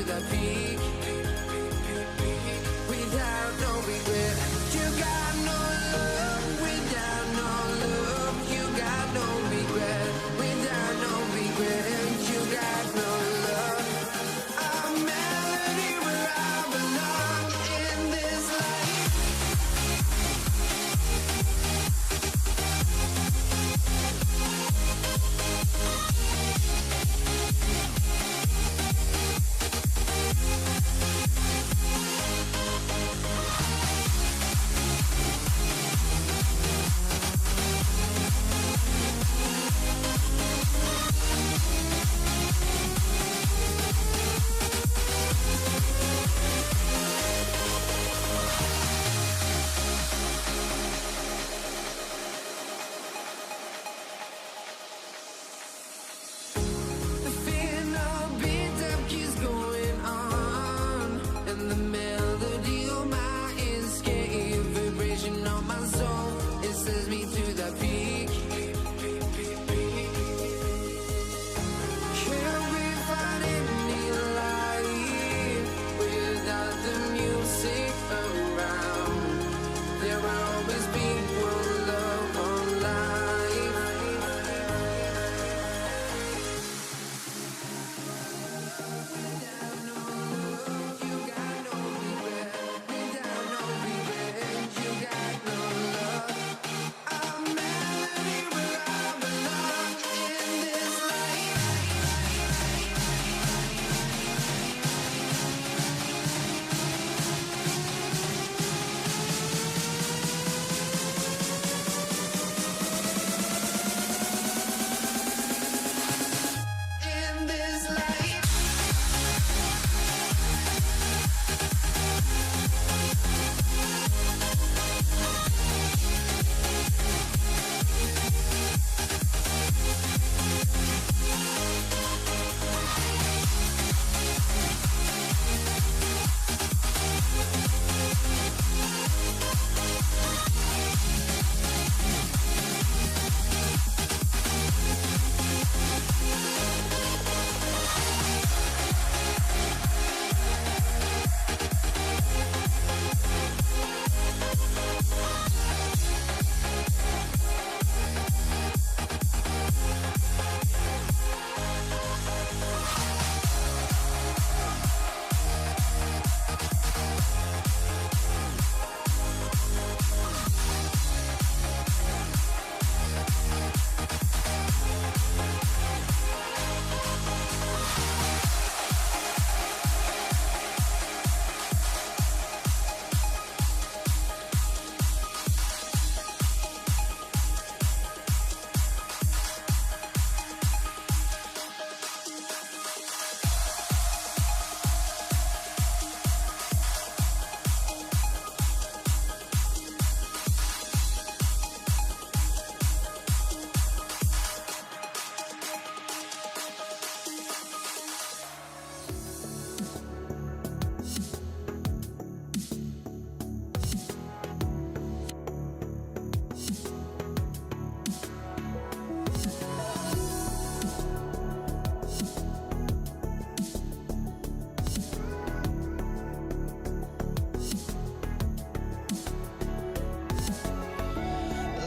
the peak without no regret. You got no love without no love. You got no regret without no regret. You got no love. A melody where I belong in this life. The final beat up keeps going on, and the melody on my escape, vibration on my soul, it sends me to the peak. Can we find any light without the music around? There will always be one love, one life. Without no love, you got no regret. Without no regret, you got no love. A melody where I belong in this life. In this life.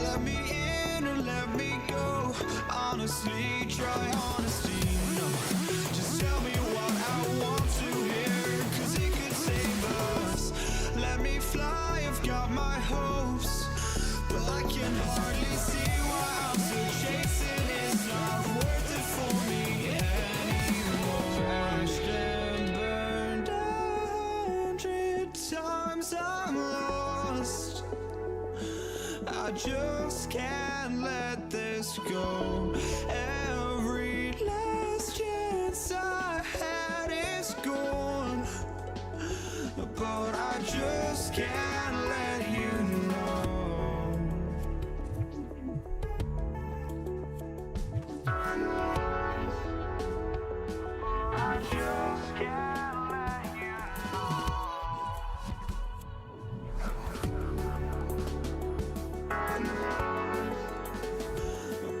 Let me in or let me go. Honestly, try honesty. No, just tell me what I want to hear, 'cause it could save us. Let me fly, I've got my hopes, but I can hardly see why I'm still chasing. It's not worth it for me anymore. Crashed and burned 100 times, I'm lost. I just can't let this go. Every last chance I had is gone, but I just can't let you know. I just can't let you know.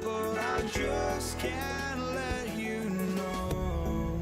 But I just can't let you know.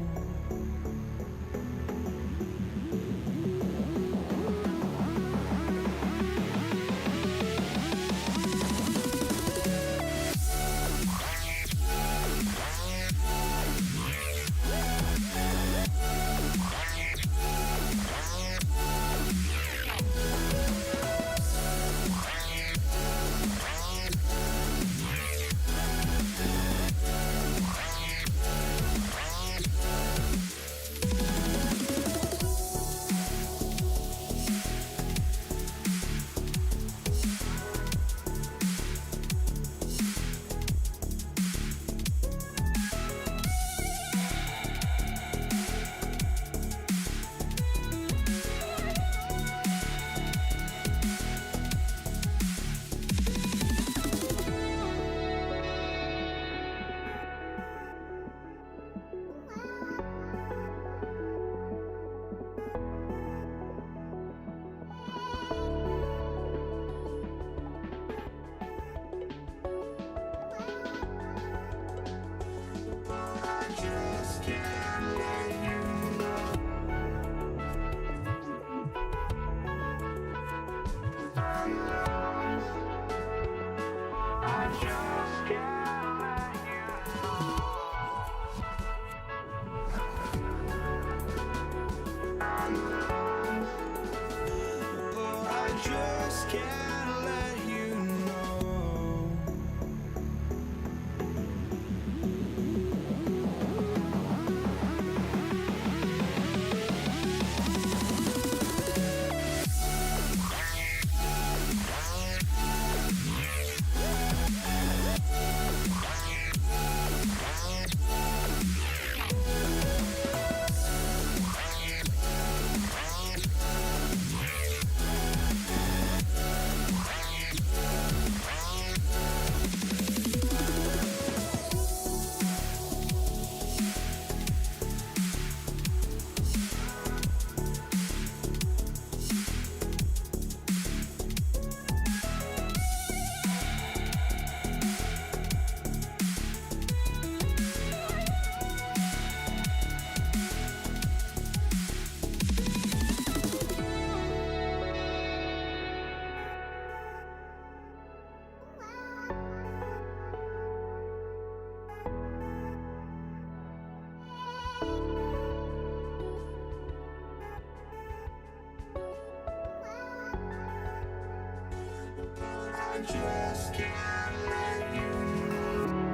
I just can't let you oh, I just can't let you know. I just can't let you know.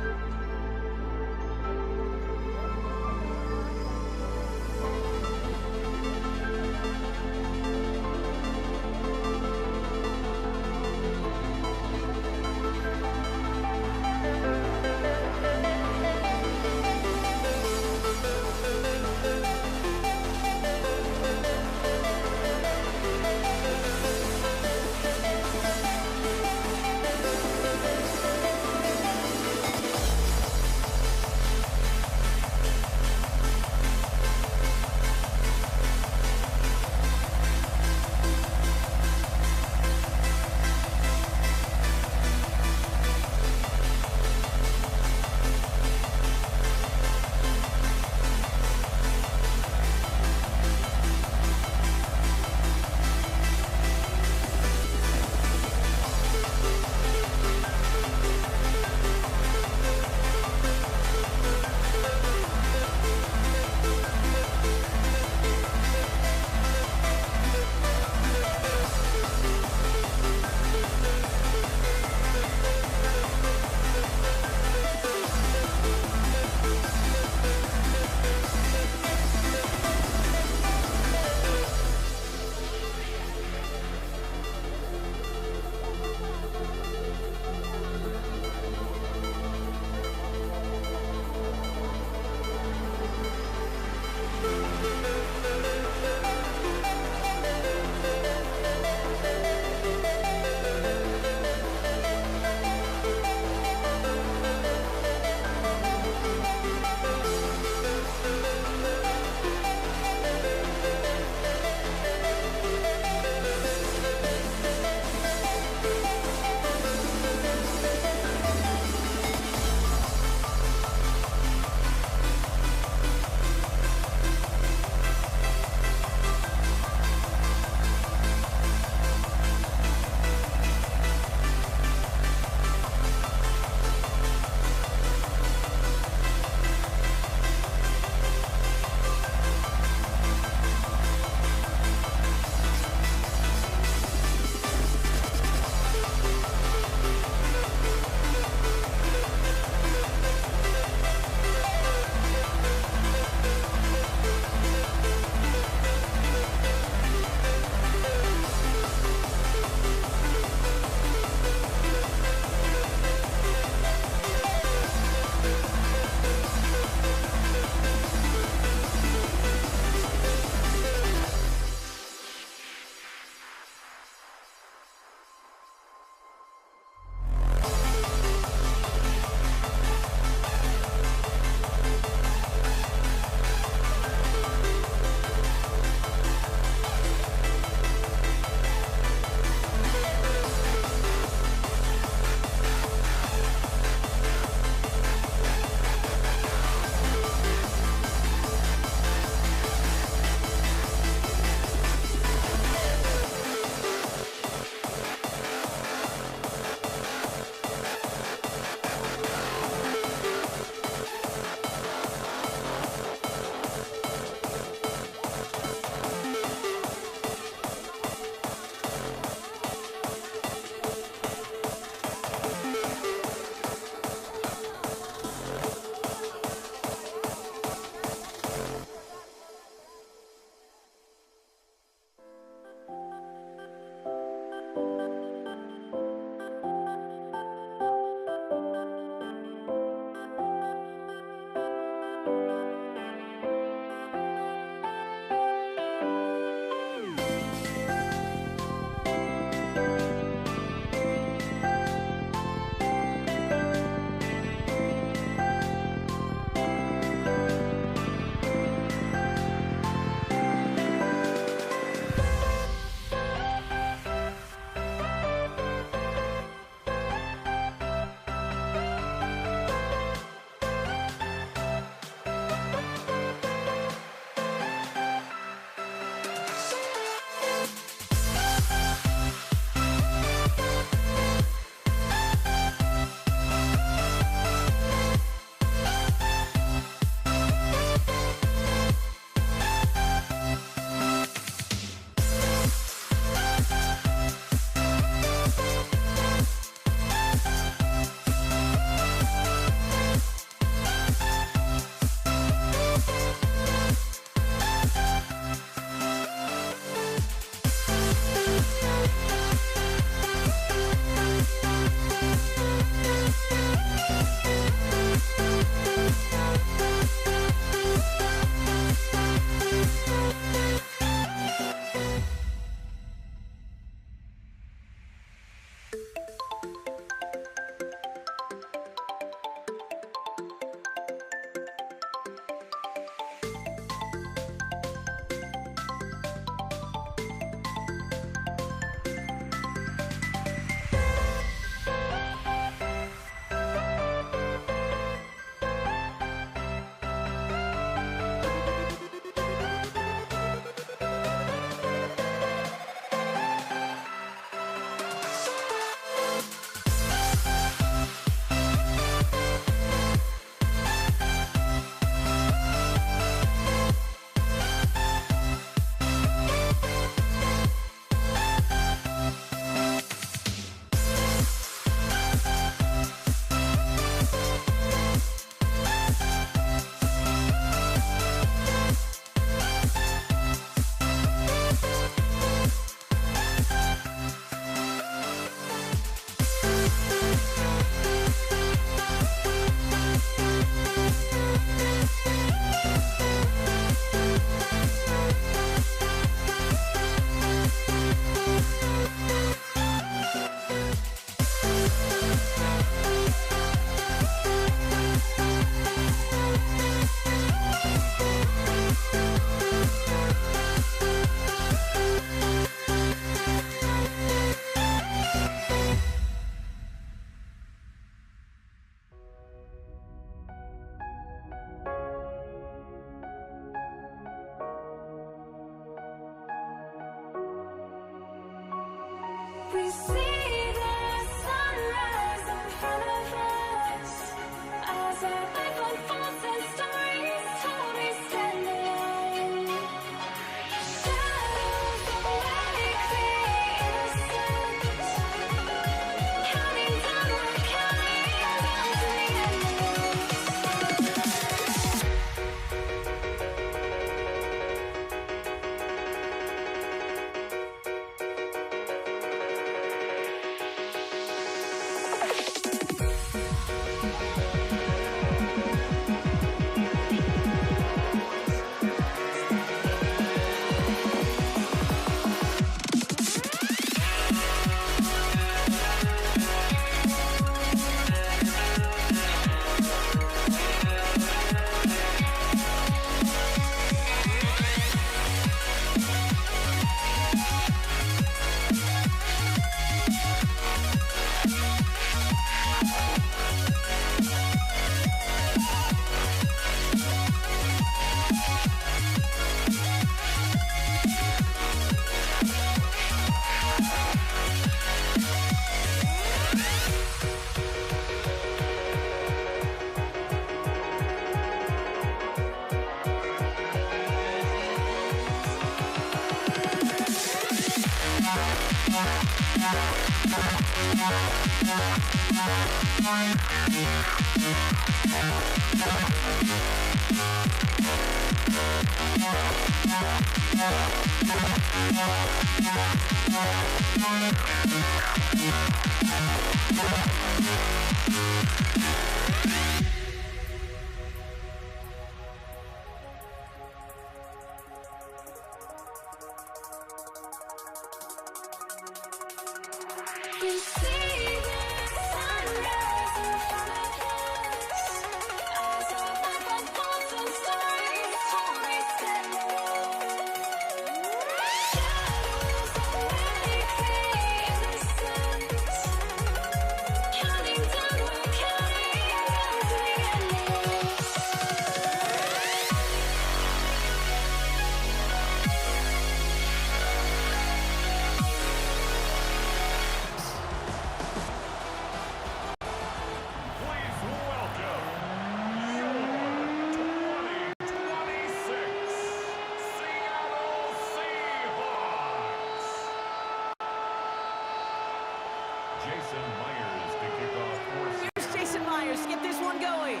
Here's Jason Myers to get this one going.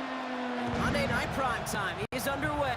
Monday Night Prime Time is underway.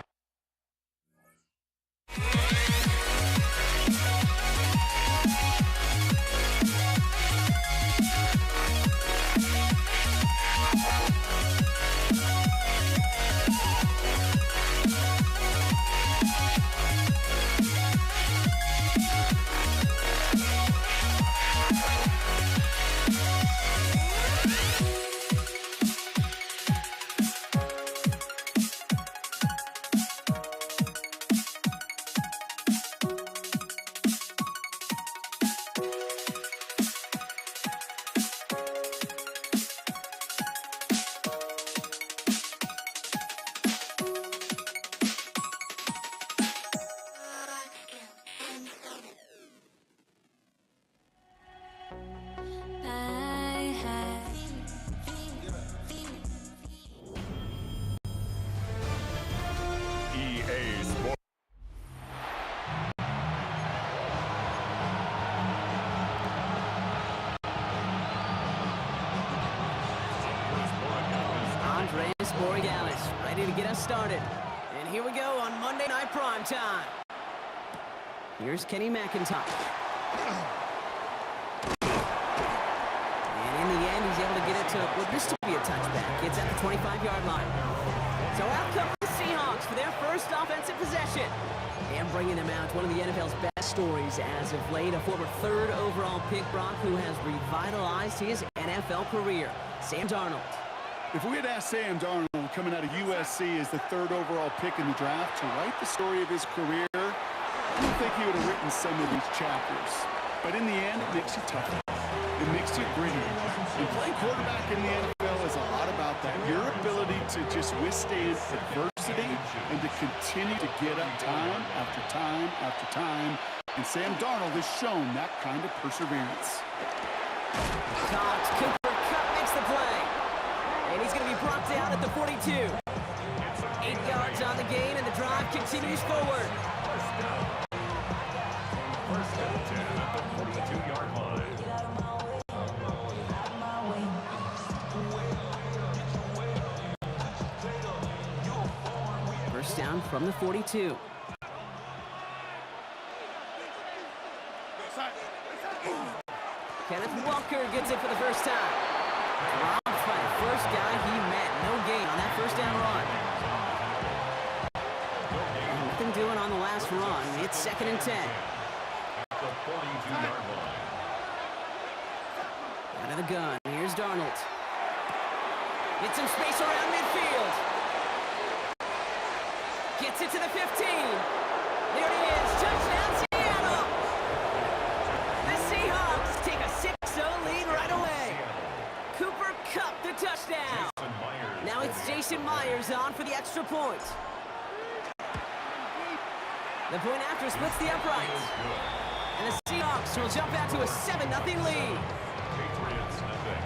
Andres Borregales ready to get us started. And here we go on Monday Night Prime Time. Here's Kenny McIntosh. And in the end, he's able to get it to what used to be a touchback. It's at the 25-yard line. So out come the Seahawks for their first offensive possession. And bringing them out, one of the NFL's best stories as of late, a former third overall pick, Brock, who has revitalized his NFL career, Sam Darnold. If we had asked Sam Darnold, coming out of USC as the third overall pick in the draft, to write the story of his career, I don't think he would have written some of these chapters. But in the end, it makes you tougher. It makes you gritty. And playing quarterback in the NFL is a lot about that. Your ability to just withstand adversity and to continue to get up time after time after time. And Sam Darnold has shown that kind of perseverance. Cooper Kupp makes the play. And he's going to be brought down at the 42. 8 yards on the gain, and the drive continues forward. First down 10 at the 42-yard line. First down from the 42. Kenneth Walker gets it for the first time. Robbed by the first guy he met. No gain on that first down run. Nothing doing on the last run. It's 2nd and 10. The 42-yard line. Out of the gun. Here's Darnold. Gets some space around midfield. Gets it to the 15. There it is. Touchdown, Seattle. The Seahawks take a 6-0 lead right away. Cooper Kupp the touchdown. Now it's Jason Myers on for the extra point. The point after splits the uprights. And the Seahawks will jump out to a 7-0 lead. Patriots nothing.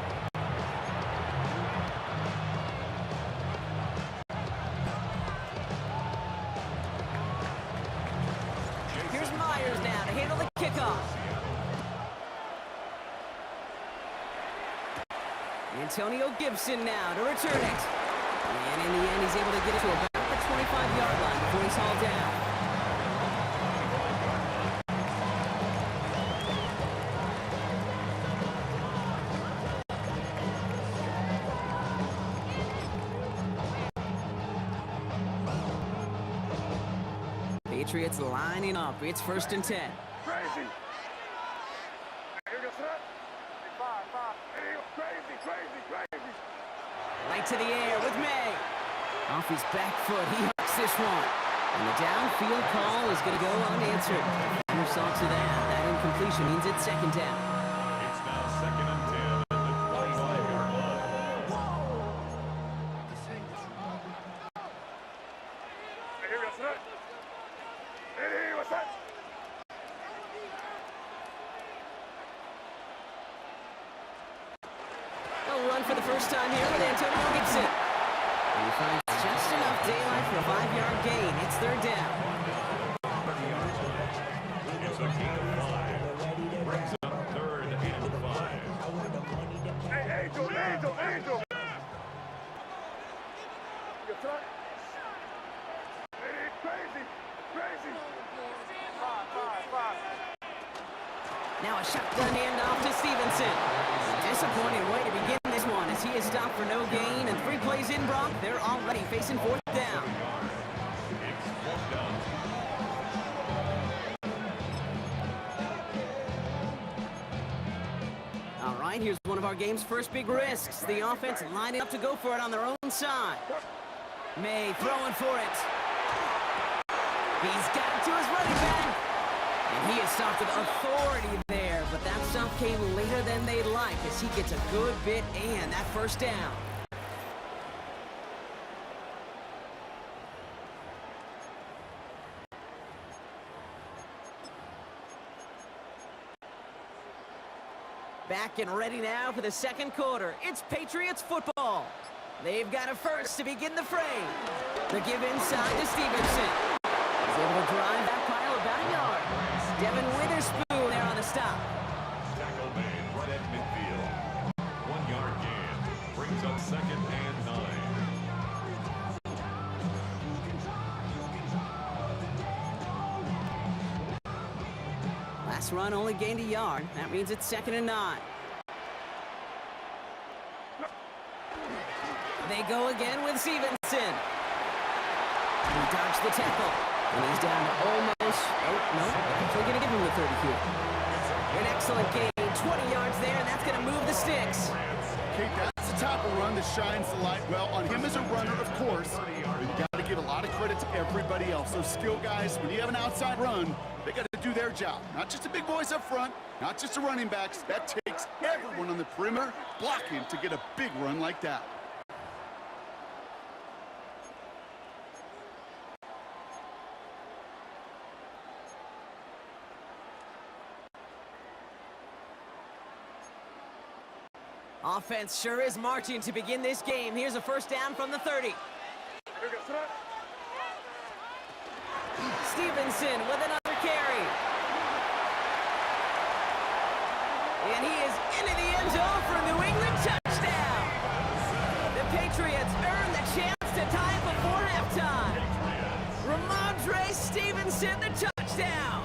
Here's Myers now to handle the kickoff. Antonio Gibson now to return it. And in the end, he's able to get it to about the 25-yard line before he's hauled down. Patriots lining up. It's 1st and 10. Crazy. Right to the air with May. Off his back foot, he hooks this one. And the downfield call is going to go unanswered. Your saw to that. That incompletion means it's 2nd down. It's now 2nd and 10 at the 25-yard line. A run for the first time here with Antonio Gibson. And he finds just enough daylight for a 5-yard gain. It's 3rd down. It's a gain of 5. Brings up 3rd and 5. Hey, Angel! Now a shotgun handoff to Stevenson. Disappointing way to begin this one as he is stopped for no gain. And 3 plays in, Brock. They're already facing 4th down. It's 4th down. All right, here's one of our game's first big risks. The offense lining up to go for it on their own side. May throwing for it. He's got it to his running back. And he is stopped with authority there, but that stop came later than they'd like as he gets a good bit and that 1st down. Back and ready now for the 2nd quarter. It's Patriots football. They've got a first to begin the fray. The give inside to Stevenson. He's able to drive that pile about a yard. Devin Witherspoon there on the stop. Tackle made right at midfield. 1-yard gain. Brings up 2nd and 9. Last run only gained a yard. That means it's 2nd and 9. They go again with Stevenson. He dodged the tackle. And he's down to almost... Oh, no. Actually going to give him the 30 here. An excellent gain. 20 yards there, and that's going to move the sticks. Okay, that's the type of run that shines the light well on him as a runner, of course. But you got to give a lot of credit to everybody else. Those skill guys, when you have an outside run, they got to do their job. Not just the big boys up front, not just the running backs. That takes everyone on the perimeter blocking to get a big run like that. Offense sure is marching to begin this game. Here's a 1st down from the 30. Stevenson with another carry. And he is into the end zone for a New England touchdown. The Patriots earn the chance to tie it before halftime. Ramondre Stevenson, the touchdown.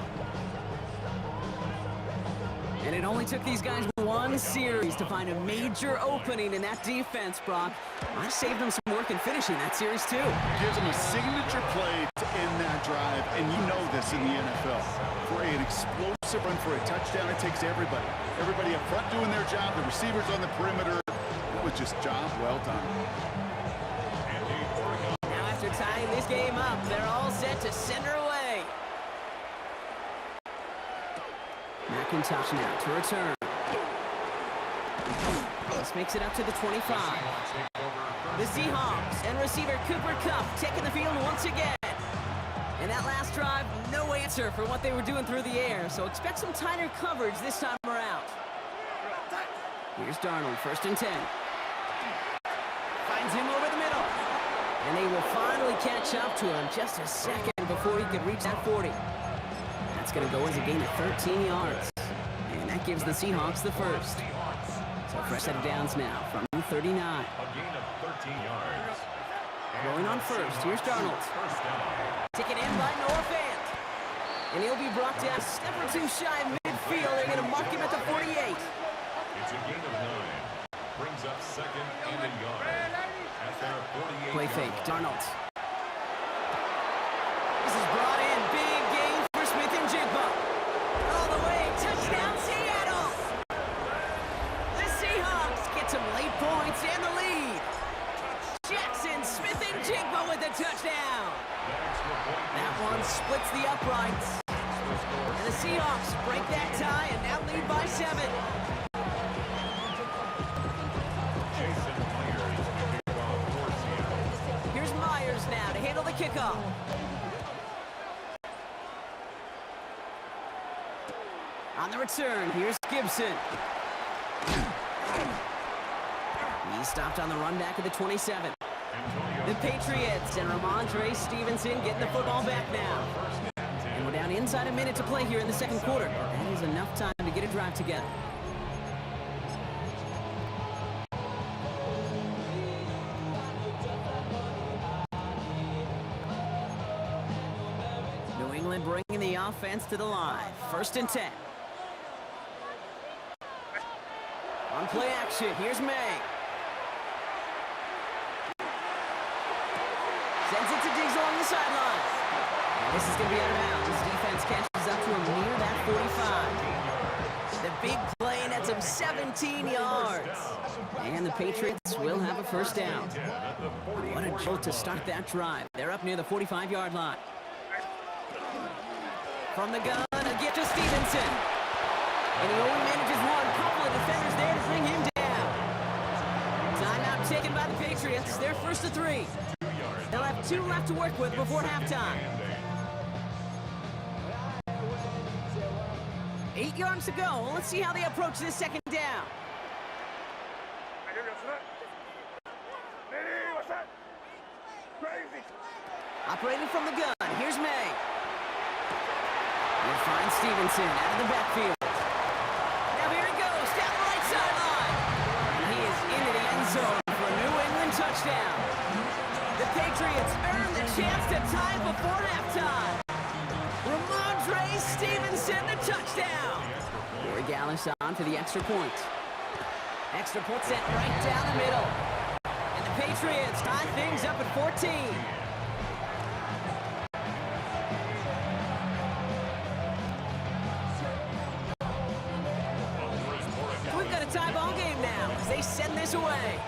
And it only took these guys one series to find a major opening in that defense, Brock. I saved them some work in finishing that series, too. Gives them a signature play to end that drive, and you know this in the NFL. For an explosive run for a touchdown, it takes everybody. Everybody up front doing their job, the receivers on the perimeter. It was just job well done. Now after tying this game up, they're all set to send her away. McIntosh now to return. This makes it up to the 25. The Seahawks and receiver Cooper Kupp taking the field once again. And that last drive, no answer for what they were doing through the air, so expect some tighter coverage this time around. Here's Darnold, 1st and 10. Finds him over the middle. And they will finally catch up to him just a second before he could reach that 40. That's going to go as a gain of 13 yards. And that gives the Seahawks the first. So fresh set of downs now from 39. A gain of 13 yards. Going on first, here's Darnold. First down. Taken in by Noah Fant. And he'll be brought down a step or two shy of midfield. They're going to mark him at the 48. It's a gain of 9. Brings up second and a yard. At their 48. Play fake, Darnold. This is brought in. Big gain for Smith and Jigba. All the way, touchdown Seattle. The Seahawks get some late points and the lead. Jackson Smith and Jigba with the touchdown. That one splits the uprights. And the Seahawks break that tie and now lead by 7. Jason Myers to kick off for Seattle. Here's Myers now to handle the kickoff. On the return, here's Gibson. He stopped on the run back at the 27. The Patriots and Ramondre Stevenson getting the football back now. And we're down inside a minute to play here in the second quarter. That is enough time to get a drive together. New England bringing the offense to the line. 1st and 10. On play action, here's May. Sends it to Diggs along the sideline. And this is going to be out of bounds. Defense catches up to him near that 45. The big play nets him 17 yards. And the Patriots will have a first down. What a jolt to start that drive. They're up near the 45-yard line. From the gun, a gift to Stevenson. And he only manages one. Couple of defenders there to bring him down. Timeout taken by the Patriots. They're 1st to 3. They'll have 2 left to work with before halftime. 8 yards to go. Let's see how they approach this second down. Operating from the gun, here's May. He'll find Stevenson out of the backfield. Now here he goes, down the right sideline. And he is into the end zone for a New England touchdown. The Patriots earn the chance to tie it before halftime. Ramondre Stevenson, the touchdown. Corey Gallis on for the extra point. Extra point set right down the middle. And the Patriots tie things up at 14. We've got a tie ball game now as they send this away.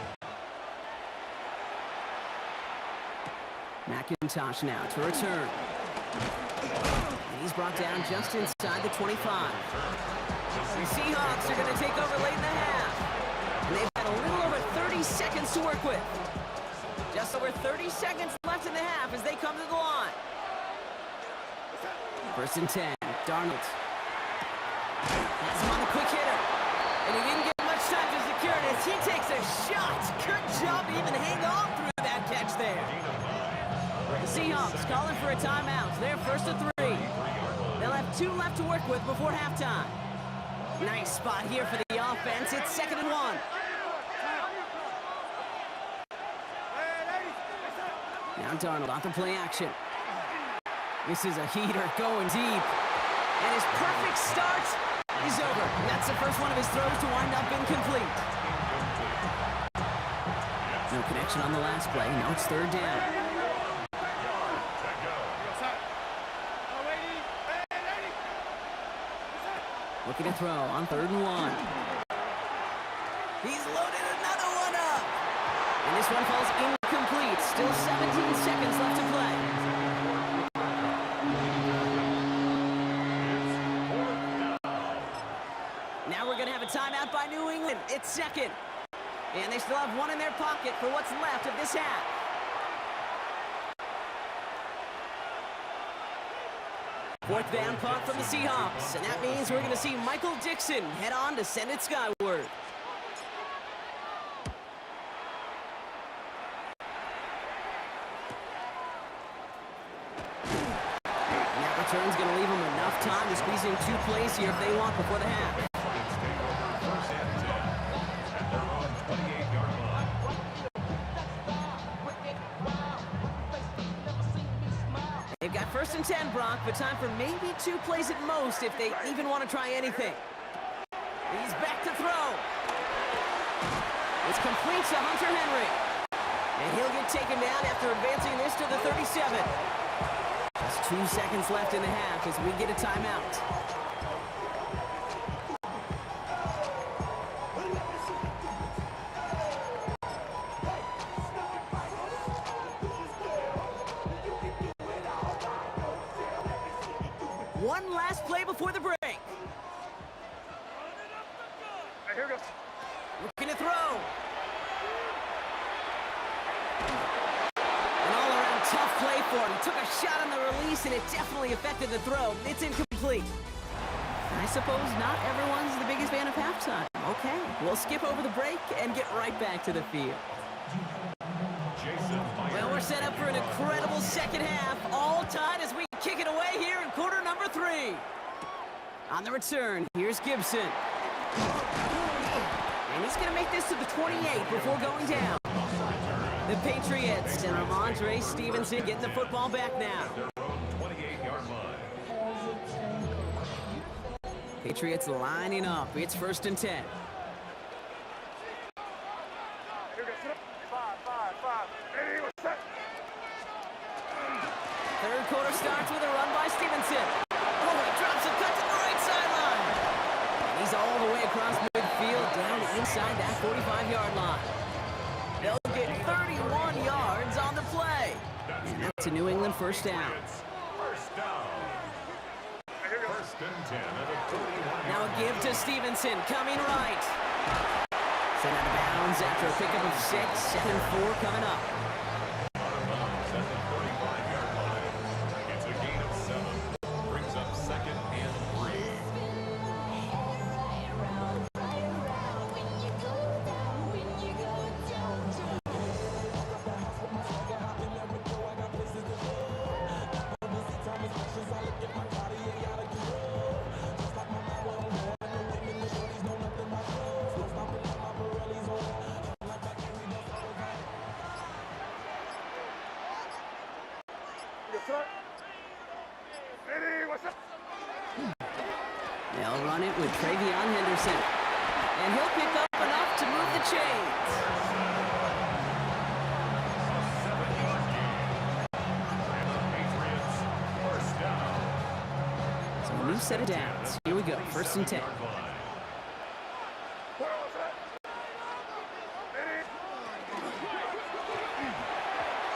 McIntosh now to return. And he's brought down just inside the 25. The Seahawks are going to take over late in the half. And they've got a little over 30 seconds to work with. Just over 30 seconds left in the half as they come to the line. 1st and 10, Darnold. Has him on the quick hitter. And he didn't get much time to secure it as he takes a shot. Good job to even hang on through that catch there. The Seahawks calling for a timeout. They're 1st to 3. They'll have 2 left to work with before halftime. Nice spot here for the offense. It's 2nd and 1. Now Darnold off the play action. This is a heater going deep. And his perfect start is over. That's the first one of his throws to wind up incomplete. No connection on the last play. Now it's 3rd down. Looking to throw on 3rd and 1. He's loaded another one up. And this one falls incomplete. Still 17 seconds left to play. Now we're going to have a timeout by New England. It's 2nd. And they still have 1 in their pocket for what's left of this half. Fourth down punt from the Seahawks, and that means we're going to see Michael Dixon head on to send it skyward. And that return's going to leave them enough time to squeeze in 2 plays here if they want before the half. and 10, Brock, but time for maybe 2 plays at most if they even want to try anything. He's back to throw. It's complete to Hunter Henry. And he'll get taken down after advancing this to the 37. Just 2 seconds left in the half as we get a timeout. One last play before the break. Here we go. Looking to throw. An all-around tough play for him. He took a shot on the release, and it definitely affected the throw. It's incomplete. I suppose not everyone's the biggest fan of halftime. Okay, we'll skip over the break and get right back to the field. Well, we're set up for an incredible second half. All tied as we kick it away here in quarter number 3. On the return, here's Gibson. And he's going to make this to the 28 before going down. The Patriots and Ramondre Stevenson getting the football back now. 28-yard line. Patriots lining up. It's 1st and 10. Third quarter starts with a run by Stevenson. Oh, he drops a cut to the right sideline. And he's all the way across midfield down inside that 45-yard line. They'll get 31 yards on the play. And that's a New England first down. First down. First and 10 at the 41. Now a give to Stevenson, coming right. Sent out of bounds after a pickup of 6. 2nd and 4 coming up. Out of bounds at the 35-yard line. It's a gain of 7. Brings up 2nd and 3. They'll run it with Travion Henderson. And he'll pick up enough to move the chains. 7-yard gain. And the Patriots first down. So a new set of downs. Here we go, 1st and 10. 7-yard line.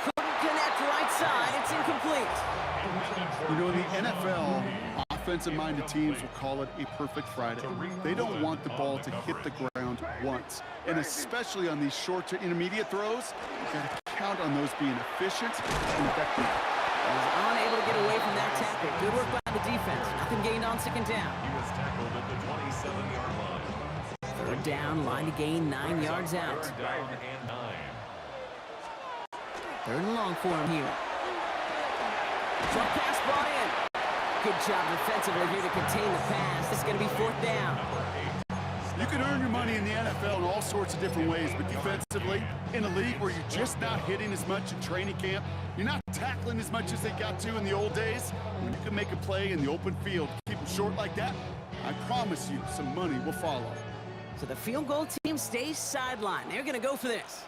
Couldn't connect right side. It's incomplete. You know, in the NFL, offensive-minded teams will call it a perfect Friday. They don't want the ball to hit the ground once. And especially on these short to intermediate throws, you've got to count on those being efficient and effective. Was unable to get away from that tackle. Good work by the defense. Nothing gained on 2nd down. He was tackled at the 27-yard line. 3rd down, line to gain 9 yards out. 3rd down and 9. 3rd and long for him here. Short pass brought in. Good job defensively here to contain the pass. This is going to be 4th down. You can earn your money in the NFL in all sorts of different ways, but defensively, in a league where you're just not hitting as much in training camp, you're not tackling as much as they got to in the old days, when you can make a play in the open field, keep them short like that, I promise you some money will follow. So the field goal team stays sidelined. They're going to go for this.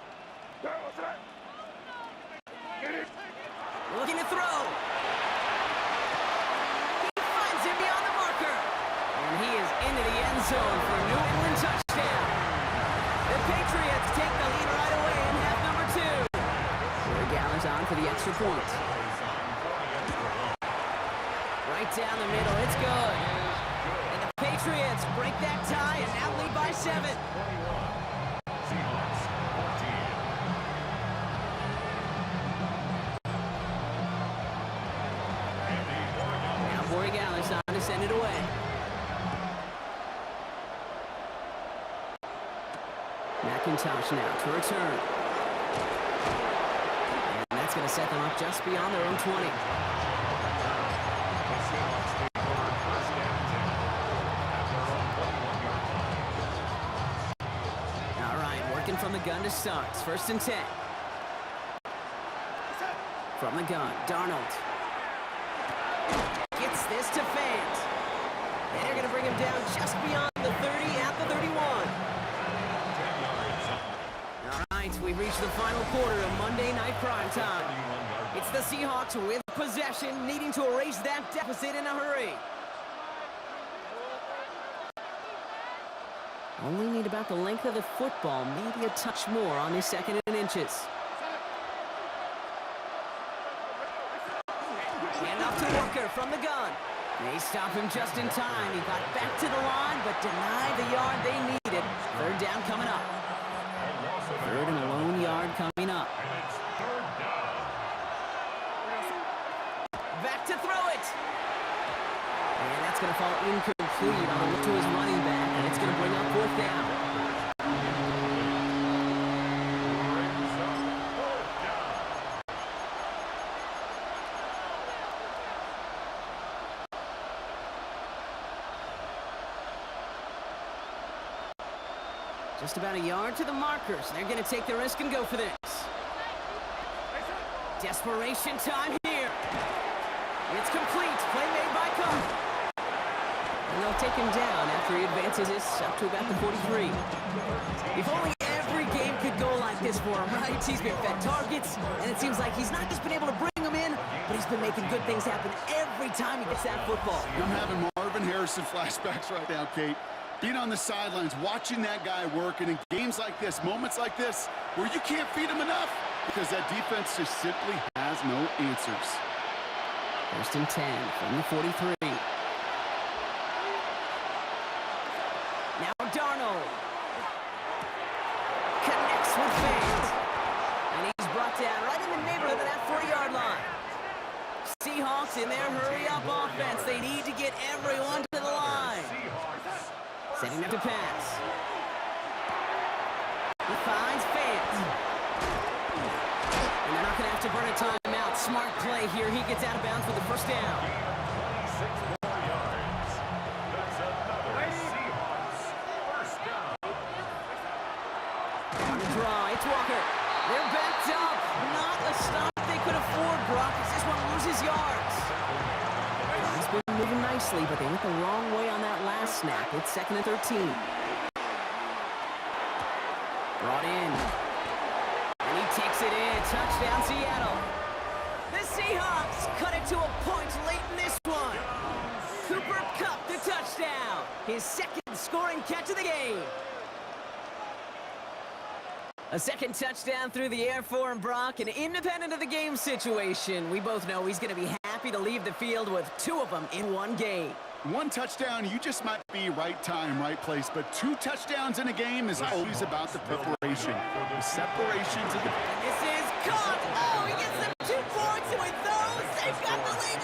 Looking to throw. He finds him beyond the marker. And he is into the end zone for a New England touchdown. The Patriots take the lead right away in half number 2. Corey Galler's on for the extra point. Right down the middle. It's good. And the Patriots break that tie and now lead by 7. Seahawks 14. Now Corey Galler's on to send it away. McIntosh now to return. And that's going to set them up just beyond their own 20. All right, working from the gun to start. It's 1st and 10. From the gun, Darnold. Gets this to Fant. And they're going to bring him down just beyond the 30 at the 31. All right, we've reached the final quarter of Monday Night Prime Time. It's the Seahawks with possession, needing to erase that deficit in a hurry. Only need about the length of the football, maybe a touch more on his 2nd and inches. Hand off to Walker from the gun. They stop him just in time. He got back to the line, but denied the yard they needed. 3rd down coming up. 3rd and a lone yard coming up. Back to throw it. And that's going to fall incomplete on a look to his running back, and it's going to bring up 4th down. Just about a yard to the markers. They're going to take the risk and go for this. Desperation time here. It's complete. Play made by Cook. And they'll take him down after he advances this up to about the 43. If only every game could go like this for him, right? He's been fed targets, and it seems like he's not just been able to bring them in, but he's been making good things happen every time he gets that football. I'm having Marvin Harrison flashbacks right now, Kate. Being on the sidelines, watching that guy work, and in games like this, moments like this, where you can't feed him enough because that defense just simply has no answers. 1st and 10 from the 43. Now Darnold connects with Fant, and he's brought down right in the neighborhood of that 40-yard line. Seahawks in their hurry-up offense. They need to get everyone to the line. Setting up to pass. He finds Fant. And they're not going to have to burn a timeout. Smart play here. He gets out of bounds with the 1st down. 6 more yards. That's another Seahawks 1st down. On the draw, it's Walker. They're backed up. Not a stop they could afford, Brock. As this one loses yards. He's been moving nicely, but they went the wrong way on that last snap. It's 2nd and 13. Brought in. And he takes it in. Touchdown, Seattle. The Seahawks cut it to a point late in this one. Cooper Kupp, the touchdown. His 2nd scoring catch of the game. A 2nd touchdown through the air for him, Brock, and independent of the game situation, we both know he's going to be happy to leave the field with 2 of them in one game. 1 touchdown, you just might be right time, right place, but 2 touchdowns in a game is always about the preparation, the separations of the... This is caught. Oh, he gets them 2 points, and with those, they've got the lead.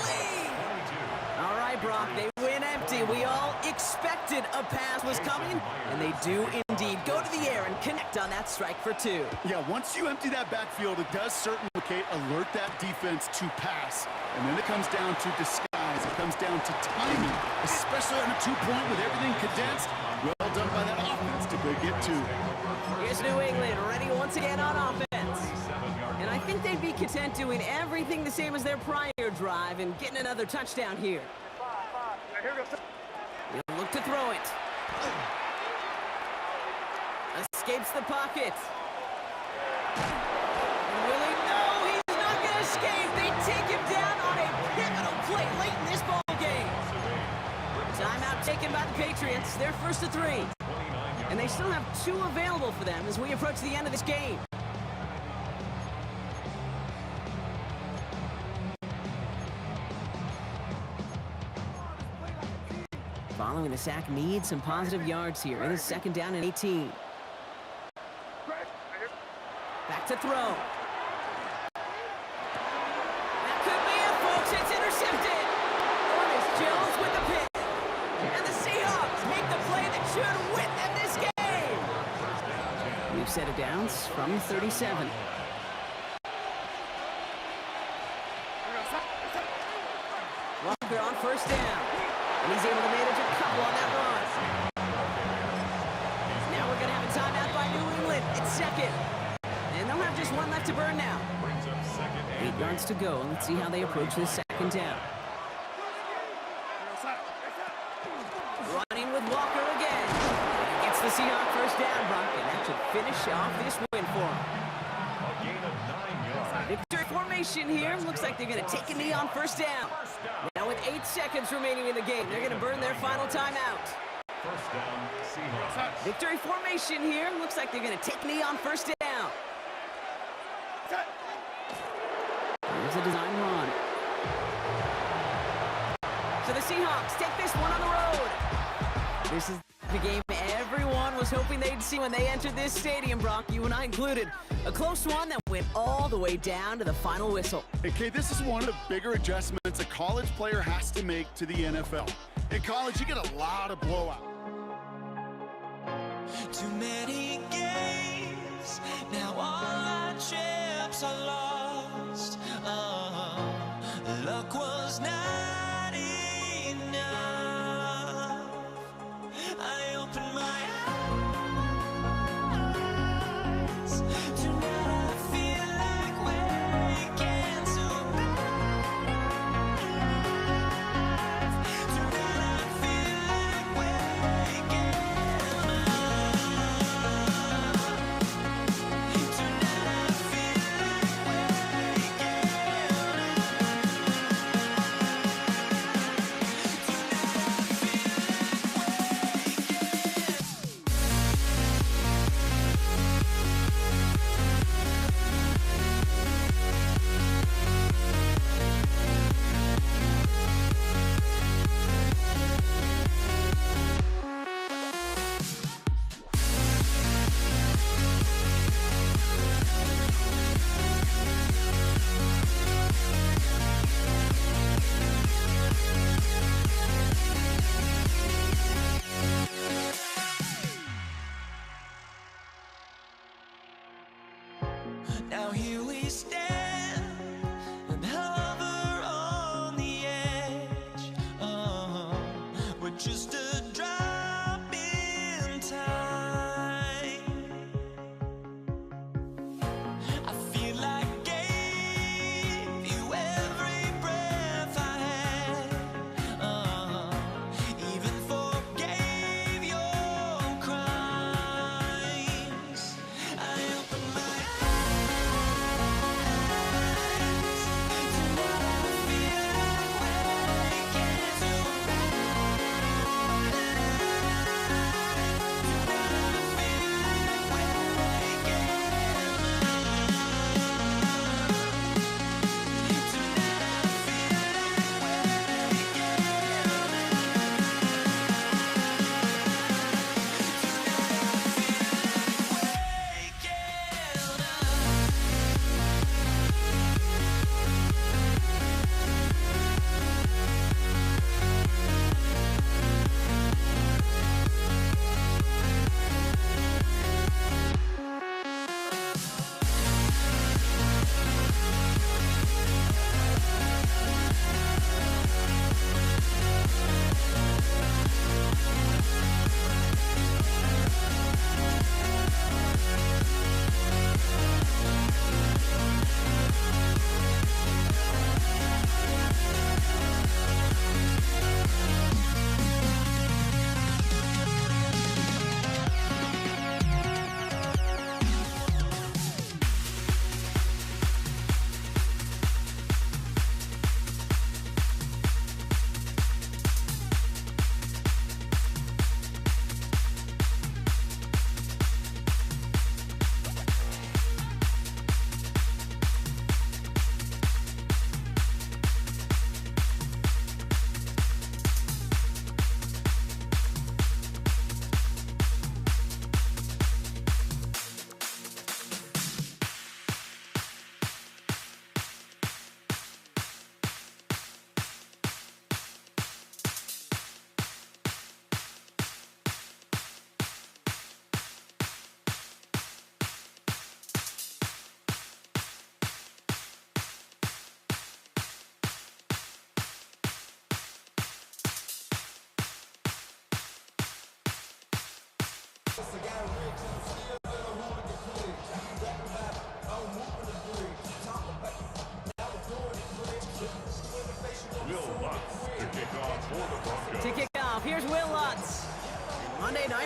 All right, Brock, they win empty. We all expected a pass was coming, and they do indeed go to the air and connect on that strike for 2. Yeah, once you empty that backfield, it does certainly alert that defense to pass. And then it comes down to disguise. It comes down to timing, especially on a 2-point with everything condensed. Well done by that offense to go get 2. Here's New England ready once again on offense. And I think they'd be content doing everything the same as their prior drive and getting another touchdown here. He'll look to throw it. Escapes the pocket. And will he? No, he's not going to escape. They take him down on a pivotal play late in this ball game. Timeout taken by the Patriots. They're 1st to 3. And they still have 2 available for them as we approach the end of this game. Following the sack, needs some positive yards here. It is 2nd down and 18. Back to throw. That could be it, folks. It's intercepted. Ernest Jones with the pick. And the Seahawks make the play that should win them this game. We've set it down from 37. Walker on 1st down. And he's able to manage a couple on that run. Now we're going to have a timeout by New England. It's 2nd. And they'll have just 1 left to burn now. 8 yards to go. Let's see how they approach this 2nd down. with Walker again. He gets the Seahawks first down, Brock, and that should finish off this win for him. A gain of 9 yards. Victory formation here. Looks like they're going to take a knee on first down. Now with 8 seconds remaining in the game, they're going to burn their final timeout. First down, Seahawks. Victory formation here. Looks like they're going to take a knee on first down. Here's a design run. So the Seahawks take this one on the road. This is the game everyone was hoping they'd see when they entered this stadium, Brock, you and I included. A close one that went all the way down to the final whistle. Okay, this is one of the bigger adjustments a college player has to make to the NFL. In college, you get a lot of blowout. Too many games, now all our chips are lost. Luck was not enough. I opened my eyes. Tonight I feel like waking to life. Tonight I feel like waking up. Tonight I feel like waking up.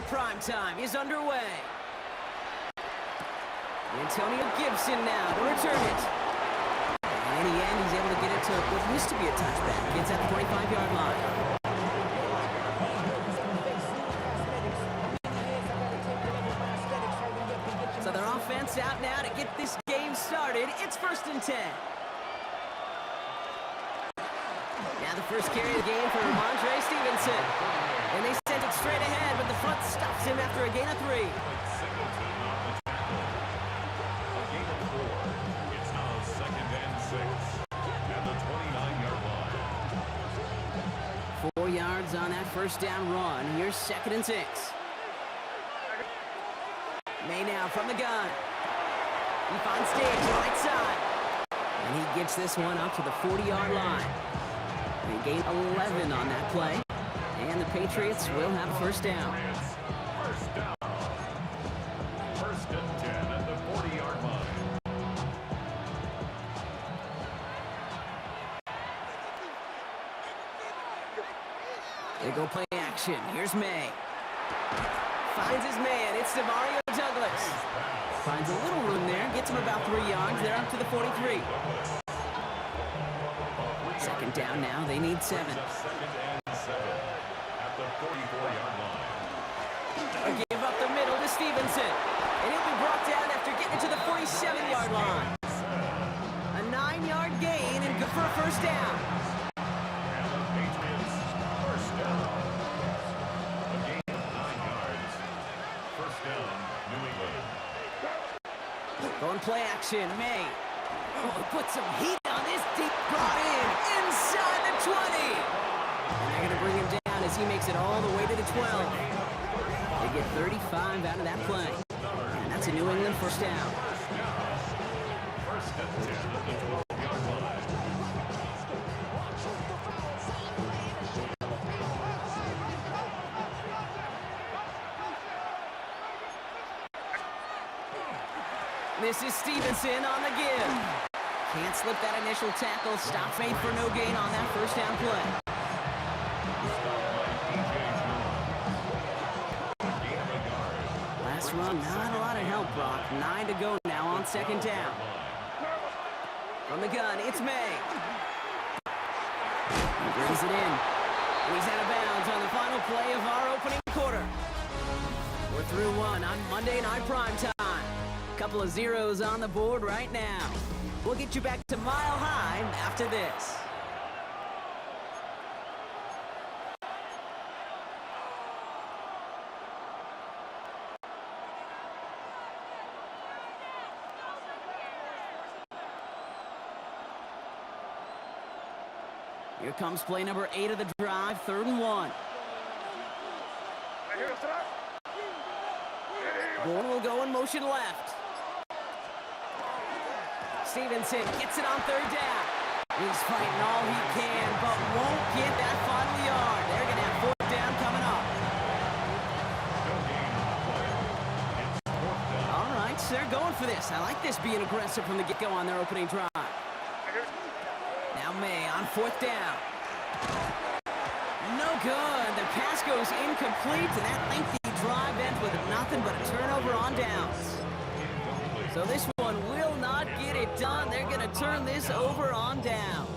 primetime is underway. Antonio Gibson now to return it. And in the end, he's able to get it to what used to be a touchback. It's at the 25-yard line. So their offense out now to get this game started. It's 1st and 10. Now the first carry of the game for Ramondre Stevenson. And they send it straight ahead, but the front stops him after a gain of 3. It's now 2nd and 6 at the 29-yard line. 4 yards on that first down run. Here's 2nd and 6. May now from the gun. He finds Diggs right side. And he gets this one up to the 40-yard line. They gain 11 on that play. And the Patriots will have a first down. First down. 1st and 10 at the 40-yard line. They go play action. Here's May. Finds his man. It's Demario Douglas. Finds a little room there. Gets him about 3 yards. They're up to the 43. 2nd down now. They need 7. 2nd and 7 at the 44-yard line. A give up the middle to Stevenson. And he'll be brought down after getting to the 47-yard line. A 9-yard gain and good for a first down. And the Patriots first down. A gain of 9 yards. First down, New England. Going play action, May. Oh, put some heat on this deep brought in inside the 20. And they're going to bring him down as he makes it all the way to the 12. They get 35 out of that play. And that's a New England first down. First and 10 at the 12-yard line. This is Stevenson on the give. Can't slip that initial tackle. Stop made for no gain on that first down play. Last run, not a lot of help, Brock. 9 to go now on 2nd down. From the gun, it's May. He brings it in. And he's out of bounds on the final play of our opening quarter. We're through 1 on Monday Night Primetime. Couple of zeros on the board right now. We'll get you back to Mile High after this. Here comes play number 8 of the drive, 3rd and 1. Bourne will go in motion left. Stevenson gets it on 3rd down. He's fighting all he can, but won't get that final yard. They're going to have 4th down coming up. All right, so they're going for this. I like this being aggressive from the get-go on their opening drive. Now May on 4th down. No good. The pass goes incomplete, and that lengthy drive ends with nothing but a turnover on downs. So this one will not get it done. They're going to turn this over on downs.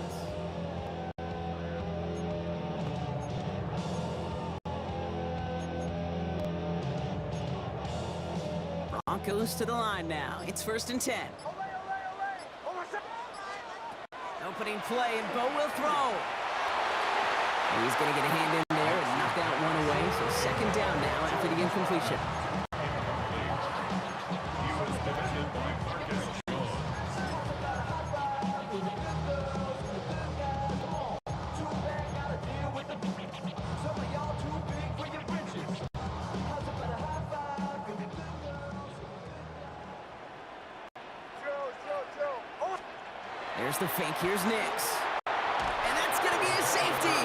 Broncos to the line now. It's 1st and 10. Opening play, and Bo will throw. He's going to get a hand in there and knock that one away. So 2nd down now after the incompletion. He was defended by Marcus Jones. There's the fake. Here's Nix. And that's going to be a safety.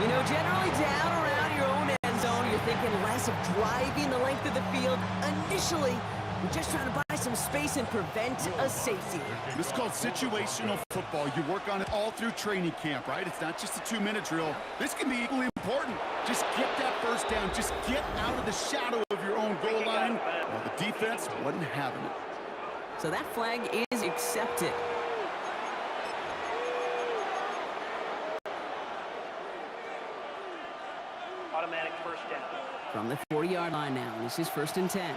You know, generally down around your own end zone, you're thinking less of driving the length of the field. Initially, you're just trying to buy some space and prevent a safety. This is called situational football. You work on it all through training camp, right? It's not just a 2-minute drill. This can be equally important. Just get that first down. Just get out of the shadow of your own goal line. Well, the defense wasn't having it. So that flag is accepted. Automatic first down. From the 40-yard line now. This is 1st and 10.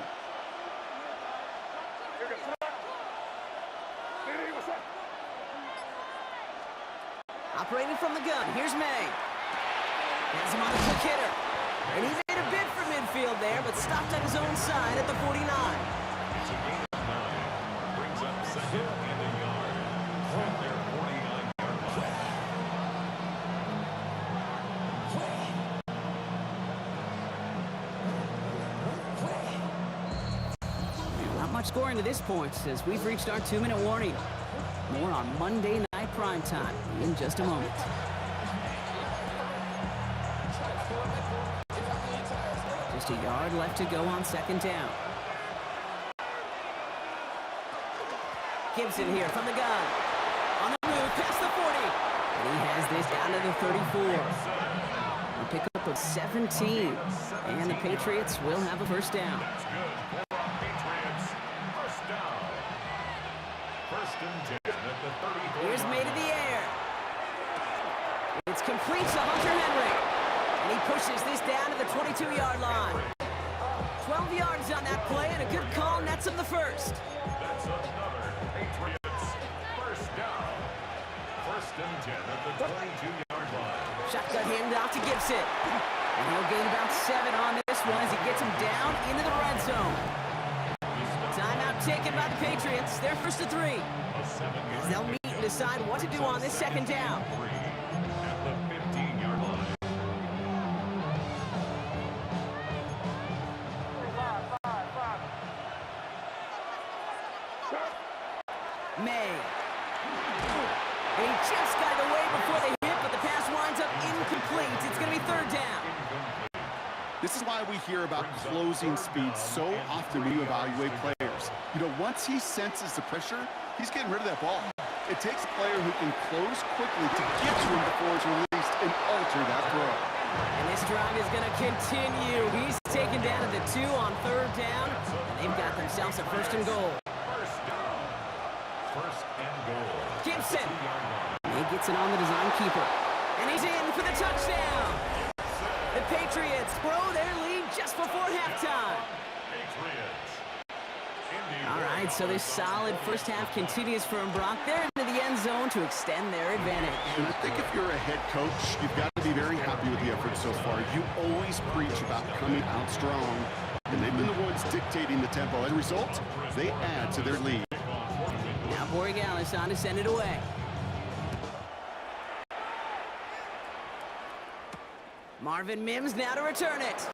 Operating from the gun. Here's May. Has him on a quick hitter. And he made a bid for midfield there, but stopped at his own side at the 49. It's a gain of 9. Brings up second and a yard at their 49-yard line. Not much scoring to this point as we've reached our 2-minute warning. More on Monday Night Primetime in just a moment. Just a yard left to go on 2nd down. Gibson here from the gun. On the move, past the 40. And he has this down to the 34. A pickup of 17. And the Patriots will have a first down. That's good. Patriots. First down. 1st and 10 at the 34. Here's May to the air. It's complete to Hunter Henry. And he pushes this down to the 22-yard line. 12 yards on that play and a good call nets him the first. That's another Patriots first down. 1st and 10 at the 22-yard line. Shotgun handoff to Gibson. And he'll gain about 7 on this one as he gets him down into the red zone. Timeout taken by the Patriots. They're 1st and 3. As they'll meet and decide what to do on this 2nd down. At the 15-yard line. May. And he just got it away before they hit, but the pass winds up incomplete. It's going to be 3rd down. This is why we hear about closing speed so often when you evaluate players. You know, once he senses the pressure, he's getting rid of that ball. It takes a player who can close quickly to get to him before it's released and alter that throw. And this drive is going to continue. He's taken down at the 2 on 3rd down, and they've got themselves a 1st and goal. First down. 1st and goal. Gibson. 2-yard line. He gets it on the design keeper. And he's in for the touchdown. The Patriots throw their lead just before halftime. Patriots. All right, so this solid first half continues for Brock. They're into the end zone to extend their advantage. And I think if you're a head coach, you've got to be very happy with the effort so far. You always preach about coming out strong, and they've been the ones dictating the tempo. As a result, they add to their lead. Now Borregales on to send it away. Marvin Mims now to return it.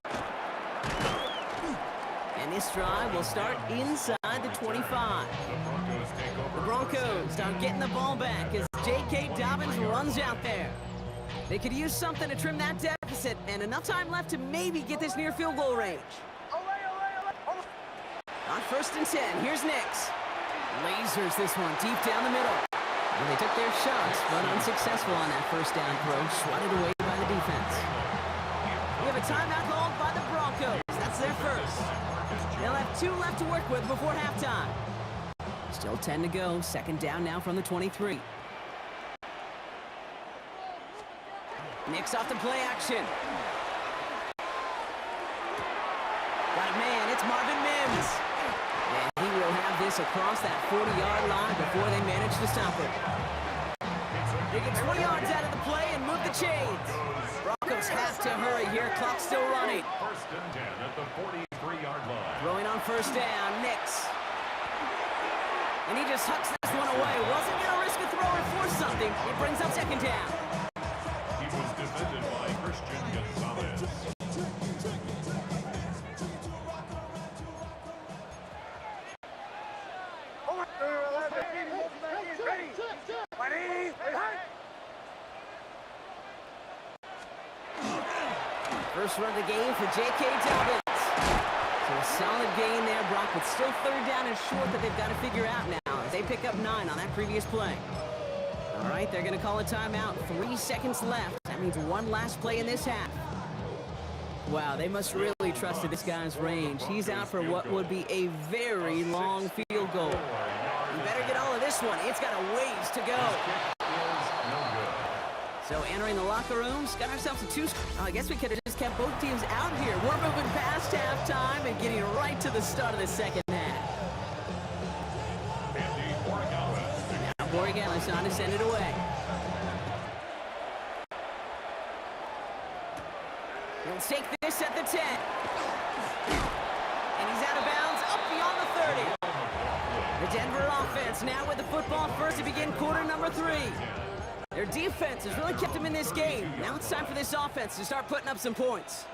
And this drive will start inside the 25. The Broncos start getting the ball back as J.K. Dobbins runs out there. They could use something to trim that deficit, and enough time left to maybe get this near field goal range. On 1st and 10, here's Nix. Lasers this one deep down the middle. And they took their shots, but unsuccessful on that first down throw, swatted away by the defense. We have a timeout called by the Broncos. That's their first. They'll have 2 left to work with before halftime. Still 10 to go. 2nd down now from the 23. Nix off the play action. Got a man. It's Marvin Mims. And he will have this across that 40-yard line before they manage to stop it. They get 20 yards out of the play and move the chains. Broncos have to hurry here. Clock still running. 1st and 10 at the 43-yard line. Throwing on 1st down, Nix. And he just hucks this one away. Wasn't going to risk a throw or force something. It brings up 2nd down. He was defended by Christian Gonzalez. First run of the game for J.K. Dobbins. So a solid gain there, Brock, but still 3rd down and short that they've got to figure out now as they pick up 9 on that previous play. All right, they're going to call a timeout. 3 seconds left. That means one last play in this half. Wow, they must really trusted this guy's range. He's out for what would be a very long field goal. You better get all of this one. It's got a ways to go. So entering the locker rooms, got ourselves a two. I guess we could have just kept both teams out here. We're moving past halftime and getting right to the start of the second half. Now Borregales on to send it away. He'll take this at the 10. And he's out of bounds up beyond the 30. The Denver offense now with the football first to begin quarter number 3. Their defense has really kept them in this game. Now it's time for this offense to start putting up some points.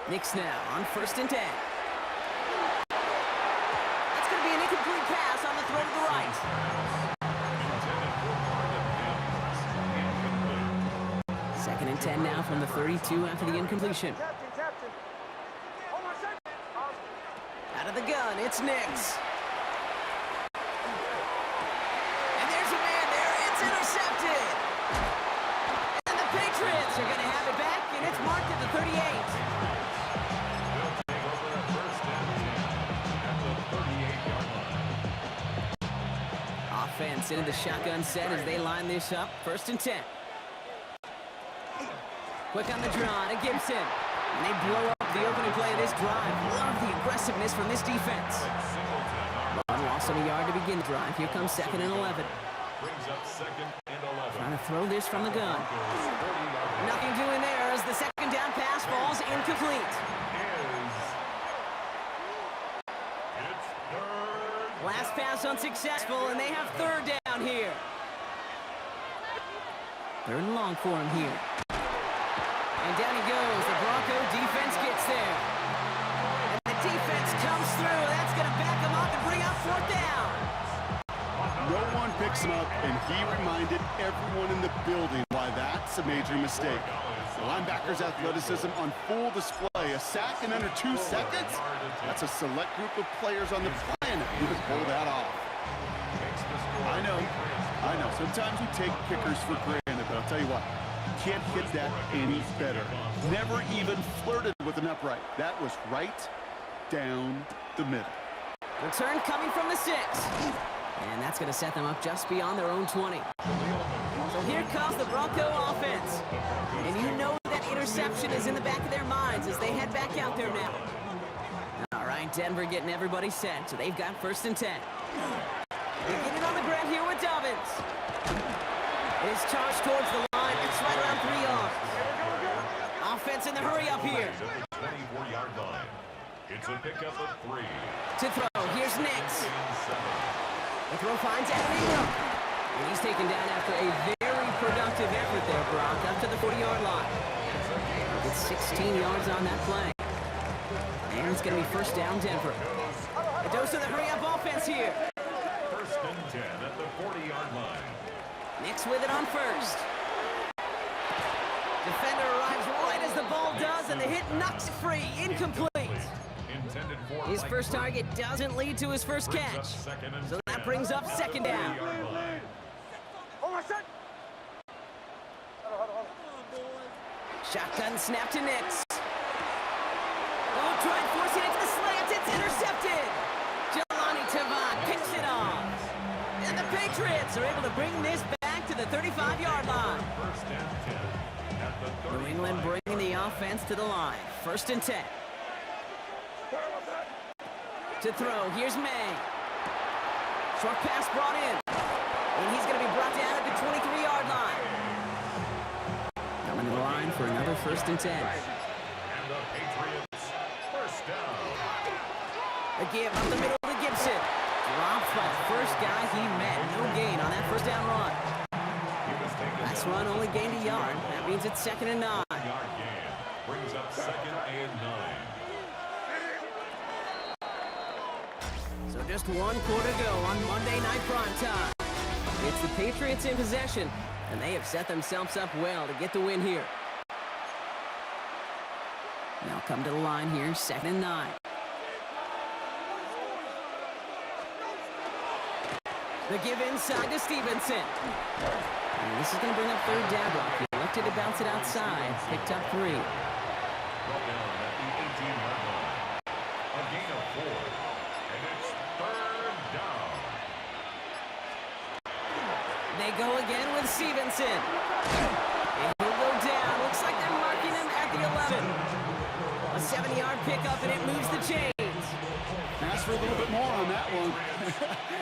Knicks now on 1st and 10. That's going to be an incomplete pass on the throw to the right. 2nd and 10 now from the 32 after the incompletion. Out of the gun, it's Knicks. And there's a man there. It's intercepted. And the Patriots are going to have it back, and it's marked at the 38. Offense into the shotgun set as they line this up. 1st and 10. Quick on the draw to Gibson. And they blow up the opening play of this drive. Love the aggressiveness from this defense. One loss on a yard to begin the drive. Here comes 2nd and 11. Trying to throw this from the gun. Nothing doing there as the second down pass falls incomplete. Last pass unsuccessful, and they have 3rd down here. 3rd and long for him here. And down he goes. The Bronco defense gets there. And the defense comes through. That's going to back him up and bring up 4th down. No one picks him up, and he reminded everyone in the building why that's a major mistake. The linebacker's athleticism on full display. A sack in under 2 seconds? That's a select group of players on the planet who can pull that off. I know. Sometimes we take kickers for granted, but I'll tell you what. You can't hit that any better. Never even flirted with an upright. That was right down the middle. Return coming from the 6. And that's going to set them up just beyond their own 20. So here comes the Bronco offense. And you know that interception is in the back of their minds as they head back out there now. All right, Denver getting everybody set. So they've got 1st and 10. They get it on the ground here with Dobbins. It is charged towards the line. It's right around 3 yards. Offense in the hurry up here. 24-yard line. It's a pickup of 3. To throw, here's Knicks. The throw finds Evan Ingram. And he's taken down after a very productive effort there, Brock, up to the 40-yard line. It's 16 yards on that play. And it's going to be 1st down, Denver. A dose of the hurry-up offense here. 1st and 10 at the 40-yard line. Knicks with it on 1st. Defender arrives right as the ball does, and the hit knocks it free. Incomplete. His first target doesn't lead to his first catch. So that brings up 2nd down. Shotgun snap to Knicks. Oh, try and force it into the slant. It's intercepted. Jelani Tavon picks it off. And the Patriots are able to bring this back to the 35-yard line. New England bringing the offense to the line. 1st and 10. To throw, here's May. Short pass brought in. And he's going to be brought down at the 23-yard line. Coming to the line for another 1st and 10. And the Patriots, 1st down. A give up the middle to Gibson. Drops by the first guy he met. No gain on that 1st down run. Last run only gained a yard. That means it's 2nd and 9. Yard gain brings up 2nd and 9. So just 1 quarter to go on Monday Night Primetime. It's the Patriots in possession, and they have set themselves up well to get the win here. Now come to the line here, 2nd and 9. The give inside to Stevenson. And this is going to bring up 3rd down. You Looked to bounce it outside. Picked up 3. Brought down at the 18-yard line. A gain of 4. And it's third down. They go again with Stevenson. And he'll go down. Looks like they're marking him at the 11. A 7-yard pickup, and it moves the chains. Ask for a little bit more on that one.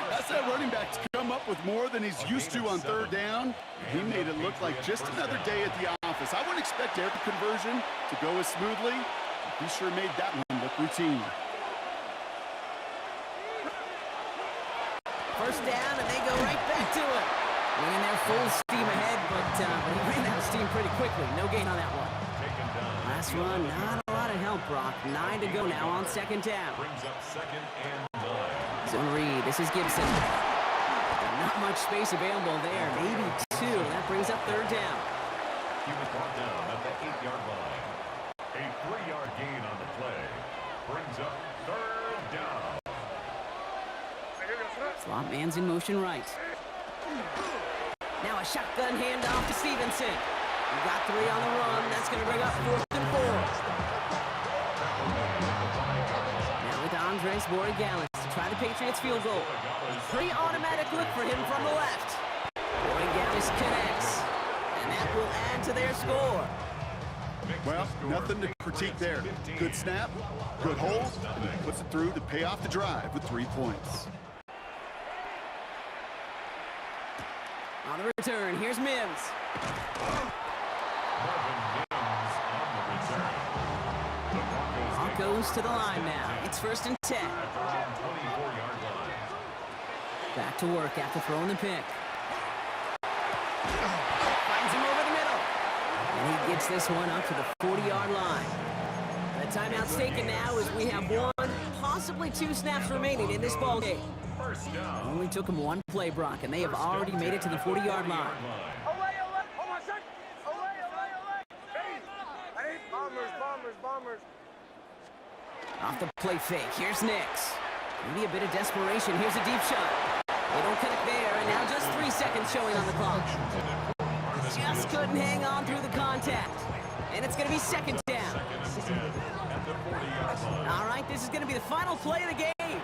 That's that running back to come up with more than he's used to on third down. He made it look like just another day at the office. I wouldn't expect every conversion to go as smoothly. He sure made that one look routine. First down, and they go right back to it. Running their full steam ahead, but he ran out of steam pretty quickly. No gain on that one. Taken down. Last run, not a lot of help, Brock. 9 to go now on second down. Brings up second and 9. Zone read. This is Gibson. Not much space available there. Maybe 2. That brings up third down. He was brought down at the 8-yard line. A 3-yard gain on the play. Brings up third down. Slot man's in motion right. Now a shotgun handoff to Stevenson. We got 3 on the run. That's going to bring up 4th and 4. Now with Andres Borregales to try the Patriots field goal. Pretty automatic look for him from the left. Borregales connects. And that will add to their score. Well, nothing to critique there. Good snap, good hold, and he puts it through to pay off the drive with 3 points. On the return, here's Mims. Marvin Mims on the return. The Broncos to the line now. It's 1st and 10. at their own 24-yard line. Back to work after throwing the pick. Finds him over the middle. And he gets this one up to the 40-yard line. The timeout's taken now as we have 1, possibly 2 snaps remaining in this ball game. First down. Only took them 1 play, Brock, and they have already made it to the 40-yard line. Off the play fake, here's Nix. Maybe a bit of desperation. Here's a deep shot. They don't connect there, and now just 3 seconds showing on the clock. Just couldn't hang on through the contact. And it's going to be second down. All right, this is going to be the final play of the game.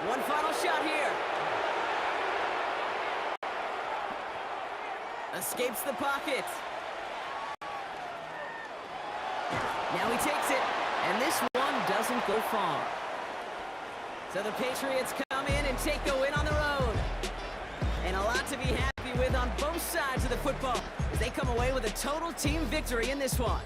One final shot here. Escapes the pocket. Now he takes it, and this one doesn't go far. So the Patriots come in and take the win on the road. And a lot to be happy with on both sides of the football as they come away with a total team victory in this one.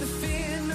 The fear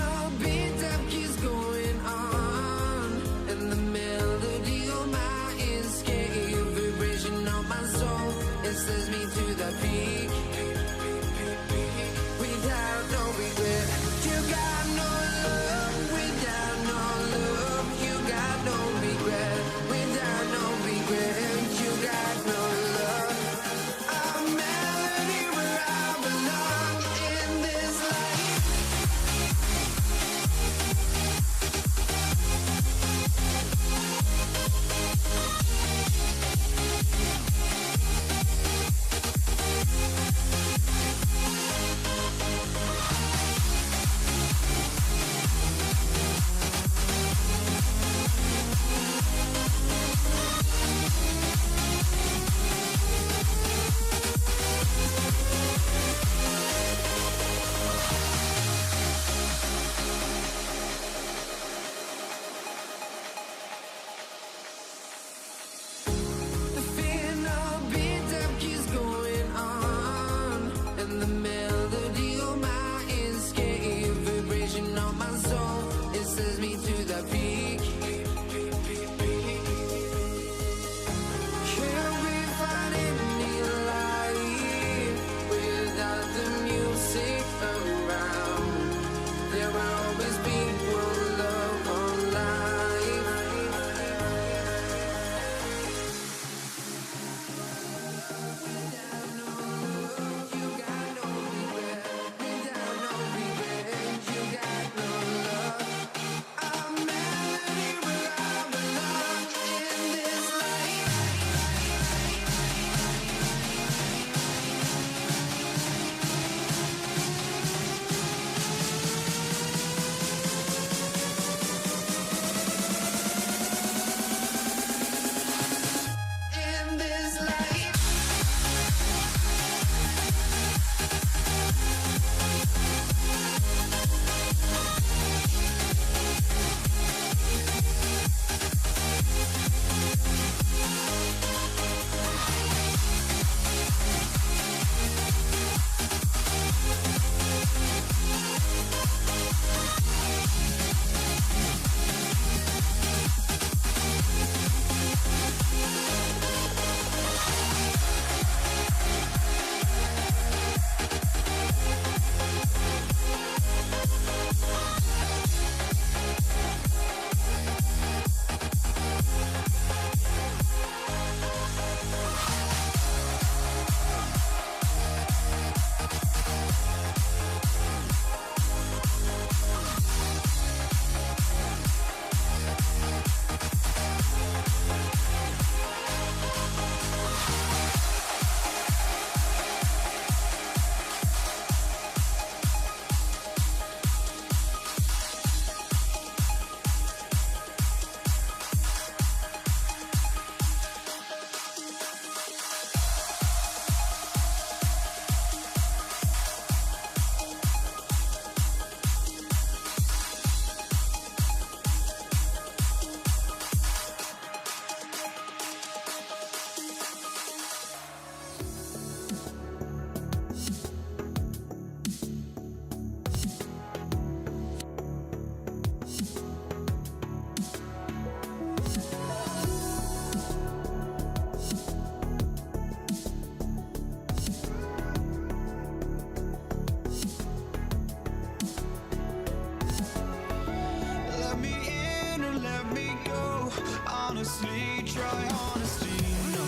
honestly, try honesty, no.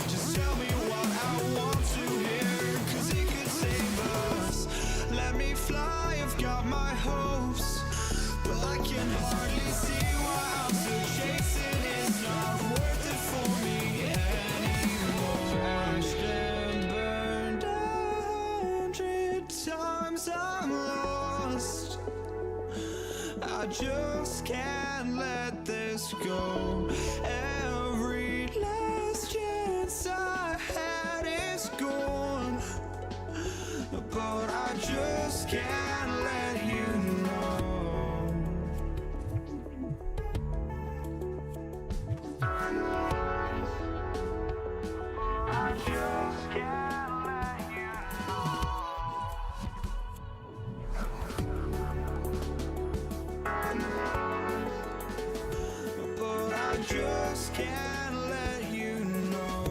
Just tell me what I want to hear, 'cause it could save us. Let me fly, I've got my hopes, but I can hardly see why I'm still chasing. It's not worth it for me anymore. Crashed and burned 100 times, I'm lost. I just can't let this go. Every last chance I had is gone, but I just can't let you know. I just can't let you know. But I just can't let you know.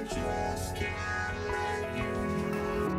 just can't let you know.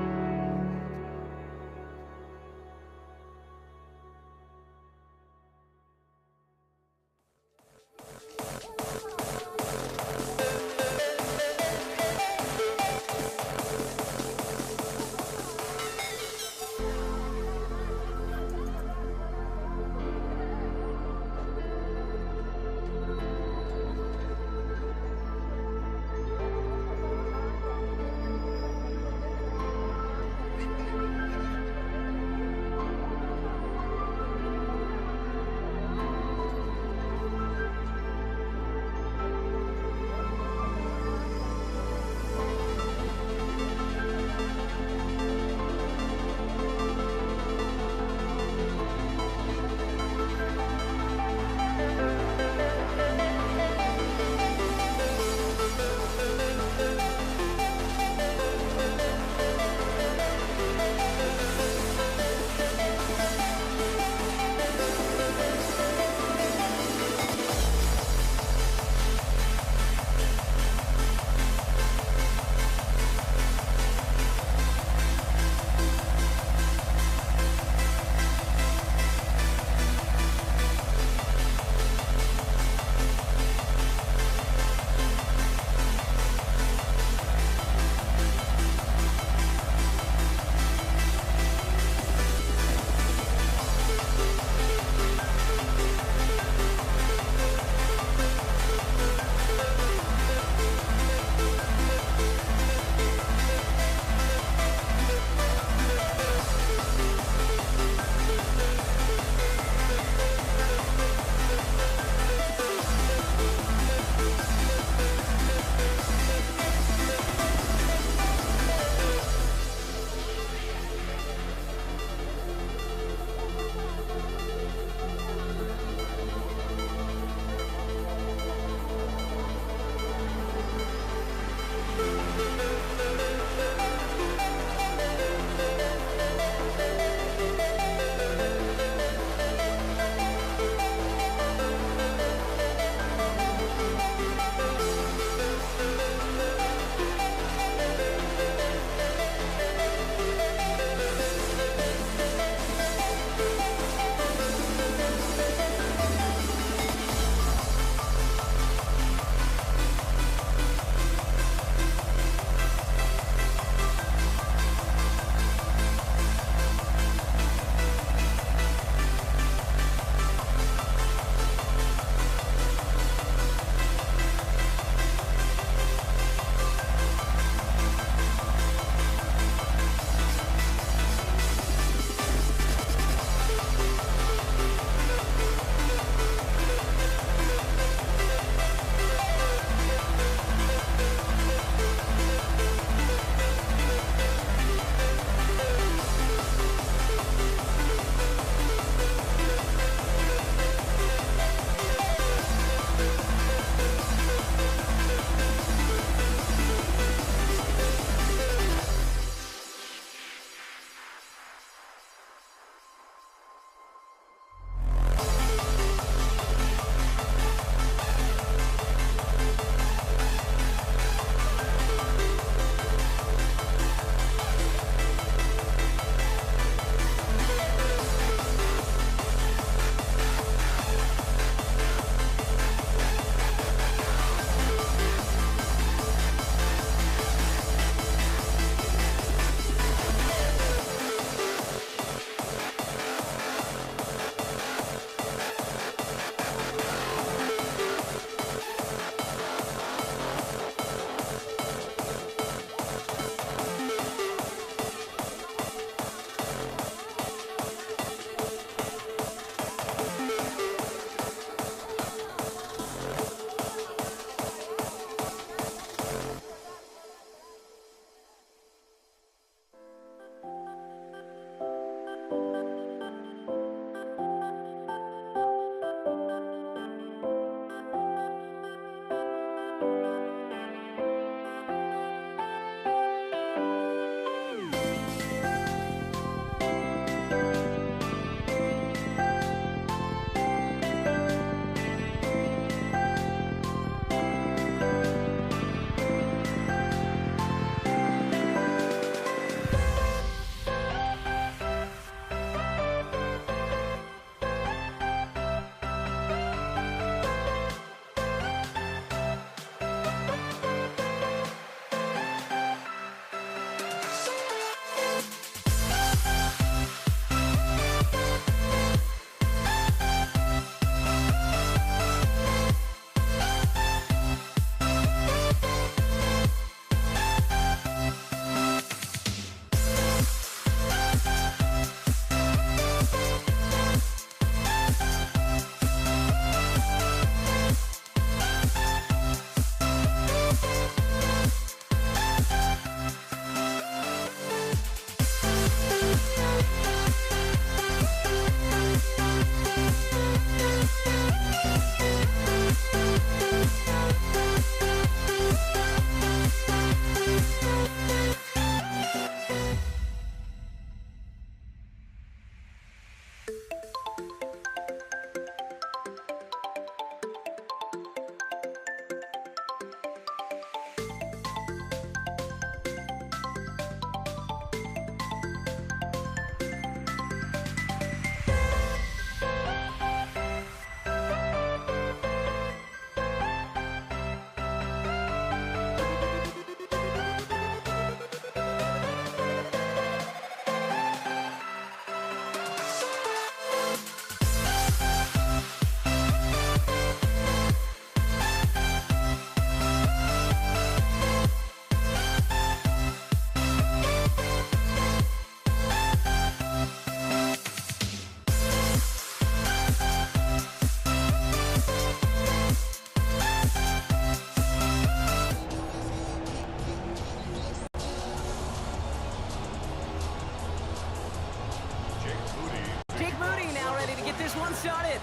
started.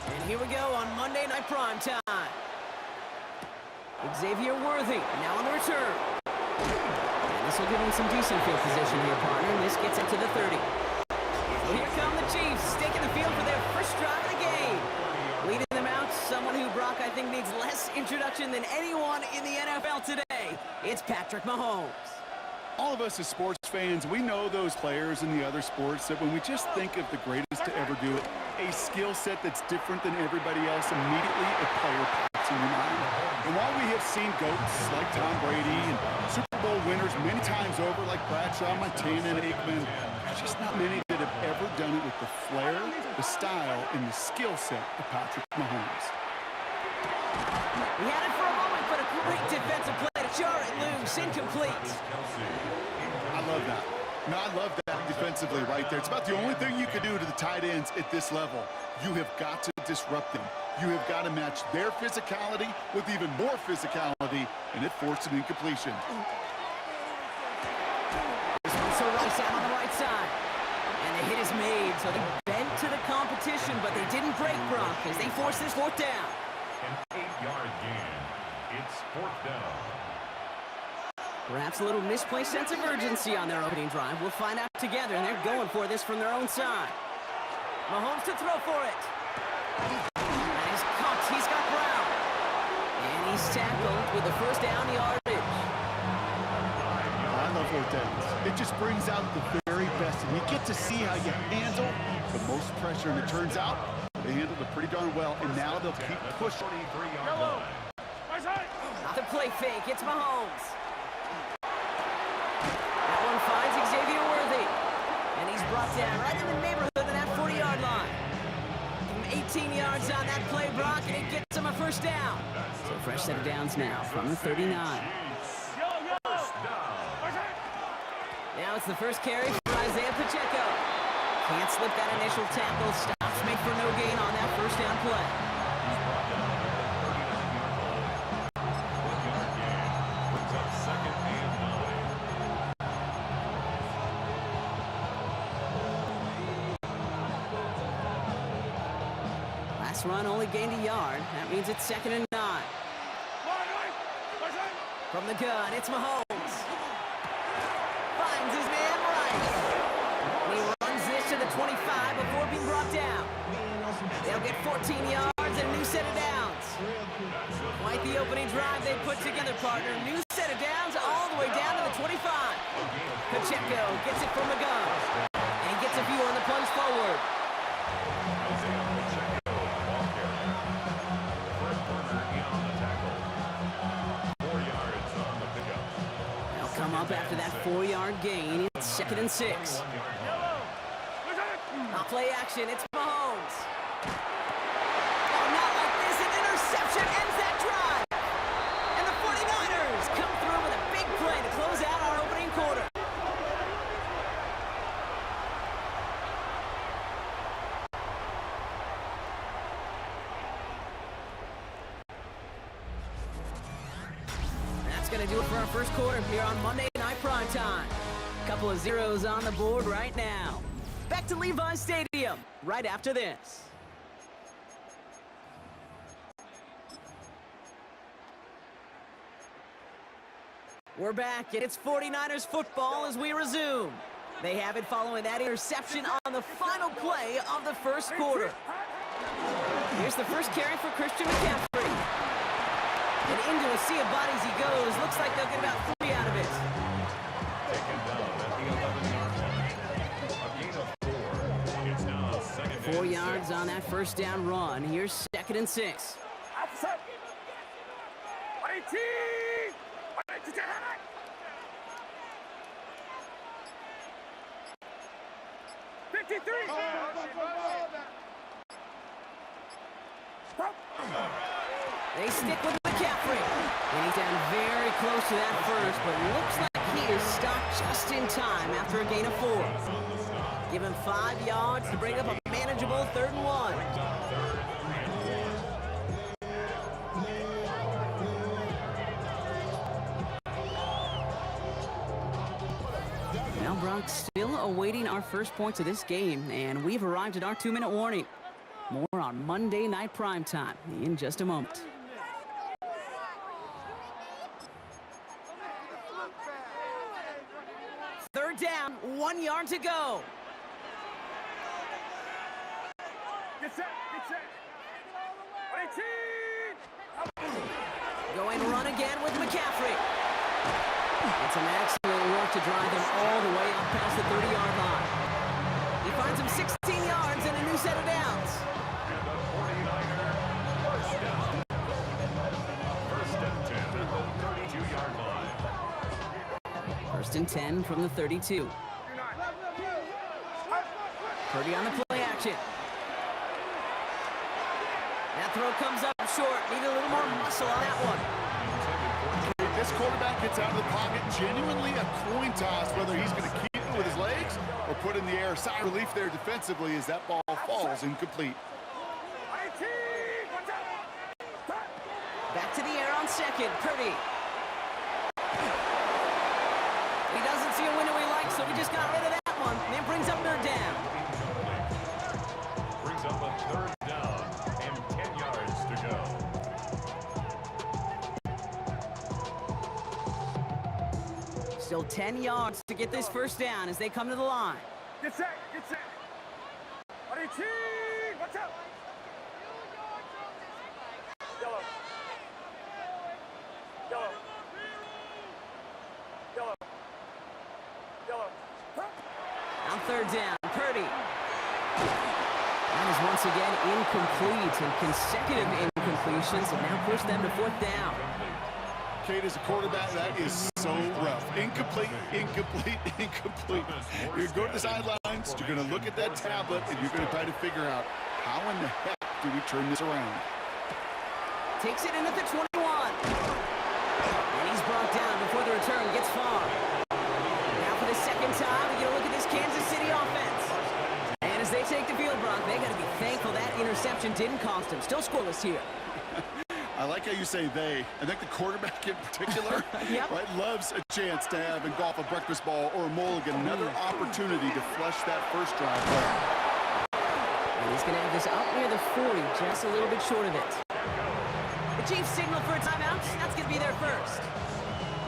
And here we go on Monday Night Prime Time. Xavier Worthy now on the return. And this will give him some decent field position here, partner. And this gets into the 30. Well, here come the Chiefs, taking the field for their first drive of the game. Leading them out, someone who, Brock, I think needs less introduction than anyone in the NFL today. It's Patrick Mahomes. All of us as sports fans, we know those players in the other sports that when we just think of the greatest to ever do it, a skill set that's different than everybody else, immediately a player pops in your mind. And while we have seen GOATs like Tom Brady and Super Bowl winners many times over like Bradshaw, Montana, and Aikman, there's just not many that have ever done it with the flair, the style, and the skill set of Patrick Mahomes. He had it for a moment, but a great defensive play to jar it loose, incomplete. I love that. No, I love that defensively right there. It's about the only thing you can do to the tight ends at this level. You have got to disrupt them. You have got to match their physicality with even more physicality, and it forced an incompletion. This one's so right side on the right side. And the hit is made, so they bent to the competition, but they didn't break, Brock, as they forced this fourth down. An 8-yard gain. It's fourth down. Perhaps a little misplaced sense of urgency on their opening drive. We'll find out together, and they're going for this from their own side. Mahomes to throw for it. And he's caught. He's got Brown. And he's tackled with the first down yardage. I love fourth downs. It just brings out the very best. And you get to see how you handle the most pressure. And it turns out they handled it pretty darn well. And now they'll keep pushing. 43-yard line. Not the play fake. It's Mahomes. That one finds Xavier Worthy. And he's brought down right in the neighborhood of that 40-yard line. Give him 18 yards on that play, Brock, and it gets him a first down. So a fresh set of downs now from the 39. Now it's the first carry for Isaiah Pacheco. Can't slip that initial tackle. Stops made for no gain on that first down play. Last run only gained a yard. That means it's 2nd and 9. From the gun, it's Mahomes. Finds his man Rice. And he runs this to the 25 before being brought down. They'll get 14 yards and a new set of downs. Quite the opening drive they put together, partner. New set of downs all the way down to the 25. Pacheco gets it from the gun. And he gets a view on the plunge forward. Come up after that 4-yard gain. It's 2nd and 6. Now play action. It's Mahomes. Oh, not like this. An interception ends that drive. And the 49ers come through with a big play to close out our opening quarter. Going to do it for our first quarter here on Monday Night Prime Time. Couple of zeros on the board right now. Back to Levi's Stadium right after this. We're back, and it's 49ers football as we resume. They have it following that interception on the final play of the first quarter. Here's the first carry for Christian McCaffrey. And into a sea of bodies he goes. Looks like they'll get about 3 out of it. Taken down at the 11-yard line. A gain of 4. It's now 2nd and 4 yards on that first down run. Here's 2nd and 6. 53. They stick with McCaffrey. And he's down very close to that first, but looks like he is stopped just in time after a gain of 4. Give him 5 yards to bring up a manageable 3rd and 1. Now Brock still awaiting our first points of this game, and we've arrived at our 2-minute warning. More on Monday Night Primetime in just a moment. Third down, 1 yard to go. Get set, get set. 18! Going run again with McCaffrey. And some excellent work to drive him all the way up past the 30-yard line. He finds him 16 yards and a new set of downs. And the 49er first down. First and 10 at the 32-yard line. First and 10 from the 32. Purdy on the play action. That throw comes up short. Need a little more muscle on that one. If this quarterback gets out of the pocket, genuinely a coin toss whether he's going to keep it with his legs or put in the air. Sigh of relief there defensively as that ball falls incomplete. Back to the air on second. Purdy. He doesn't see a window he likes, so he just got rid of that one. And it brings up third down. Brings up a third down and 10 yards to go. Still 10 yards to get this first down as they come to the line. Get set, get set. 18! Watch out! Yellow. Yellow. Yellow. Yellow. On third down, Purdy. That is once again incomplete, and consecutive incompletions have now pushed them to fourth down. Kate, as a quarterback, that is so rough. Incomplete, incomplete, incomplete. You're going to go to the sidelines, you're going to look at that tablet, and you're going to try to figure out how in the heck do we turn this around. Takes it in at the 21. And he's brought down before the return gets far. Now for the second time, we get a look at this Kansas City offense. And as they take the field, Brock, they got to be thankful that interception didn't cost them. Still scoreless here. I like how you say they. I think the quarterback in particular Yep. right, loves a chance to have in golf a breakfast ball or a mulligan, another opportunity to flush that first drive home. And he's going to have this up near the 40, just a little bit short of it. The Chiefs signal for a timeout. That's going to be their first.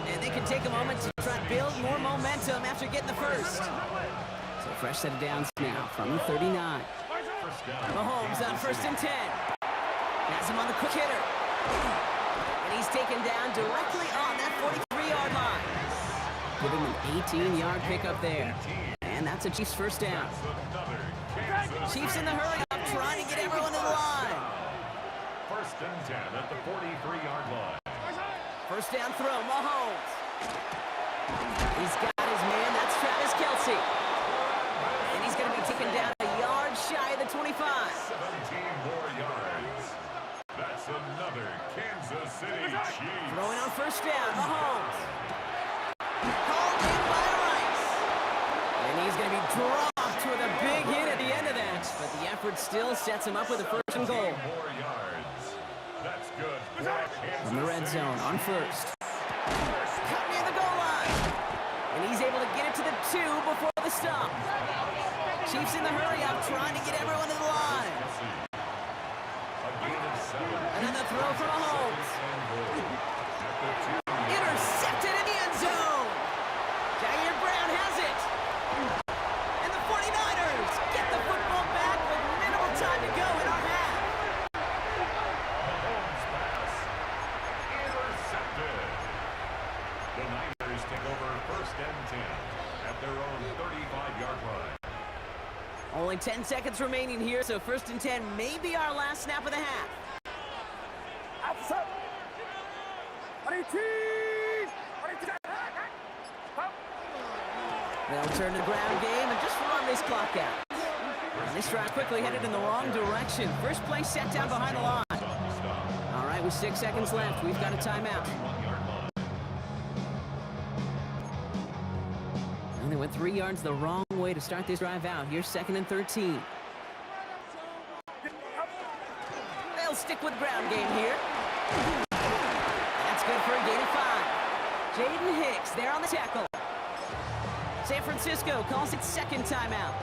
And they can take a moment to try to build more momentum after getting the first. So a fresh set of downs now from the 39. Mahomes on first and 10. Has him on the quick hitter. And he's taken down directly on that 43-yard line. Giving him an 18-yard pickup there. And that's a Chiefs first down. Chiefs in the hurry up, trying to get everyone to the line. First and 10 at the 43-yard line. First down throw, Mahomes. He's got his man, that's Travis Kelce. And he's going to be taken down a yard shy of the 25. 17 more yards. That's another Kansas City Chiefs. Throwing on first down, Mahomes. Called in by Rice. And he's going to be dropped with a big hit at the end of that. But the effort still sets him up with a first and goal. 17 more yards. That's good for Kansas From the red City. zone on first. Cut near the goal line. And he's able to get it to the 2 before the stop. Chiefs in the hurry up, trying to get everyone to the line. A gain of 7. And then the throw for Mahomes. Intercepted in the end zone. Jair Brown has it. And the 49ers get the football back with minimal time to go in our half. Mahomes pass. Intercepted. The Niners take over first and 10 at their own 35-yard line. Only 10 seconds remaining here, so first and 10 may be our last snap of the half. Outside. 18! They'll turn to the ground game and just run this clock out. And this drive quickly headed in the wrong direction. First play set down behind the line. All right, with 6 seconds left, we've got a timeout. And they went 3 yards the wrong way to start this drive out. Here's second and 13. They'll stick with ground game here. That's good for a gain of 5. Jaden Hicks there on the tackle. San Francisco calls it second timeout.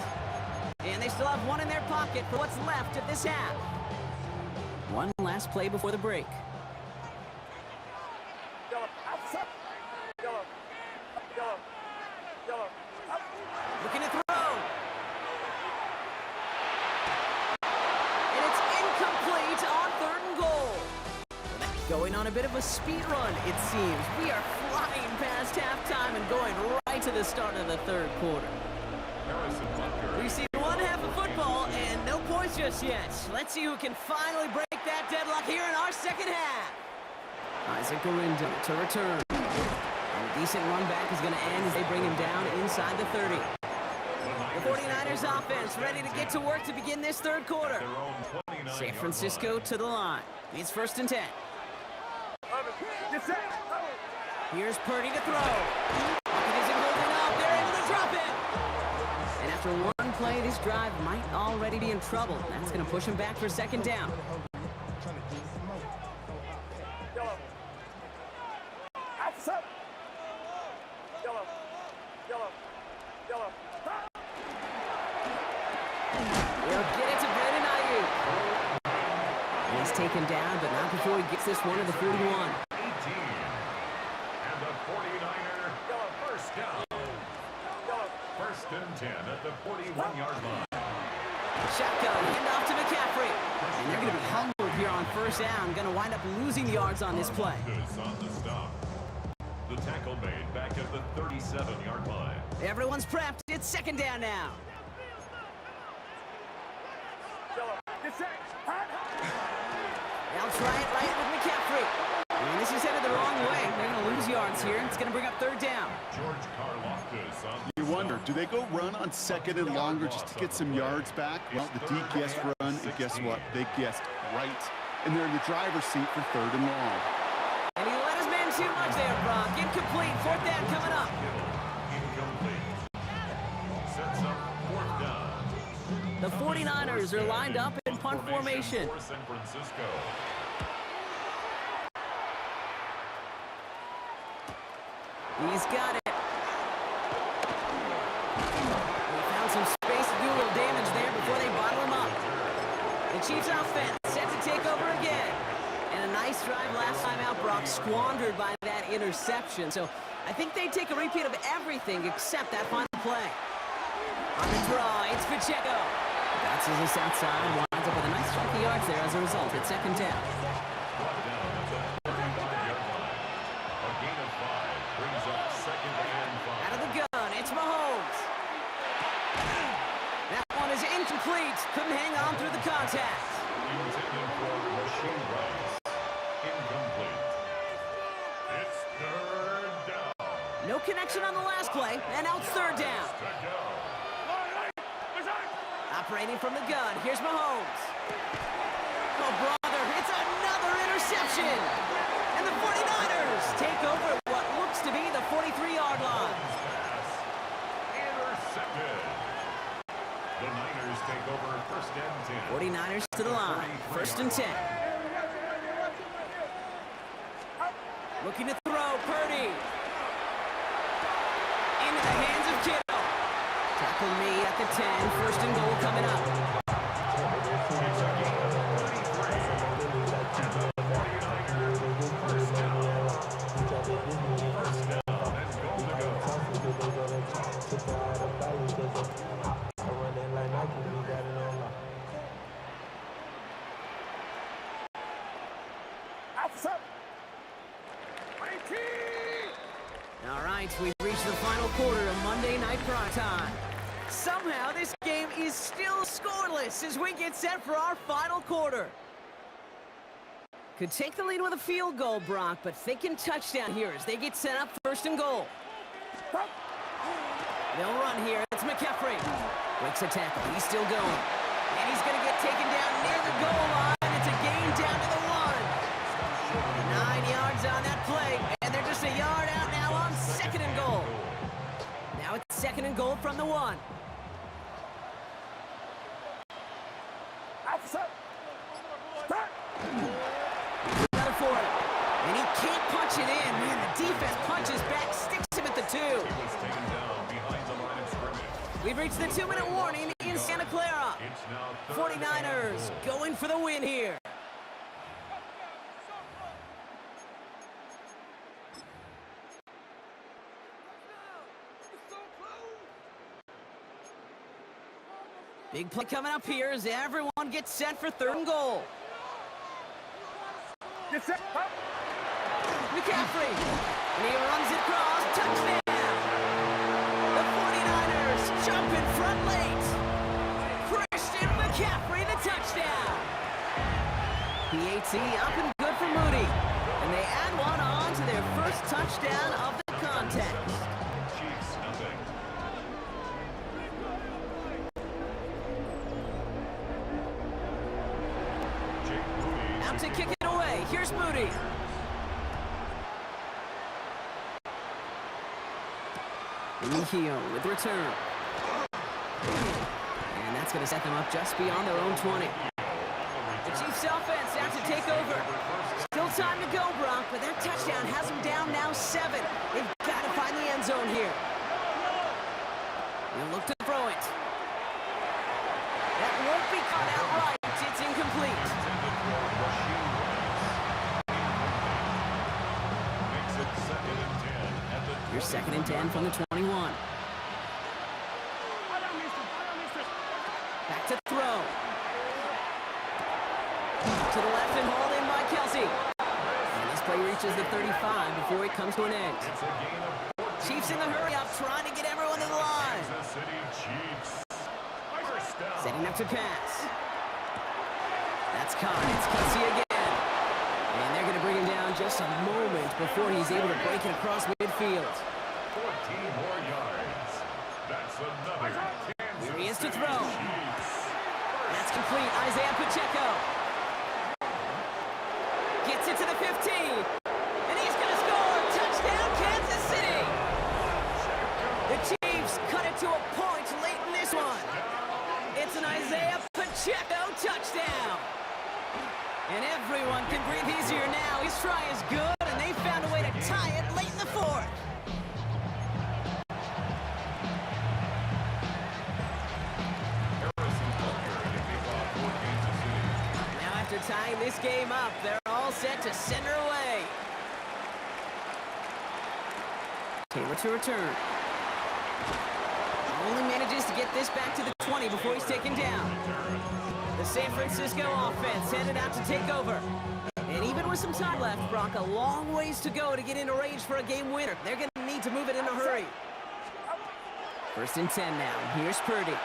And they still have one in their pocket for what's left of this half. One last play before the break. Yellow, outside. Yellow, yellow, yellow, up. Looking to throw. And it's incomplete on 3rd and goal. Going on a bit of a speed run, it seems. We are flying past halftime and going right to the start of the 3rd quarter. Harrison Butker. We see one half of football and no points just yet. Let's see who can finally break that deadlock here in our 2nd half. Isaac Gorindo to return. And a decent run back is going to end as they bring him down inside the 30. The 49ers offense ready to get to work to begin this 3rd quarter. Their own 29-yard San Francisco line. to the line. It's 1st and 10. Get set. Here's Purdy to throw. It isn't holding up. They're able to drop it. And after one play, this drive might already be in trouble. That's going to push him back for 2nd down. Yellow. Outside. Yellow, yellow, yellow. They'll get it to Brandon Ayuk. And he's taken down, but not before he gets this one to the 41. 18. And the 49er, first down. Yellow. 1st and 10 at the 41-yard line. Shotgun, handoff to McCaffrey. And they're going to be humbled here on 1st down. Going to wind up losing yards on this play. Good on the stop. The tackle made back at the 37-yard line. Everyone's prepped. It's 2nd down now. Yellow. Get set. They'll try it right with McCaffrey. And this is headed the wrong way. They're going to lose yards here. It's going to bring up 3rd down. George Karlaftis on the You wonder, stop. do they go run on 2nd and longer just to get some yards back? Well, the D guessed run, and guess what? They guessed right. And they're in the driver's seat for 3rd and long. And he let his man too much there, Brock. Incomplete. 4th down coming up. Incomplete. Sets up 4th down. The 49ers are lined up in punt formation. For San Francisco. He's got it. He found some space to do a little damage there before they bottle him up. The Chiefs offense set to take over again. And a nice drive last time out, Brock, squandered by that interception. So I think they take a repeat of everything except that final play. On the draw, it's Pacheco. Bounces this outside, winds up with a nice chunk of yards there as a result. It's 2nd down. Brought down at the 35-yard line. A gain of 5 brings up 2nd and 5. Out of the gun, it's Mahomes. That one is incomplete. Couldn't hang on through the contact. Intended for Rasheed Rice. Incomplete. It's 3rd down. No connection on the last play, and now it's 3rd down. To go. Operating from the gun, here's Mahomes. Oh, brother, it's another interception. And the 49ers take over what looks to be the 43-yard line. Pass. Intercepted. The Niners take over 1st and 10. 49ers to the line, 1st and 10. Looking to throw, Purdy. Into the hands of Kittle. Tackle me at the 10, 1st and goal coming up. It's a gain of 33. And the 49ers first down. First down and goal to go. Outside. 19. All right, we've reached the final quarter of Monday Night Primetime. Somehow, this game is still scoreless as we get set for our final quarter. Could take the lead with a field goal, Brock, but thinking touchdown here as they get set up 1st and goal. They'll run here. It's McCaffrey. Breaks a tackle. He's still going. And he's going to get taken down near the goal line. It's a gain down to the 1. 9 yards on that play, and they're just a yard out now on 2nd and goal. Now it's 2nd and goal from the 1. Outside. Start. Better for it. And he can't punch it in. Man, the defense punches back, sticks him at the 2. He was taken down behind the line of scrimmage. We've reached the 2-minute warning in Santa Clara. now third and 49ers goal. going for the win here. Big play coming up here as everyone gets set for 3rd and goal. Get set. Up. McCaffrey, and he runs it across, touchdown! The 49ers jump in front late. Christian McCaffrey, the touchdown! PAT up and good for Moody, and they add one on to their first touchdown of the contest. Chiefs nothing. Jake Moody Out to kick it away, here's Moody. Mejia with return. And that's going to set them up just beyond their own 20. The Chiefs offense out to take over. Still time to go, Brock, but that touchdown has them down now 7. They've got to find the end zone here. They'll look to throw it. That won't be caught outright. It's incomplete. makes it 2nd and 10 at the Here's 2nd and 10 from the 21. Back to throw. To the left and hauled in by Kelsey. And this play reaches the 35 before it comes to an end. It's a gain of 14. Chiefs in the hurry up, trying to get everyone to the line. Kansas City Chiefs. First down. Setting up to pass. That's caught. It's Kelsey again. And they're going to bring him down just a moment before he's able to break it across midfield. 14 more yards. That's another Kansas Here he is to City throw. Chiefs. That's complete. Isaiah Pacheco gets it to the 15. And he's going to score. Touchdown, Kansas City. The Chiefs cut it to a point late in this one. It's an Isaiah Pacheco touchdown. And everyone can breathe easier now. His try is good, and they found a way to tie it late in the 4th. Harrison Butker to kick off for Kansas City. Now after tying this game up, they're all set to send her away. Taylor to return. Only manages to get this back to the 20 before he's taken down. The San Francisco offense headed out to take over. And even with some time left, Brock, a long ways to go to get into range for a game winner. They're going to need to move it in a hurry. 1st and 10 now. Here's Purdy.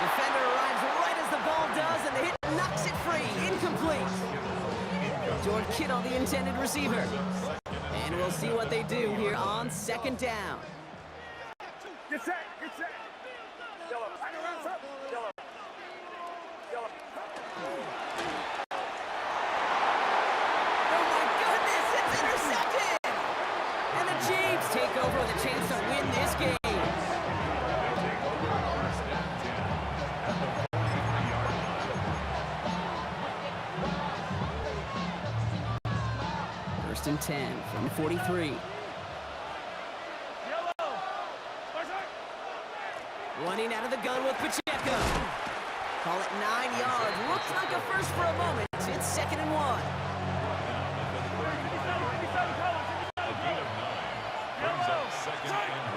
Defender arrives right as the ball does, and the hit knocks it free. Incomplete. George Kittle, the intended receiver. And we'll see what they do here on 2nd down. Get set. Get set. Yellow. Hang around, sir. Yellow. Yellow. Oh my goodness, it's intercepted! And the Chiefs take over with a chance to win this game. They take over first and 10 at the 43-yard line. 1st and 10 from 43. Running out of the gun with Pacheco. Call it 9 yards. Looks like a first for a moment. It's 2nd and 1. A gain of 9 brings up 2nd and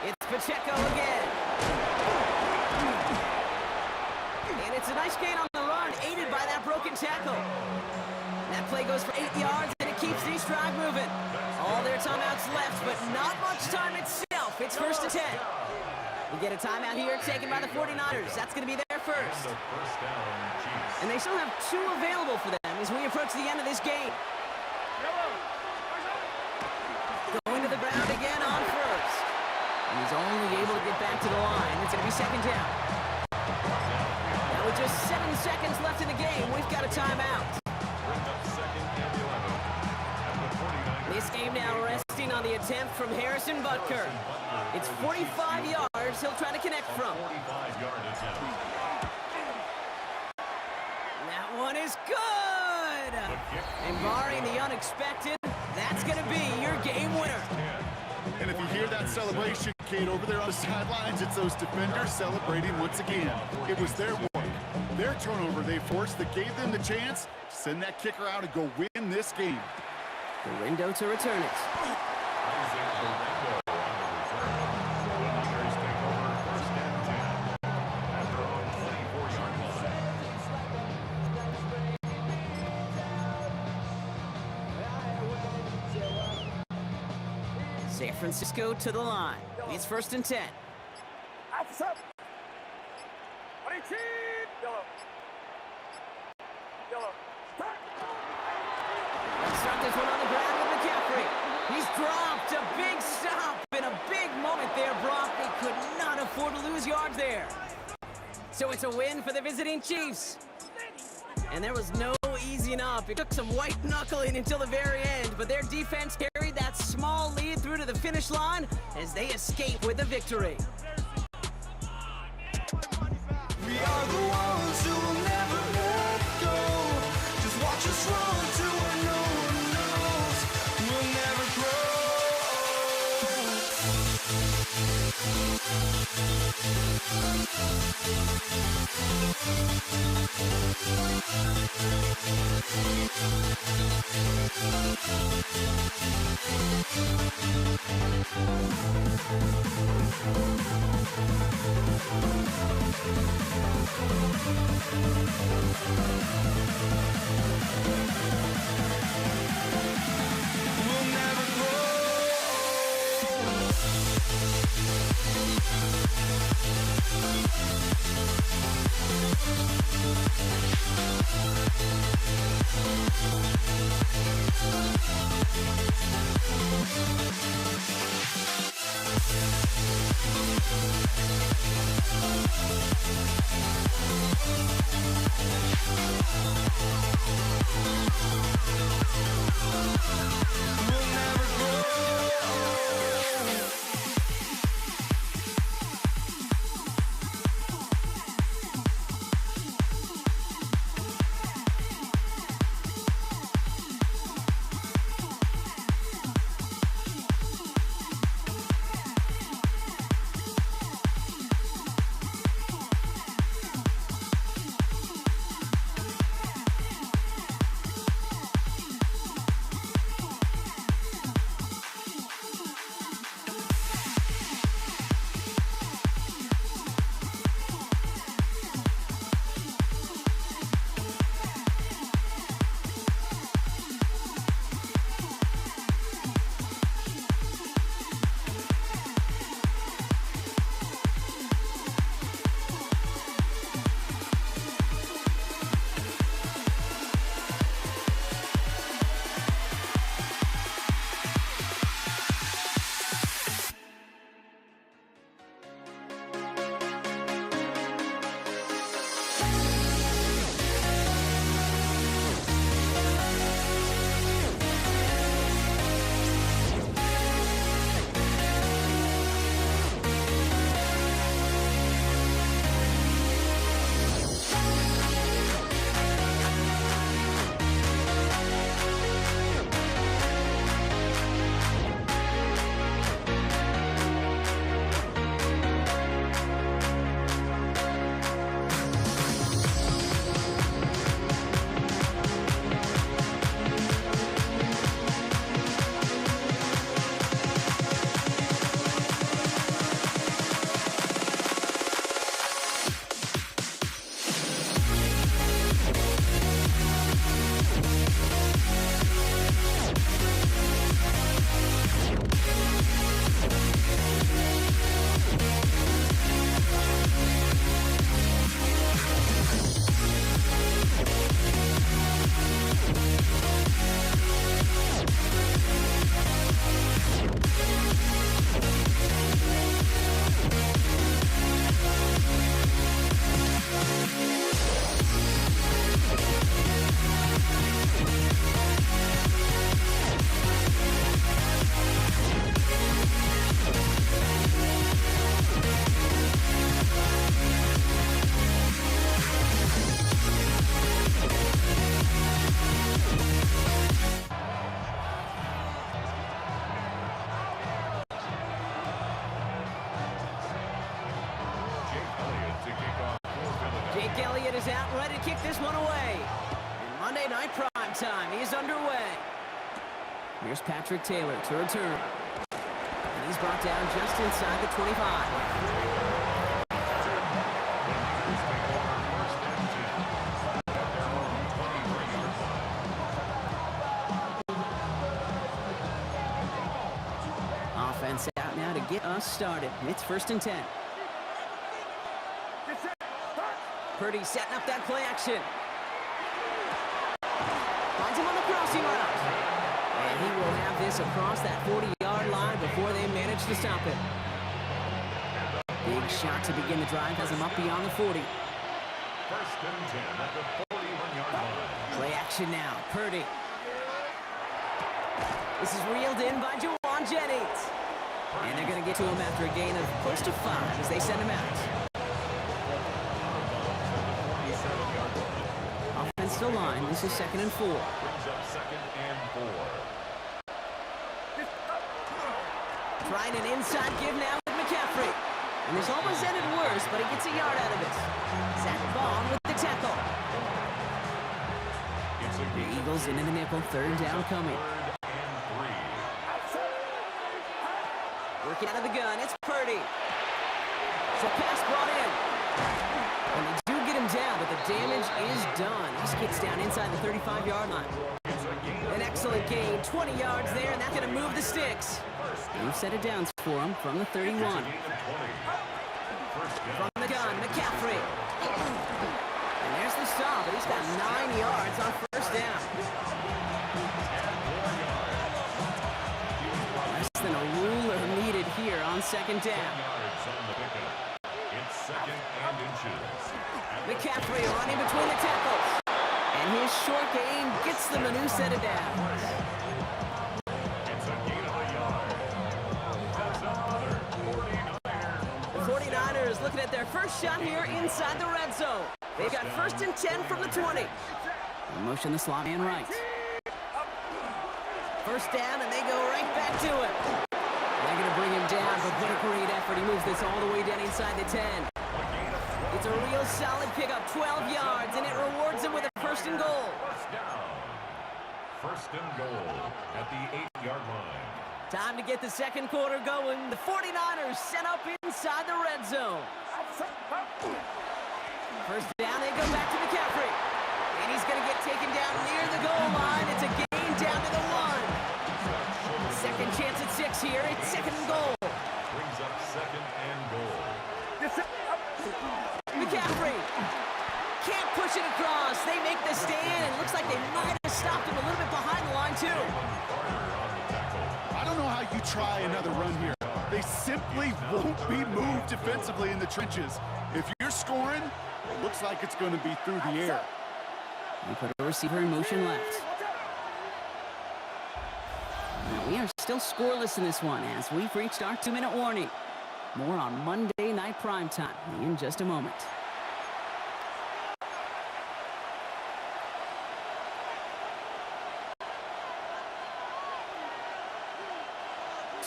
1. It's Pacheco again. And it's a nice gain on the run, aided by that broken tackle. That play goes for 8 yards, and it keeps this drive moving. All their timeouts left, but not much time itself. It's 1st and 10. We get a timeout here taken by the 49ers. That's going to be their first. The first down, Chiefs. And they still have 2 available for them as we approach the end of this game. Going to the ground again on 1st. And he's only able to get back to the line. It's going to be 2nd down. Now with just 7 seconds left in the game, we've got a timeout. Bring up 2nd and 11 at the 49ers. This game now resting on the attempt from Harrison Butker. It's 45 yards he'll try to connect from. 45-yard attempt. That one is good! And barring the unexpected, that's going to be your game winner. And if you hear that celebration, barricade over there on the sidelines. It's those defenders celebrating once again. It was their work, their turnover they forced that gave them the chance to send that kicker out and go win this game. Galindo to return it. Isaac Galindo on the return. The Buccaneers take over first and 10 at their own 24-yard line. San Francisco to the line. It's first and 10. Officer. 22. Yellow. Yellow. Back. Let's start this one on the ground with McCaffrey. He's dropped. A big stop and a big moment there, Brock. They could not afford to lose yards there. So it's a win for the visiting Chiefs. And there was no easing up. It took some white knuckling until the very end, but their defense carried that small lead through to the finish line as they escape with the victory. We are the ones who will never let go. Just watch us run to where no one knows. We'll never Elliott is out and ready to kick this one away. And Monday Night Prime Time is underway. Here's Patrick Taylor to return. And he's brought down just inside the 25. Offense out now to get us started. It's 1st and 10. Purdy setting up that play action. Finds him on the crossing route. And he will have this across that 40-yard line before they manage to stop it. Big shot to begin the drive has him up beyond the 40. 1st and 10 at the 41-yard line. Play action now. Purdy. This is reeled in by Juwan Jennings. And they're going to get to him after a gain of close to 5 as they send him out. Offensive line, this is 2nd and 4. Brings up 2nd and 4. Trying an inside give now with McCaffrey. And this almost ended worse, but he gets a yard out of it. Zach Baum with the tackle. The Eagles into the nickel, 3rd down coming. Working out of the gun, it's Purdy. So pass brought in. And they do get him down, but the damage is done. He skips down inside the 35-yard line. An excellent gain, 20 yards there, and that's going to move the sticks. They've set it down for him from the 31. From the gun, McCaffrey. And there's the stop, but he's got 9 yards on 1st down. Less than a ruler needed here on 2nd down. It's 2nd and inches. McCaffrey running between the tackles. And his short gain gets them a new set of downs. It's a gain of a yard. That's another 49er. The 49ers looking at their first shot here inside the red zone. They've got 1st and 10 from the 20. Motion the slot man right. 1st down, and they go right back to it. They're going to bring him down, but what a great effort. He moves this all the way down inside the 10. It's a real solid pickup, 12 yards, and it rewards him with a 1st and goal. 1st down. 1st and goal at the 8-yard line. Time to get the 2nd quarter going. The 49ers set up inside the red zone. 1st down, they go back to McCaffrey. And he's going to get taken down near the goal line. It's a gain down to the 1. 2nd chance at 6 here. It's 2nd and goal. Brings up 2nd and goal. McCaffrey can't push it across. They make the stand, and looks like they might have stopped him a little bit behind the line, too. I don't know how you try another run here. They simply won't be moved defensively in the trenches. If you're scoring, it looks like it's going to be through the air. We put a receiver in motion left. Now, we are still scoreless in this one as we've reached our 2-minute warning. More on Monday Night Prime Time in just a moment.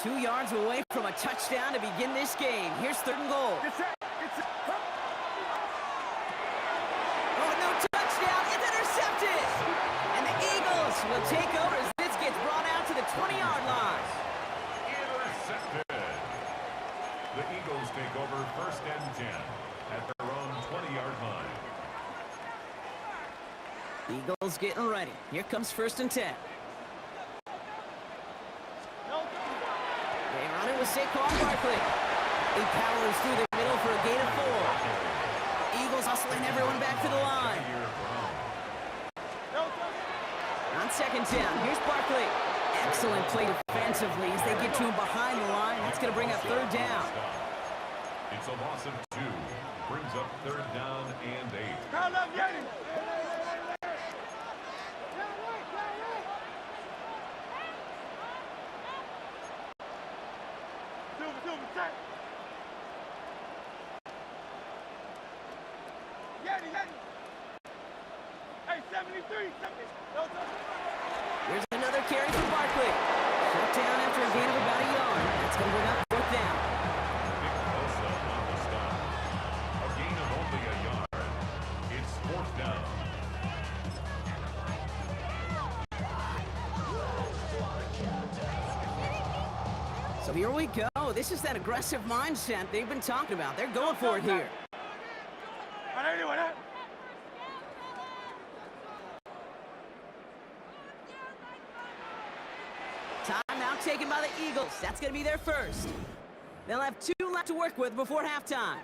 Two yards away from a touchdown to begin this game. Here's 3rd and goal. Oh, no touchdown. It's intercepted. And the Eagles will take over as this gets brought out to the 20-yard line. Intercepted. The Eagles take over 1st and 10 at their own 20-yard line. Eagles getting ready. Here comes 1st and 10. They run it with Saquon Barkley. He powers through the middle for a gain of 4. Eagles hustling everyone back to the line. On 2nd down, here's Barkley. Excellent play defensively as they get to him behind the line. That's going to bring up 3rd down. It's a loss of 2. Brings up 3rd down and 8. Here's another carry for Barkley. Shut down after a gain of about a yard. That's going to bring up 4th down. Nick Bosa on the stop. A gain of only a yard. So here we go. This is that aggressive mindset they've been talking about. They're going for it here. Timeout taken by the Eagles. That's going to be their first. They'll have 2 left to work with before halftime.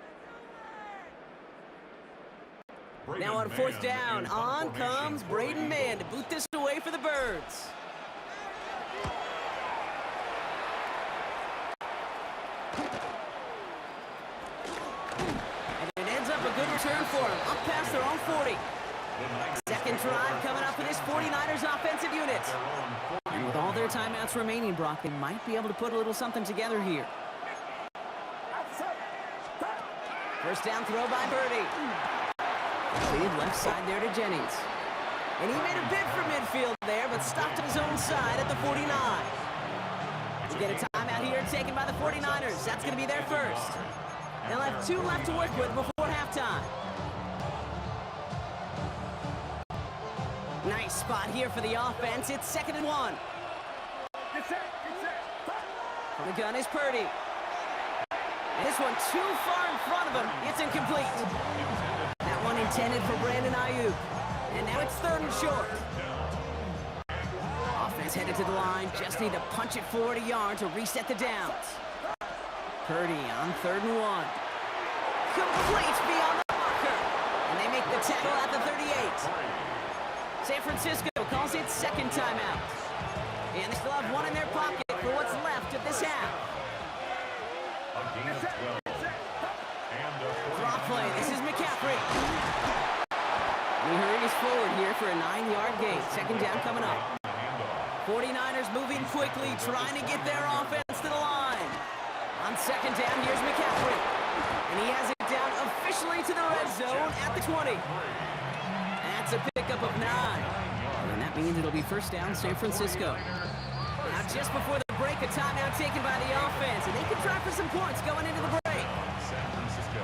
Now on 4th down, on comes Braden Mann to boot this away for the Birds. And it ends up a good return for him, up past their own 40. Second drive coming up for this 49ers offensive unit. And with all their timeouts remaining, Brock, they might be able to put a little something together here. First down throw by Birdie. Lead left side there to Jennings. And he made a bid for midfield there, but stopped at his own side at the 49. We get a timeout here taken by the 49ers. That's going to be their first. They'll have 2 left to work with before halftime. Nice spot here for the offense. It's 2nd and 1. From the gun is Purdy. And this one too far in front of him. It's incomplete. That one intended for Brandon Ayuk. And now it's 3rd and short. Offense headed to the line. Just need to punch it forward a yard to reset the downs. Purdy on 3rd and 1. Complete beyond the marker. And they make the tackle at the 38. San Francisco calls it 2nd timeout. And they still have 1 in their pocket for what's left of this half. Drop play. This is McCaffrey. He hurries forward here for a 9-yard gain. 2nd down coming up. 49ers moving quickly, trying to get their offense to the line. On 2nd down, here's McCaffrey. And he has it down officially to the red zone at the 20. That's a pickup of 9. And that means it'll be 1st down, San Francisco. Now just before the break, a timeout taken by the offense. And they can try for some points going into the break. San Francisco.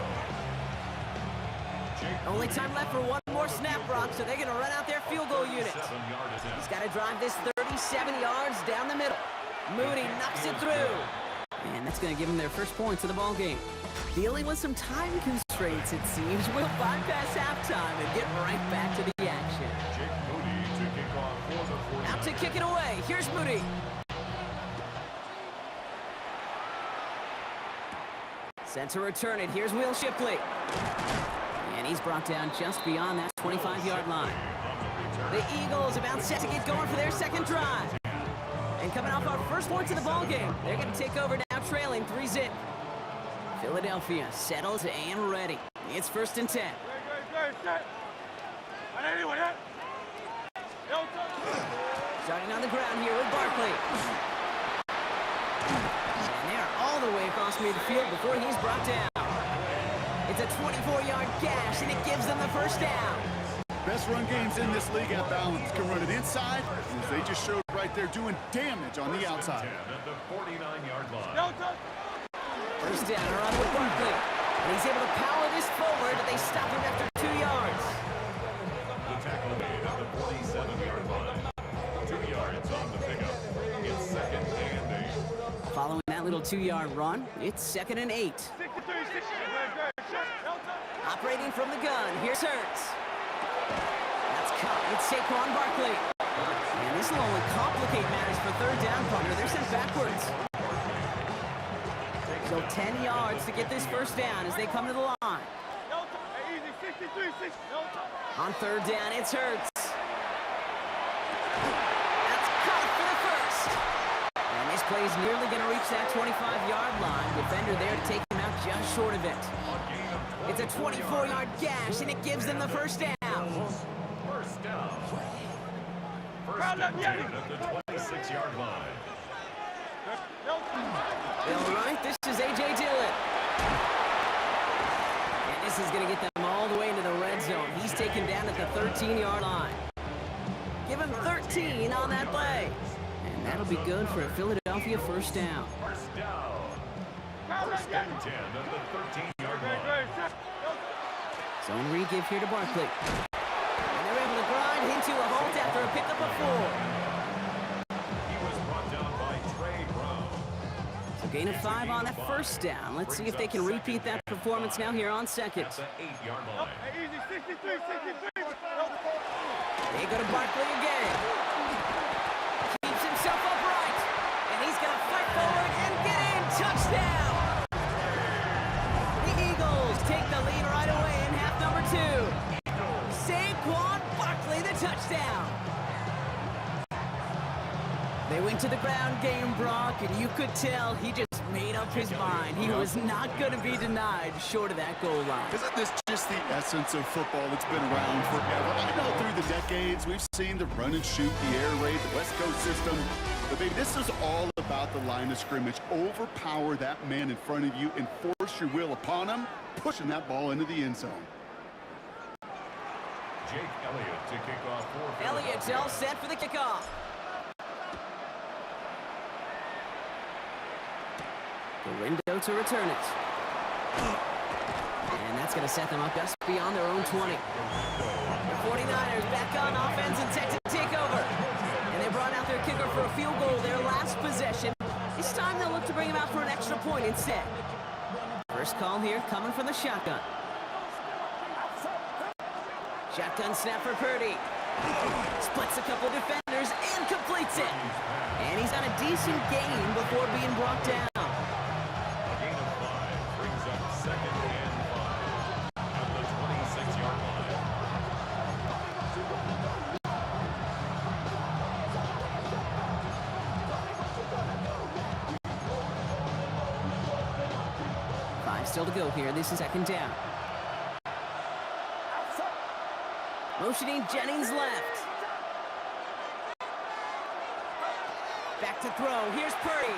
Only time left for 1 more snap, Brock, so they're going to run out their field goal unit. He's got to drive this 37 yards down the middle. Moody knocks it through. And that's going to give them their first points of the ball game. Dealing with some time constraints, it seems. We'll bypass halftime and get right back to the action. Jake Moody to kick off for the 49ers. Out to kick it away. Here's Moody. Sent to return it. Here's Will Shipley. And he's brought down just beyond that 25-yard line. The Eagles about set to get going for their 2nd drive. And coming off our first points of the ball game, they're going to take over now trailing 3-zip. Philadelphia settles and ready. It's 1st and 10. Starting on the ground here with Barkley. And they're all the way across midfield before he's brought down. It's a 24-yard gash, and it gives them the 1st down. Best run games in this league at balance. Can run it inside, as they just showed right there, doing damage on the outside. At the 49-yard line. 1st down, they're on with Barkley. And he's able to power this forward, but they stop him after 2 yards. The tackle made at the 47-yard line. 2 yards on the pickup. It's 2nd and 8. Following that little 2-yard run, it's 2nd and 8. Operating from the gun, here's Hurts. That's caught. It's Saquon Barkley. And this will only complicate matters for 3rd down, partner. They're sent backwards. So 10 yards to get this 1st down as they come to the line. On 3rd down, it's Hurts. That's caught for the 1st. And this play is nearly going to reach that 25-yard line. Defender there to take him out just short of it. It's a 24-yard gash, and it gives them the 1st down. 1st down. 1st and 10 at the 26-yard line. All right, this is A.J. Dillon. And this is going to get them all the way into the red zone. He's taken down at the 13-yard line. Give him 13 on that play. And that'll be good for a Philadelphia 1st down. 1st down. 1st and 10 at the 13-yard line. Zone re-give here to Barkley. And they're able to grind into a halt after a pickup of 4. He was brought down by Trey Brown. So Gain of 5 on that first down. Let's see if they can repeat that performance now here on second. At the 8-yard line. Hey, easy, 63, 63. They go to Barkley again. Keeps himself upright. And he's going to fight forward and get in. Touchdown! The Eagles take the lead right away in half number 2. Saquon Barkley, the touchdown. They went to the ground game, Brock, and you could tell he just made up his mind. He was not going to be denied short of that goal line. Isn't this just the essence of football that's been around forever? I know through the decades we've seen the run and shoot, the air raid, the West Coast system. But baby, this is all about the line of scrimmage. Overpower that man in front of you and force your will upon him, pushing that ball into the end zone. Jake Elliott to kick off for Elliott's all set for the kickoff. Window to return it. And that's going to set them up just beyond their own 20. The 49ers back on offense and Texas take over. And they brought out their kicker for a field goal their last possession. This time they'll look to bring him out for an extra point instead. First call here coming from the shotgun. Shotgun snap for Purdy. Splits a couple defenders and completes it. And he's on a decent gain before being brought down. A gain of 5 brings up 2nd and 5 at the 26-yard line. Five still to go here. This is 2nd down. Motioning Jennings left. Back to throw. Here's Purdy.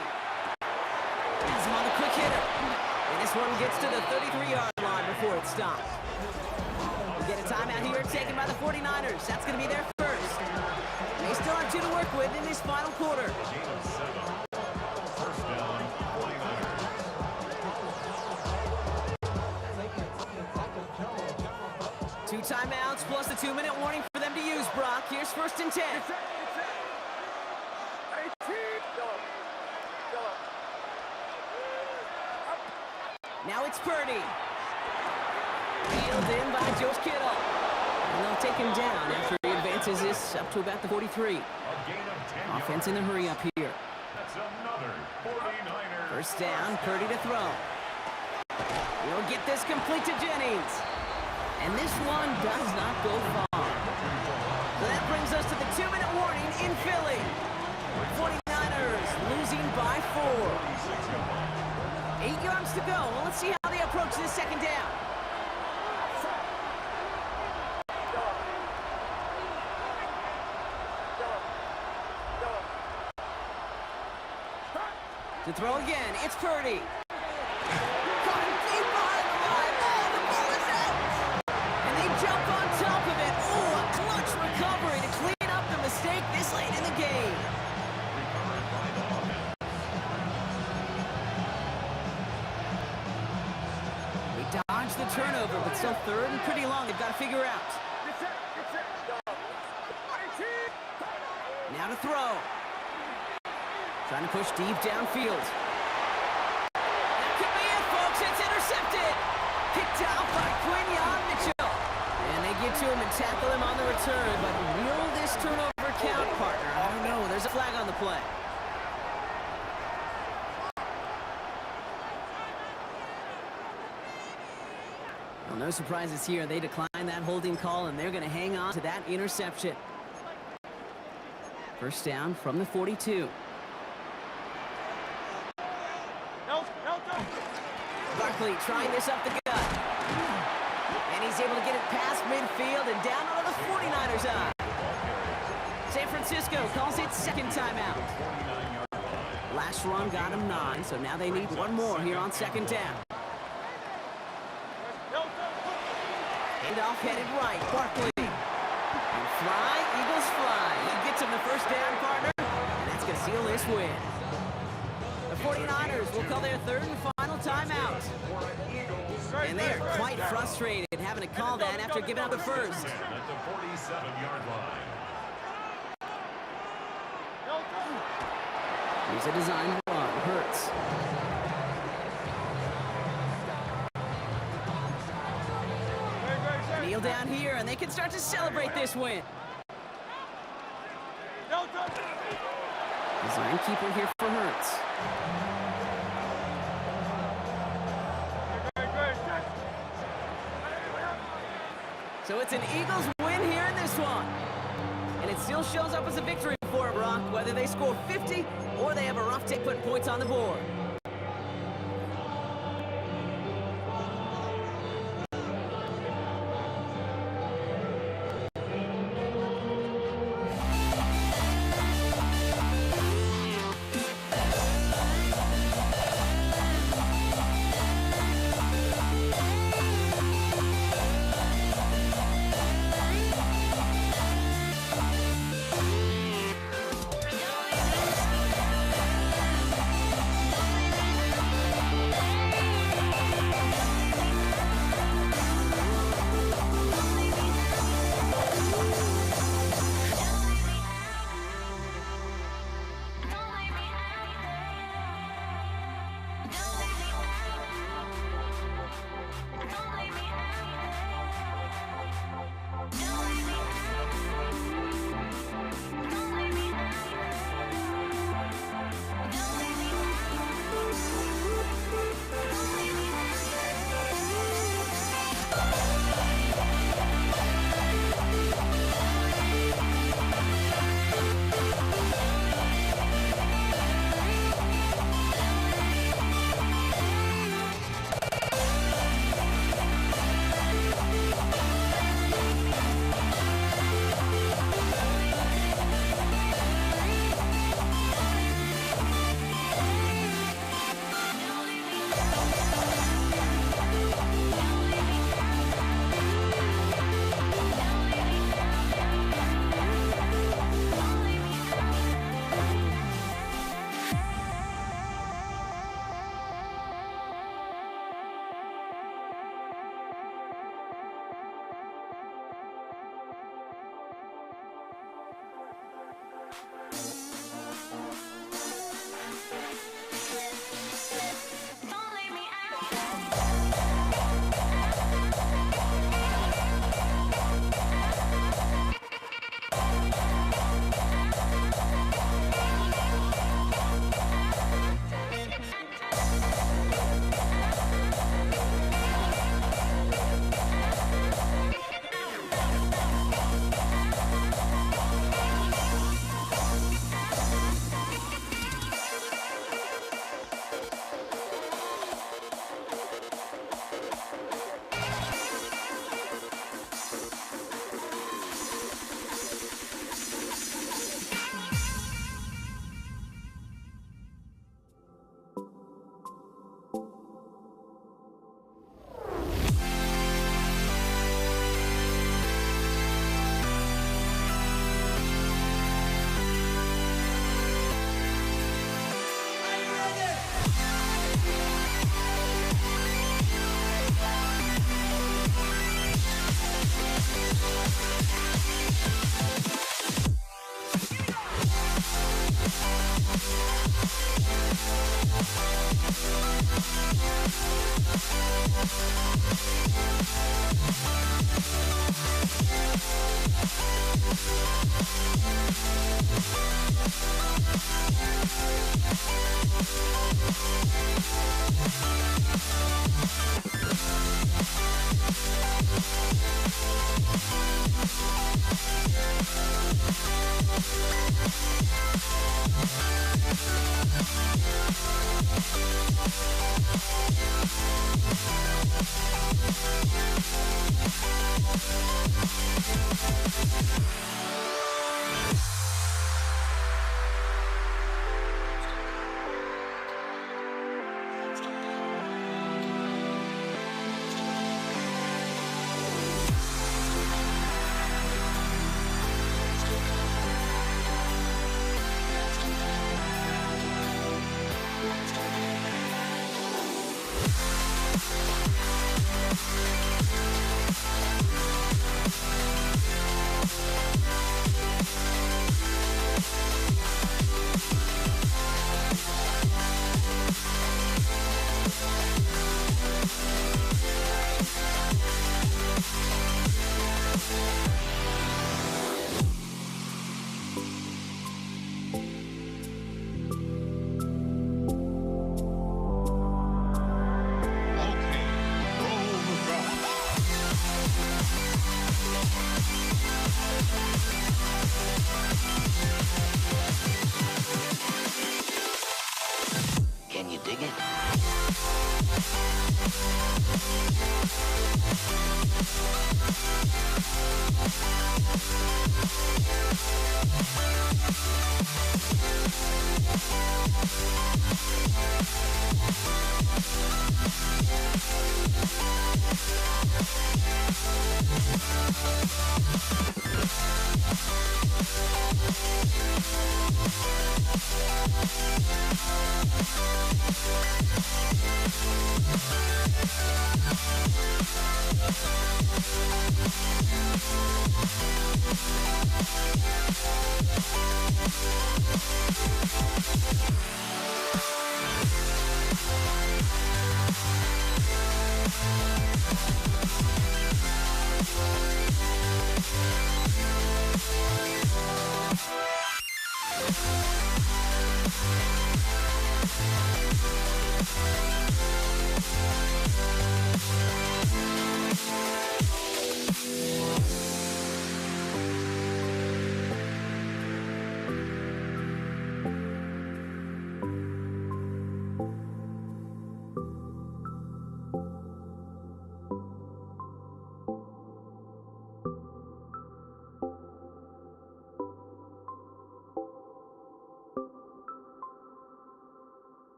Has him on the quick hitter. And this one gets to the 33-yard line before it stops. We get a timeout here taken by the 49ers. That's going to be their first. They still have 2 to work with in this final quarter. Gain of 7. First down, 49ers. 2 timeouts plus the 2-minute warning for them to use, Brock. Here's 1st and 10. Now it's Purdy. Peeled in by George Kittle. And they'll take him down after he advances this up to about the 43. A gain of 10 Offense in the hurry up here. That's another 49ers. First down, Purdy to throw. He'll get this complete to Jennings. And this one does not go far. So that brings us to the 2-minute warning in Philly. 49ers losing by 4. 8 yards to go. Well, let's see how they approach this 2nd down. To throw again, it's Purdy. Caught him deep behind the line. Oh, the ball is out. And they jump on top of it. Oh, a clutch recovery to clean up the mistake this late in the game. They dodge the turnover, but still 3rd and pretty long. They've got to figure out. Now to throw. Trying to push deep downfield. That could be it, folks. It's intercepted. Picked out by Quinyon Mitchell. And they get to him and tackle him on the return. But will this turnover count, partner? I don't know. There's a flag on the play. Well, no surprises here. They decline that holding call, and they're going to hang on to that interception. First down from the 42. Barkley trying this up the gut. And he's able to get it past midfield and down on the 49ers eye. San Francisco calls it 2nd timeout. Last run got him 9, so now they need 1 more here on 2nd down. Handoff headed right. Barkley. And fly, Eagles fly. He gets him the first down, partner. And that's going to seal this win. The 49ers will call their 3rd and final timeout. And they are quite frustrated having to call that after giving up the first. At the 47-yard line. Here's a design run. Hurts. Kneel down here, and they can start to celebrate this win. Design keeper here for Hurts. So it's an Eagles win here in this one. And it still shows up as a victory for Brock, whether they score 50 or they have a rough day putting points on the board. Dig it?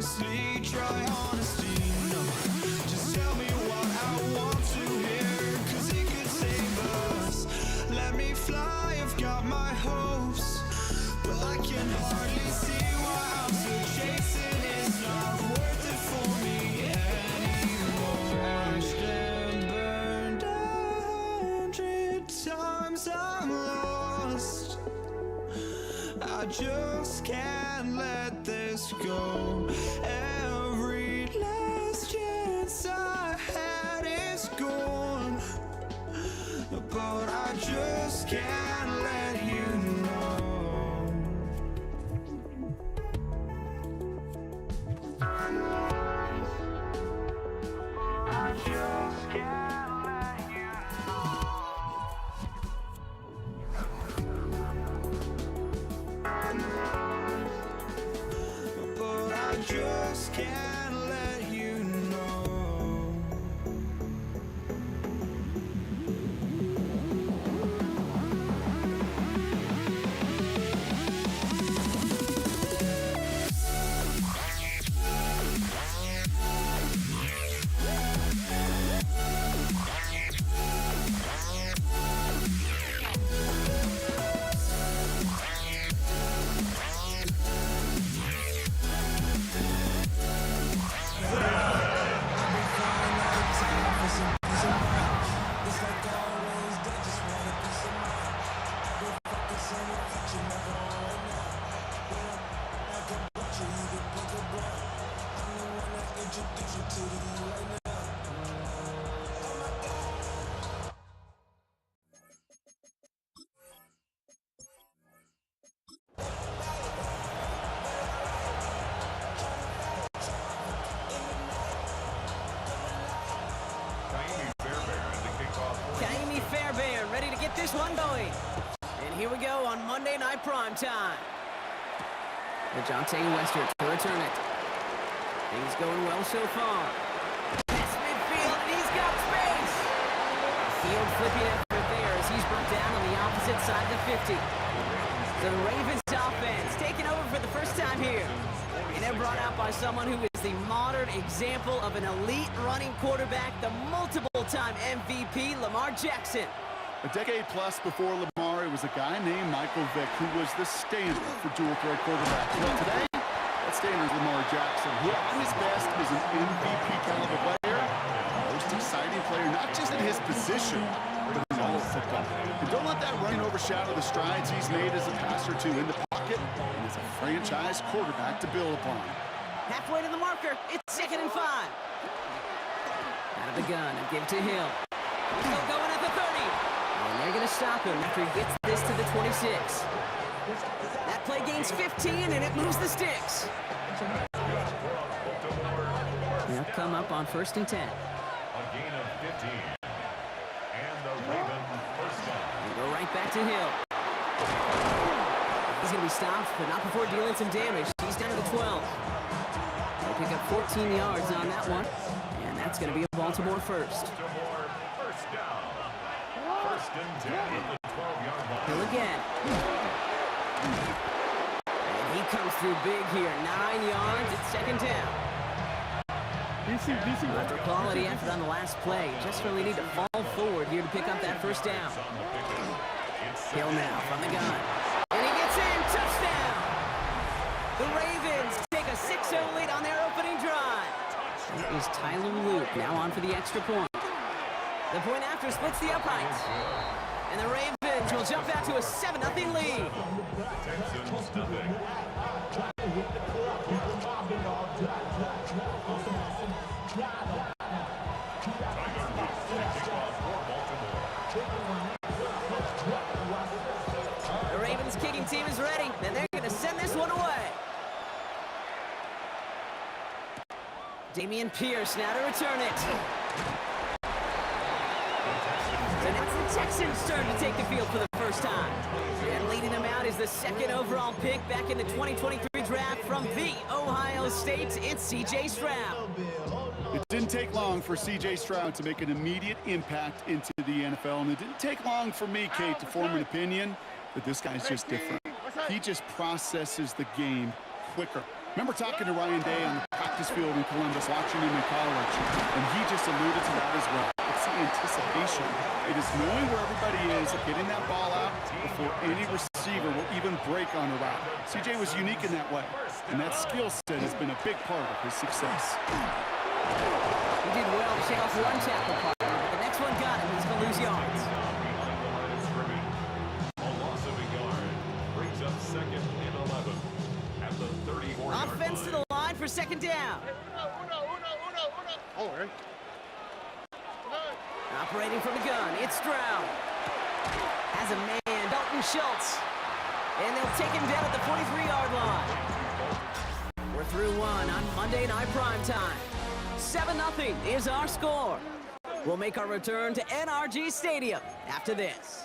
honestly try honesty. No, just tell me what I want to hear, 'cause it could save us. Let me fly, I've got my hopes, but I can hardly see why I'm still chasing. It's not worth it for me anymore. Crashed and burned 100 times, I'm lost. I just can't let this go. Every last chance I had is gone, but I just can't let you know. I just can't let you know. But I just can't let you know. Kaimi Fairbairn ready to get this one going. And here we go on Monday Night Primetime. DeJounte Western to return it. Things going well so far. Pass midfield, and he's got space. Field flipping effort there as he's brought down on the opposite side of the 50. So the Ravens offense taking over for the first time here. And they're brought out by someone who is the modern example of an elite running quarterback, the multiple-time MVP, Lamar Jackson. A decade plus before Lamar, it was a guy named Michael Vick who was the standard for dual-threat quarterbacks. Well, today, that standard is Lamar Jackson, who at his best is an MVP-caliber player, most exciting player, not just in his position, but in all of football. And don't let that running overshadow the strides he's made as a passer, too, in the pocket, and as a franchise quarterback to build upon. Halfway to the marker, it's 2nd and 5. Out of the gun and give to Hill. Still going at the 30. And they're going to stop him after he gets this to the 26. That play gains 15, and it moves the sticks. They'll come up on 1st and 10. A gain of 15. And the Ravens first down. They go right back to Hill. He's going to be stopped, but not before dealing some damage. He's down to the 12. They'll pick up 14 yards on that one, and that's going to be a Baltimore first. Baltimore first down. 1st and 10 at the 12-yard line. Hill again. And he comes through big here. 9 yards at 2nd down. After quality effort on the last play, just really need to fall forward here to pick up that 1st down. Hill now from the gun. And he gets in. Touchdown! The Ravens take a 6-0 lead on their opening drive. That is Tyler Luke now on for the extra point. The point after splits the uprights. And the Ravens will jump out to a 7-0 lead. Texans nothing. The Ravens kicking team is ready, and they're going to send this one away. Dameon Pierce now to return it. So now it's the Texans' turn to take the field for the first time. And leading them out is the 2nd overall pick back in the 2023 draft from the Ohio State. It's C.J. Stroud. It didn't take long for C.J. Stroud to make an immediate impact into the NFL, and it didn't take long for me, Kate, to form an opinion that this guy's just different. He just processes the game quicker. Remember talking to Ryan Day on the practice field in Columbus, watching him in college, and he just alluded to that as well. It's the anticipation. It is knowing where everybody is, getting that ball out before any receiver will even break on a route. CJ was unique in that way, and that skill set has been a big part of his success. He did well to shake off one tackle partner, but the next one got him. He's going to lose yards. A loss of a yard brings up 2nd and 11 at the 34-yard Offense to line. the line for second down. Oh, right. Operating from the gun, it's Stroud. Has a man, Dalton Schultz. And they'll take him down at the 43-yard line. We're through one on Monday Night Primetime. 7-0 is our score. We'll make our return to NRG Stadium after this.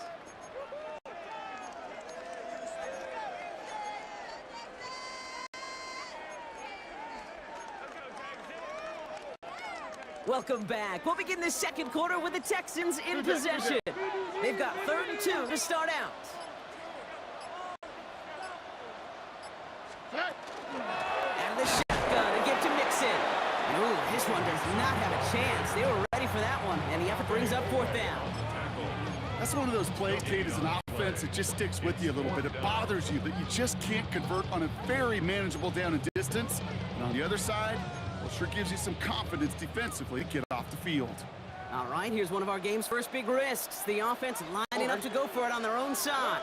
Welcome back. We'll begin the second quarter with the Texans in possession. They've got 3rd and 2 to start out. And the shotgun to give to Mixon. Ooh, this one does not have a chance. They were ready for that one, and the effort brings up 4th down. That's one of those plays, Kate, as an offense, it just sticks with you a little bit. It bothers you that you just can't convert on a very manageable down and distance. And on the other side, well, it sure gives you some confidence defensively to get off the field. All right, here's one of our game's first big risks. The offense lining up to go for it on their own side.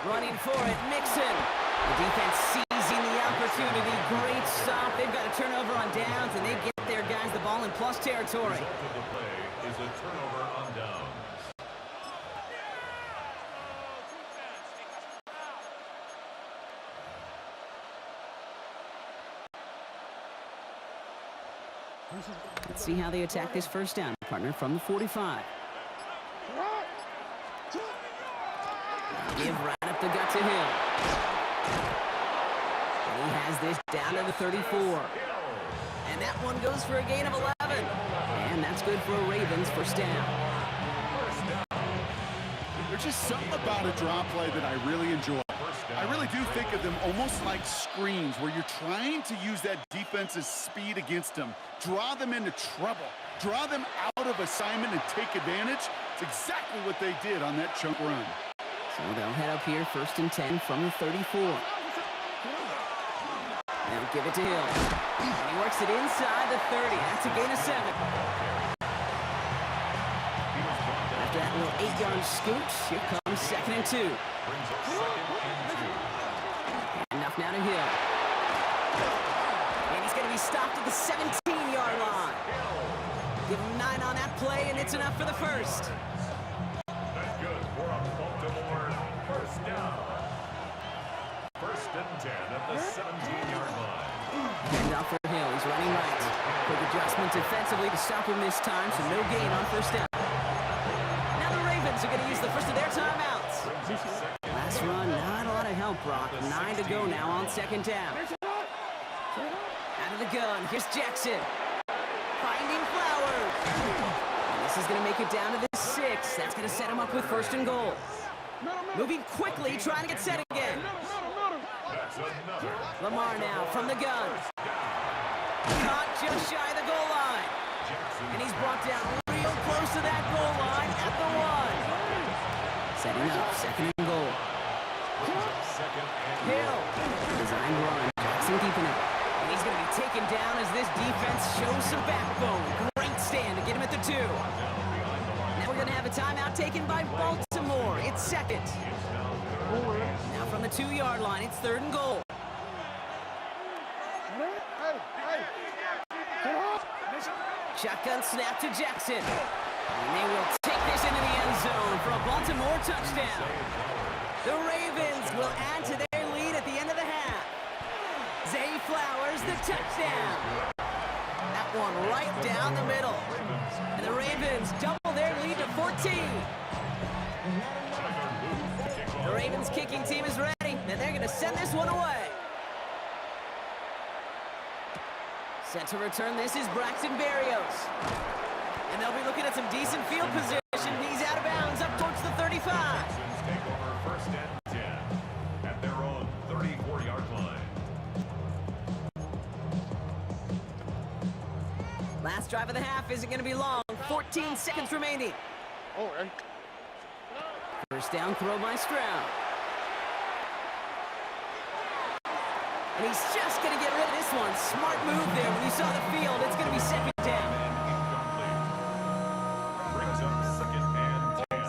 Running for it, Mixon. The defense seizing the opportunity. Great stop. They've got a turnover on downs, and they get their guys the ball in plus territory. The play is a turnover on downs. Let's see how they attack this first down, partner, from the 45. Give right up the gut to Hill. And he has this down to the 34. And that one goes for a gain of 11. And that's good for a Ravens first down. There's just something about a draw play that I really enjoy. I really do think of them almost like screens where you're trying to use that defense's speed against them, draw them into trouble, draw them out of assignment and take advantage. It's exactly what they did on that chunk run. So they'll head up here, 1st and 10 from the 34. They'll give it to Hill. And he works it inside the 30. That's a gain of 7. After that little 8-yard scooch, here comes 2nd and 2. Enough now to Hill. And he's going to be stopped at the 17-yard line. Give him 9 on that play, and it's enough for the first. That's good for a Baltimore first down. 1st and 10 at the 17-yard line. And off for Hill. He's running right. Quick adjustment defensively to stop him this time, so no gain on first down. Now the Ravens are going to use the first of their timeouts. Last run, not a lot of help, Brock. 9 to go now on 2nd down. Out of the gun, here's Jackson. Finding Flowers. And this is going to make it down to the 6. That's going to set him up with 1st and goal. Moving quickly, trying to get set again. Lamar now from the gun. Caught just shy of the goal line. And he's brought down real close to that goal line at the 1. Setting up, 2nd and goal. Hill. Designed run. Jackson keeping it. And he's going to be taken down as this defense shows some backbone. Great stand to get him at the 2. Now we're going to have a timeout taken by Baltimore. It's 2nd. Now from the 2-yard line, it's 3rd and goal. Shotgun snap to Jackson. And they will take this into the end zone for a Baltimore touchdown. The Ravens will add to their lead at the end of the half. Zay Flowers, the touchdown. That one right down the middle. And the Ravens double their lead to 14. The Ravens kicking team is ready, and they're going to send this one away. Set to return, this is Braxton Berrios. And they'll be looking at some decent field position. He's out of bounds up towards the 35. Take over 1st and 10 at their own 34-yard line. Last drive of the half isn't going to be long. 14 seconds remaining. All right. First down throw by Stroud. And he's just going to get rid of this one. Smart move there. When you saw the field, it's going to be second down. Brings up second and 10.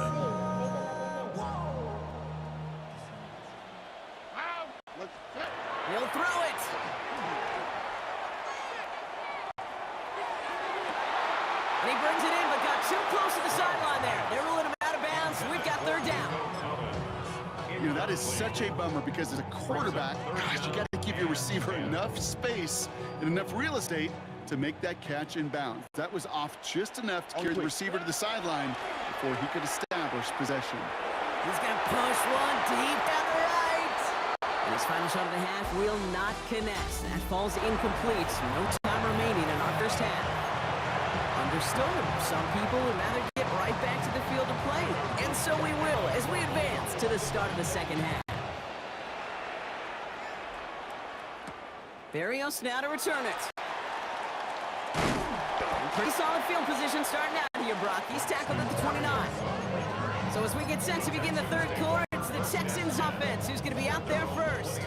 He'll throw it. And he brings it in, but got too close to the sideline there. They're ruling him out of bounds. We've got third down. You know, that is such a bummer because as a quarterback, gosh, you got to give your receiver enough space and enough real estate to make that catch in bounds. That was off just enough to carry the receiver to the sideline before he could establish possession. He's going to push one deep down the right. And his final shot of the half will not connect. That falls incomplete. No time remaining in our first half. Understood. Some people would rather get right back to the field to play. And so we will as we advance to the start of the second half. Berrios now to return it. Pretty solid field position starting out here, Brock. He's tackled at the 29. So as we get set to begin the third quarter, it's the Texans offense who's going to be out there first.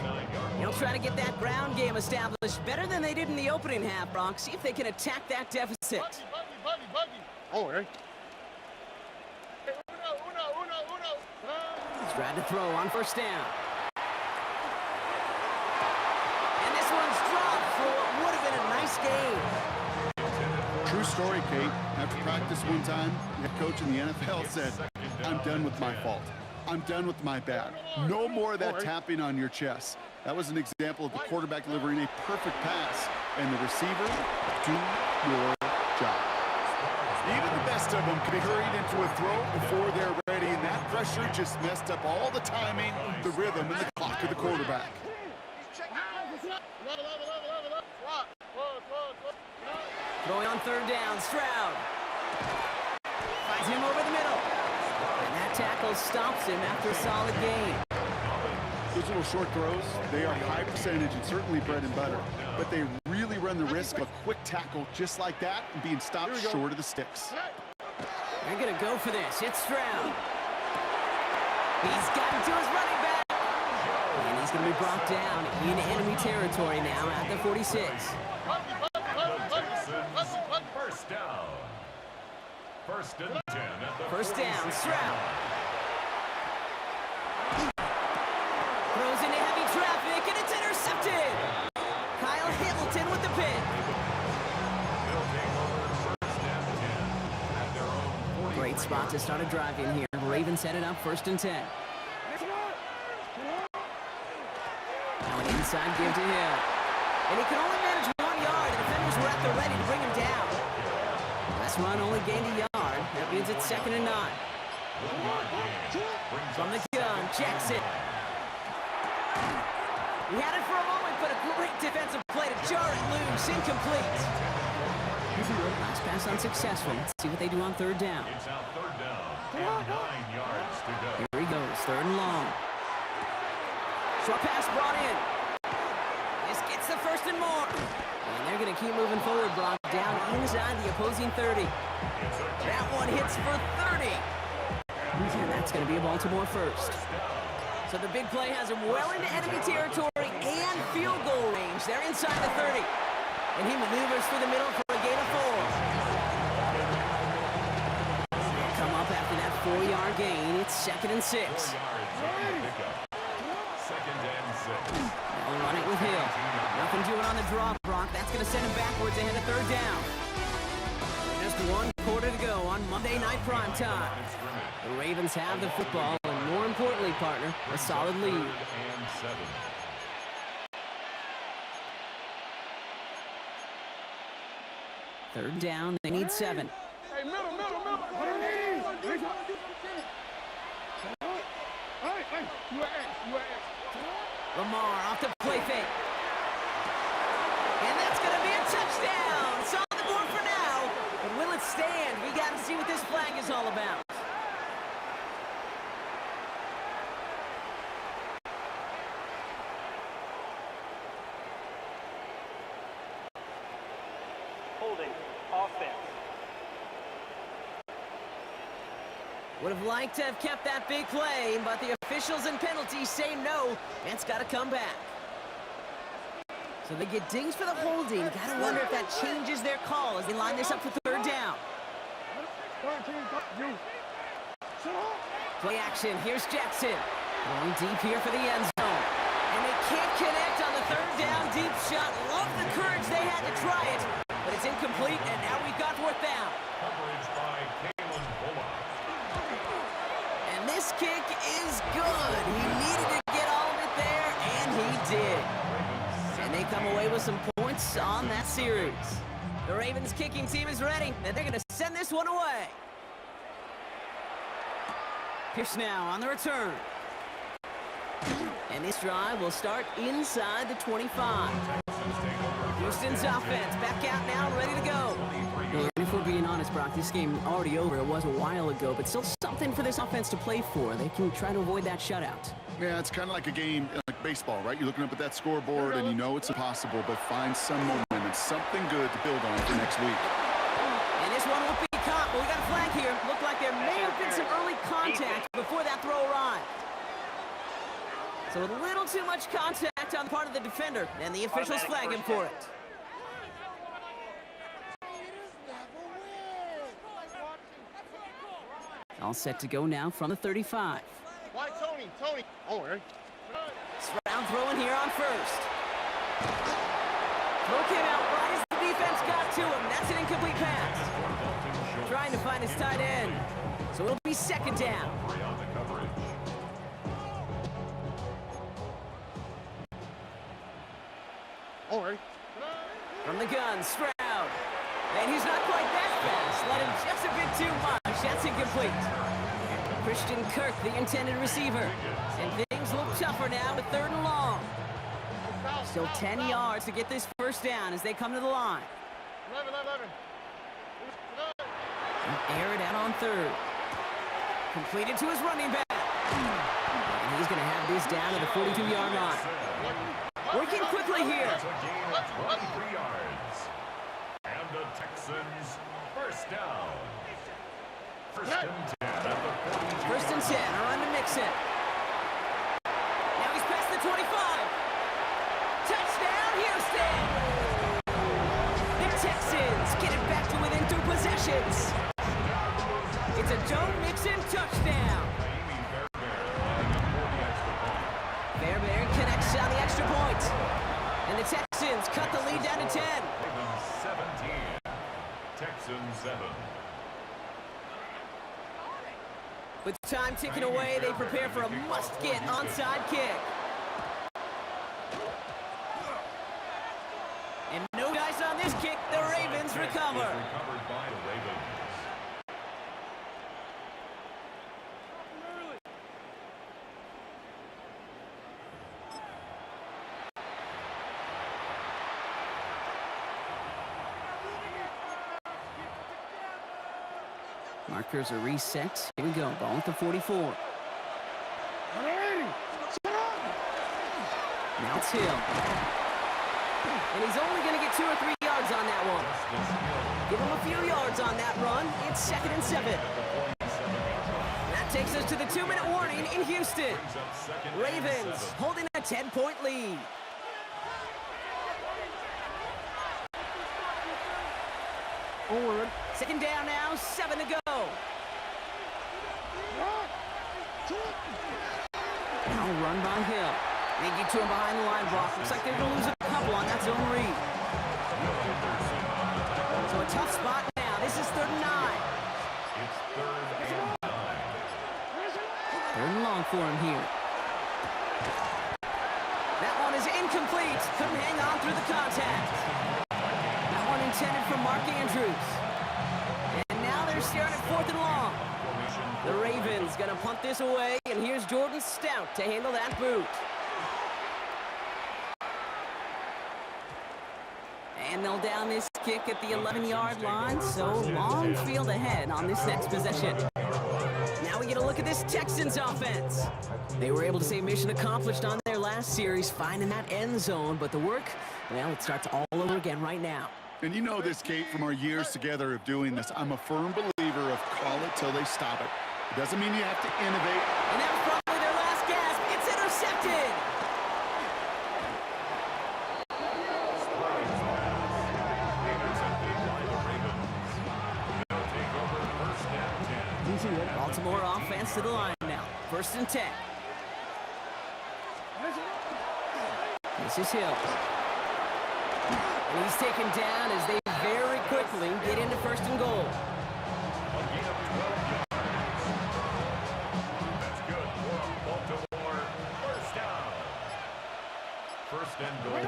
They'll try to get that ground game established better than they did in the opening half, Brock. See if they can attack that deficit. All right. Stroud to throw on first down. And this one's dropped for what would have been a nice game. True story, Kate. After practice one time, the head coach in the NFL said, "I'm done with my fault. I'm done with my bad. No more of that tapping on your chest." That was an example of the quarterback delivering a perfect pass and the receiver, do your job. Even the best of them can be hurried into a throw before they're ready, and that pressure just messed up all the timing, the rhythm, and the clock of the quarterback. Throwing on third down, Stroud. Finds him over the middle. And that tackle stops him after a solid gain. Those little short throws, they are high percentage and certainly bread and butter. But they really run the risk of a quick tackle just like that and being stopped short of the sticks. They're going to go for this. It's Stroud. He's gotten to his running back. And he's going to be brought down in enemy territory now at the 46. First down. First and 10 at the First down, 46. Stroud. Throws into heavy traffic, and it's intercepted. Kyle Hamilton with the pick. They'll take over first and 10 at their own 40. Great spot to start a drive in here. Ravens set it up first and 10. Now an inside give to him. And he can only manage 1 yard. The defenders were at the ready to bring him down. Last run only gained a yard. That means it's second and 9. From the gun, Jackson. He had it for a moment, but a great defensive play to jar it loose. Incomplete. Last pass unsuccessful. Let's see what they do on third down. It's out third down and 9 yards to go. Here he goes, third and long. Short pass brought in. This gets the first and more. And they're going to keep moving forward, Brock, down inside the opposing 30. That one hits for 30. And that's going to be a Baltimore first. So the big play has him well into enemy territory and field goal range. They're inside the 30. And he maneuvers through the middle for a gain of 4. They'll come up after that 4-yard gain. It's second and 6. Second and 6. They'll run it with Hill. Nothing doing on the draw, Brock. That's going to send him backwards ahead of third down. Just 1 quarter to go on Monday Night Prime Time. The Ravens have the football, and more importantly, partner, a solid lead. And 7. Third down, they need 7. Hey, middle. Lamar off the play fake. And that's going to be a touchdown. It's on the board for now. But will it stand? We got to see what this flag is all about. Holding. offense. Would have liked to have kept that big play, but the officials and penalties say no, and it's got to come back. So they get dings for the holding. Gotta wonder if that changes their call as they line this up for third down. Play action, here's Jackson. Going deep here for the end zone. And they can't connect on the third down deep shot. Love the courage they had to try it, but it's incomplete, and now we've got fourth down. Coverage by Kalen Bullock. And this kick is good. He needed to get all of it there, and he did. And they come away with some points on that series. The Ravens kicking team is ready, and they're going to send this one away. Pierce now on the return. And this drive will start inside the 25. Houston's offense back out now and ready to go. And if we're being honest, Brock, this game already over. It was a while ago, but still something for this offense to play for. They can try to avoid that shutout. Yeah, it's kind of like a game, like baseball, right? You're looking up at that scoreboard and you know it's impossible, but find some momentum, something good to build on for next week. And this one won't be caught, but we got a flag here. Looked like there may have been some early contact before that throw arrived. So a little too much contact on the part of the defender, and the officials flag him for it. All set to go now from the 35. Why, Tony? Oh, right. Stroud throwing here on first. Throw came out right as the defense got to him. That's an incomplete pass. Trying to find his tight end. So it'll be second down. All right. From the gun, Stroud. And he's not quite that fast. Let him just a bit too much. That's incomplete. Christian Kirk, the intended receiver. And things look tougher now with third and long. Still 10 yards to get this first down as they come to the line. 11. Air it out on third. Completed to his running back. And he's going to have this down to the 42-yard line. Working quickly here. It's a gain of 23 yards. And the Texans first down. First and 10 at the 42. First and 10, around to Mixon. Now he's past the 25. Touchdown, Houston! The Texans get it back to within 2 possessions. It's a Joe Mixon touchdown. Fairbairn connects on the extra point. And the Texans cut the lead down to 10. Ravens 17. Texans 7. With time ticking away, they prepare for a must-get onside kick. And no dice on this kick. The Ravens recover. Recovered by the Ravens. Markers are reset. Here we go. Ball at the 44. Now it's Hill. And he's only going to get 2 or 3 yards on that one. Give him a few yards on that run. It's 2nd and 7. That takes us to the 2-minute warning in Houston. Ravens holding a 10-point lead. Forward. Second down now, 7 to go. Now run by Hill. They get to him behind the line block. Looks like they're going to lose a couple on that zone read. So a tough spot now. This is 3rd and 9. It's 3rd and 9. 3rd and long for him here. That one is incomplete. Couldn't hang on through the contact. That one intended for Mark Andrews. And now they're staring at 4th and long. The Ravens gonna punt this away, and here's Jordan Stout to handle that boot. And they'll down this kick at the 11-yard line, so long field ahead on this next possession. Now we get a look at this Texans offense. They were able to say mission accomplished on their last series, finding that end zone, but the work, well, it starts all over again right now. And you know this, Kate, from our years together of doing this. I'm a firm believer of call it till they stop it. It doesn't mean you have to innovate. And that was probably their last gasp. It's intercepted. Sprague's pass. Intercepted by the Ravens. They'll take over first and 10. Baltimore offense to the line now. 1st and 10. This is Hill. And he's taken down as they very quickly get into 1st and goal. A gain of 12 yards. That's good for Baltimore. First down. 1st and goal.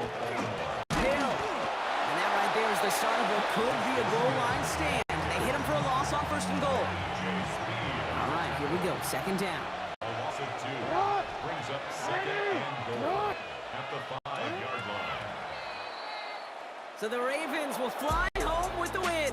Hill. And that right there is the start of what could be a goal line stand. They hit him for a loss on 1st and goal. All right, here we go. 2nd down. A loss of 2 brings up 2nd and goal at the 5-yard line. So the Ravens will fly home with the win.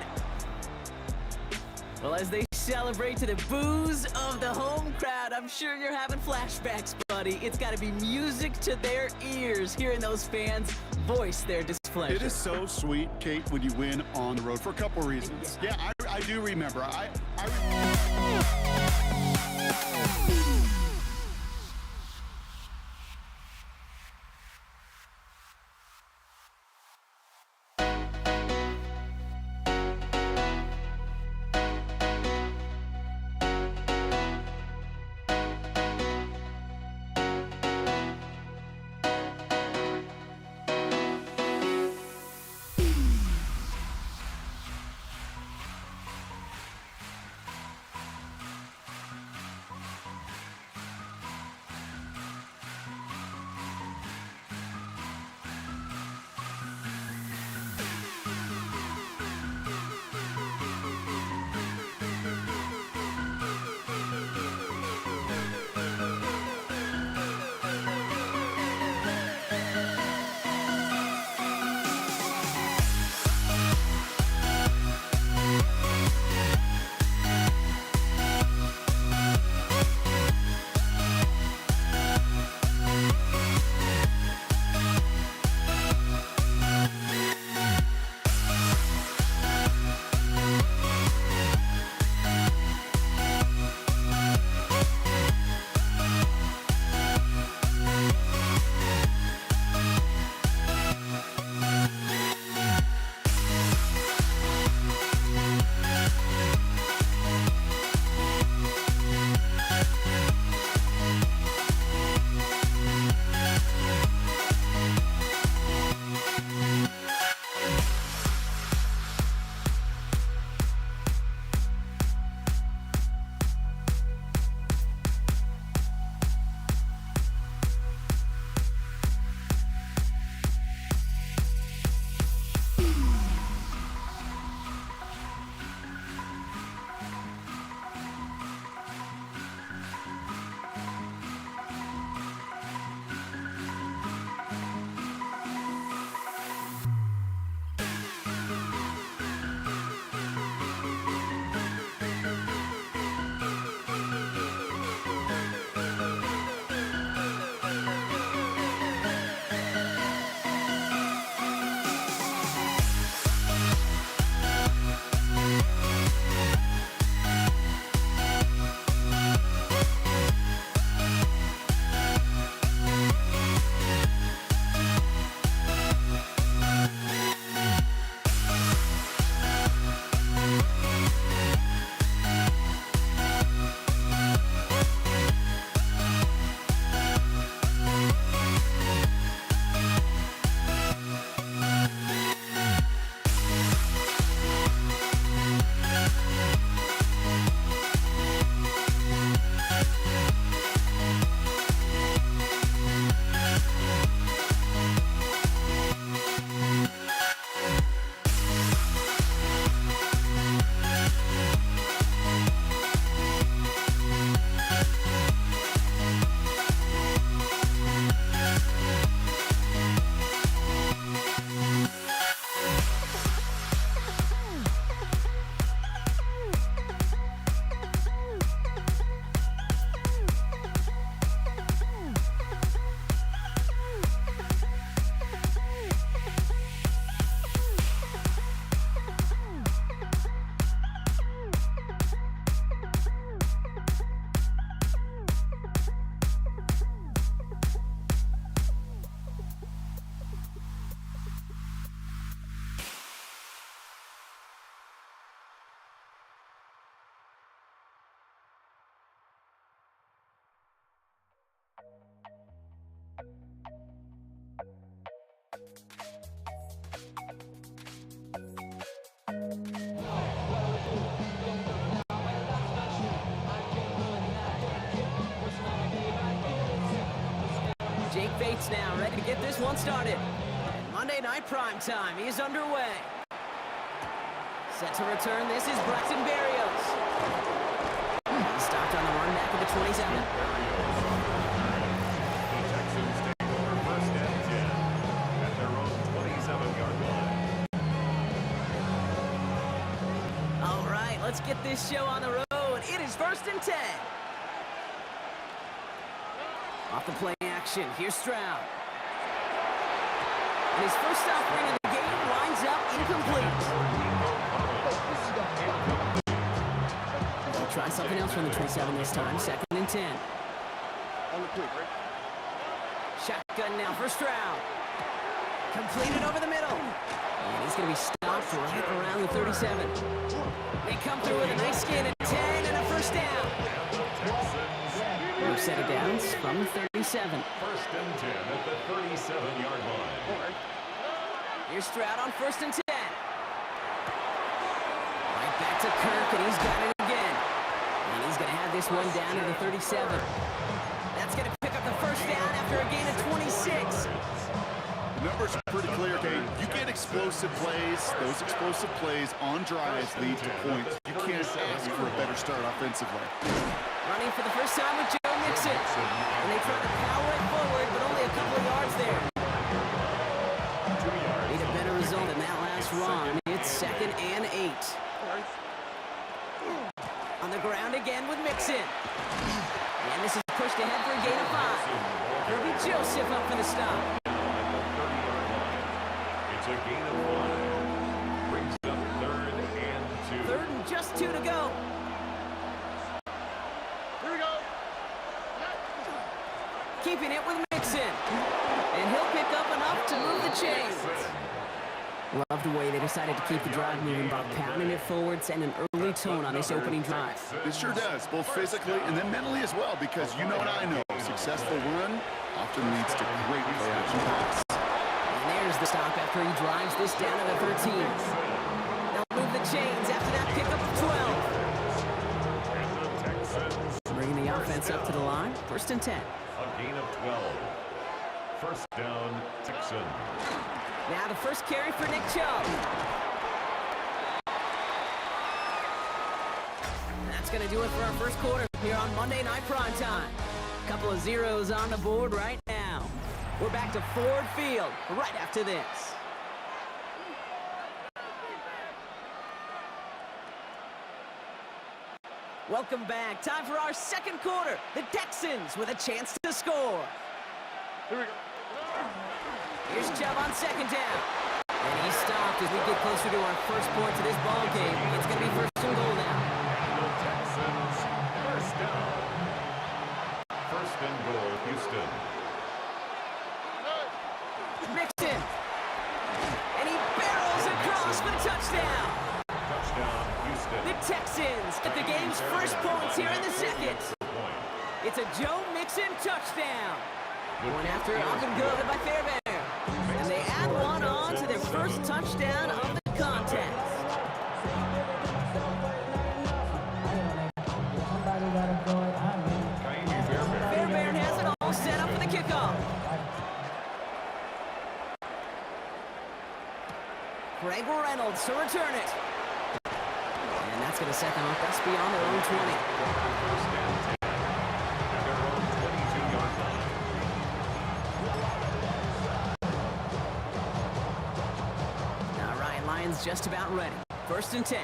Well, as they celebrate to the boos of the home crowd, I'm sure you're having flashbacks, buddy. It's got to be music to their ears, hearing those fans voice their displeasure. It is so sweet, Kate, when you win on the road for a couple reasons. Yeah, I do remember. Jake Bates now ready to get this one started. And Monday Night Prime Time is underway. Set to return, this is Braxton Berrios. He stopped on the run back at the 27. The Texans take over first and 10 at their own 27-yard line. All right, let's get this show on the road. It is first and 10. Off the play action, here's Stroud. And his first offering of the game winds up incomplete. They'll try something else from the 27 this time, second and 10. On the quick, right? Shotgun now for Stroud. Completed over the middle. And he's going to be stopped right around the 37. They come through with a nice gain of 10 and a first down. New set of downs from 37. First and 10 at the 37-yard line. Here's Stroud on first and 10. Right back to Kirk, and he's got it again. And he's going to have this one down to the 37. That's going to pick up the first down after a gain of 26. The numbers are pretty clear, Kate. You get explosive plays. Those explosive plays on drives lead to points. You can't ask for a better start offensively. Running for the first time with Joe Mixon. And they try to power it forward, but only a couple of yards there. Need a better result than that last run. It's second and 8. On the ground again with Mixon. And this is pushed ahead for a gain of 5. Kirby Joseph up for the stop. It's a gain of 1. Brings up third and 2. Third and just 2 to go. Here we go. Keeping it with Mixon. And he'll pick up enough to move the chains. Love the way they decided to keep the drive moving by pounding it forward, setting an early tone on this opening drive. It sure does, both physically and then mentally as well, because you know what I know. Successful run often leads to great play-action pass. And there's the stop after he drives this down to the 13. They'll move the chains after that pickup of 12. Bringing the offense up to the line, first and 10. A gain of 12. First down, Texans. Now the first carry for Nick Chubb. That's going to do it for our first quarter here on Monday Night Prime Time. Couple of zeros on the board right now. We're back to Ford Field right after this. Welcome back. Time for our second quarter. The Texans with a chance to score. Here we go. Here's Chubb on second down. And he's stopped as we get closer to our first point to this ball game. It's going to be first and goal now. The Texans, first down. First and goal, Houston. Mixon. And he barrels across for the touchdown. Touchdown, Houston. The Texans get the game's first points here in the second. It's a Joe Mixon touchdown. Going after it, off and good by Fairbairn. And they add one on to their first touchdown of the contest. Fairbairn has it all set up for the kickoff. Craig Reynolds to return it. And that's going to set them up just beyond their own 20. First and 10 at their own 22-yard line. All right, Lions just about ready. First and 10.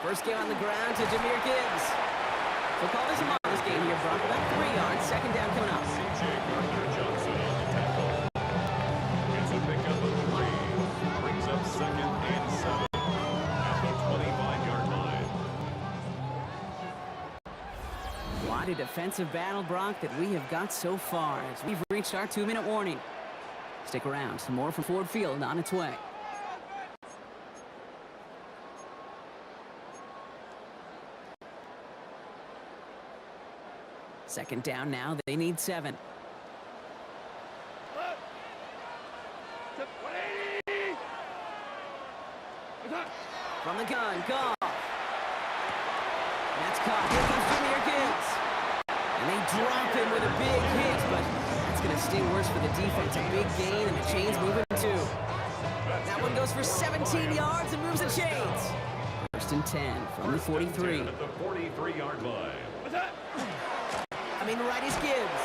First game on the ground to Jahmyr Gibbs. We'll call this a modest game here, Brock. About 3 yards. Second down coming up. C.J. Gardner-Johnson on the tackle. Gets a pickup of 3. Brings up second and 7 at the 25-yard line. What a defensive battle, Brock, that we have got so far as we've reached our 2-minute warning. Stick around. Some more from Ford Field on its way. Second down now. They need 7. 180. From the gun, Goff. That's caught. Here comes Jahmyr Gibbs. And they drop him with a big hit, but that's going to sting worse for the defense. A big gain, and the chains moving too. That one goes for 17 yards and moves the chains. First and 10 from the 43. At the 43-yard line. Right is Gibbs.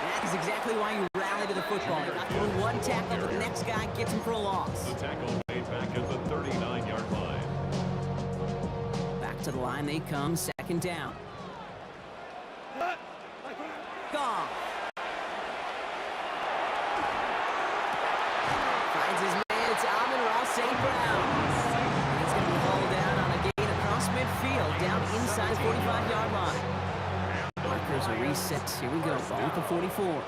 That is exactly why you rally to the football. You got through one tackle, but the next guy gets him for a loss. The tackle made back at the 39-yard line. Back to the line they come, second down. Goff. Finds his man, it's Amon-Ra St. Brown. He's going to be hauled down on a gain across midfield, down inside the 45-yard line. Markers are reset. Here we go, ball at the 44.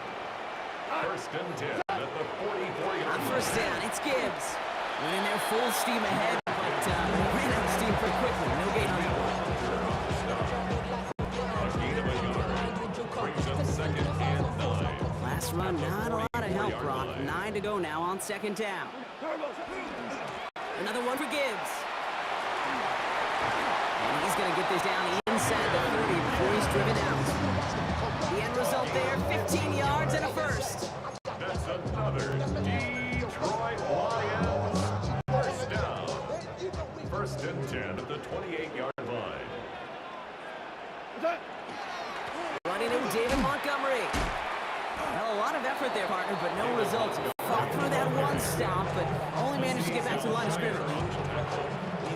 First and 10 at the 44-yard On line. first down, it's Gibbs. Went in there full steam ahead, but ran out of steam pretty quickly. No gain on that one. A gain of a yard. Brings up second and 9. Last run, not a lot of help, Brock. 9 to go now on second down. Another one for Gibbs. And he's going to get this down inside the 30 before he's driven out. The end result there, 15 yards and a first. That's another Detroit Lions first down. First and 10 at the 28-yard line. Running in David Montgomery. Well, a lot of effort there, partner, but no results. Fought through that one stop, but only managed to get back to the line of scrimmage.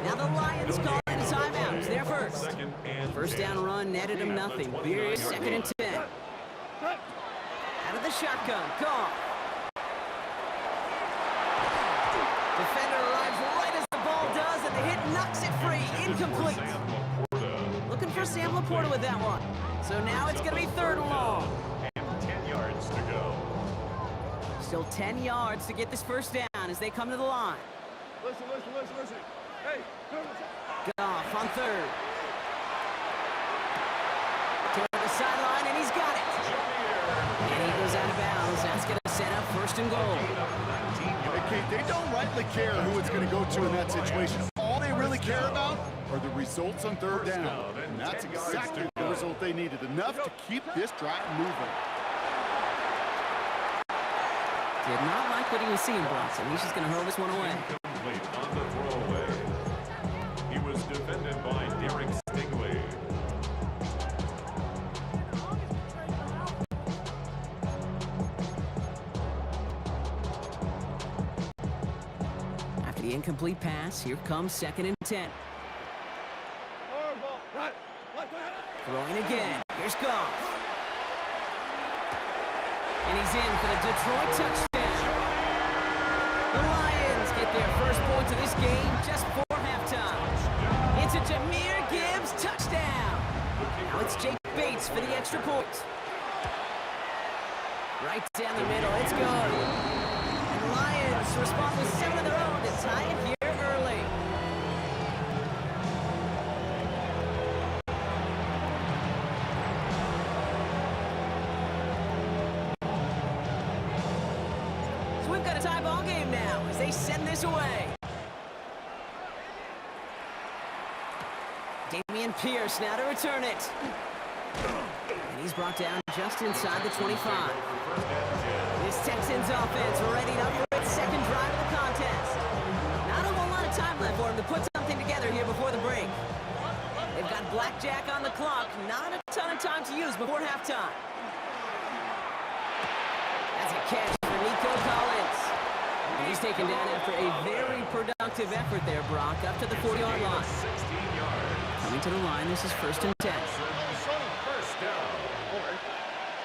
Now the Lions call in a timeout. It's their first. Second and First 10. down run netted him nothing. Here is second and 10. Out of the shotgun, Goff. Defender arrives right as the ball does, and the hit knocks it free. Incomplete. Sam Laporta. Looking for Sam Laporta with that one. So now it's going to be third and long. And 10 yards to go. Still 10 yards to get this first down as they come to the line. Listen. Hey, Goff on third. Toward the sideline, and he's got it. And he goes out of bounds. That's going to set up first and goal. Okay, they don't rightly care who it's going to go to in that situation. All they really care about are the results on third down. And that's exactly the result they needed. Enough to keep this drive moving. Did not like what he was seeing, Bronson. He's just going to hurl this one away. Complete on the throwaway. He was defended by Derek Stingley. After the incomplete pass, here comes second and 10. Throwing again. Here's Goff. And he's in for the Detroit touchdown. The Lions get their first points of this game just before halftime. It's a Jahmyr Gibbs touchdown. Now it's Jake Bates for the extra point. Right down the middle. It's good. And the Lions respond with 7 of their own to tie it here early. So we've got a tie ball game now as they send this away. Dameon Pierce now to return it. And he's brought down just inside the 25. This Texans offense ready up for its second drive of the contest. Not a whole lot of time left for him to put something together here before the break. They've got blackjack on the clock. Not a ton of time to use before halftime. That's a catch for Nico Collins. And he's taken down after a very productive effort there, Brock, up to the 40-yard line. 16 yards. Coming to the line, this is first and 10. First down.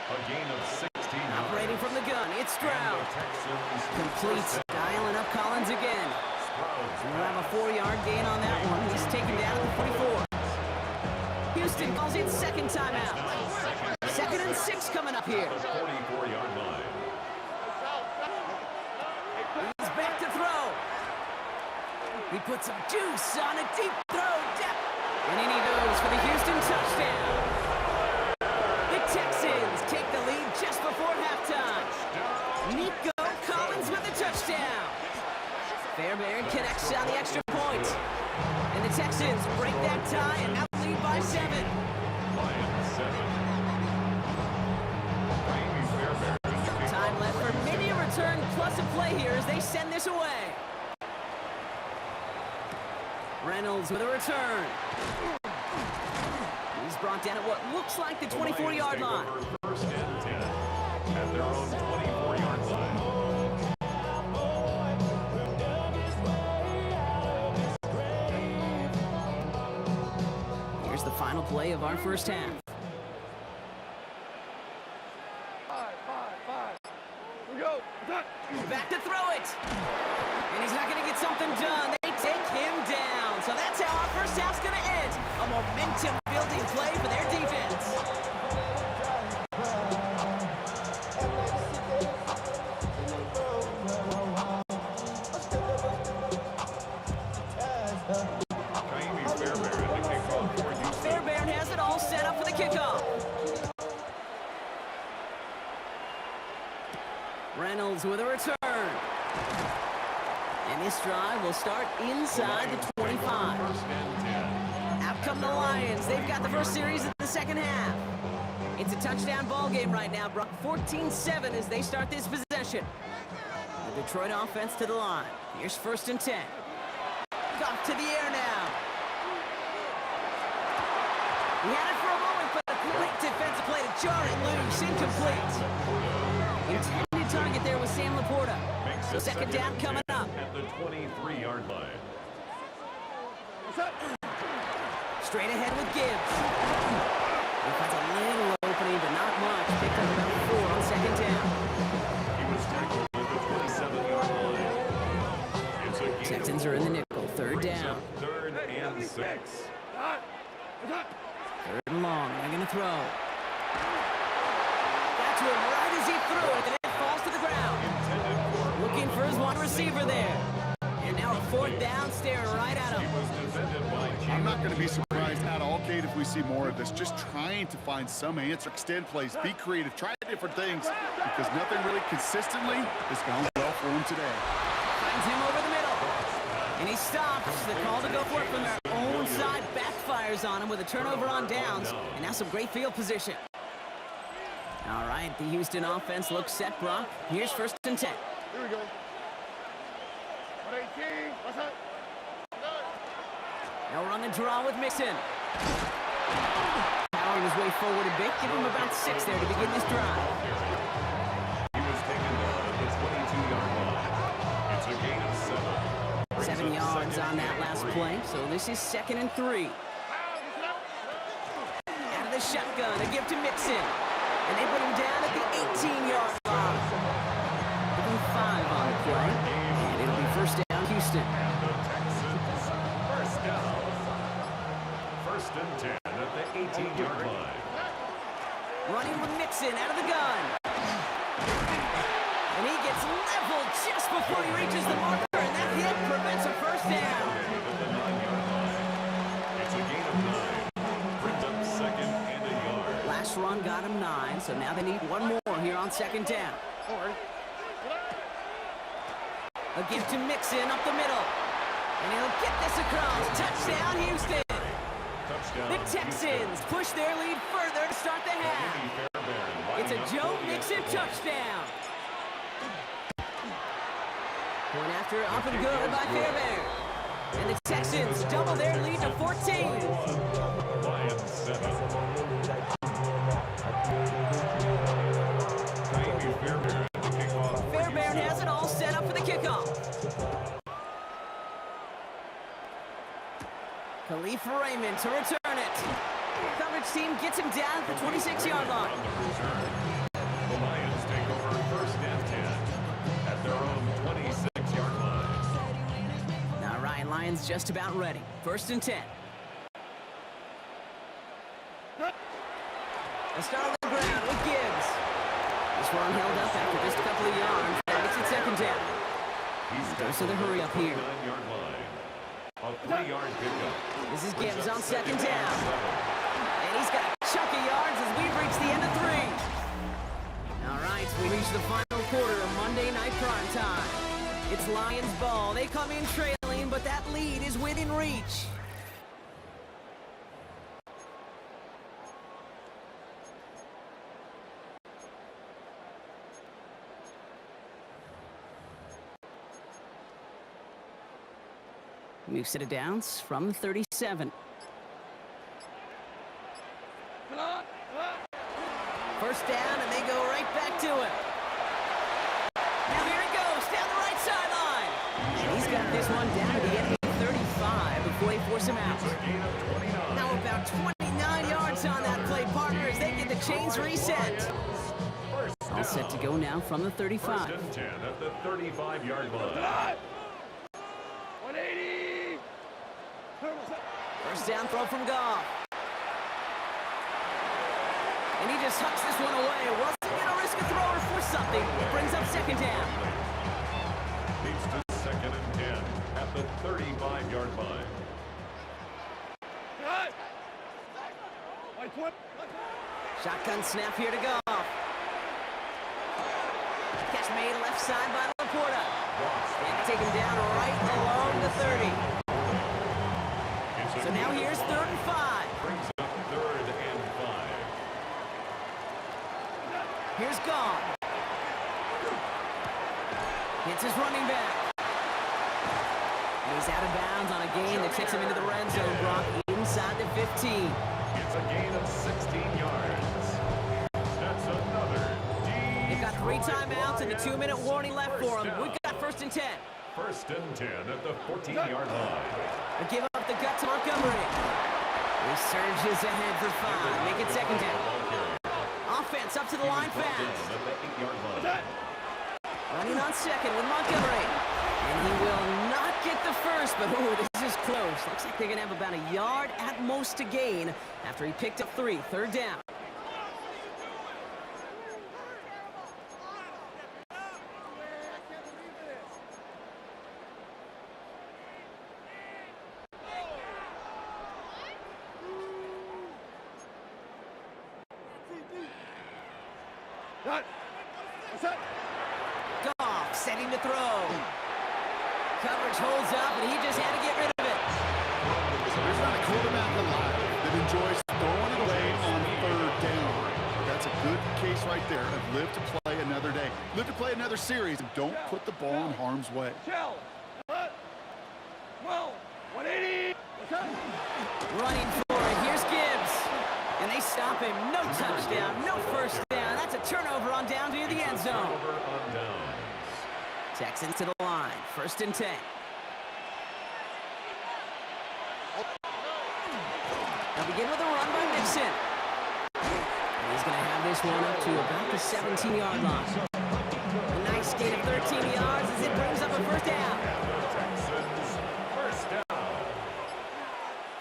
A gain of 16 yards. Operating from the gun, it's Stroud. Complete, dialing up Collins again. We'll have a 4-yard gain on that one. He's taken down at the 44. Houston calls in second timeout. Second and 6 coming up here. 44-yard line. He's back to throw. He puts some juice on a deep throw. And in he goes for the Houston touchdown. The Texans take the lead just before halftime. Nico Collins with the touchdown. Fairbairn connects on the extra point. And the Texans break that tie and now lead by 7. Lions 7. Miami Fairbairn in the kickoff. Time left for maybe a return plus a play here as they send this away. Reynolds with a return. He's brought down at what looks like the 24-yard line. First and 10 at their own 24-yard line. Here's the final play of our first half. 5. We go. Back to throw it. And he's not going to get something done. They take him down. So that's how our first half's going to end. A momentum-building play for their defense. Miami Fairbairn in the kickoff for Houston. Fairbairn has it all set up for the kickoff. Reynolds with a return. And this drive will start inside the 25. First and 10. Out come the Lions. They've got the first series of the second half. It's a touchdown ball game right now, Brock. 14-7 as they start this possession. The Detroit offense to the line. Here's first and 10. Off to the air now. He had it for a moment, but a great defensive play to jar it loose. Incomplete. Intended target there was Sam Laporta. Makes So it second down coming up. At the 23-yard line. Straight ahead with Gibbs. He finds a little opening, but not much. Picked up about 4 on second down. He was tackled at the 27-yard line. It's a gain Texans of are in the 4. nickel. Third Brings down. up 3rd and 6. Third and long. They're going to throw. Got to him right as he threw it, and it falls to the ground. Intended for Looking for his one receiver there. And now a fourth down, staring right at He him. was defended by I'm not going to be surprised at all, Kate, if we see more of this. Just trying to find some answer, extend plays, be creative, try different things, because nothing really consistently has gone well for him today. Finds him over the middle. And he stops. The call to go for it from their own side backfires on him with a turnover on downs. And now some great field position. All right, the Houston offense looks set, Brock. Here's first and 10. Here we go. 118. What's up? They'll run the draw with Mixon. Powering his way forward a bit. Give him about 6 there to begin this drive. He was taken down at the 22-yard line. It's a gain of 7. 7 yards on that last play. So this is 2nd and 3. Out of the shotgun, a give to Mixon. And they bring him down at the 18-yard line. Give him 5 on the play. And it'll be first down, Houston. The Texans first down. First and 10 at the 18-yard line. Running with Mixon out of the gun. And he gets leveled just before he reaches the marker. And that hit prevents a first down. At the 9-yard line. It's a gain of 9. Brings up 2nd and a yard. Last run got him 9, so now they need one more here on second down. A give to Mixon up the middle. And he'll get this across. Touchdown, Houston. Touchdown. The Texans push their lead further to start the half. Miami Fairbairn It's a lining up Joe for the Mixon extra point. touchdown. Going after up and good by Fairbairn. And the Texans double their lead to 14. Lions 7. Miami Fairbairn at the kickoff. for Fairbairn Houston. has it all set up for the kickoff. Khalif Raymond to return it. Coverage team gets him down at the 26-yard line. On the return. The Lions take over first and 10 at their own 26-yard line. All right, Lions just about ready. First and 10. A start on the ground with Gibbs. This one held up after just a couple of yards. That makes it second down. He's Goes to the hurry up here. 9-yard line. A 3-yard pickup. This is Gibbs on second down. And he's got a chunk of yards as we've reached the end of 3. All right, we reach the final quarter of Monday Night Primetime. It's Lions ball. They come in trailing, but that lead is within reach. Moves it downs from the 37. First down, and they go right back to him. Now here he goes, down the right sideline. And he's got this one down to the end of 35 before they force him out. Now about 29 yards on that play, partner, as they get the chains reset. All set to go now from the 35. First and 10 at the 35-yard line. 180. First down throw from Goff. And he just hucks this one away. Wasn't going to risk a throw or force something. It brings up second down. Leads to second and 10 at the 35-yard line. Shotgun snap here to Goff. Catch made left side by Laporta. And take him down right along the 30. So now here's 3rd and 5. Brings up 3rd and 5. Here's Goff. Hits his running back. And he's out of bounds on a gain that takes him into the red zone, Brock, inside the 15. It's a gain of 16 yards. That's another They've got 3 timeouts and a 2-minute warning left for them. We've got 1st and 10. First and 10 at the 14-yard line. They give up the gut to Montgomery. He surges ahead for 5. Make it second down. Offense up to the line fast. At the 8-yard line. Running on second with Montgomery. And he will not get the first, but ooh, this is close. Looks like they're going to have about a yard at most to gain after he picked up 3. 3rd down. Goff setting to throw. Coverage holds up, and he just had to get rid of it. There's not a quarterback alive that enjoys throwing it away on 3rd down. That's a good case right there of live to play another day. Live to play another series, and don't put the ball in harm's way. Shell. 180. Running for it. Here's Gibbs. And they stop him. No touchdown, no first down. That's a turnover on down to the end zone. Over on downs. Texans to the line. 1st and 10. They'll begin with a run by Mixon. And he's going to have this one up to about the 17-yard line. A nice gain of 13 yards as it brings up a first down. Texans first down.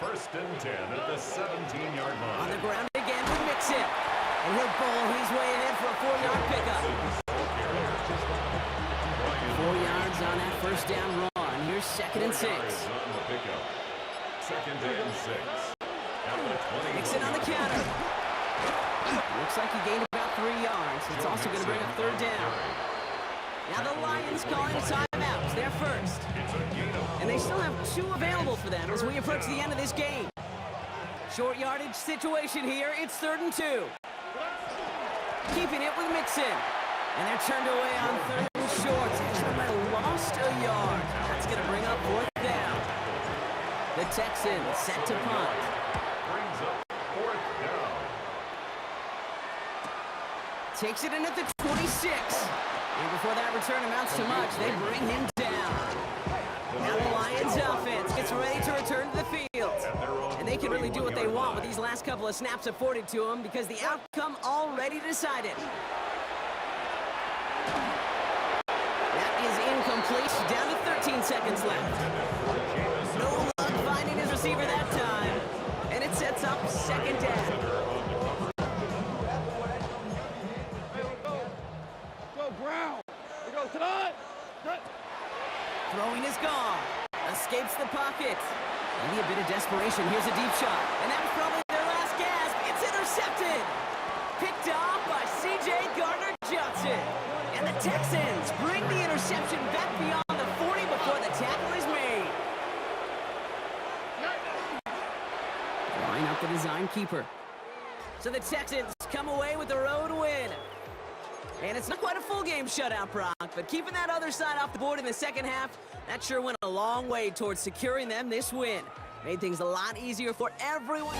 First and 10 at the 17-yard line. On the ground again with Mixon. And he'll bowl his way ahead for a 4-yard pickup. 4 yards on that first down run. Here's 2nd and 6. Second and 6. Mixon on the counter. Looks like he gained about 3 yards. It's also going to bring up 3rd down. Now the Lions calling timeouts. They're first. And they still have 2 available for them as we approach the end of this game. Short yardage situation here. It's 3rd and 2. Keeping it with Mixon. And they're turned away on 3rd and short. They might have lost a yard. That's going to bring up 4th down. The Texans set to punt. Brings up 4th down. Takes it in at the 26. And before that return amounts to much, they bring him down. Now the Lions offense gets ready to return to the field. And they can really do what they want with these last couple of snaps afforded to them because the outcome already decided. That is incomplete. Down to 13 seconds left. No luck finding his receiver that time. And it sets up 2nd down. Go Brown. We go tonight. Throwing is gone. Escapes the pocket. Maybe a bit of desperation. Here's a deep shot. And that was probably their last gasp. It's intercepted. Picked off by C.J. Gardner-Johnson. Wilson. And the Texans bring the interception back beyond the 40 before the tackle is made. Line up the design keeper. So the Texans come away with the road win. And it's not quite a full game shutout, Brock, but keeping that other side off the board in the second half, that sure went a long way towards securing them this win. Made things a lot easier for everyone.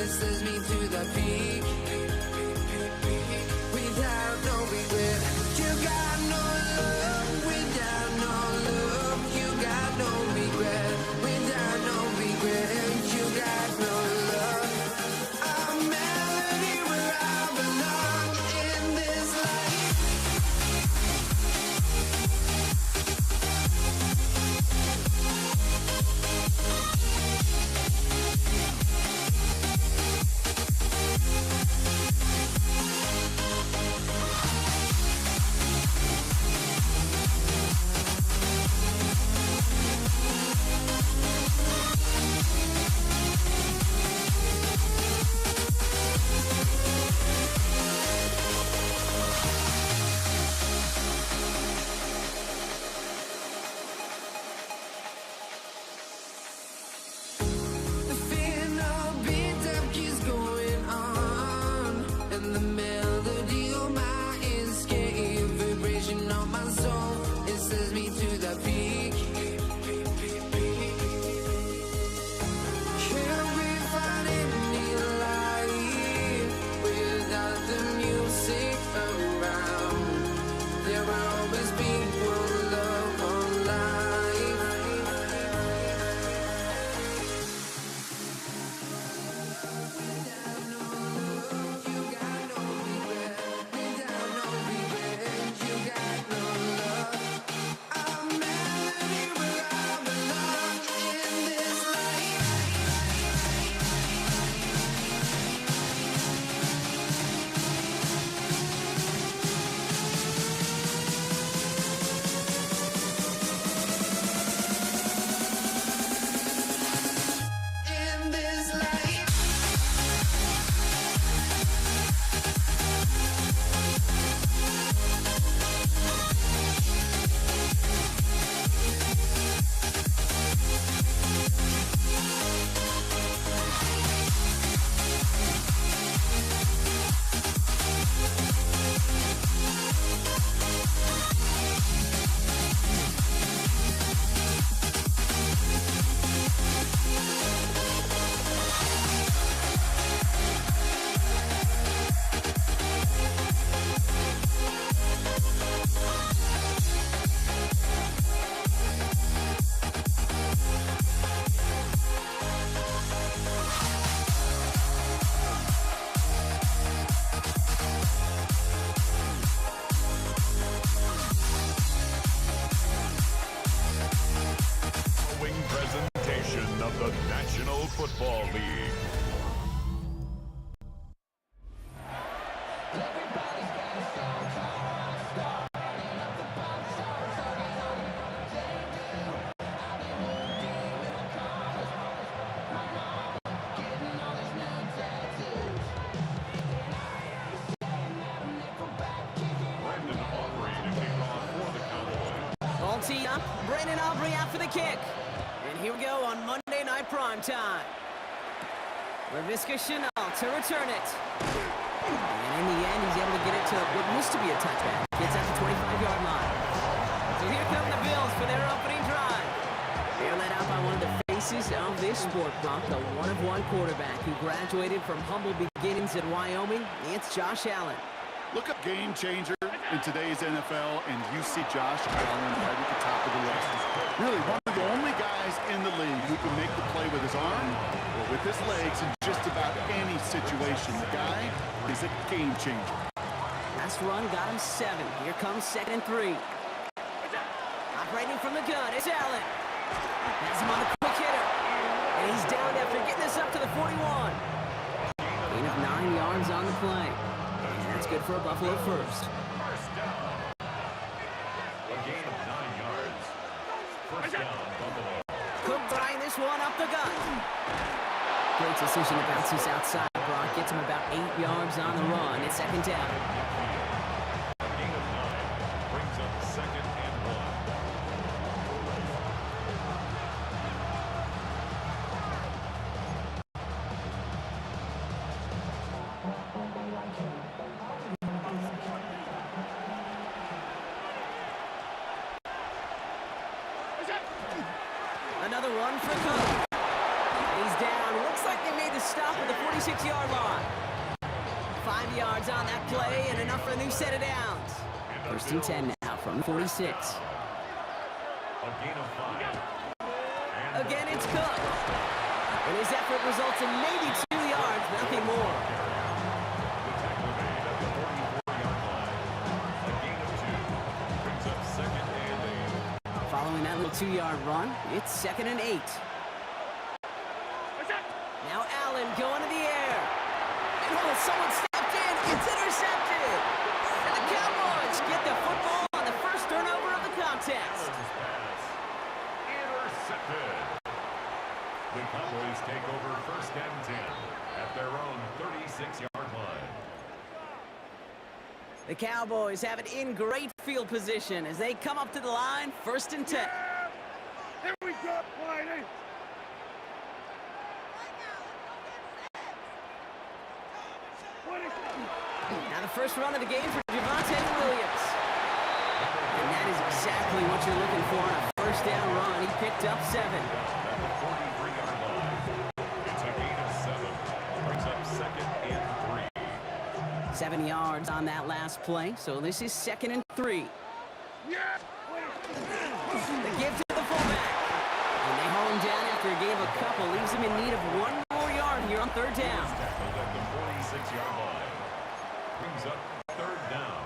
it sends me to the peak. Without no regret, you got no love. Without no love, you got no regret. Without no regret, you got no love. A melody where I belong in this life. The final beat up keeps going on, and the melody of my escape, vibration on my soul, it sends me to the peak. Can't we find any light without the music around? There will always be one love, one life. In this life. Following presentation of the National Football League. Brandon Aubrey to kick off for the Cowboys. Ball teed up. Brandon Aubrey out for the kick. And here we go on Monday Night Primetime. Laviska Shenault to return it. And in the end, he's able to get it to what used to be a touchback. Gets out the 25-yard line. So here come the Bills for their opening drive. They're led out by one of the faces of this sport, Brock, the one-of-one quarterback who graduated from humble beginnings in Wyoming. It's Josh Allen. Look up game changer in today's NFL, and you see Josh Allen right at the top of the list. Really, one of the only guys in the league who can make the play with his arm or with his legs in just about any situation. The guy is a game changer. Last run got him 7. Here comes 2nd and 3. Operating from the gun, it's Allen. Has him on the quick hitter. And he's down after getting this up to the 41. Gain of 9 yards on the play. And that's good for a Buffalo first. First down. A gain of 9 yards. First down, Buffalo. Cook buying this one up the gut. Great decision to bounce this outside. Brock gets him about 8 yards on the run. It's 2nd down. A gain of 9 brings up 2nd and 1. Another run for Cook. He's down. Looks like they made the stop at the 46-yard line. 5 yards on that play and enough for a new set of downs. First and 10 now from the 46. A gain of 5. Again, it's Cook. And his effort results in maybe 2 yards, nothing more. The tackle made at the 44-yard line. A gain of 2 brings up second and 8. Following that little 2-yard run, it's second and 8. Now Allen going to the air. And oh, someone stepped in. It's intercepted. And the Cowboys get the football on the first turnover of the contest. Intercepted. The Cowboys take over first and 10 at their own 36-yard line. The Cowboys have it in great field position as they come up to the line, first and 10. Here we go, Whitey. Now the first run of the game for Javonte Williams. And that is exactly what you're looking for on a first down run. He picked up 7. At the 43-yard line. It's a gain of 7. Brings up second and 3. 7 yards on that last play, so this is second and 3. The give to the fullback. And they haul him down after a gain of a couple. Leaves him in need of 1 more yard here on third down. Tackled at the 46-yard line. Brings up third down.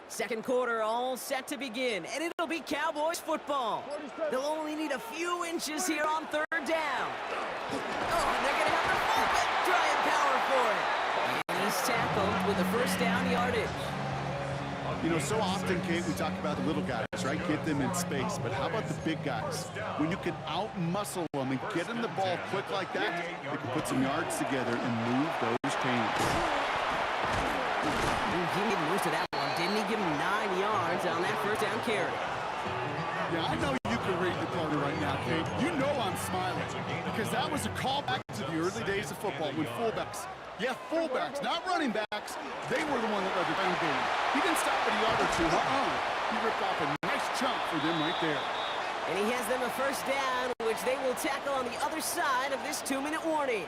Second quarter all set to begin, and it'll be Cowboys football. They'll only need a few inches here on third down. Oh, and they're going to have the fullback try and power for it. And he's tackled with a first down yardage. You know, so often, Kate, we talk about the little guys, right? Get them in space. But how about the big guys? When you can out-muscle them and get them the ball quick like that, they can put some yards together and move those chains. He made most of that one, didn't he? Give him 9 yards on that first down carry. Yeah, I know you can read the corner right now, Kate. You know I'm smiling because that was a callback to the early days of football when fullbacks, not running backs, they were the one that led the down game. He didn't stop at a yard or two. He ripped off a nice chunk for them right there. And he has them a first down, which they will tackle on the other side of this 2-minute warning.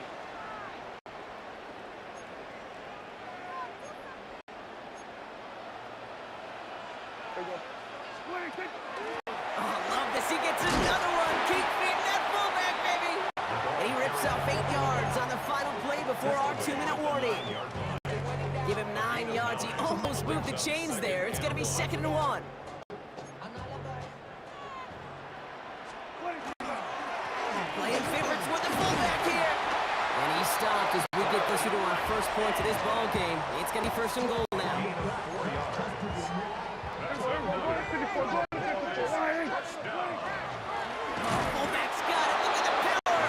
Oh, love this. He gets another one. Keep feeding that fullback, baby. And he rips off 8 yards on the final play before our 2-minute warning. Give him 9 yards. He almost moved the chains there. It's going to be second and 1. Playing favorites with the fullback here. And he stopped as we get closer to our first points of this ball game. It's going to be first and goal now. Fullback's got it. Look at the power.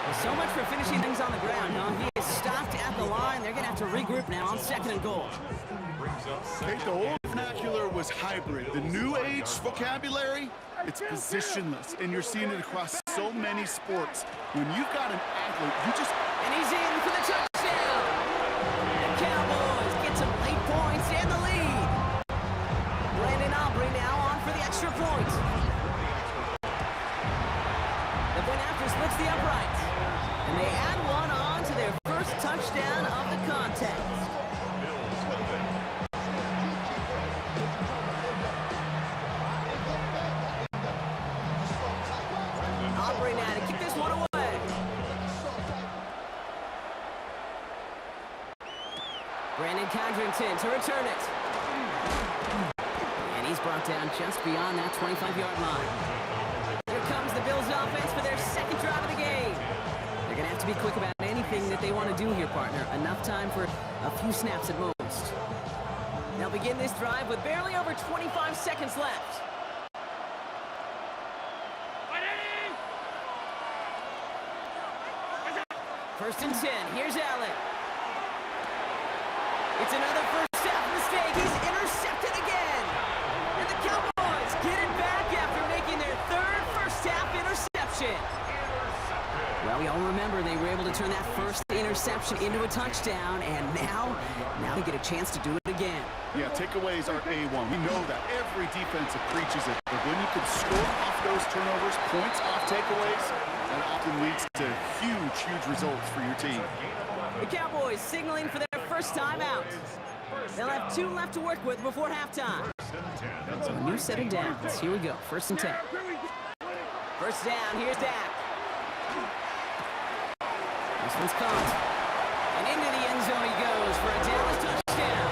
Well, so much for finishing things on the ground, huh? He is stopped at the line. They're going to have to regroup now on second and goal. Kate, the old vernacular was hybrid. The new age vocabulary, it's positionless. And you're seeing it across so many sports. When you've got an athlete, you just... And he's in for the touchdown. The Cowboys get some late points and the lead. Brandon Aubrey now on for the extra point. The point after splits the uprights. And they add one on to their first touchdown of the contest. Aubrey now to kick this one away. Brandon Condrington to return it. And he's brought down just beyond that 25-yard line. Here comes the Bills offense for their second drive of the game. They're going to have to be quick about anything that they want to do here, partner. Enough time for a few snaps at most. They'll begin this drive with barely over 25 seconds left. First and 10. Here's Allen. It's another first half mistake. He's intercepted again. And the Cowboys get it back after making their third first half interception. Well, we all remember they were able to turn that first interception into a touchdown, and now they get a chance to do it again. Yeah, takeaways are A1. We know that. Every defensive preaches it. But when you can score off those turnovers, points off takeaways, that often leads to huge results for your team. The Cowboys signaling for their first time out. They'll have 2 left to work with before halftime. So a new set of downs. Here we go. 1st and 10. First down. Here's Dak. This one's caught. And into the end zone he goes for a Dallas touchdown.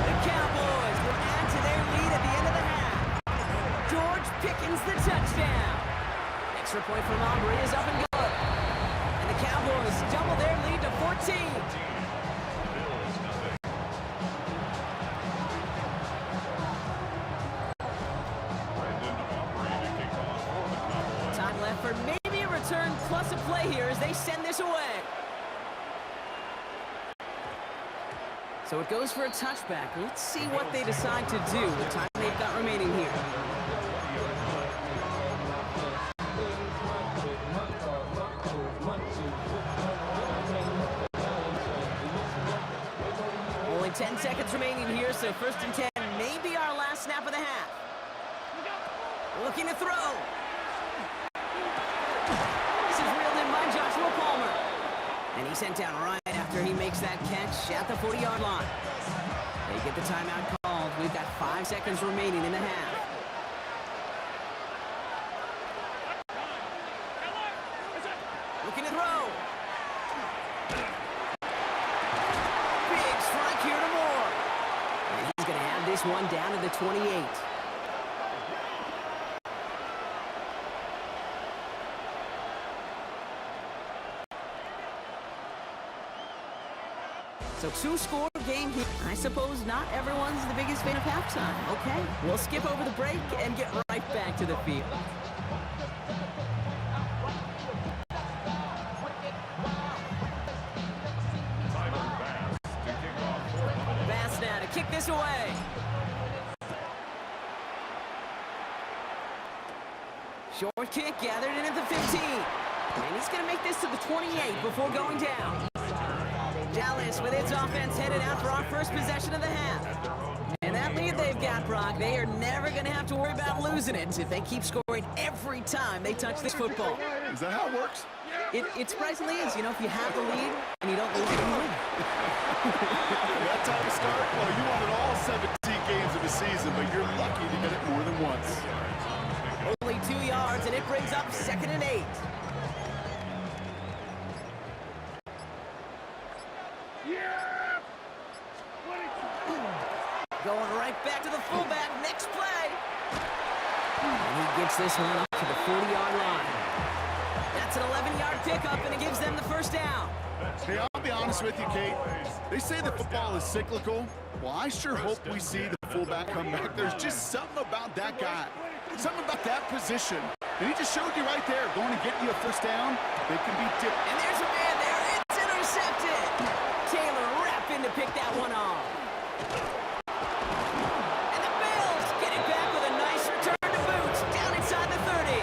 The Cowboys will add to their lead at the end of the half. George Pickens the touchdown. Extra point from Aubrey is up and good. And the Cowboys double their lead to 14. Time left for maybe a return plus a play here as they send this away. So it goes for a touchback. Let's see what they decide to do with the time they've got remaining here. Only 10 seconds remaining here, so 1st and 10, maybe our last snap of the half. Looking to throw. This is reeled in by Joshua Palmer. And he's sent down right after he makes that catch at the 40-yard line. They get the timeout called. We've got 5 seconds remaining in the half. Looking to throw. Big strike here to Moore. And he's going to have this one down to the 28. So 2-score game here. I suppose not everyone's the biggest fan of halftime. Okay, we'll skip over the break and get right back to the field. Bass now to kick this away. Short kick gathered in at the 15. And he's going to make this to the 28 before going down. Dallas with its offense headed out for our first possession of the half. And that lead they've got, Brock, they are never going to have to worry about losing it if they keep scoring every time they touch this football. Is that how it works? It surprisingly is. You know, if you have the lead and you don't lose it, you win. That time to start? Well, you wanted all 17 games of the season, but you're lucky to get it more than once. Only 2 yards, and it brings up 2nd and 8. Going right back to the fullback. Next play. And he gets this one up to the 40-yard line. That's an 11-yard pickup, and it gives them the first down. Hey, I'll be honest with you, Kate. They say that football is cyclical. Well, I sure hope we see the fullback come back. There's just something about that guy. Something about that position. And he just showed you right there, going to get you a first down. They can be different. And there's a man there. It's intercepted. Taylor rapping to pick that one off. And the Bills get it back with a nice return to boot. Down inside the 30.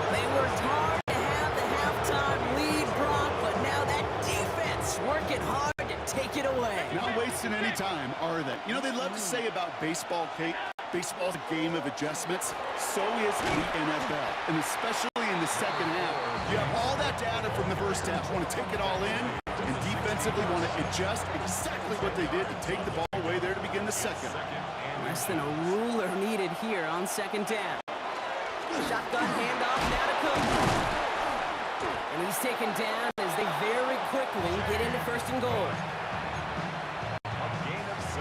They worked hard to have the halftime lead, Brock, but now that defense working hard to take it away. Not wasting any time, are they? You know, they love to say about baseball, Kate, baseball's a game of adjustments. So is the NFL, and especially in the second half. You have all that data from the first half, want to take it all in, and defensively want to adjust exactly what they did to take the ball away there to begin the second. Less than a ruler needed here on 2nd down. Shotgun handoff now to Cook. And he's taken down as they very quickly get into 1st and goal. A gain of 6.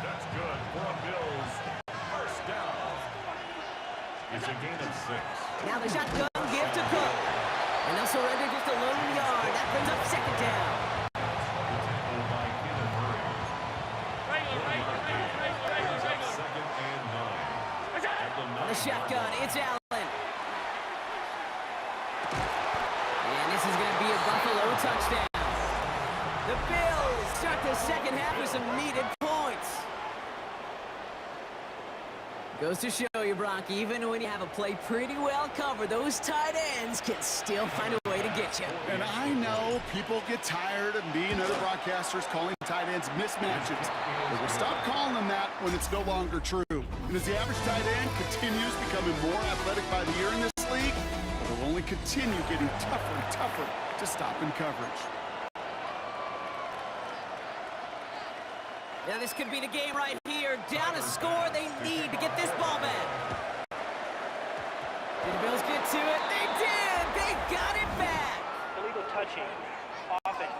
That's good for a Bills first down. It's a gain of 6. Now the shotgun give to Cook. And they'll surrender just a lone yard. That brings up 2nd down. Tackled by Kenneth Murray. Second and 9. At the The shotgun, it's Allen. And this is going to be a Buffalo touchdown. The Bills start the second half with some needed points. Goes to show you, Brock, even when you have a play pretty well covered, those tight ends can still find a way to get you. And I know people get tired of me and other broadcasters calling tight ends mismatches. But we'll stop calling them that when it's no longer true. And as the average tight end continues becoming more athletic by the year in this league, it will only continue getting tougher and tougher to stop in coverage. Now this could be the game right here. Down a score, they need to get this ball back. Did the Bills get to it? They did! They got it back! Illegal touching. Offense.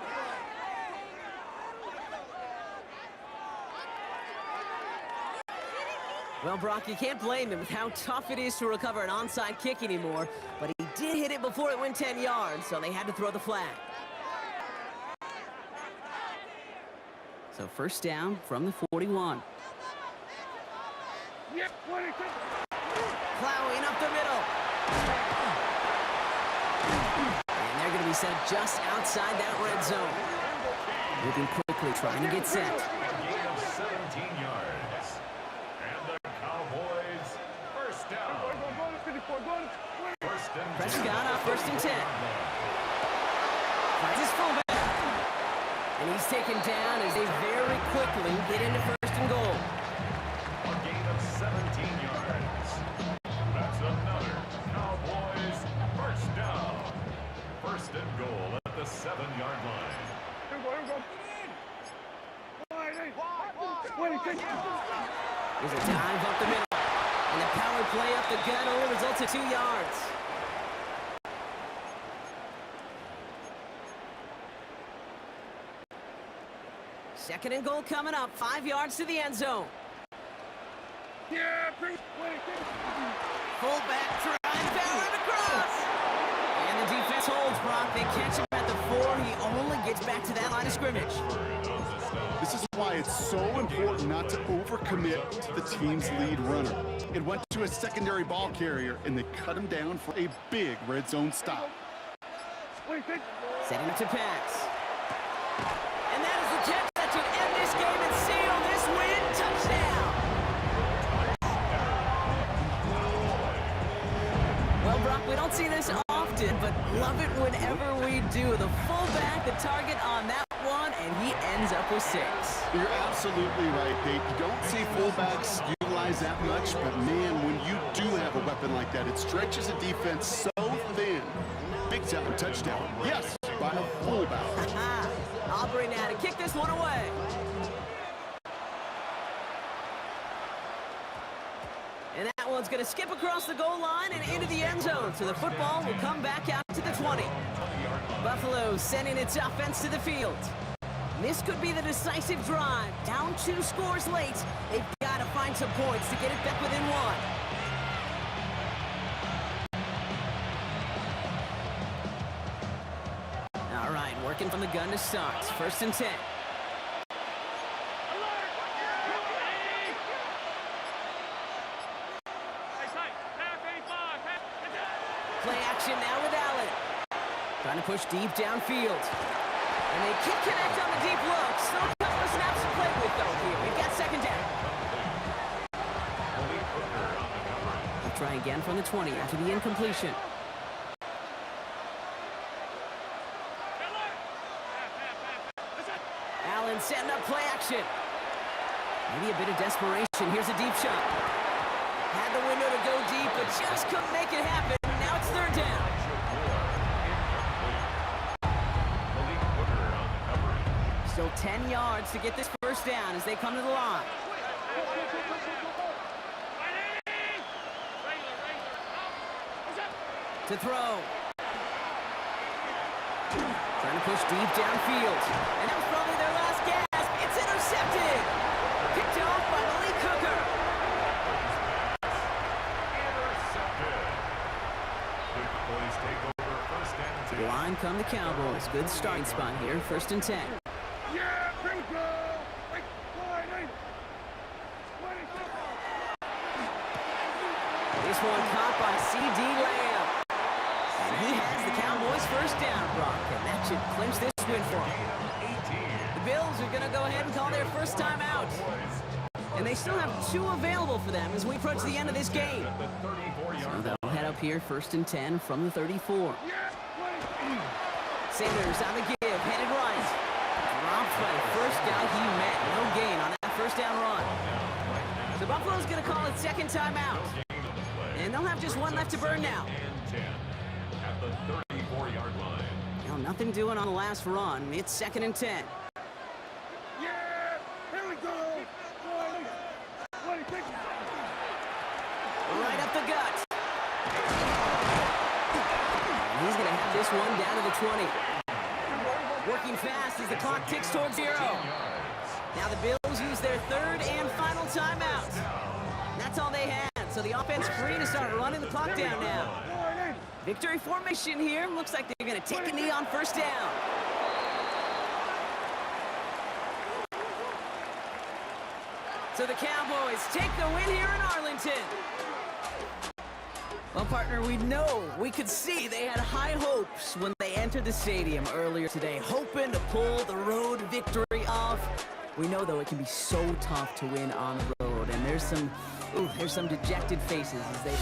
Well, Brock, you can't blame him with how tough it is to recover an onside kick anymore, but he did hit it before it went 10 yards, so they had to throw the flag. So first down from the 41. Plowing up the middle. And they're going to be set just outside that red zone. Moving quickly, trying to get set. Gain of 17 yards. And the Cowboys first down. First and 10. Prescott up, first and 10. Finds his fullback. And he's taken down as they very quickly get into first and goal. A gain of 17 yards. That's another Cowboys first down. First and goal at the 7-yard line. There's a dive up the middle. And the power play up the gut only results in 2 yards. Second and goal coming up, 5 yards to the end zone. Fullback drive, powered across. And the defense holds, Brock. They catch him at the 4. He only gets back to that line of scrimmage. This is why it's so important not to overcommit to the team's lead runner. It went to a secondary ball carrier, and they cut him down for a big red zone stop. Setting up to pass. And that is the catch that should end this game and seal this win. Touchdown! Well, Brock, we don't see this often, but love it whenever we do. The fullback, the target on that one, and he ends up with 6. You're absolutely right, Pete. You don't see fullbacks utilize that much, but man, when you do have a weapon like that, it stretches a defense so thin. Big time touchdown. Yes, by a fullback. Aubrey now to kick this one away. And that one's going to skip across the goal line and into the end zone. So the football will come back out to the 20. Buffalo sending its offense to the field. This could be the decisive drive. Down 2 scores late. They've got to find some points to get it back within 1. All right, working from the gun to start. First and 10. Play action now with Allen. Trying to push deep downfield. And they can connect on the deep look. Still a couple of snaps to play with, though, here. We've got second down. They'll try again from the 20 after the incompletion. Allen setting up play action. Maybe a bit of desperation. Here's a deep shot. Had the window to go deep, but just couldn't make it happen. Now it's third down. Still 10 yards to get this first down as they come to the line. To throw. Trying to push deep downfield. And that was probably their last gasp. It's intercepted. Picked off by Malik Hooker. To the line come the Cowboys. Good starting spot here. First and 10. This one caught by C.D. Lamb. And he has the Cowboys first down, Brock. And that should clinch this win for them. The Bills are going to go ahead and call their first time out. And they still have 2 available for them as we approach the end of this game. So they'll head up here first and 10 from the 34. Sanders on the give, headed right. Dropped by the first guy he met. No gain on that first down run. So Buffalo's going to call it second timeout. And they'll have just one left to burn now. And 10 at the 34-yard line. Well, nothing doing on the last run. It's 2nd and 10. Yeah! Here we go! 20, 26. Right up the gut. And he's going to have this one down to the 20. Working fast as the clock ticks towards 0. Now the Bills use their third and final timeout. That's all they had, so the offense free to start running the clock down now. Victory formation here. Looks like they're going to take a knee on first down. So the Cowboys take the win here in Arlington. Well, partner, we know, we could see they had high hopes when they entered the stadium earlier today, hoping to pull the road victory off. We know, though, it can be so tough to win on the road, and there's some dejected faces as they...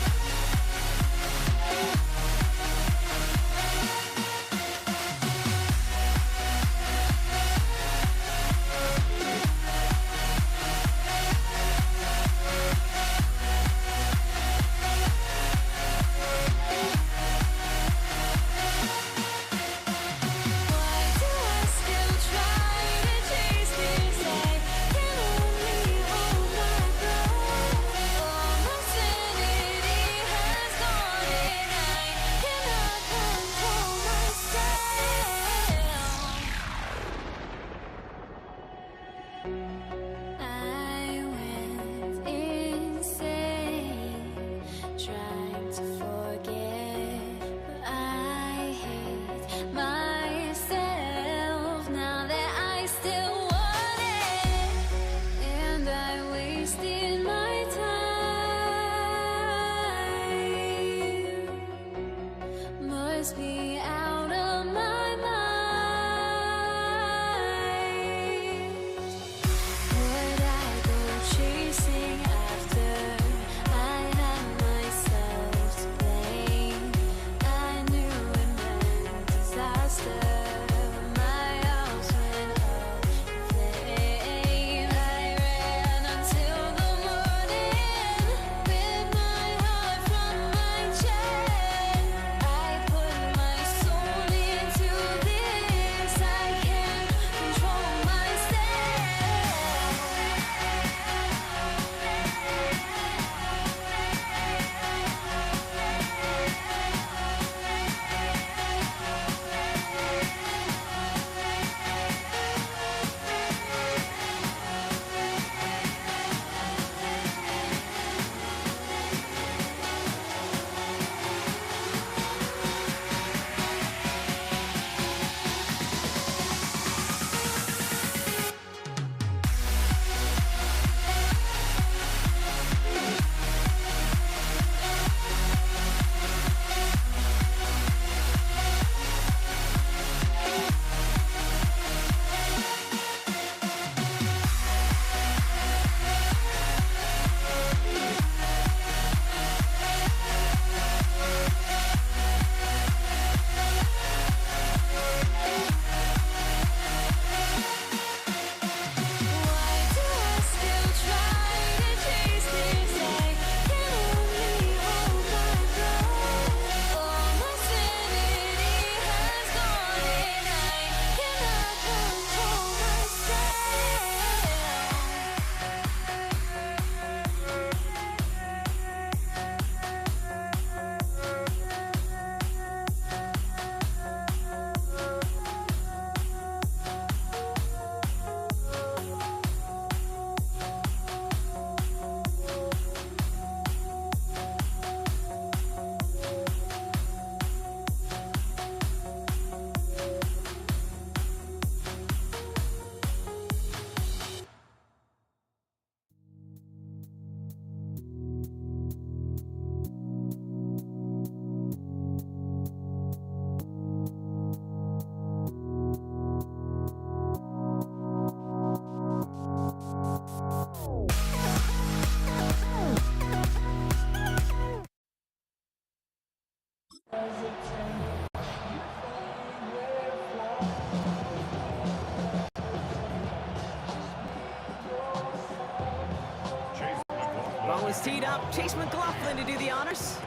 Ball is teed up. Chase McLaughlin to do the honors.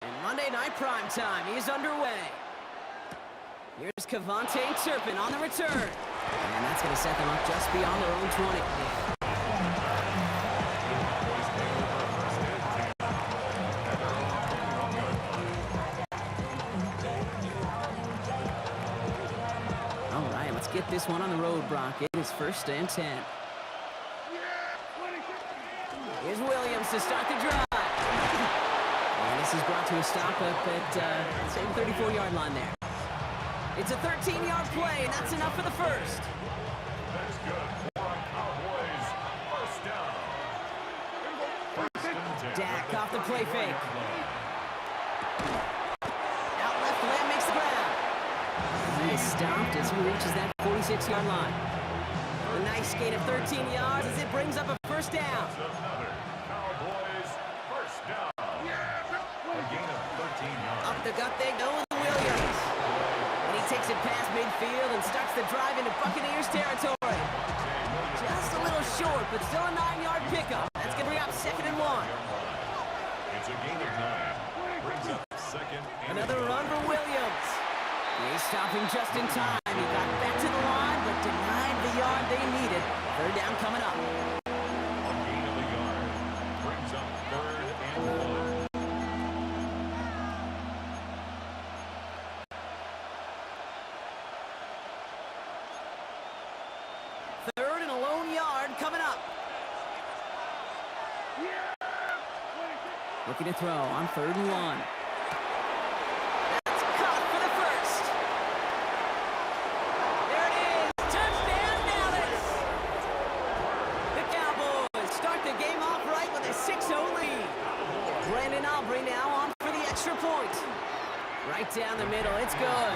And Monday Night Prime Time is underway. Here's Cavante Turpin on the return. And that's going to set them up just beyond their own 20. All right, let's get this one on the road, Brock. It is 1st and 10. Here's Williams to start the drive. And this is brought to a stop up at the same 34-yard line there. It's a 13-yard play, and that's enough for the first. That's good for our Cowboys. First down. First and 10. Dak off the play fake. Out left, Lamb makes the ground. He is stopped as he reaches that 46-yard line. A nice gain of 13 yards as it brings up a first down. Another Cowboys first down. A gain of 13 yards. Up the gut they go with Williams. And he takes it past midfield and starts the drive into Buccaneers territory. Just a little short, but still a 9-yard pickup. That's going to bring up 2nd and 1. It's a gain of 9. Brings up 2nd and Another run for Williams. He's stopping just in time. He got back to the line, but denied the yard they needed. 3rd down coming up. A gain of a yard. Brings up 3rd and 1. Third and a lone yard coming up. Looking to throw on 3rd and 1. That's caught for the first. There it is. Touchdown Dallas. The Cowboys start the game off right with a 6-0 lead. Brandon Aubrey now on for the extra point. Right down the middle. It's good.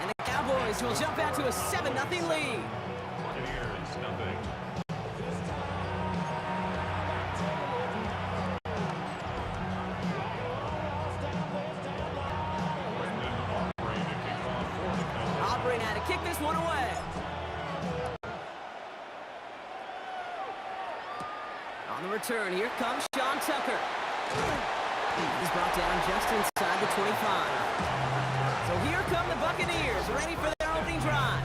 And the Cowboys will jump out to a 7-0 lead. Buccaneers, nothing. Brendan Aubrey to kick off for the Cowboys. Aubrey now to kick this one away. On the return, here comes Sean Tucker. He's brought down just inside the 25. So here come the Buccaneers, ready for their opening drive.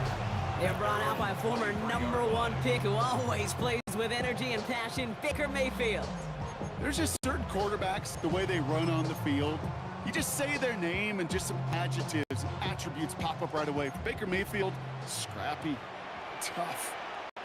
They're brought out by a former #1 pick who always plays with energy and passion, Baker Mayfield. There's just certain quarterbacks, the way they run on the field. You just say their name and just some adjectives and attributes pop up right away. For Baker Mayfield, scrappy, tough,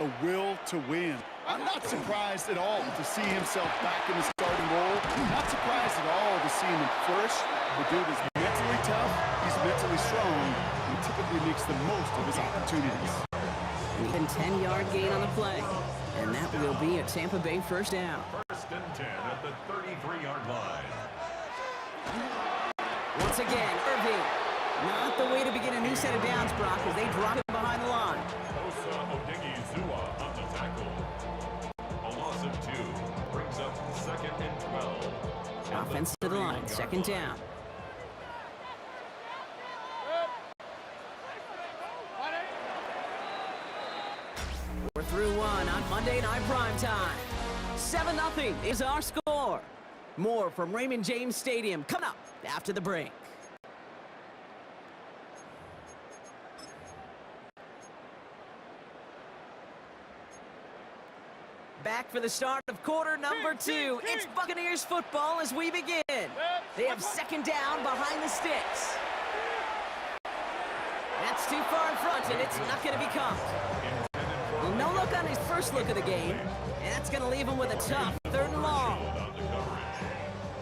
a will to win. I'm not surprised at all to see himself back in the starting role. Not surprised at all to see him flourish. The dude is mentally tough, he's mentally strong, and typically makes the most of his opportunities. An even 10-yard gain on the play. And that will be a Tampa Bay first down. First and 10 at the 33-yard line. Once again, Irving. Not the way to begin a new set of downs, Brock, as they drop it behind the line. Osa Odigizua on the tackle. A loss of 2 brings up 2nd and 12. At Offense to the line, 2nd down. We're through one on Monday Night Prime Time. 7-0 is our score. More from Raymond James Stadium coming up after the break. Back for the start of quarter number 2. It's Buccaneers football as we begin. They have 2nd down behind the sticks. That's too far in front, and it's not going to be caught. Well, no look on his first look of the game, and that's going to leave him with a tough 3rd and long.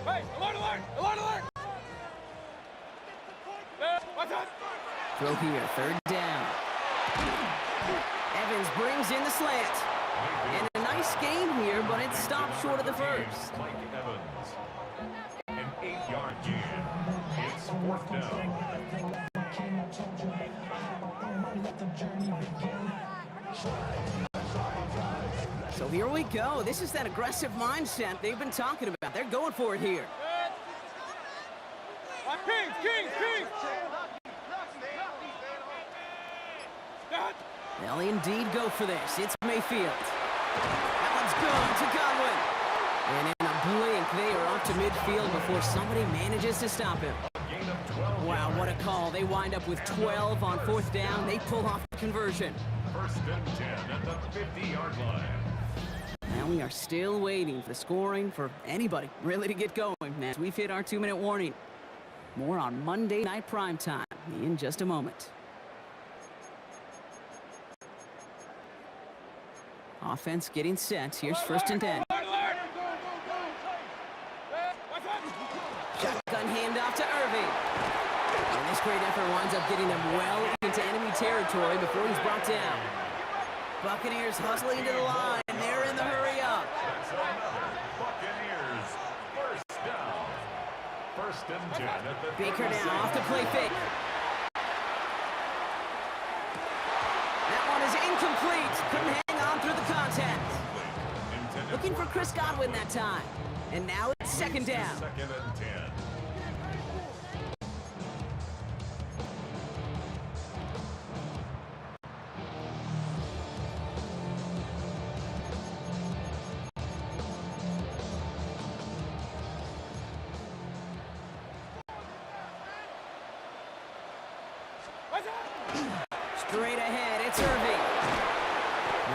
Hey, alert, alert, alert, alert! Watch out! Throw here, 3rd down. Evans brings in the slant. And a nice gain here, but it stopped short of the first. Mike Evans. An 8-yard gain. It's 4th down. So here we go. This is that aggressive mindset they've been talking about. They're going for it here. Kings, Kings, Kings! They'll indeed go for this. It's Mayfield. That one's good to Godwin. And in a blink, they are up to midfield before somebody manages to stop him. Gain of 12 Wow, yards. what a call. They wind up with 12 on 4th down. They pull off the conversion. First and 10 at the 50-yard line. Now we are still waiting for scoring for anybody really to get going as we've hit our 2-minute warning. More on Monday Night Primetime in just a moment. Offense getting set. Here's 1st and 10. Shotgun handoff to Irving. And this great effort winds up getting them well into enemy territory before he's brought down. Buccaneers hustling to the line. They're in the hurry up. That's another Buccaneers first down. First and 10 at the Baker 36. now off the play fake. That one is incomplete. Couldn't hang on through the contact. Intended Looking for Chris Godwin that time. And now it's 2nd down. second and 10. Straight ahead, it's Irving.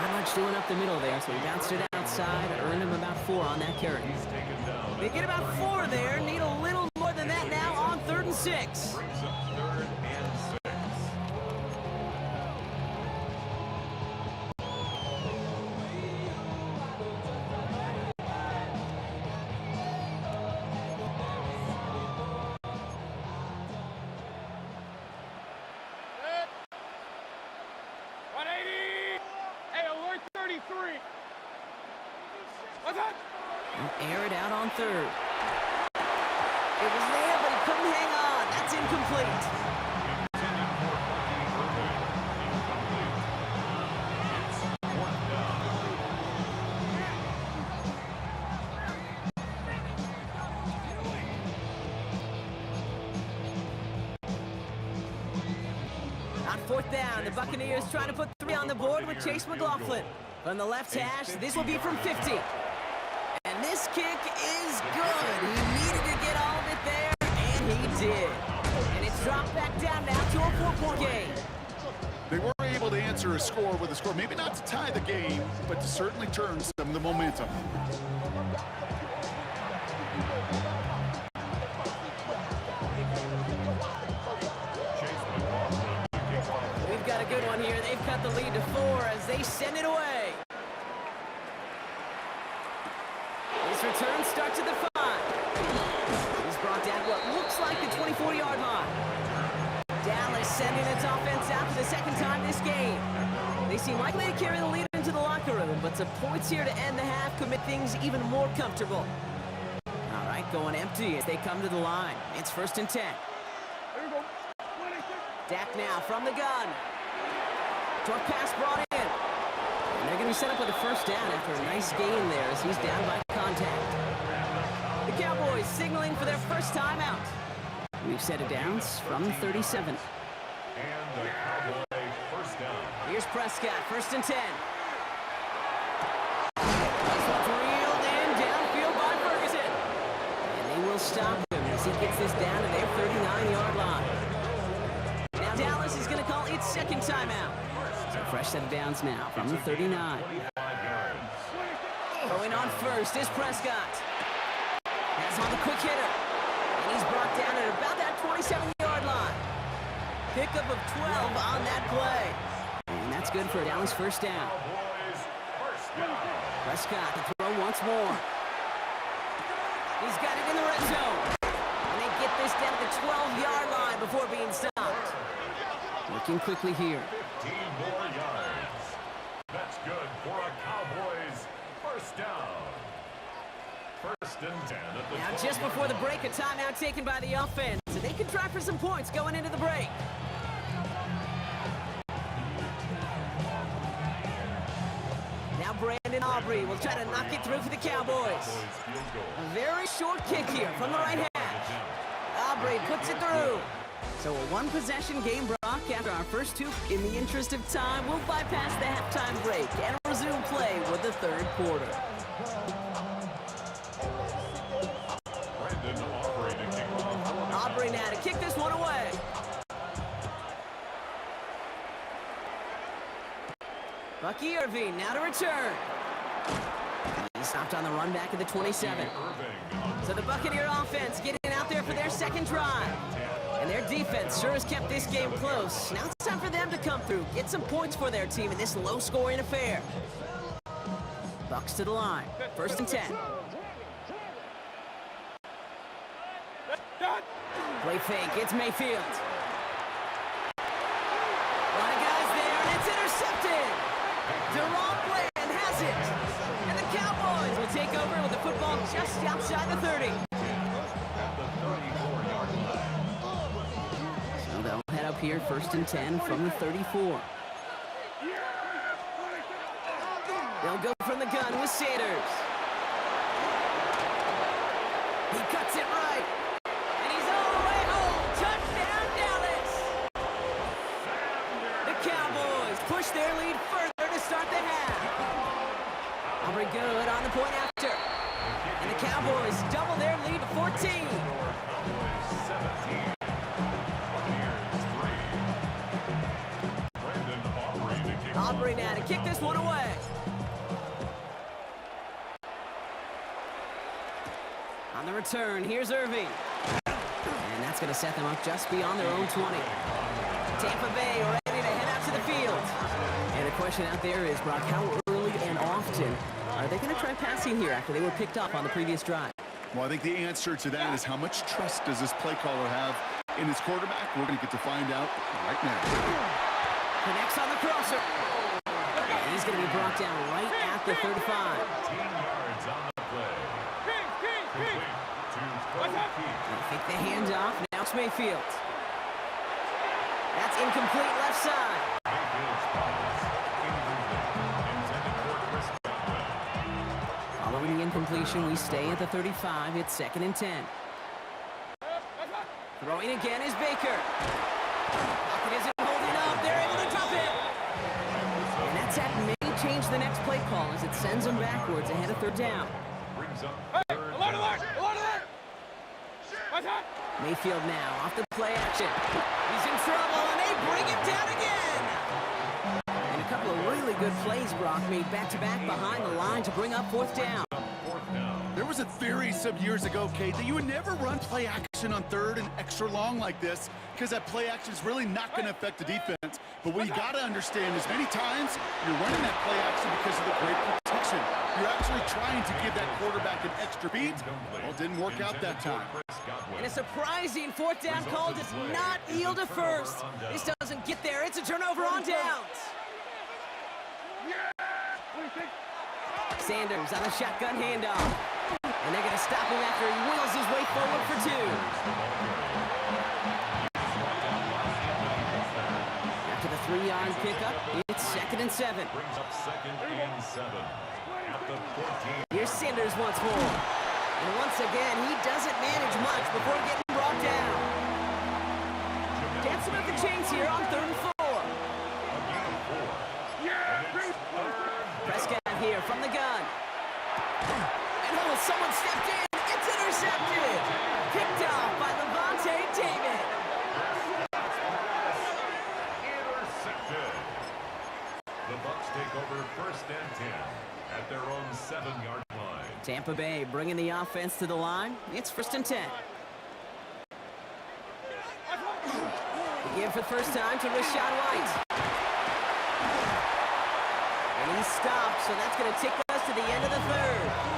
Not much doing up the middle there, so he bounced it outside, earned him about 4 on that carry. He's taken down. They get about 4 there, need a little more than that now on 3rd and 6. Brings up 3rd and 6. Air it out on 3rd. It was there, but he couldn't hang on. That's incomplete. Intended for Bucky Irving. Incomplete. It's 4th down. On 4th down, the Buccaneers trying to put 3 on the board with Chase McLaughlin. From the left hash, this will be from 50. And this kick is good. He needed to get all of it there, and he did. And it's dropped back down now to a 4-point game. They were able to answer a score with a score, maybe not to tie the game, but to certainly turn some of the momentum. We've got a good one here. They've cut the lead to 4 as they send it away. His return starts at the 5. He's brought down what looks like the 24-yard line. Dallas sending its offense out for the 2nd time this game. They seem likely to carry the lead into the locker room, but some points here to end the half could make things even more comfortable. All right, going empty as they come to the line. It's 1st and 10. Dak now from the gun. Short pass brought in. And they're going to be set up with a 1st down after a nice gain there as he's down by contact. The Cowboys signaling for their first timeout. We've set it downs from the 37. And the Cowboy first down. Here's Prescott, 1st and 10. This one's reeled in downfield by Ferguson. And they will stop him as he gets this down to their 39-yard line. Now Dallas is going to call its 2nd timeout. So fresh set of downs now from the 39. 25 yards. Going on first is Prescott. Has on the quick hitter. And he's brought down at about that 27-yard line. Pickup of 12 on that play. And that's good for Dallas' 1st down. Cowboys first down. Prescott to throw once more. He's got it in the red zone. And they get this down to the 12-yard line before being stopped. Working quickly here. 15 more yards. That's good for a Cowboys first down. 1st and 10 at the Now 12. just before the break, a timeout taken by the offense. So they can try for some points going into the break. Now Brandon Aubrey will try to knock it through for the Cowboys. Field goal. A very short kick here from the right hash. Aubrey puts it through. So a 1-possession game, Brock, after our first 2. In the interest of time, we'll bypass the halftime break and resume play with the 3rd quarter. Bucky Irving now to return. He stopped on the run back at the 27. So the Buccaneer offense getting out there for their second drive. And their defense sure has kept this game close. Now it's time for them to come through, get some points for their team in this low-scoring affair. Bucks to the line, 1st and 10. Play fake, it's Mayfield. A lot of guys there, and it's intercepted. Deron Bland has it. And the Cowboys will take over with the football just outside the 30. So they'll head up here, 1st and 10 from the 34. They'll go from the gun with Sanders. He cuts it right. And he's all the way home. Touchdown, Dallas. The Cowboys push their lead further to start the half. Aubrey good on the point after. And the Cowboys double their lead to 14. Aubrey now to kick this one away. On the return, here's Irving. And that's going to set them up just beyond their own 20. Tampa Bay ready to head out to the field. And the question out there is, Brock, how early and often are they going to try passing here after they were picked up on the previous drive? Well, I think the answer to that is how much trust does this play caller have in his quarterback? We're going to get to find out right now. Connects on the crosser. And he's going to be brought down right at the 35. 15 yards on the play. They think the handoff. Now it's Mayfield. That's incomplete left side. Following the incompletion, we stay at the 35. It's 2nd and 10. Throwing again is Baker. Pocket isn't holding up. They're able to drop it. And that sack may change the next play call as it sends them backwards ahead of 3rd down. Mayfield now off the play action. He's in trouble, and they bring him down again. And a couple of really good plays, Brock, made back-to-back behind the line to bring up 4th down. There was a theory some years ago, Kate, that you would never run play action on 3rd and extra long like this because that play action is really not going to affect the defense. But what you got to understand is many times you're running that play action because of the great protection. You're actually trying to give that quarterback an extra beat. Well, it didn't work out that time. And a surprising 4th down call does not yield a first. This doesn't get there. It's a turnover on downs. Sanders on a shotgun handoff. And they're going to stop him after he wheels his way forward for 2. After the 3-yard pickup, it's 2nd and 7. Brings up 2nd and 7 at the 14. Here's Sanders once more. And once again, he doesn't manage much before getting brought down. Dancing up the chains here on 3rd and 4. Prescott here from the gun. And oh, someone stepped in. It's intercepted. Picked off by Levante David. Intercepted. The Bucks take over 1st and 10 at their own 7-yard line. Tampa Bay bringing the offense to the line. It's 1st and 10. Again for the first time to Rachaad White. And he stopped, so that's going to take us to the end of the 3rd.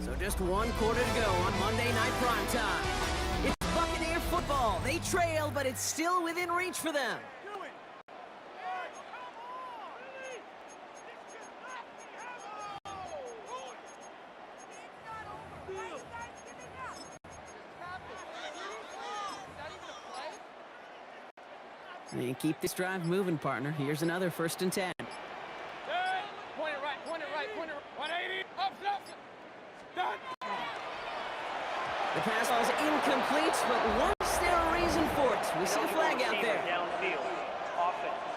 So just 1 quarter to go on Monday Night Primetime. It's Buccaneer football. They trail, but it's still within reach for them. And keep this drive moving, partner. Here's another 1st and 10. Point it right, point it right, point it right. 180, up, done. The pass was incomplete, but was there a reason for it? We see a flag out there. Downfield. Offense.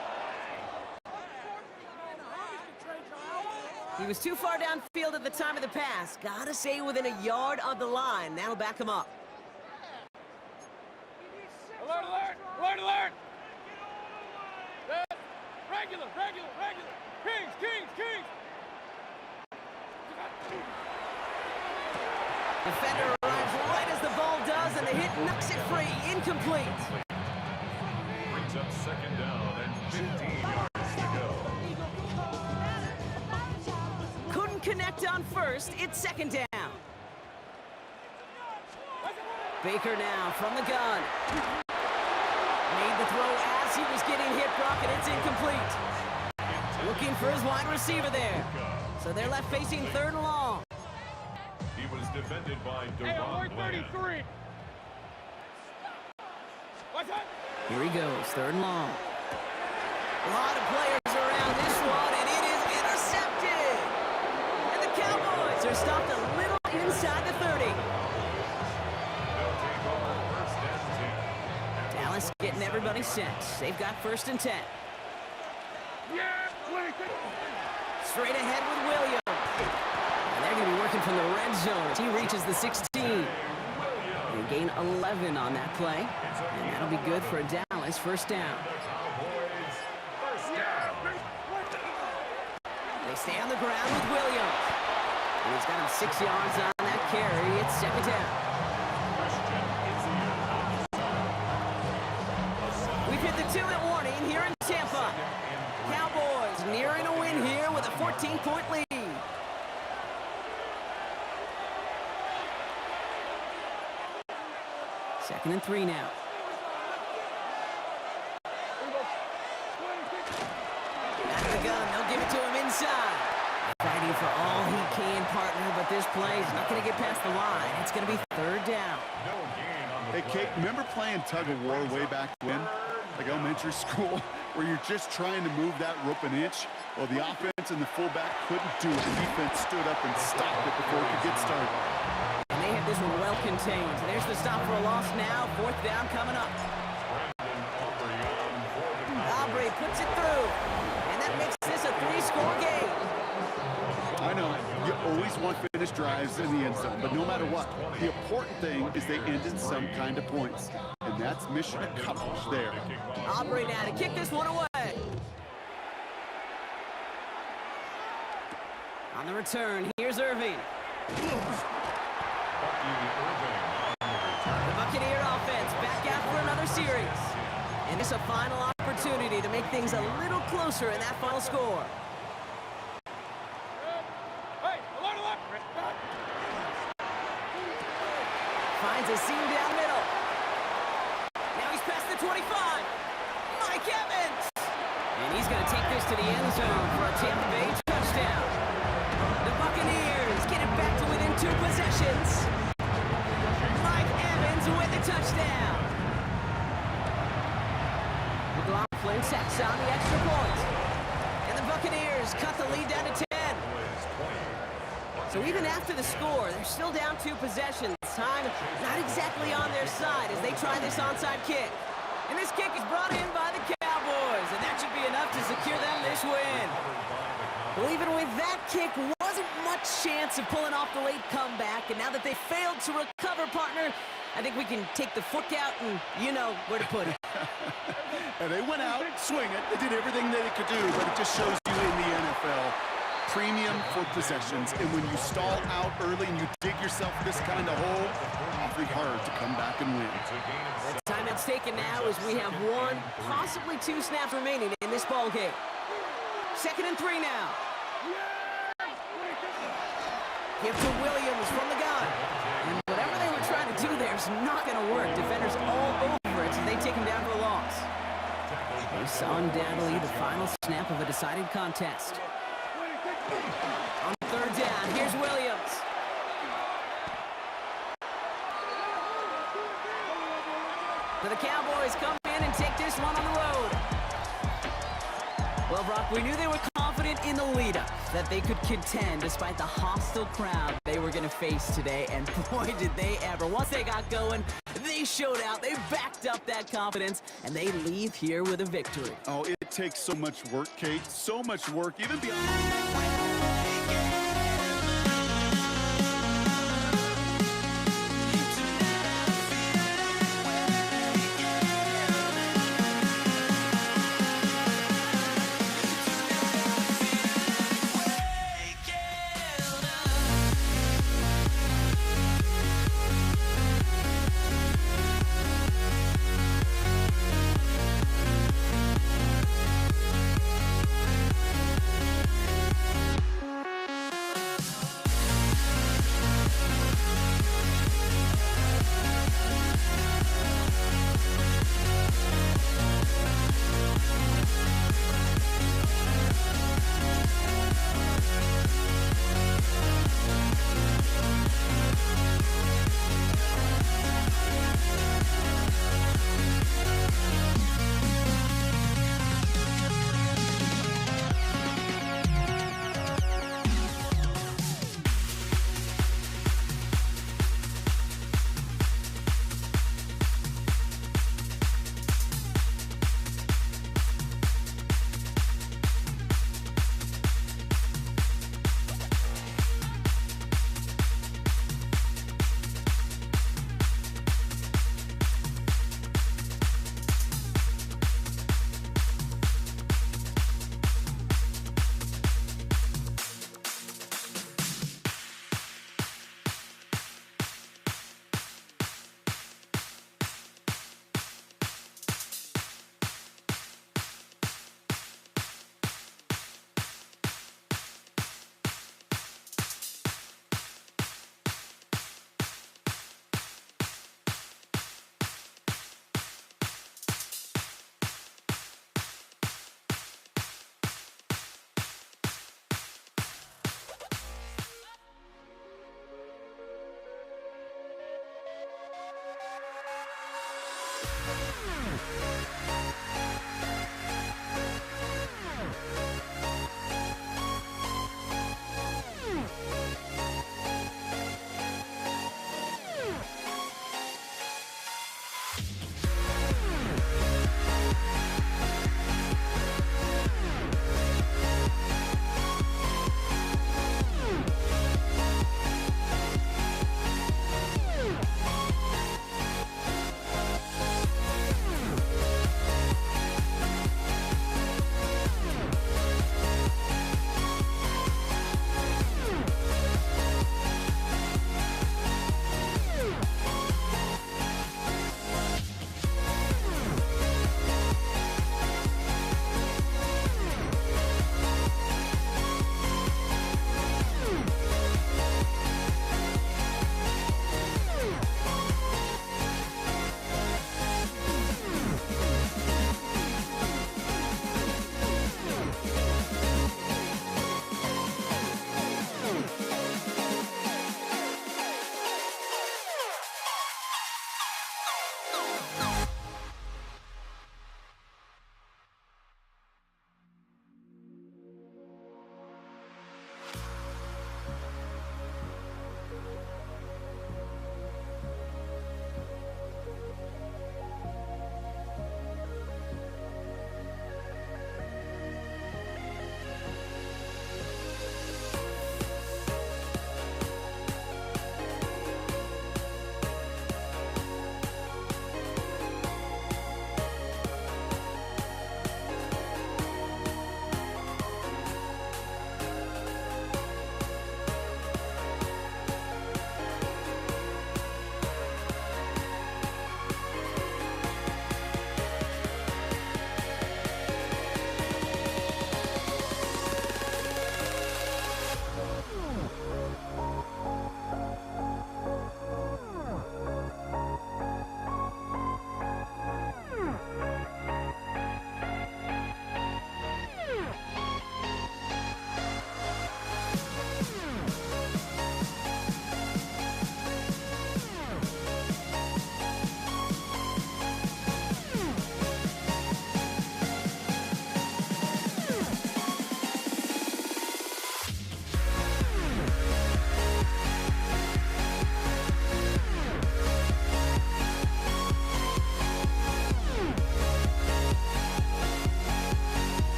He was too far downfield at the time of the pass. Gotta stay within a yard of the line. That'll back him up. Alert, alert! Alert, alert! Regular, regular, regular! Kings, Kings, Kings! Defender arrives right as the ball does, and the hit knocks it free. Incomplete. Brings up second down and 15 yards to go. Couldn't connect on first. It's second down. Baker now from the gun. Made the throw as he was getting hit, Brock, and it's incomplete. Looking for his wide receiver there. So they're left facing third and long. He was defended by Hey, Deron alert Bland. 33! What's that? Here he goes, third and long. A lot of players around this one, and it is intercepted. And the Cowboys are stopped a little inside the 30. They'll take over first and 10. Dallas getting everybody set. They've got first and 10. Yeah, 26! Straight ahead with Williams. And they're going to be working from the red zone as he reaches the 16. They gain 11 on that play. And that'll be good for a Dallas first down. Cowboys first down. They stay on the ground with Williams. And he's got him 6 yards on that carry. It's second down. Christian Izzy. We've hit the 2-minute warning here in Tampa. Cowboys nearing a win here with a 14-point lead. Second and 3 now. Out of the gun, they'll give it to him inside. Fighting for all he can, partner, but this play is not going to get past the line. It's going to be third down. No gain on the Hey, play. Kate, remember playing tug of war way back when? Like elementary school, where you're just trying to move that rope an inch? Well, the offense and the fullback couldn't do it. The defense stood up and stopped it before it could get started. And they have this one well contained. There's the stop for a loss now. Fourth down coming up. Brandon Aubrey on for the Aubrey puts it through. And that makes this a 3-score game. I know, you always want finished drives in the end zone, but no matter what, the important thing is they end in some kind of points. And that's mission accomplished there. Aubrey now to kick this one away. On the return, here's Irving. The Buccaneer offense back out for another series. And it's a final opportunity to make things a little closer in that final score. Hey, alert, alert! Finds a seam down middle. Now he's past the 25. Mike Evans! And he's going to take this to the end zone for a Tampa Bay touchdown. The Buccaneers get it back to within 2 possessions. Mike Evans with the touchdown. McLaughlin sacks on the extra point. And the Buccaneers cut the lead down to 10. So even after the score, they're still down 2 possessions. Time not exactly on their side as they try this onside kick. And this kick is brought in by the Cowboys, and that should be enough to secure them this win. Well, even with that kick, wasn't much chance of pulling off the late comeback. And now that they failed to recover, partner, I think we can take the foot out and you know where to put it. And they went out swinging. They did everything that they could do, but it just shows you in the NFL, premium for possessions. And when you stall out early and you dig yourself this kind of hole, awfully hard to come back and win. The time that's taken now is we have 1, possibly 2 snaps remaining in this ball game. Second and 3 now. Give to Williams from the gun. And whatever they were trying to do there is not going to work. Defenders all over it, so they take him down for a loss. It's undoubtedly the final snap of a decided contest. On third down, here's Williams. So the Cowboys come in and take this one on the road. Well, Brock, we knew they were confident in the lead-up that they could contend despite the hostile crowd they were going to face today. And boy, did they ever. Once they got going, they showed out. They backed up that confidence, and they leave here with a victory. Oh, it takes so much work, Kate. So much work, even beyond...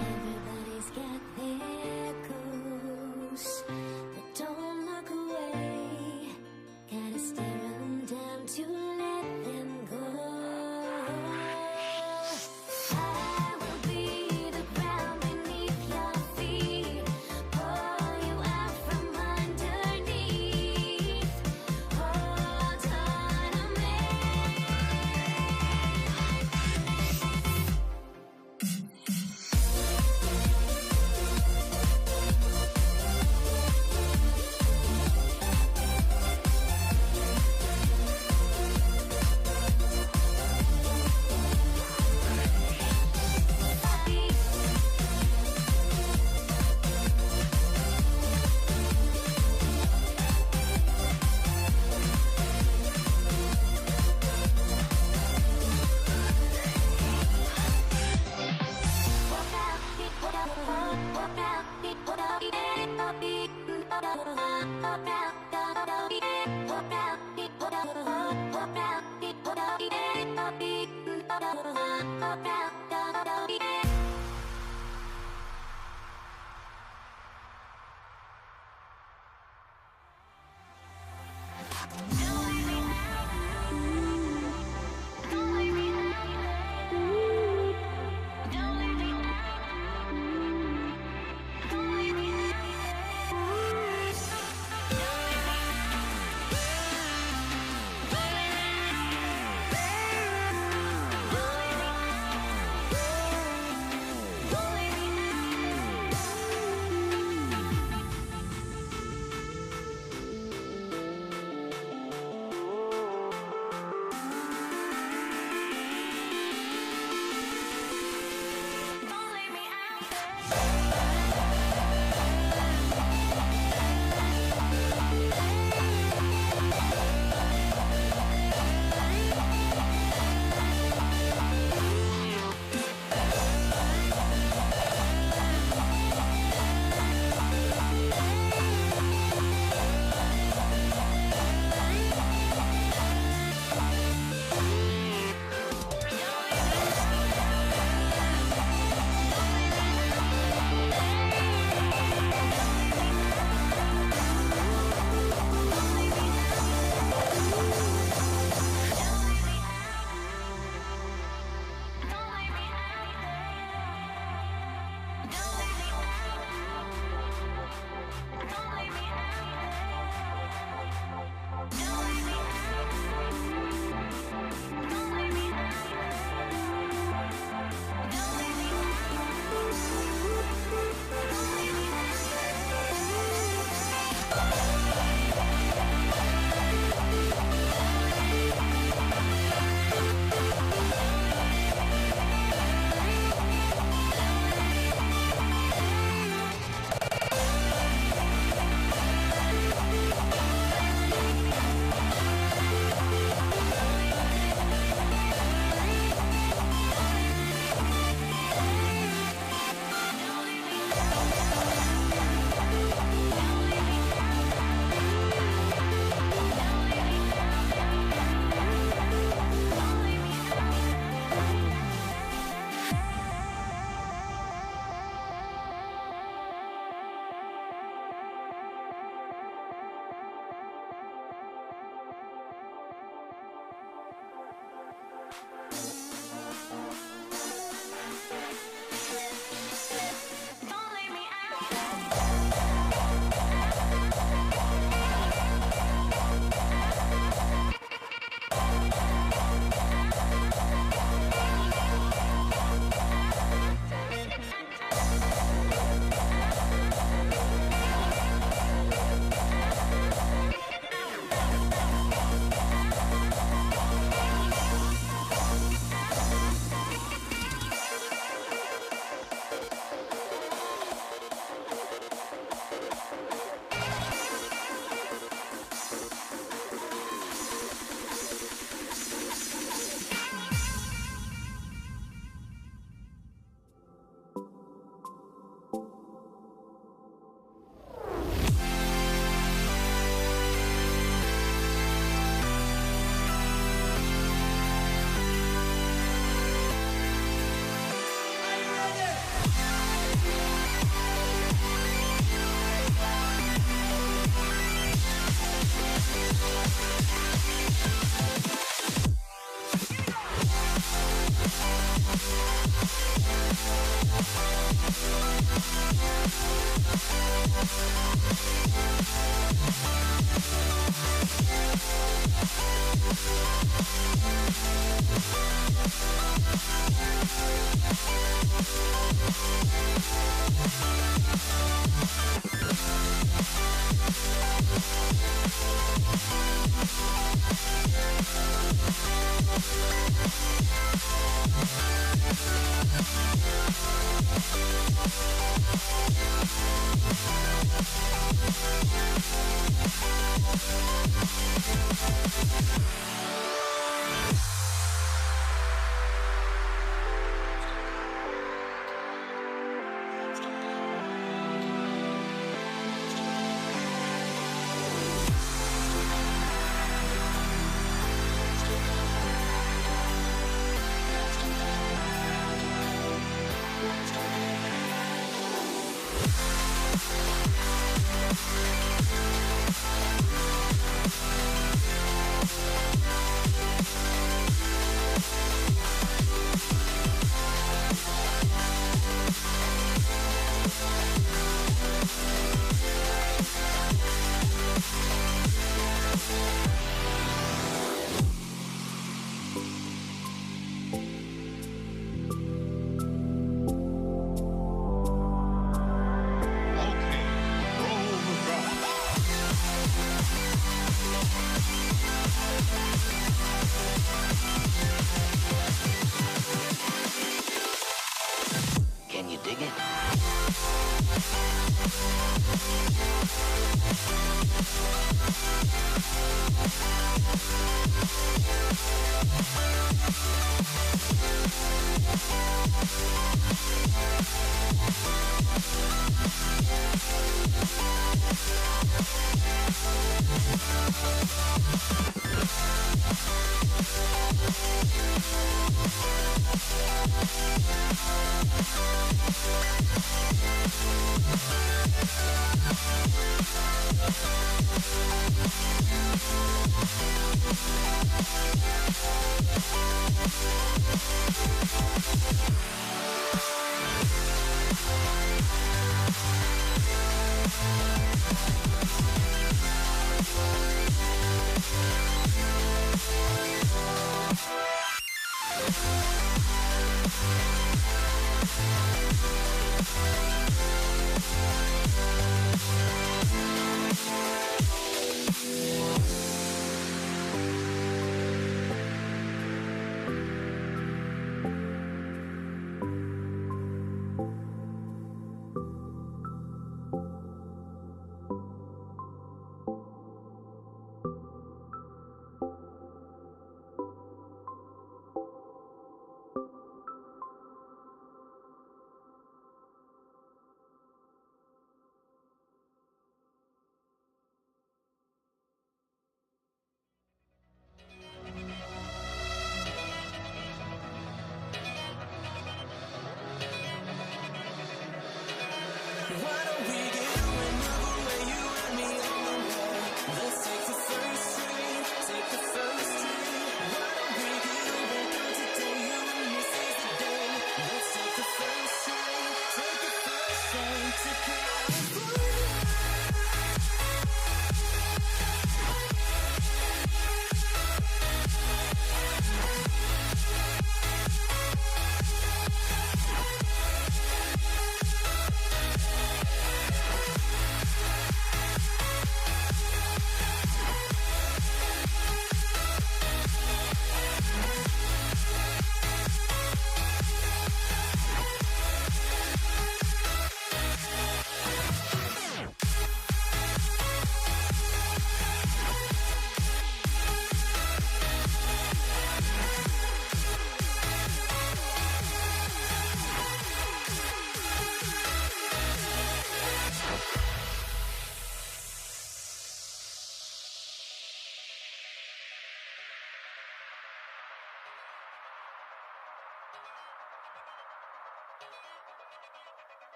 Everybody's got their goals, but don't look away. Gotta stare 'em down to let them go. I will be the ground beneath your feet, pull you out from underneath. Hold on to me.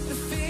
The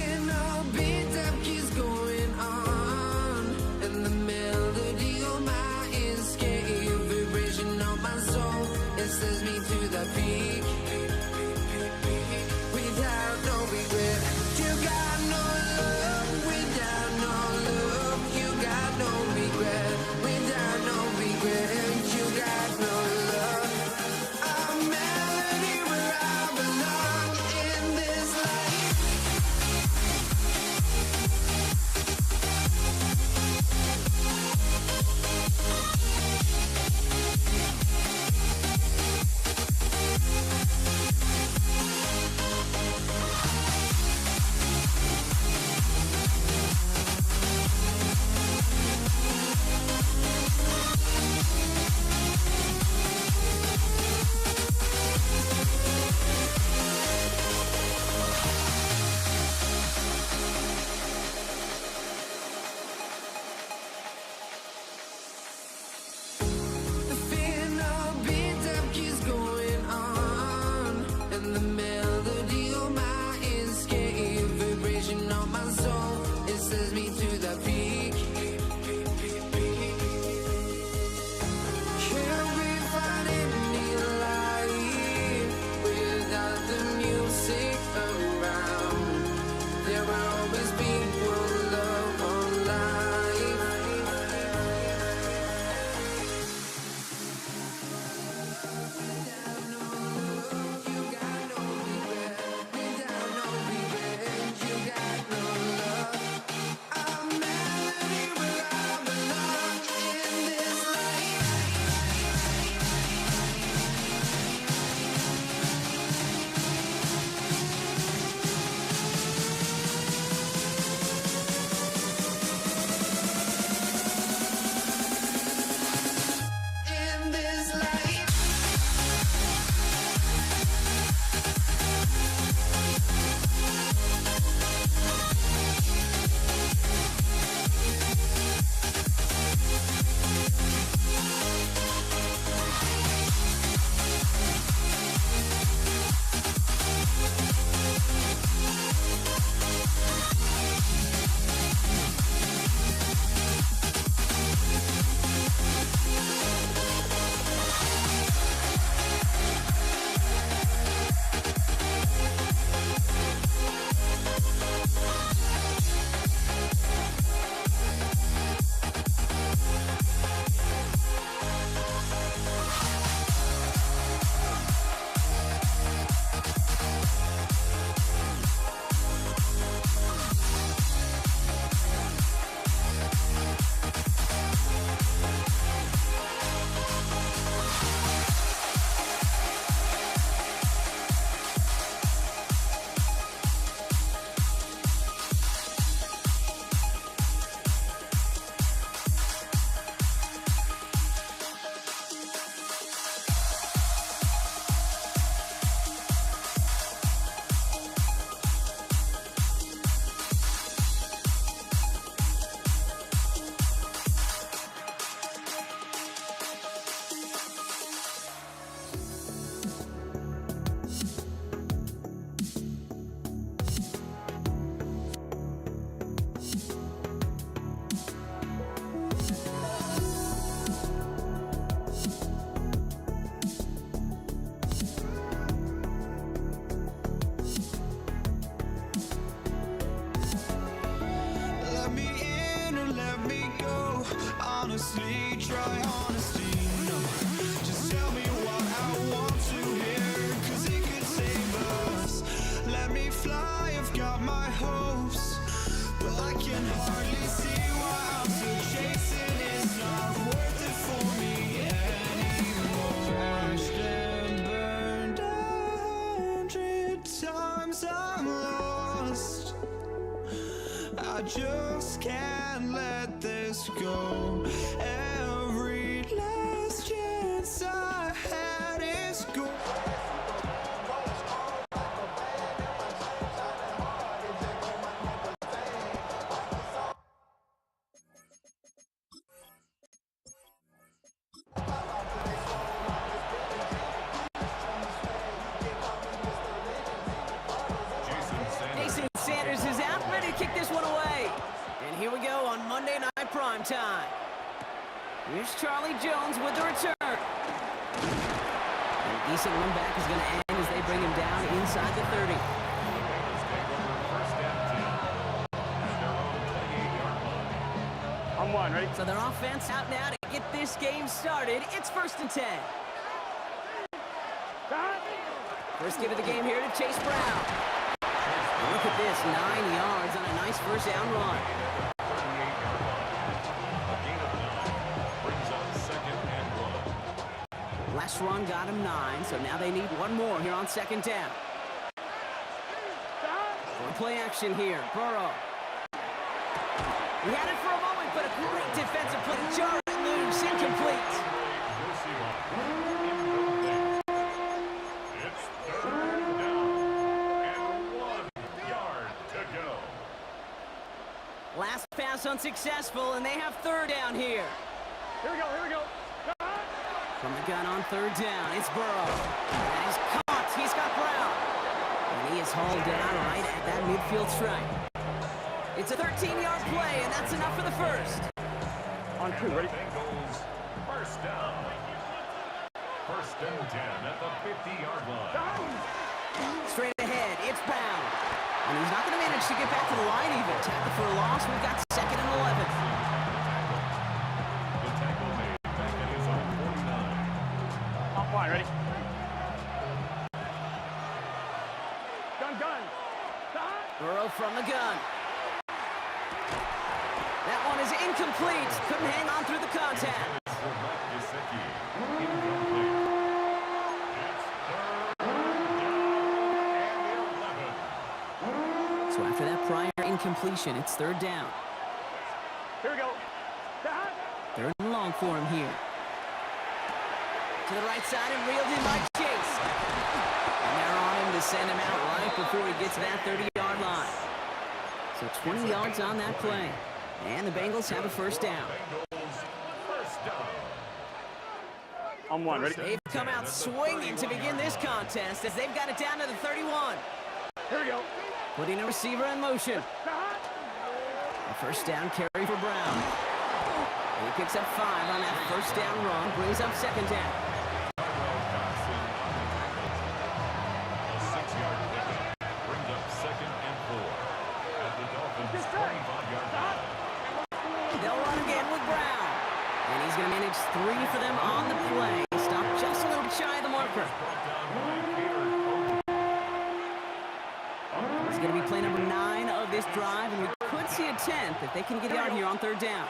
honestly, try honesty. No, just tell me what I want to hear, 'cause it could save us. Let me fly, I've got my hopes, but I can hardly see why I'm still chasing. It's not worth it for me anymore. Crashed and burned 100 times, I'm lost. I just can't let this go. Every last chance I had is gone. Jason Sanders is out, ready to kick this one away. And here we go on Monday Night Primetime. Here's Charlie Jones with the return. And a decent run back is going to end as they bring him down inside the 30. Bengals take over first and 10 at their own 28-yard line. I'm one, ready? So their offense out now to get this game started. It's first and 10. First give of the game here to Chase Brown. And look at this, 9 yards on a nice first down run. 38-yard line. A gain of 9 brings up second and 1. Last run got him 9, so now they need one more here on second down. One play action here, Burrow. He had it for a moment, but a great defensive play. Jarring loose, incomplete. It's third down and 1 yard to go. Last pass unsuccessful, and they have third down here. Here we go, here we go. From the gun on third down, it's Burrow. And he's caught. He's got Brown. And he is hauled down right at that midfield stripe. It's a 13-yard play, and that's enough for the first. On two, ready? Bengals first down. First and 10 at the 50-yard line. Straight ahead, it's Brown. And he's not going to manage to get back to the line even. Tackle for a loss. We've got second and 11. The tackle made back at his own 49. I'm fine, ready? Gun. Burrow from the gun. That one is incomplete. Couldn't hang on through the contact. For Mike Gesicki. Incomplete. It's third down and 11. So after that prior incompletion, it's third down. Here we go. Third and long for him here. To the right side and reeled in by Chase. And they're on him to send him out right before he gets to that 30-yard line. So 20 yards on that play. And the Bengals have a first down. Bengals first down. I'm one, ready? They've come out swinging to begin this contest as they've got it down to the 31. Here we go. Putting a receiver in motion. A first down carry for Brown. He picks up 5 on that first down run, brings up second down. A 6-yard pickup brings up second and 4 at the Dolphins' 25-yard line. They'll run again with Brown. And he's going to manage 3 for them on the play. Stop just a little shy of the marker. Brought down by Peter Cote. He's going to be play number 9 of this drive, and we could see a 10th if they can get out here on third down.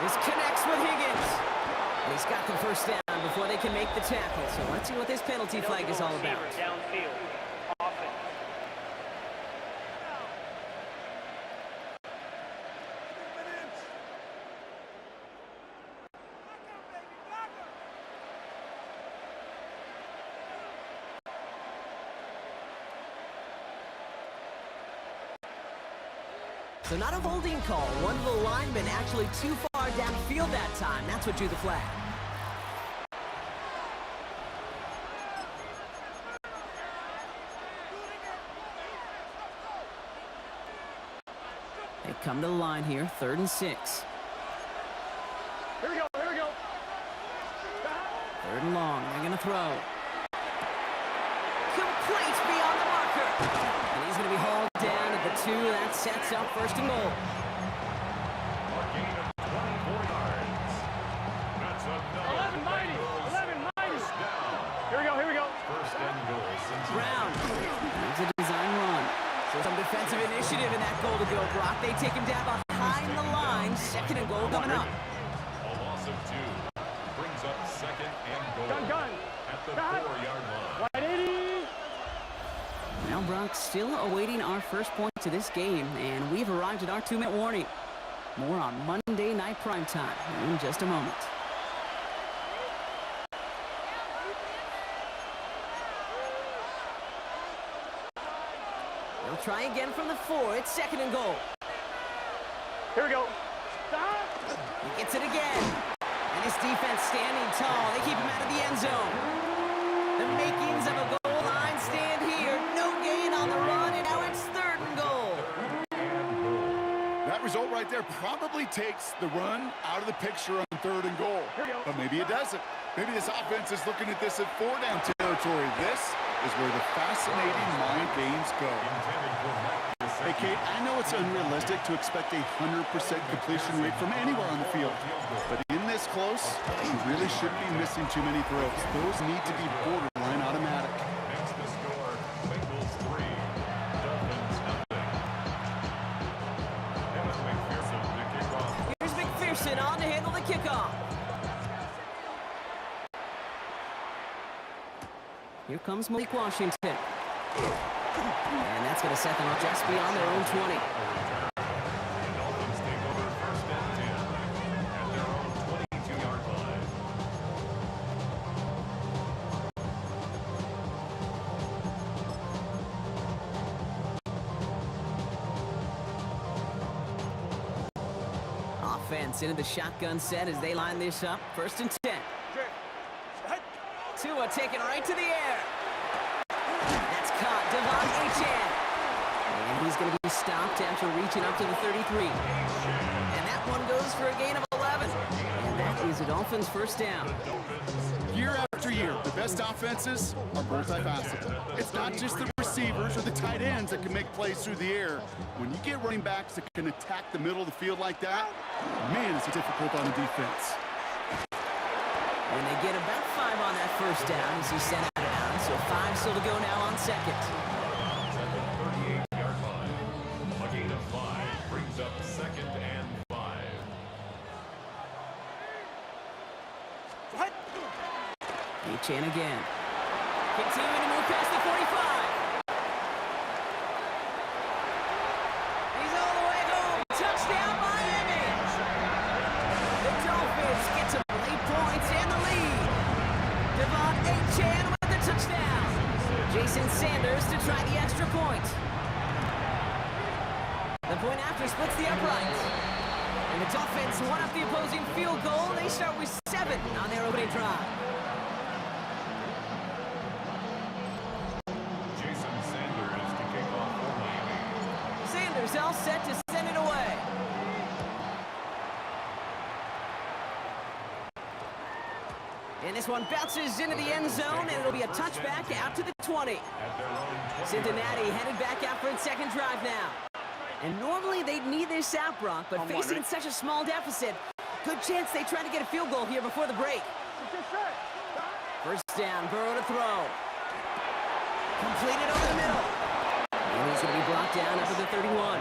This connects with Higgins. And he's got the first down before they can make the tackle. So let's see what this penalty flag is all about. Downfield. Offense. So not a holding call. One of the linemen actually too far downfield that time. That's what drew the flag. They come to the line here, 3rd and 6. Here we go. 3rd and long. They're going to throw. Complete beyond the marker. And he's going to be hauled down at the 2. That sets up 1st and goal. initiative in that goal to go, Brock. They take him down behind the line. Second and goal coming up. A loss of 2 brings up second and goal Gun. at the 4-yard line. 180. Well, Brock, still awaiting our first point to this game, and we've arrived at our 2-minute warning. More on Monday Night Primetime in just a moment. They'll try again from the 4. It's second and goal. Here we go. He gets it again. And his defense standing tall. They keep him out of the end zone. The makings of a goal line stand here. No gain on the run, and now it's third and goal. That result right there probably takes the run out of the picture on third and goal. But maybe it doesn't. Maybe this offense is looking at this at 4-down territory. This is where the fascinating mind games go. Hey, Kate, I know it's unrealistic to expect a 100% completion rate from anywhere on the field. But in this close, you really shouldn't be missing too many throws. Those need to be borderline automatic. Next to score, Bengals 3, Dolphins nothing. Evan McPherson to kick off. Here's McPherson on to handle the kickoff. Here comes Malik Washington. And that's going to set them up just beyond their own 20. The Dolphins take over first and 10 at their own 22-yard line. Offense into the shotgun set as they line this up. First and 10. Tua taken right to the air. That's caught. Devon Achane. And he's going to be stopped after reaching up to the 33. And that one goes for a gain of 11. And that is a Dolphins first down. Year after year, the best offenses are multifaceted. It's not just the receivers or the tight ends that can make plays through the air. When you get running backs that can attack the middle of the field like that, man, it's difficult on the defense. And they get about 5 on that first down as he sent out of bounds. So 5 still to go now on second. At the 38-yard line, a gain of 5 brings up second and 5. Achane again. Continuing to move past the 45. He's all the way home. Touchdown, Miami. The Dolphins get some late points and the lead. Devon Achane with the touchdown. Jason Sanders to try the extra point. The point after splits the uprights. And the Dolphins one up the opposing field goal. They start with 7 on their opening drive. Jason Sanders to kick off for Miami. Sanders all set to send it away. And this one bounces into the end zone, and it'll be a touchback out to the 20. At their own 20. Cincinnati headed back out for its second drive now. And normally they'd need this out, Brock, but facing such a small deficit, good chance they try to get a field goal here before the break. First down, Burrow to throw. Completed over the middle. And he's going to be brought down up to the 31.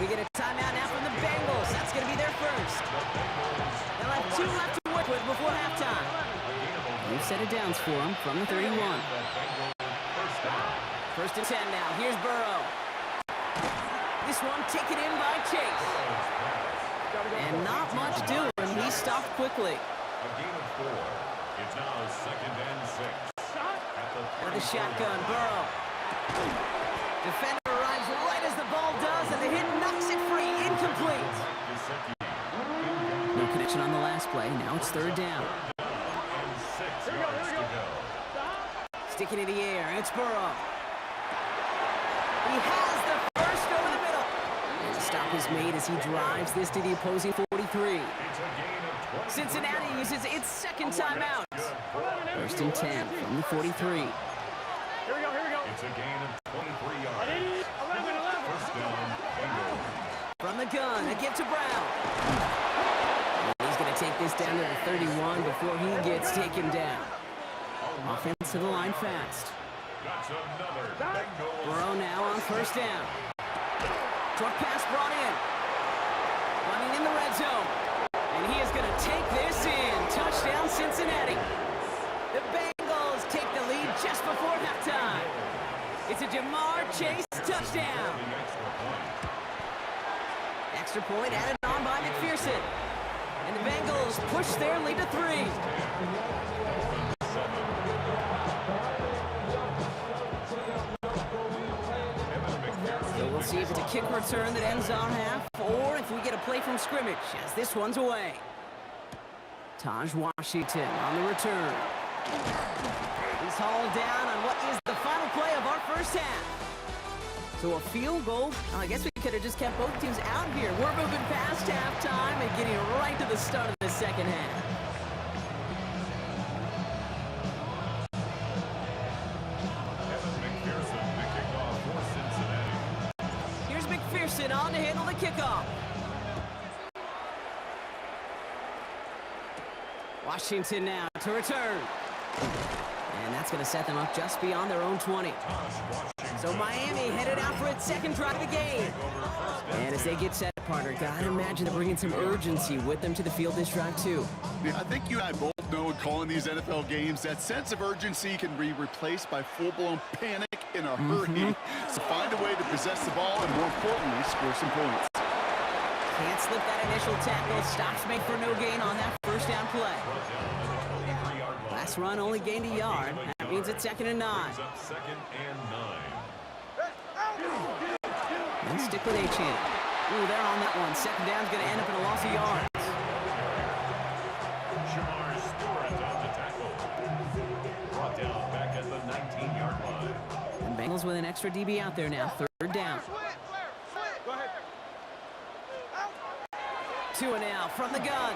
We get a timeout now from the Bengals. That's going to be their first. They'll have 2 left to work with before halftime. We've set it downs for them from the 31. First and 10 now. Here's Burrow. This one taken in by Chase. And not much doing. He stopped quickly. A gain of 4. It's now second and 6. With the shotgun, Burrow. Defender arrives right as the ball does, and the hit knocks it free. Incomplete. No connection on the last play. Now it's third down. And 6 yards to go. Sticking in the air. It's Burrow. He has the first over the middle. And the stop is made as he drives this to the opposing 43. It's a gain of 20. Cincinnati uses its second timeout. First and 10 from the 43. Here we go. It's a gain of 23 yards. 11. First down, Bengals. From the gun, a give to Brown. He's going to take this down to the 31 before he gets taken down. Offense to the line fast. That's another Bengals. Burrow now on first down. Short pass brought in. Running in the red zone. And he is going to take this in. Touchdown, Cincinnati. The Bengals take the lead just before halftime. It's a Jamar Chase touchdown. Extra point added on by McPherson. And the Bengals push their lead to 3. So we'll see if it's a kick return that ends on half, or if we get a play from scrimmage, as this one's away. Taj Washington on the return. He's hauled down on what is the final play of our first half. So a field goal, I guess we could have just kept both teams out here. We're moving past halftime and getting right to the start of the second half. Here's McPherson on to handle the kickoff. Washington now to return. And that's going to set them up just beyond their own 20. So Miami headed out for its second drive of the game. And as they get set, partner, gotta imagine they're bringing some urgency with them to the field this drive, too. Yeah, I think you and I both know in calling these NFL games, that sense of urgency can be replaced by full-blown panic in a hurry. So find a way to possess the ball and, more importantly, score some points. Can't slip that initial tackle. Stops make for no gain on that first down play. Last run only gained a yard. That means it's 2nd and 9. And stick with Achane. Ooh, they're on that one. 2nd down's going to end up in a loss of yards. Shamar Stewart on the tackle. Brought down back at the 19-yard line. And Bengals with an extra DB out there now. 3rd down. Go ahead. 2 and out from the gun.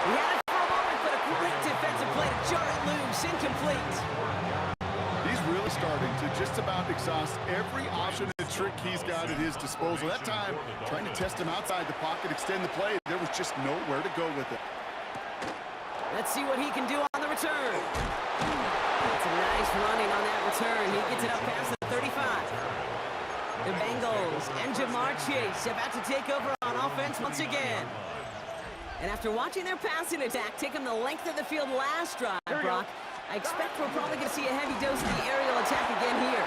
He had it for a moment, but a great defensive play to jar it loose. Incomplete. He's really starting to just about exhaust every option and trick he's got at his disposal. That time, trying to test him outside the pocket, extend the play, there was just nowhere to go with it. Let's see what he can do on the return. It's a nice running on that return. He gets it up past the 35. The Bengals and Jamar Chase about to take over on offense once again. And after watching their passing attack take them the length of the field last drive, Brock, I expect we're probably going to see a heavy dose of the aerial attack again here.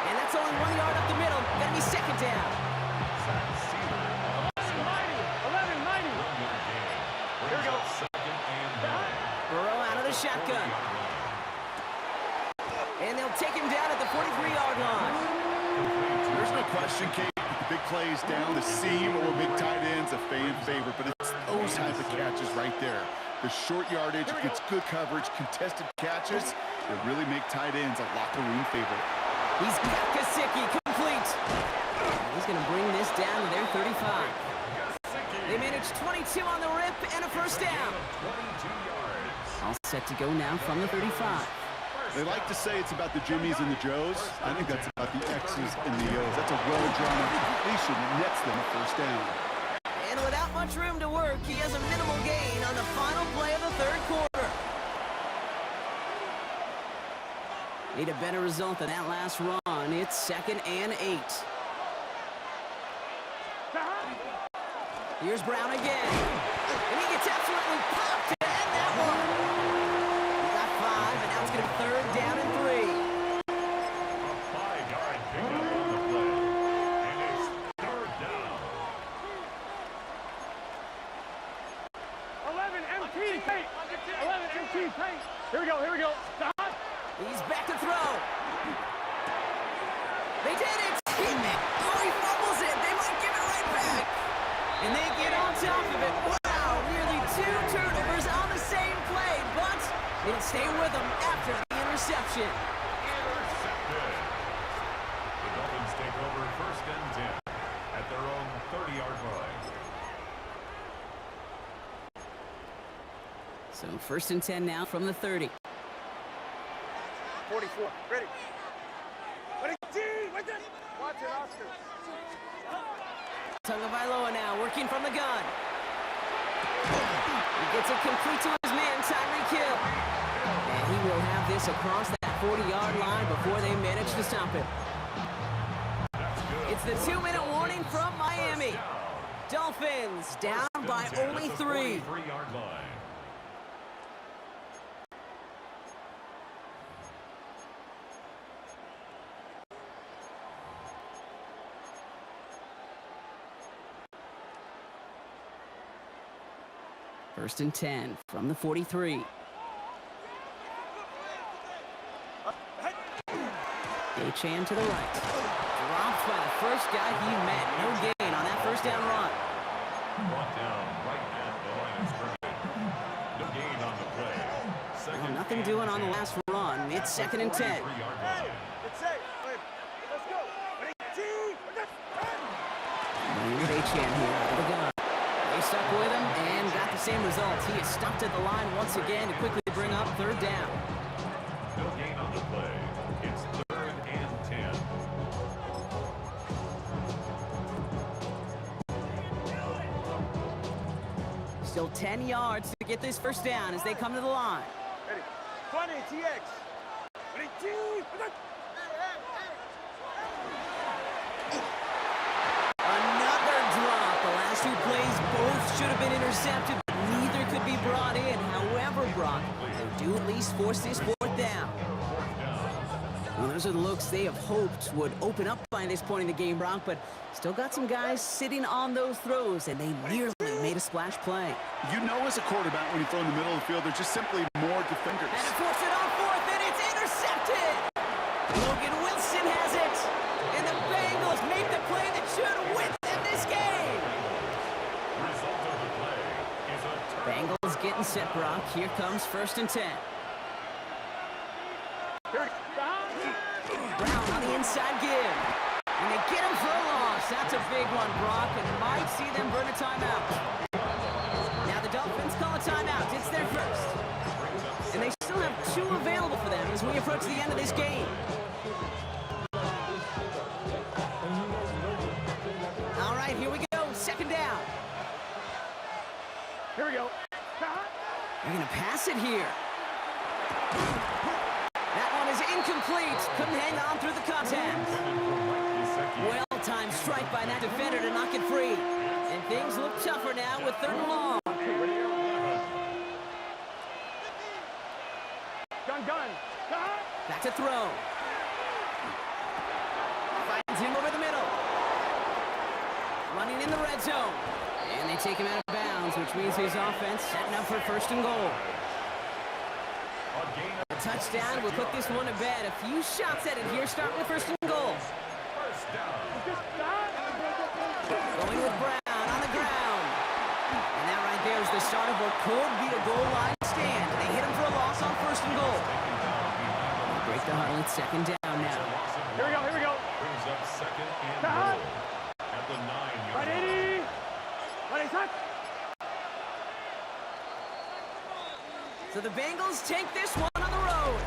And that's only 1 yard up the middle. Going to be 2nd down. 11-90. Here we go. Burrow out of the shotgun. And they'll take him down at the 43-yard line. There's no question, Kate, that the big plays down the seam or big tight ends, a fan favorite, but it's those type of catches right there. The short yardage, gets good coverage, contested catches that really make tight ends a locker room favorite. He's got Gesicki complete. He's going to bring this down to their 35. They managed 22 on the rip and a first down. All set to go now from the 35. They like to say it's about the Jimmies and the Joes. I think that's about the X's and the O's. That's a well-drawn completion that nets them a first down. And without much room to work, he has a minimal gain on the final play of the 3rd quarter. Need a better result than that last run. It's 2nd and 8. Here's Brown again. And he gets absolutely popped to end that one. He got 5, and now it's going to be 3rd down and 3. A 5-yard pickup on the play. And it's 3rd down. 11 MT paint. 11 MT paint. Here we go. Stop. He's back to throw. They did it. He fumbles it. They might give it right back. And they get on top of it. Wow, nearly 2 turnovers on the same play, but it'll stay with them after the interception. Intercepted. The Dolphins take over 1st and 10 at their own 30-yard line. So 1st and 10 now from the 30. 44. Ready. Ready. G. Wait there. Watch it, Oscar. Tagovailoa now working from the gun. He gets it complete to his man, Tyreek Hill. And he will have this across that 40-yard line before they manage to stop him. It's the 2-minute warning from Miami. Dolphins down by only 3. 43-yard line. First and 10 from the 43. Achane to the right. Dropped by the first guy he met. No gain on that first down run. Brought down right at the line of scrimmage. No gain on the play. Well, nothing doing on the last run. It's second and 10. 43-yard line. It's safe. Let's go. Ready, two, With Achane here out of the gun. They stuck with him and got the same results. He is stopped at the line once again to quickly bring up third down. No gain on the play. It's third and 10. Still 10 yards to get this first down as they come to the line. Ready, 20, TX. Ready, two, Another drop. The last two plays both should have been intercepted, but neither could be brought in. However, Brock, they do at least force this fourth down. Well, those are the looks they have hoped would open up by this point in the game, Brock, but still got some guys sitting on those throws, and they nearly made a splash play. You know as a quarterback when you throw in the middle of the field, there's just simply more defenders. And it forced it on fourth, and it's intercepted! Logan Wilson has it! And the Bengals make the play that should win them this game! Result of the play is a turnover. Bengals getting set, Brock. Here comes first and 10. Brown on the inside give. And they get him for a loss. That's a big one, Brock, and might see them burn a timeout. Now the Dolphins call a timeout. It's their first. And they still have 2 available for them as we approach the end of this game. All right, here we go. Second down. Here we go. They're going to pass it here. That one is incomplete. Couldn't hang on through the contact. Well-timed strike by that defender to knock it free. And things look tougher now with third and long. Gun. Back to throw. Finds him over the middle. Running in the red zone. And they take him out of bounds, which means his offense setting up for first and goal. A touchdown will put this one to bed. A few shots at it here, starting with first and goal. First down. Going with Brown on the ground. And that right there is the start of what could be a goal line stand. They hit him for a loss on first and goal. Break the huddle. It's second down now. Here we go. Brings up second and goal at the 9-yard line. Ready, set. So the Bengals take this one on the road.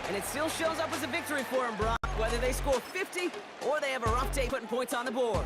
And it still shows up as a victory for them, Brock, whether they score 50 or they have a rough day putting points on the board.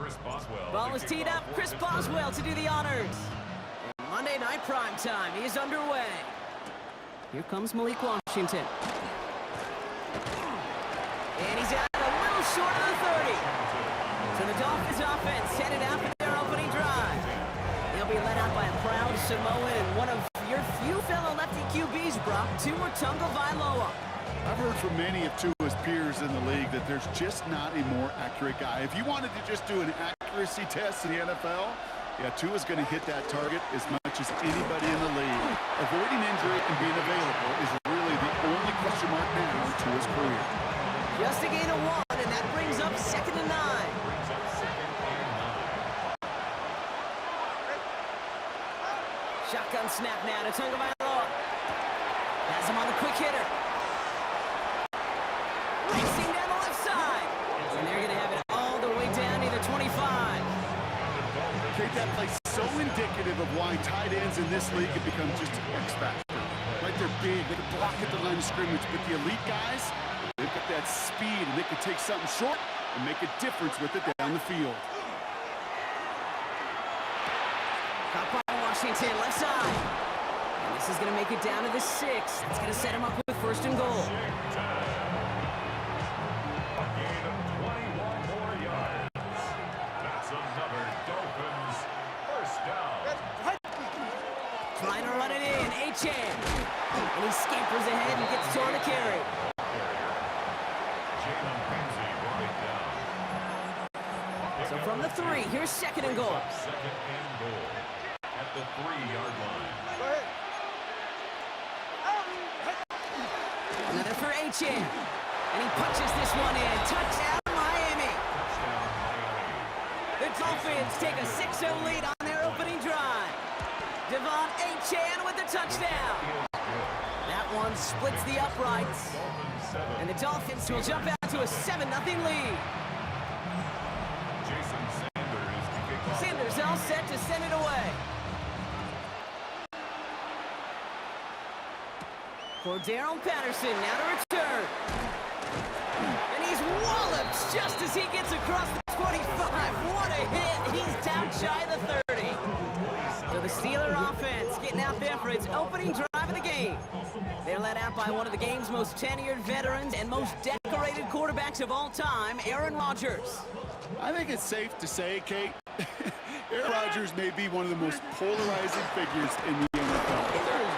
Chris Boswell. Ball is teed up. Chris Boswell to do the honors. And Monday Night Prime Time is underway. Here comes Malik Washington. And he's out a little short of the 30. So the Dolphins offense headed out for their opening drive. They'll be led out by a proud Samoan and one of your few fellow lefty QBs, Brock, Tua Tagovailoa. I've heard from many of Tua's peers in the league that there's just not a more accurate guy. If you wanted to just do an accuracy test in the NFL, yeah, Tua's going to hit that target as much as anybody in the league. Avoiding injury and being available is really the only question mark now in Tua's career. Just a gain of 1, and that brings up 2nd and 9. Shotgun snap now to Tagovailoa. Has him on the quick hitter. Racing down the left side. And they're going to have it all the way down to the 25. Kate, that play's so indicative of why tight ends in this league have become just an X factor. Right, they're big, they can block at the line of scrimmage, but the elite guys, they've got that speed, and they can take something short and make a difference with it down the field. Caught by Washington, left side. And this is going to make it down to the 6. That's going to set him up with 1st and goal. A gain of 21 more yards. That's another Dolphins first down. Trying to run it in, Achane. And he scampers ahead and gets toward the carry. Jalen Ramsey running down. So from the 3, here's 2nd and goal. Second and goal at the 3-yard line. Another for Achane. And he punches this one in. Touchdown, Miami. Touchdown, Miami. The Dolphins take a 6-0 lead on their opening drive. Devon Achane with the touchdown. That one splits the uprights. And the Dolphins will jump out to a 7-0 lead. Jason Sanders to kick off. Sanders all set to send it away. Cordarrelle Patterson now to return. And he's walloped just as he gets across the 25. What a hit. He's down shy of the 30. So the Steeler offense getting out there for its opening drive of the game. They're led out by one of the game's most tenured veterans and most decorated quarterbacks of all time, Aaron Rodgers. I think it's safe to say, Kate, Aaron Rodgers may be one of the most polarizing figures in the NFL. There is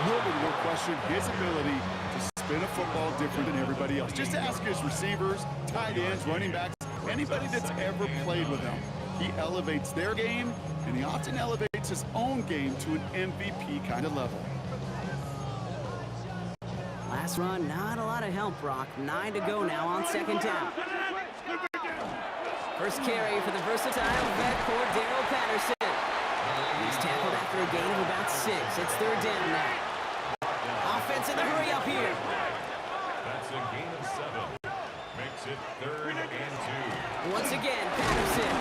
nobody will question his ability to spin a football different than everybody else. Just ask his receivers, tight ends, running backs, anybody that's ever played with him. He elevates their game, and he often elevates his own game to an MVP kind of level. Last run, not a lot of help, Brock. 9 to go now on 2nd down. First carry for the versatile vet Cordarrelle Patterson. He's tackled after a gain of about 6. It's 3rd down now. Offense in the hurry up here. That's a gain of 7. Makes it 3rd and 2. Once again, Patterson.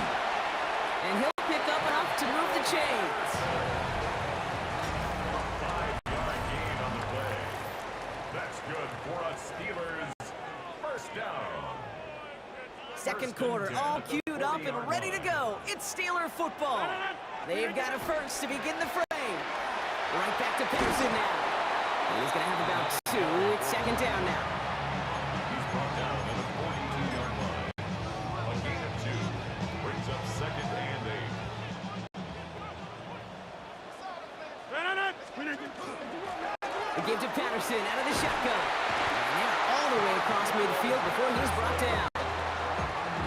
And he'll pick up enough to move the chains. 5-yard gain on the play. That's good for a Steelers first down. Second quarter, all queued up and ready to go. It's Steeler football. They've got a first to begin the frame. Right back to Patterson now. And he's going to have about 2. It's 2nd down now. He's brought down at the 42-yard line. A gain of 2 brings up 2nd and 8. They give to Patterson out of the shotgun. And they're all the way across midfield before he's brought down.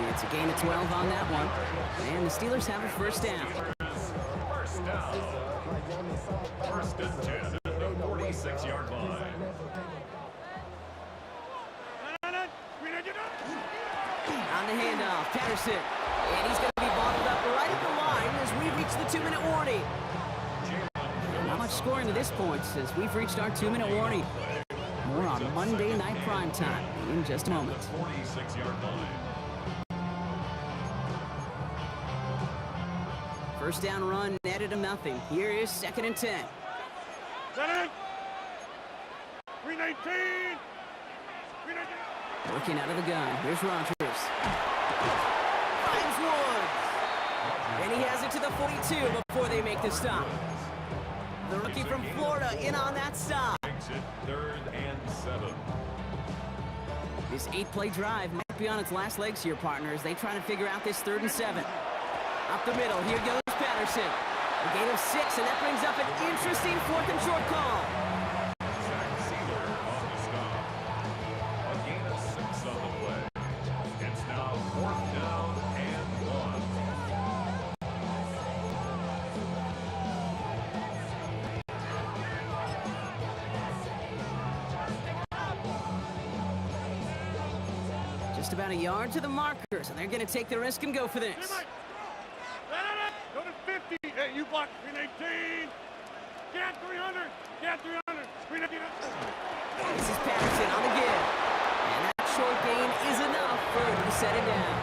It's a gain of 12 on that one. And the Steelers have a first down. First down. 1st and 10 at the 46-yard line. On the handoff, Patterson. And he's going to be bottled up right at the line as we reach the 2-minute warning. Not much scoring to this point as we've reached our 2-minute warning. More on Monday Night Prime Time in just a moment. 46-yard line. First down run netted him nothing. Here is 2nd and 10. 319. Working out of the gun. Here's Rodgers. finds Woods. And he has it to the 42 before they make the stop. The rookie from Florida in on that stop. Makes it 3rd and 7. This 8-play drive might be on its last legs here, partners. They try to figure out this 3rd and 7. Up the middle, here goes Patterson. A gain of 6, and that brings up an interesting 4th and short call. Zach Sealer on the stop. A gain of 6 on the play. It's now 4th down and 1. Just about a yard to the markers, and they're going to take the risk and go for this. Go to 50. Hey, you block. Screen 18. Get 300. Get 300. Screen 18. This is Patterson on the give. And that short gain is enough for him to set it down.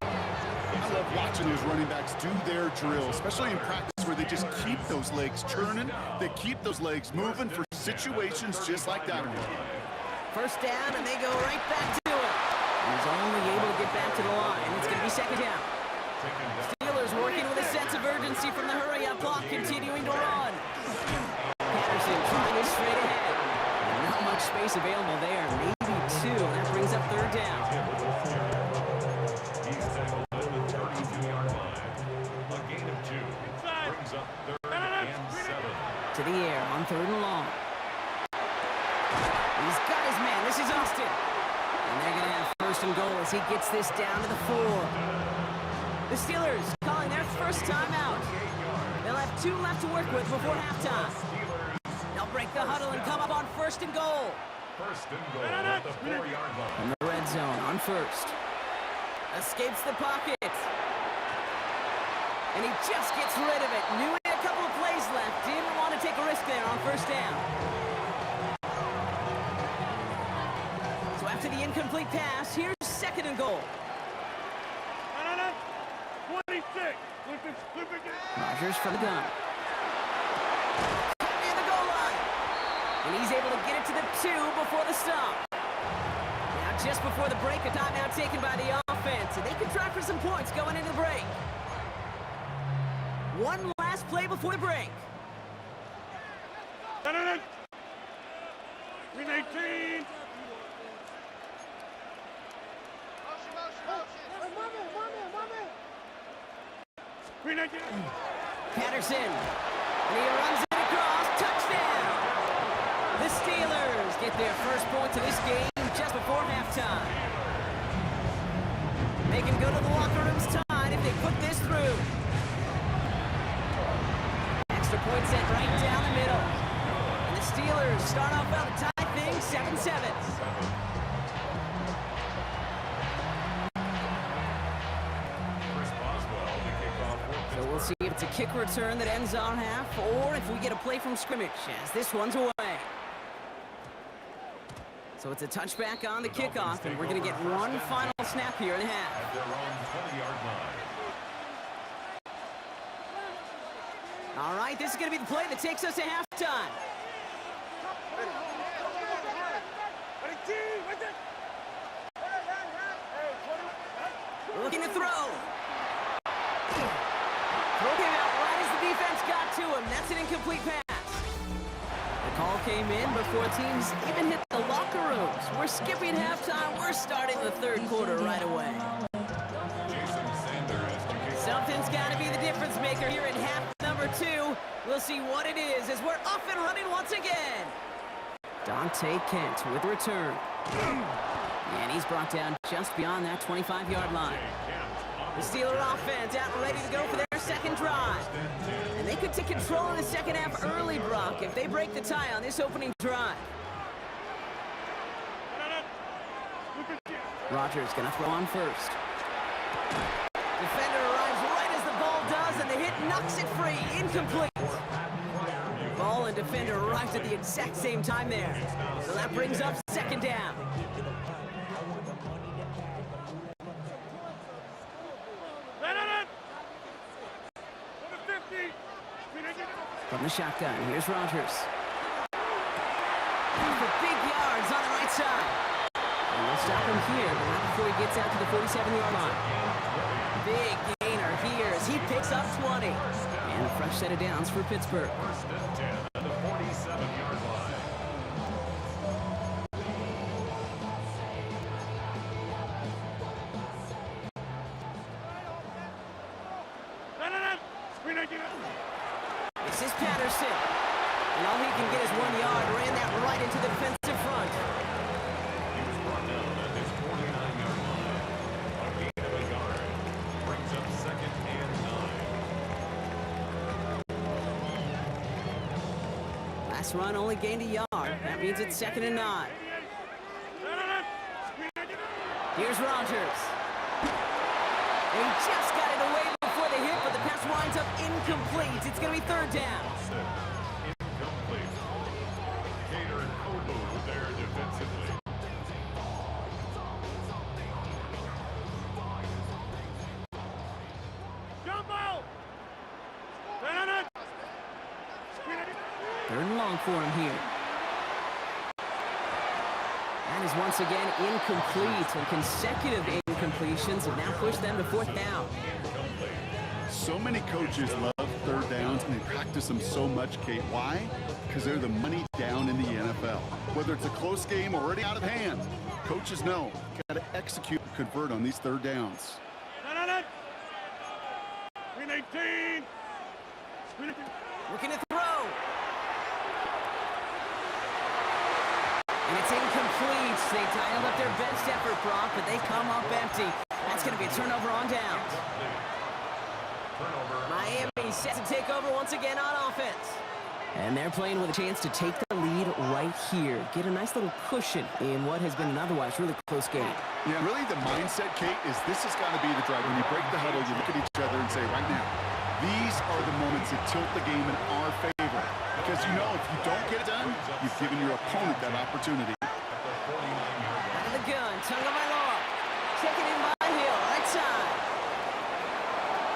I love watching those running backs do their drill, especially in practice where they just keep those legs churning. They keep those legs moving for situations just like that one. First down, and they go right back to it. He's only able to get back to the line. It's going to be 2nd down. Steelers working with a sense of urgency from the hurry-up block, continuing to run. Patterson trying it straight ahead. Not much space available there. Maybe 2. That brings up 3rd down. He's tackled at the 32-yard line. A gain of 2. Brings up 3rd and 7. To the air on 3rd and long. He's got his man. This is Austin. And they're going to have 1st and goal as he gets this down to the 4. The Steelers calling their first timeout. They'll have 2 left to work with before halftime. They'll break the huddle and come up on 1st and goal. 1st and goal at the 4-yard line. From the red zone on 1st. Escapes the pocket. And he just gets rid of it. Knew he had a couple of plays left. Didn't want to take a risk there on 1st down. So after the incomplete pass, here's 2nd and goal. 26. Rodgers from the gun. Near the goal line. And he's able to get it to the 2 before the stop. Now just before the break, a timeout taken by the offense. And they can try for some points going into the break. One last play before the break. Screen 18. Screen 18. Patterson. And he runs it across. Touchdown. The Steelers get their first points of this game just before halftime. They can go to the locker rooms tied if they put this through. Extra point set right down the middle. And the Steelers start off well to tie things 7-7. So we'll see if it's a kick return that ends our half, or if we get a play from scrimmage, as this one's away. So it's a touchback on the kickoff, and we're going to get one final snap here in the half. At their own 20-yard line. All right, this is going to be the play that takes us to halftime. Looking to throw. Throw came out right as the defense got to him. That's an incomplete pass. The call came in before teams even hit the locker rooms. We're skipping halftime. We're starting the 3rd quarter right away. Jason Sanders to kick. Something's got to be the difference maker here in half number 2. We'll see what it is as we're off and running once again. Dante Kent with the return. And he's brought down just beyond that 25-yard line. The Steeler offense out and ready to go for their 2nd drive. And they could take control in the 2nd half early, Brock, if they break the tie on this opening drive. Rodgers going to throw on 1st. Defender arrives right as the ball does, and the hit knocks it free. Incomplete. Ball and defender arrived at the exact same time there. So that brings up 2nd down. From the shotgun, here's Rodgers. For big yards on the right side. And we'll stop him here, but not before he gets out to the 47-yard line. Big gainer here as he picks up 20. And a fresh set of downs for Pittsburgh. First and 10 at the 47-yard line. Screen 19. This is Patterson. And all he can get is 1 yard. Ran that right into the defensive front. He was brought down at his 49-yard line. A gain of a yard. Brings up second and 9. Last run only gained a yard. That means it's second and 9. Here's Rodgers. And he just got it away before the hit, but the pass winds up incomplete. It's going to be third down. Incomplete. Cater and Kobu there defensively. Jumbo! Third and long for him here. That is once again incomplete, and consecutive incompletions have now pushed them to fourth down. So many coaches love third downs, and they practice them so much, Kate. Why? Because they're the money down in the NFL. Whether it's a close game or already out of hand, coaches know got to execute and convert on these third downs. Screen 18. Looking to throw. And it's incomplete. They dialed up their best effort, Brock, but they come up empty. That's going to be a turnover on downs. Miami set to take over once again on offense. And they're playing with a chance to take the lead right here. Get a nice little cushion in what has been an otherwise really close game. Yeah, really the mindset, Kate, is this has got to be the drive. When you break the huddle, you look at each other and say, right now, these are the moments that tilt the game in our favor. Because you know if you don't get it done, you've given your opponent that opportunity. Out of the gun, Tagovailoa. Taken in by Hill, right side.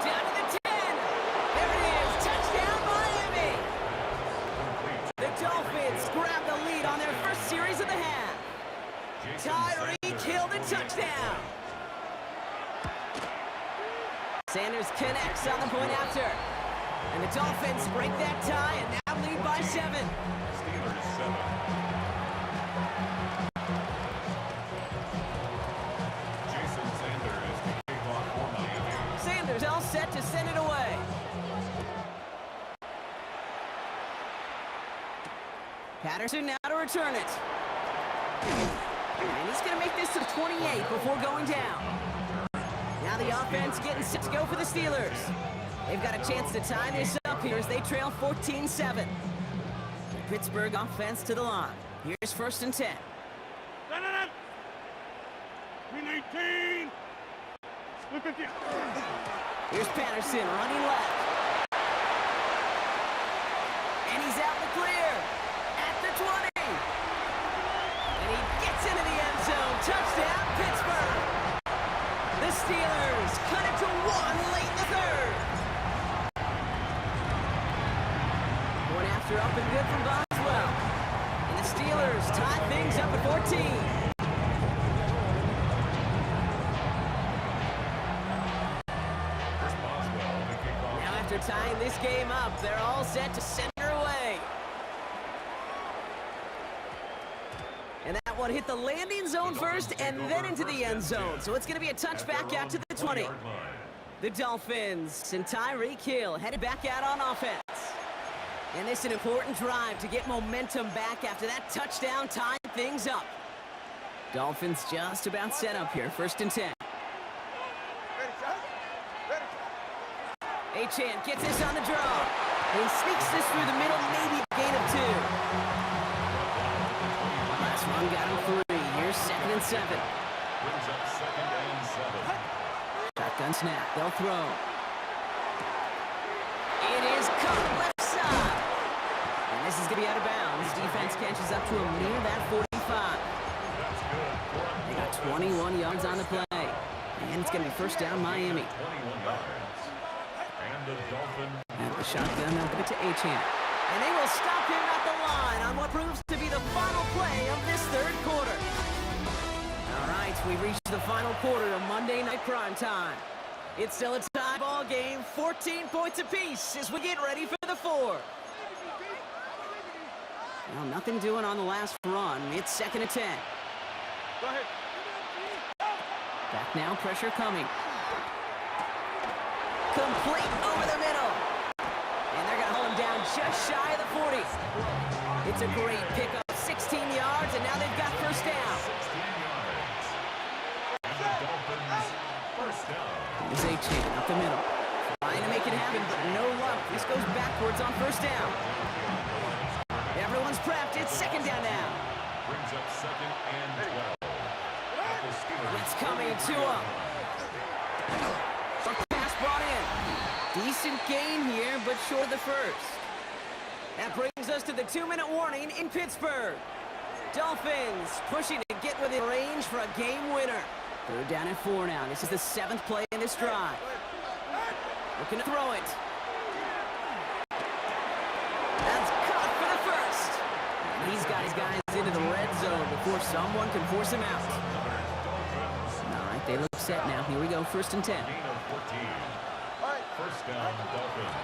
Down to the 10. There it is, touchdown Miami. The Dolphins grab the lead on their first series of the half. Tyreek Hill the touchdown. Sanders connects on the point after. And the Dolphins break that tie and now lead by 7. Steelers 7. Jason Sanders to kick off for Miami. Sanders all set to send it away. Patterson now to return it. And he's going to make this to 28 before going down. Now the offense getting set to go for the Steelers. They've got a chance to tie this up here as they trail 14-7. The Pittsburgh offense to the line. Here's first and 10. Screen 18. Look at you. Here's Patterson running left. And he's out in the clear. At the 20. And he gets into the end zone. Touchdown, Pittsburgh. The Steelers cut it to 1 late in the third. One after up and good from Boswell. And the Steelers tie things up at 14. Now after tying this game up, they're all set to send her away. And that one hit the landing zone first and then into the end zone. So it's going to be a touchback out to the 20. The Dolphins and Tyreek Hill headed back out on offense. And this is an important drive to get momentum back after that touchdown tied things up. Dolphins just about set up here, first and 10. Achane gets this on the draw. And he sneaks this through the middle, maybe a gain of 2. Last one got him 3. Here's second and 7. Brings up second and 7. Shotgun snap, they'll throw. It is caught left side. And this is going to be out of bounds. Defense catches up to him near that 45. They got 21 yards on the play. And it's going to be first down Miami. 21 yards. And the Dolphins. And the shotgun now give it to Achane. And they will stop him at the line on what proves to be the final play of this third quarter. All right, we reached the final quarter of Monday Night Prime Time. It's still a tie ball game, 14 points apiece as we get ready for the fourth. Well, nothing doing on the last run. It's 2nd and 10. Go ahead. Back now, pressure coming. Complete over the middle. And they're going to hold him down just shy of the 40. It's a great pickup, 16 yards, and now they've got first down. 16 yards. And the Dolphins, first down. Here's A-Chain up the middle. Trying to make it happen, but no luck. This goes backwards on first down. Everyone's prepped. It's 2nd down now. Brings up 2nd and 12. It's coming to him. A pass brought in. Decent gain here, but short of the first. That brings us to the 2-minute warning in Pittsburgh. Dolphins pushing to get within range for a game winner. 3rd down and 4 now. This is the 7th play in this drive. Looking to throw it. That's caught for the first. And he's got his guys into the red zone before someone can force him out. All right, they look set now. Here we go, 1st and 10. Gain of 14. First down, Dolphins.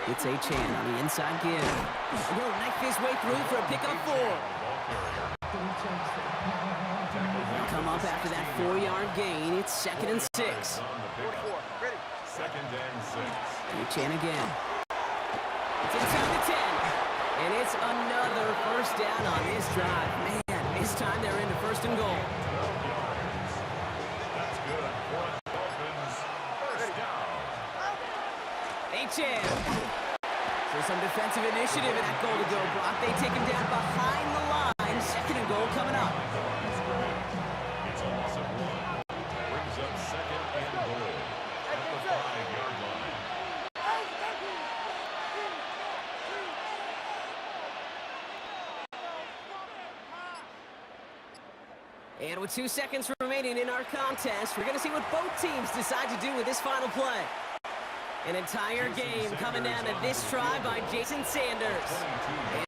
It's A-Chan on the inside give. And he'll knife his way through for a pickup 4. They'll come up after that 4-yard gain. It's 2nd and 6. Ready. 2nd and 6. A-Chan again. It's inside the 10. And it's another first down on this drive. Man, this time they're into 1st and goal. 12 yards. That's good for the Dolphins. First down. A-Chan. So some defensive initiative in that goal-to-go block. They take him down behind the line. 2nd and goal coming up. It's a loss of 1. Brings up 2nd and goal at the 5-yard line. And with 2 seconds remaining in our contest, we're going to see what both teams decide to do with this final play. An entire game coming down to this try by Jason Sanders.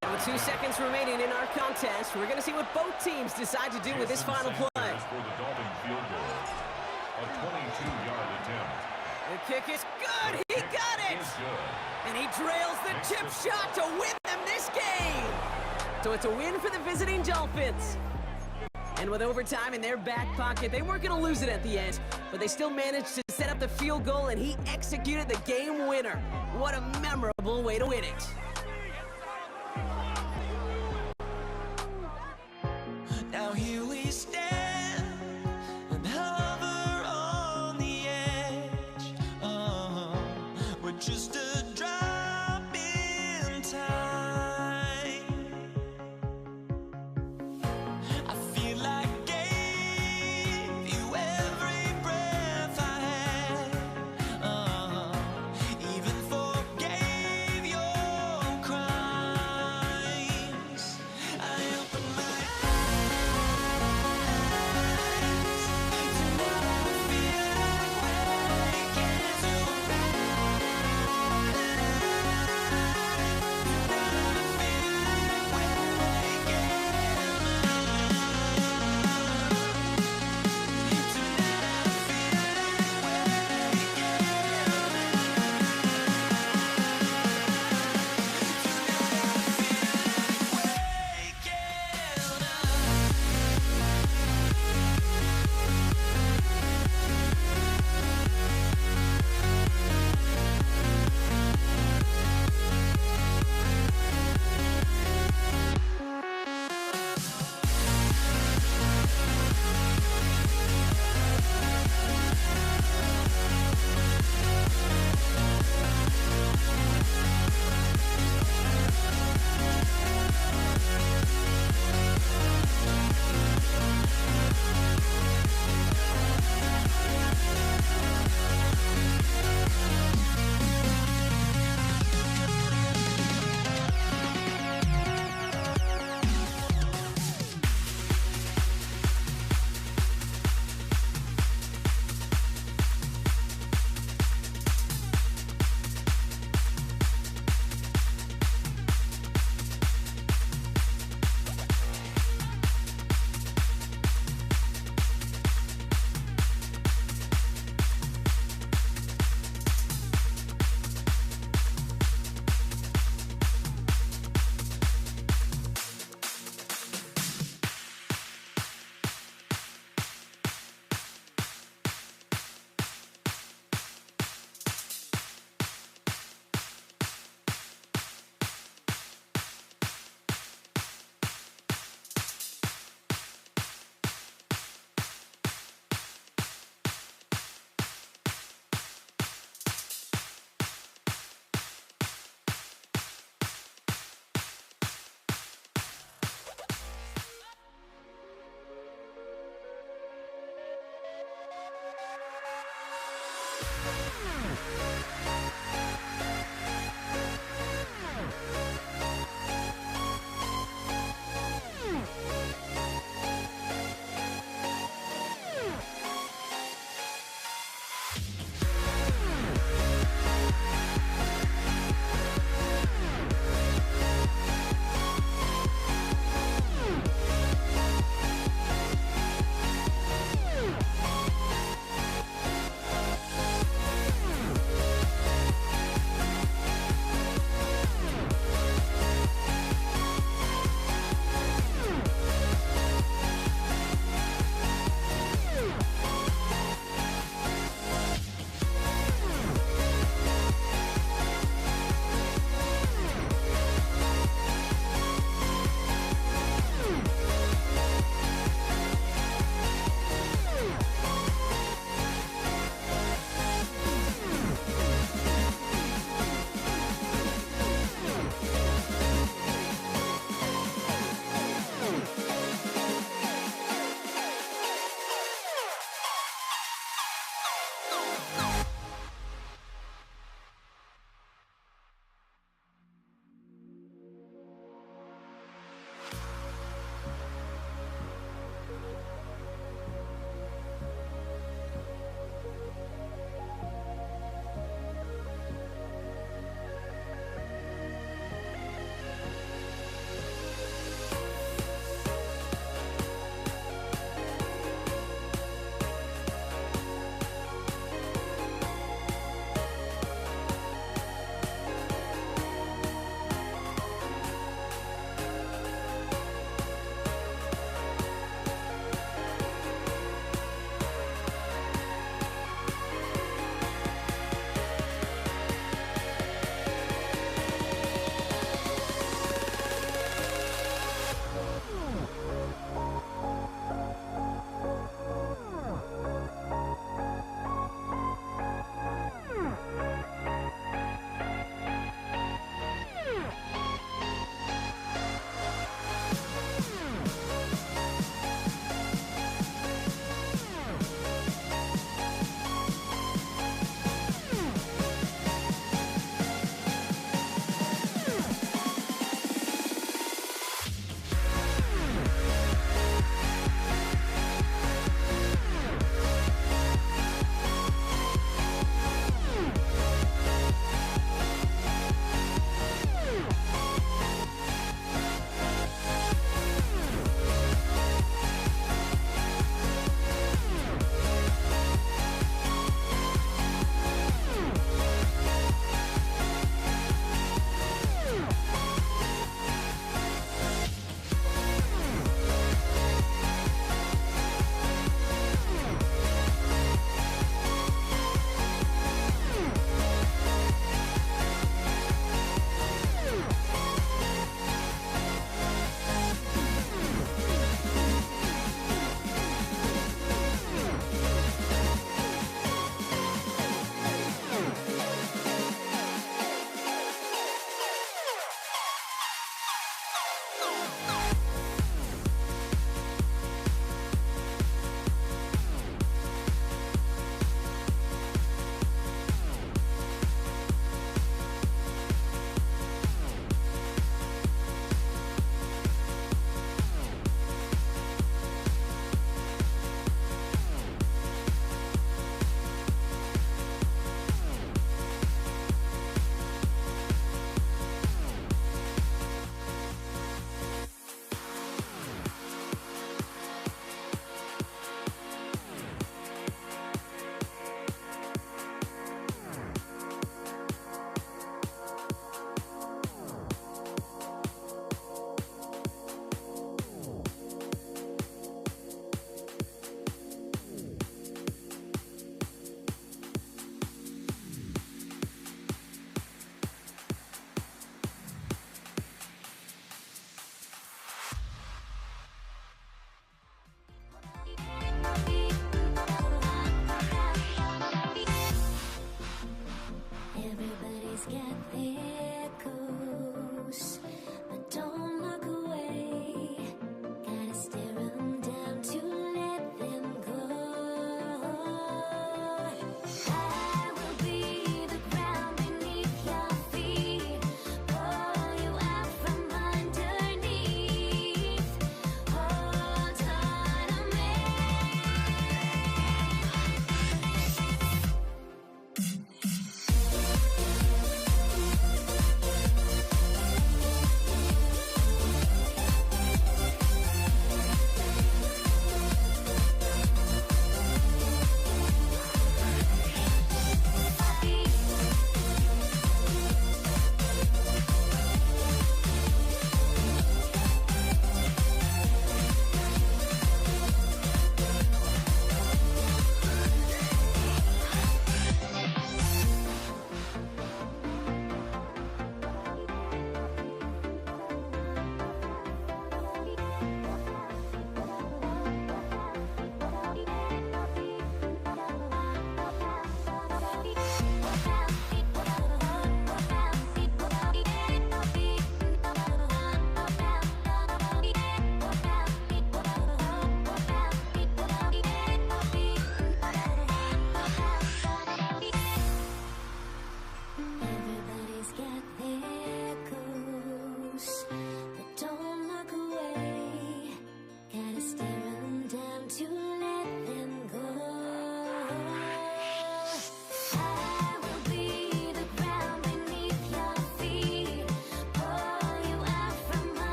And with 2 seconds remaining in our contest, we're going to see what both teams decide to do with this final play. For the Dolphin field goal. A 22-yard attempt. The kick is good. He got it. Is good. And he trails the chip shot to win them this game. So it's a win for the visiting Dolphins. And with overtime in their back pocket, they weren't going to lose it at the end, but they still managed to set up the field goal, and he executed the game winner. What a memorable way to win it. Now here we stand and hover on the edge. We're just a drop in time. I feel like gave you every breath I had. Even forgave your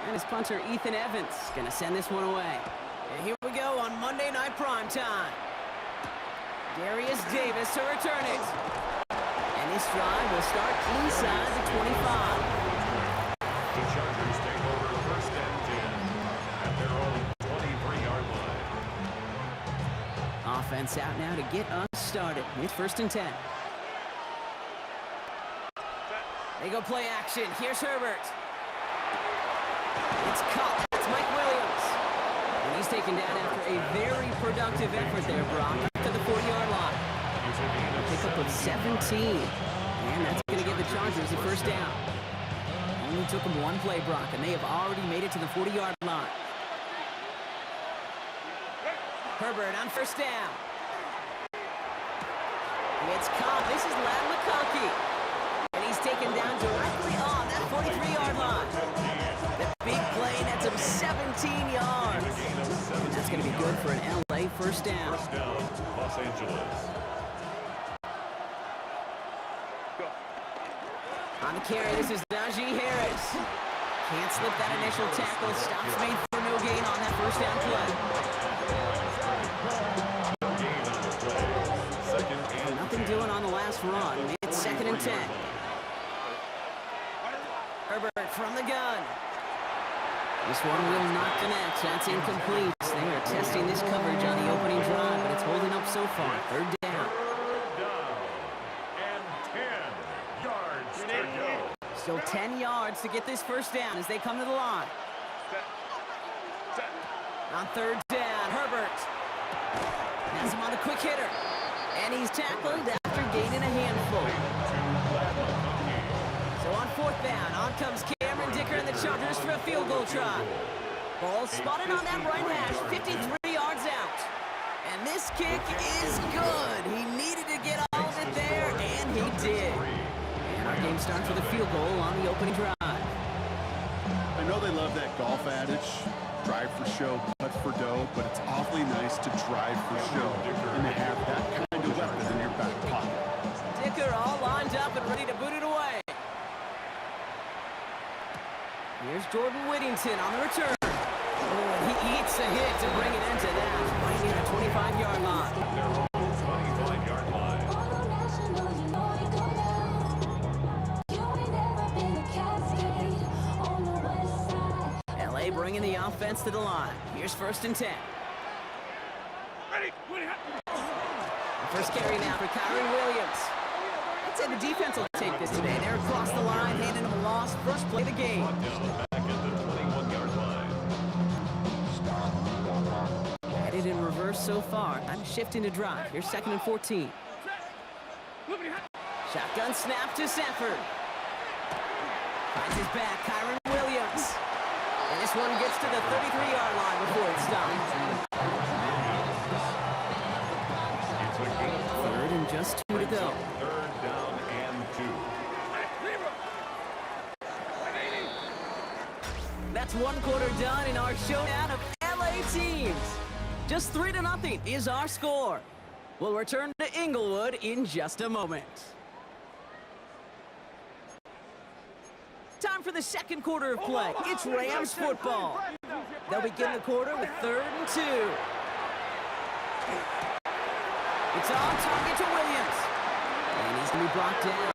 And his punter, Ethan Evans, going to send this one away. And here we go on Monday Night Primetime. Darius Davis to return it. And this drive will start inside the 25. The Chargers take over first and 10 at their own 23-yard line. Offense out now to get us started. It's first and 10. They go play action. Here's Herbert. It's caught. It's Mike Williams. And he's taken down after a very productive effort there, Brock, to the 40-yard line. A pickup of 17. And that's going to give the Chargers a first down. Only took them one play, Brock, and they have already made it to the 40-yard line. Herbert on first down. It's caught. This is Ladd McConkey. And he's taken down directly on that 43-yard line. The big play nets him 17 yards. And that's going to be good for an LA first down. First down, Los Angeles. On the carry, this is Najee Harris. Can't slip that initial tackle. Stops made for no gain on that first down play. No gain on the play. Second and Nothing doing on the last run. It's second and 10. Herbert from the gun. This one will not connect. That's incomplete. They are testing this coverage on the opening drive, but it's holding up so far. Third down. down. And 10 yards to go. Still 10 yards to get this first down as they come to the line. On third down, Herbert. Has him on the quick hitter. And he's tackled after gaining a handful. So on fourth down, on comes Cameron Dicker and the Chargers for a field goal try. Ball spotted on that right hash, 53 yards out. And this kick is good. He needed to get all of it there, and he did. And our game starts with a field goal on the opening drive. I know they love that golf adage, drive for show, putt for dough, but it's awfully nice to drive for show and to have that kind of weapon in your back pocket. Dicker all lined up and ready to boot it away. Here's Jordan Whittington on the return. Oh, he eats a hit to bring it into that. Right near the 25-yard line. Their own 25-yard line. LA bringing the offense to the line. Here's first and 10. Ready? The first carry now for Kyron Williams. I'd say the defense will take this today. They're across the line, handing him a loss. First play of the game. Down back at the 21-yard line. Headed in reverse so far. I'm shifting to drive. Here's second and 14. Shotgun snap to Sanford. Finds his back, Kyron Williams. And this one gets to the 33-yard line before it stops. It's a gain. Third and just 2 to go. Third down and 2. That's one quarter done in our showdown of LA teams. Just 3-0 is our score. We'll return to Inglewood in just a moment. Time for the second quarter of play. It's Rams football. They'll begin the quarter with 3rd and 2. It's on target to Williams. And he's going to be brought down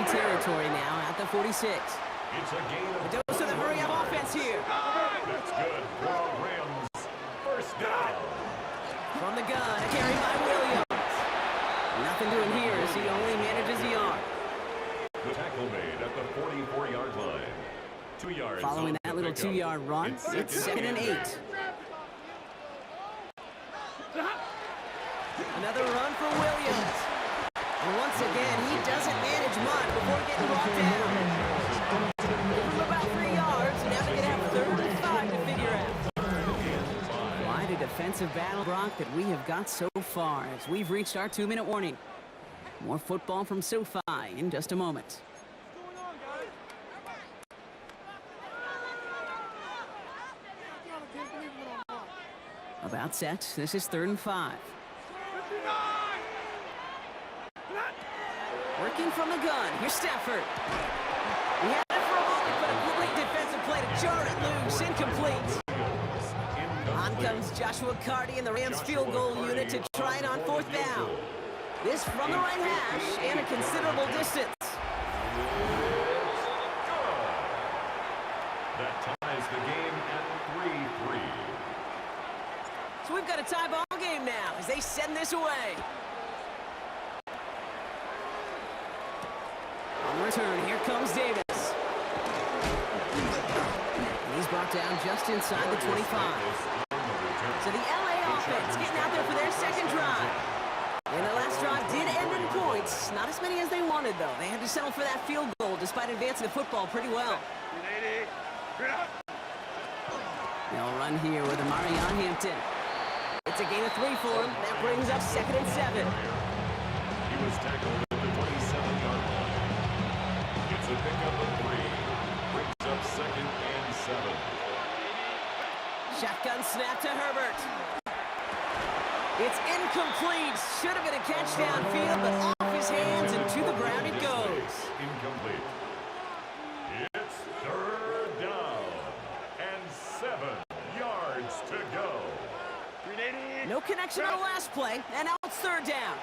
territory now at the 46. It's a gain A of dose of the hurry-up offense here. That's good for the Rams. First down. From the gun, a carry by Williams. Nothing doing here as he only manages a yard. The tackle made at the 44-yard line. 2 yards. Following on that the little pickup. 2-yard run, it's 2nd and 8. Another run for Williams. And once again, he doesn't manage much before getting brought down. Give him about 3 yards, and now they're going to have 3rd and 5 to figure out. Quite a defensive battle, Brock, that we have got so far as we've reached our 2-minute warning. More football from SoFi in just a moment. About set. This is 3rd and 5. Working from the gun. Here's Stafford. He had it for a moment, but a great defensive play to jar it loose. Incomplete. On comes Joshua Carty and the Rams field goal unit to try it on 4th down. This from the right hash and a considerable distance. That ties the game at 3-3. So we've got a tie ball game now as they send this away. On return, here comes Davis. And he's brought down just inside the 25. So the LA offense getting out there for their 2nd drive. And the last drive did end in points. Not as many as they wanted, though. They had to settle for that field goal despite advancing the football pretty well. They'll run here with Amarion Hampton. It's a gain of 3 for him. That brings up 2nd and 7. He was tackled at the 27-yard line. It's a pickup of 3. Brings up 2nd and 7. Shotgun snap to Herbert. It's incomplete. Should have been a catch downfield, but off his hands and to the ground it goes. Incomplete. It's 3rd down and 7 yards to go. No connection on the last play, and now it's 3rd down.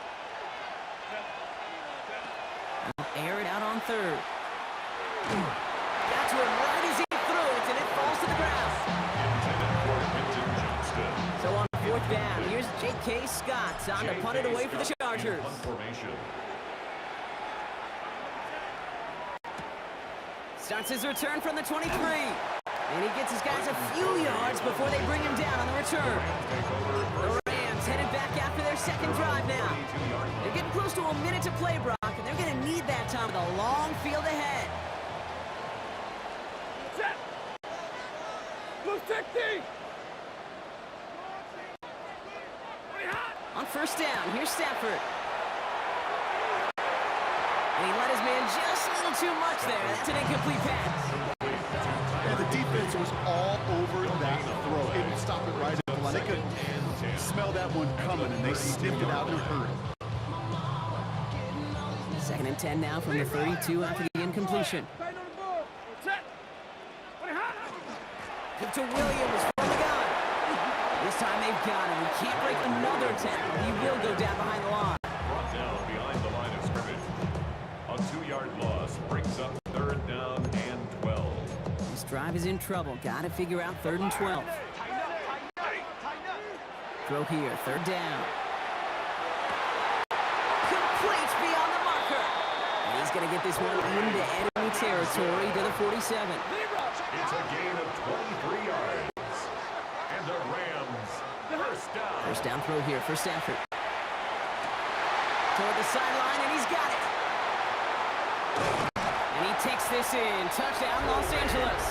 Air it out on 3rd. Got to him right as he threw it, and it falls to the ground. Intended for Quentin Johnston. So on 4th down, here's J.K. Scott on to punt it away for the Chargers. Punt formation. Starts his return from the 23. And he gets his guys a few yards before they bring him down on the return. The Rams headed back after their 2nd drive now. They're getting close to a minute to play, Brock, and they're going to need that time with a long field ahead. Blue 60! On 1st down, here's Stafford. And he let his man just a little too much there. That's an incomplete pass. Yeah, the defense was all over that throw. It would stop it right at the line. They could smell that one coming, and they sniffed it out in a hurry. 2nd and 10 now from the 32 after the incompletion. Give to Williams from the gun. This time they've got him. He can't break another tackle. He will go down behind the line. Brought down behind the line of scrimmage. A 2-yard loss brings up 3rd down and 12. This drive is in trouble. Got to figure out 3rd and 12. Throw here, 3rd down. Complete beyond the marker. And he's going to get this one into enemy territory to the 47. It's a gain of 23 yards. And the Rams, 1st down. 1st down throw here for Stafford. Toward the sideline, and he's got it. And he takes this in. Touchdown, Los Angeles.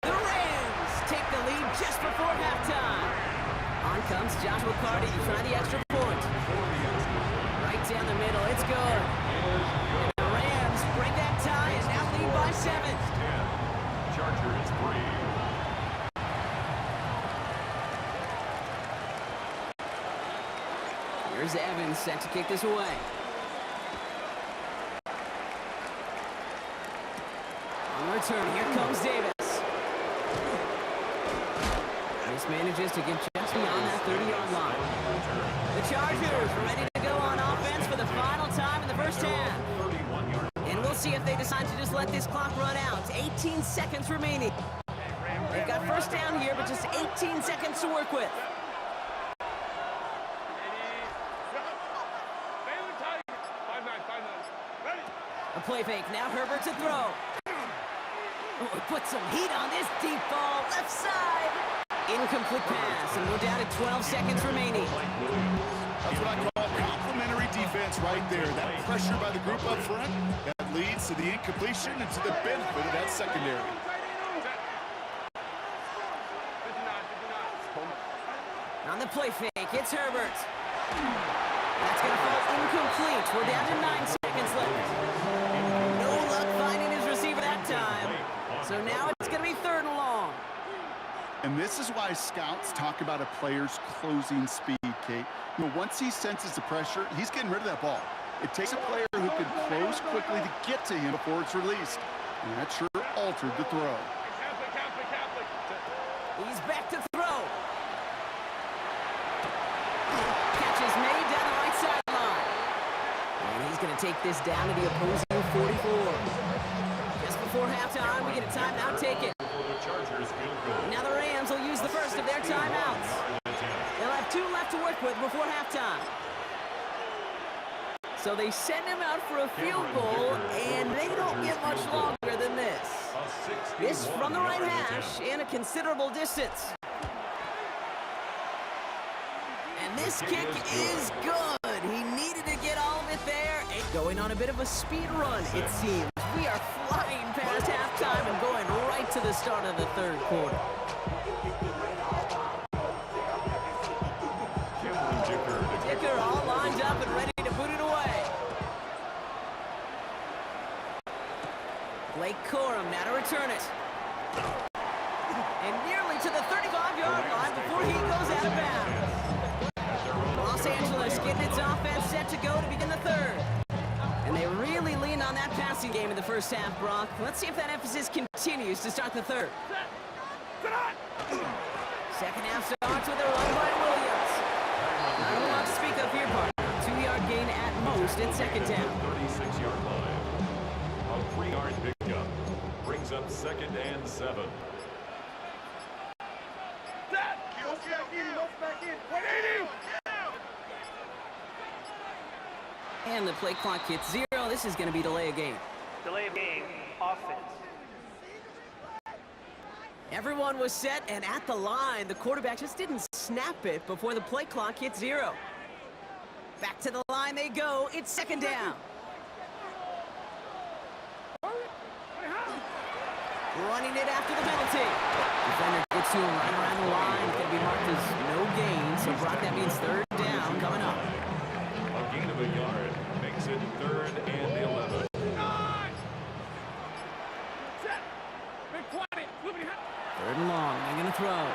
The Rams take the lead just before halftime. On comes Joshua Carty to try the extra point. Right down the middle, it's good. And the Rams break that tie and now lead by 7. Chargers 3. Here's Evans set to kick this away. On return, here comes Davis. This manages to get just beyond that 30-yard line. The Chargers are ready to go on offense for the final time in the 1st half. And see if they decide to just let this clock run out. 18 seconds remaining. They've got first down here, but just 18 seconds to work with. A play fake. Now Herbert to throw. Oh, put some heat on this deep ball. Left side. Incomplete pass, and we're down to 12 seconds remaining. That's what I call complimentary defense right there. That pressure by the group up front, that leads to the incompletion and to the benefit of that secondary. On the play fake, it's Herbert. That's going to fall incomplete. We're down to 9 seconds left. No luck finding his receiver that time. So now it's going to be 3rd and long. And this is why scouts talk about a player's closing speed, Kate. You know, once he senses the pressure, he's getting rid of that ball. It takes a player who can close quickly to get to him before it's released. And that sure altered the throw. He's back to throw. Catch is made down the right sideline. And he's going to take this down to the opposing 44. Just before halftime, we get a timeout taken. Now the Rams will use the first of their timeouts. They'll have 2 left to work with before halftime. So they send him out for a field goal, and they don't get much longer than this. This from the right hash and a considerable distance. And this kick is good. He needed to get all of it there. Going on a bit of a speed run, it seems. We are flying past halftime and going right to the start of the 3rd quarter. Dicker all lined up and ready to put it away. Blake Corum now to return it. And nearly to the 35-yard line before he goes out of bounds. Los Angeles getting its offense set to go to begin the 3rd. And they really leaned on that passing game in the first half, Brock. Let's see if that emphasis continues to start the 3rd. Second half starts with a run by Williams. Not a lot to speak of here, partner. 2-yard gain at most at 2nd down. 36-yard line. A 3-yard pickup brings up 2nd and 7. And the play clock hits 0. This is going to be delay of game. Delay of game, offense. Everyone was set and at the line. The quarterback just didn't snap it before the play clock hit 0. Back to the line they go. It's 2nd down. Running it after the penalty. Defender gets to him right around the line. It's going to be marked as no gain. So, Brock, that means 3rd down coming up. A gain of a yard makes it 3rd and 11. Third and long. They're going to throw.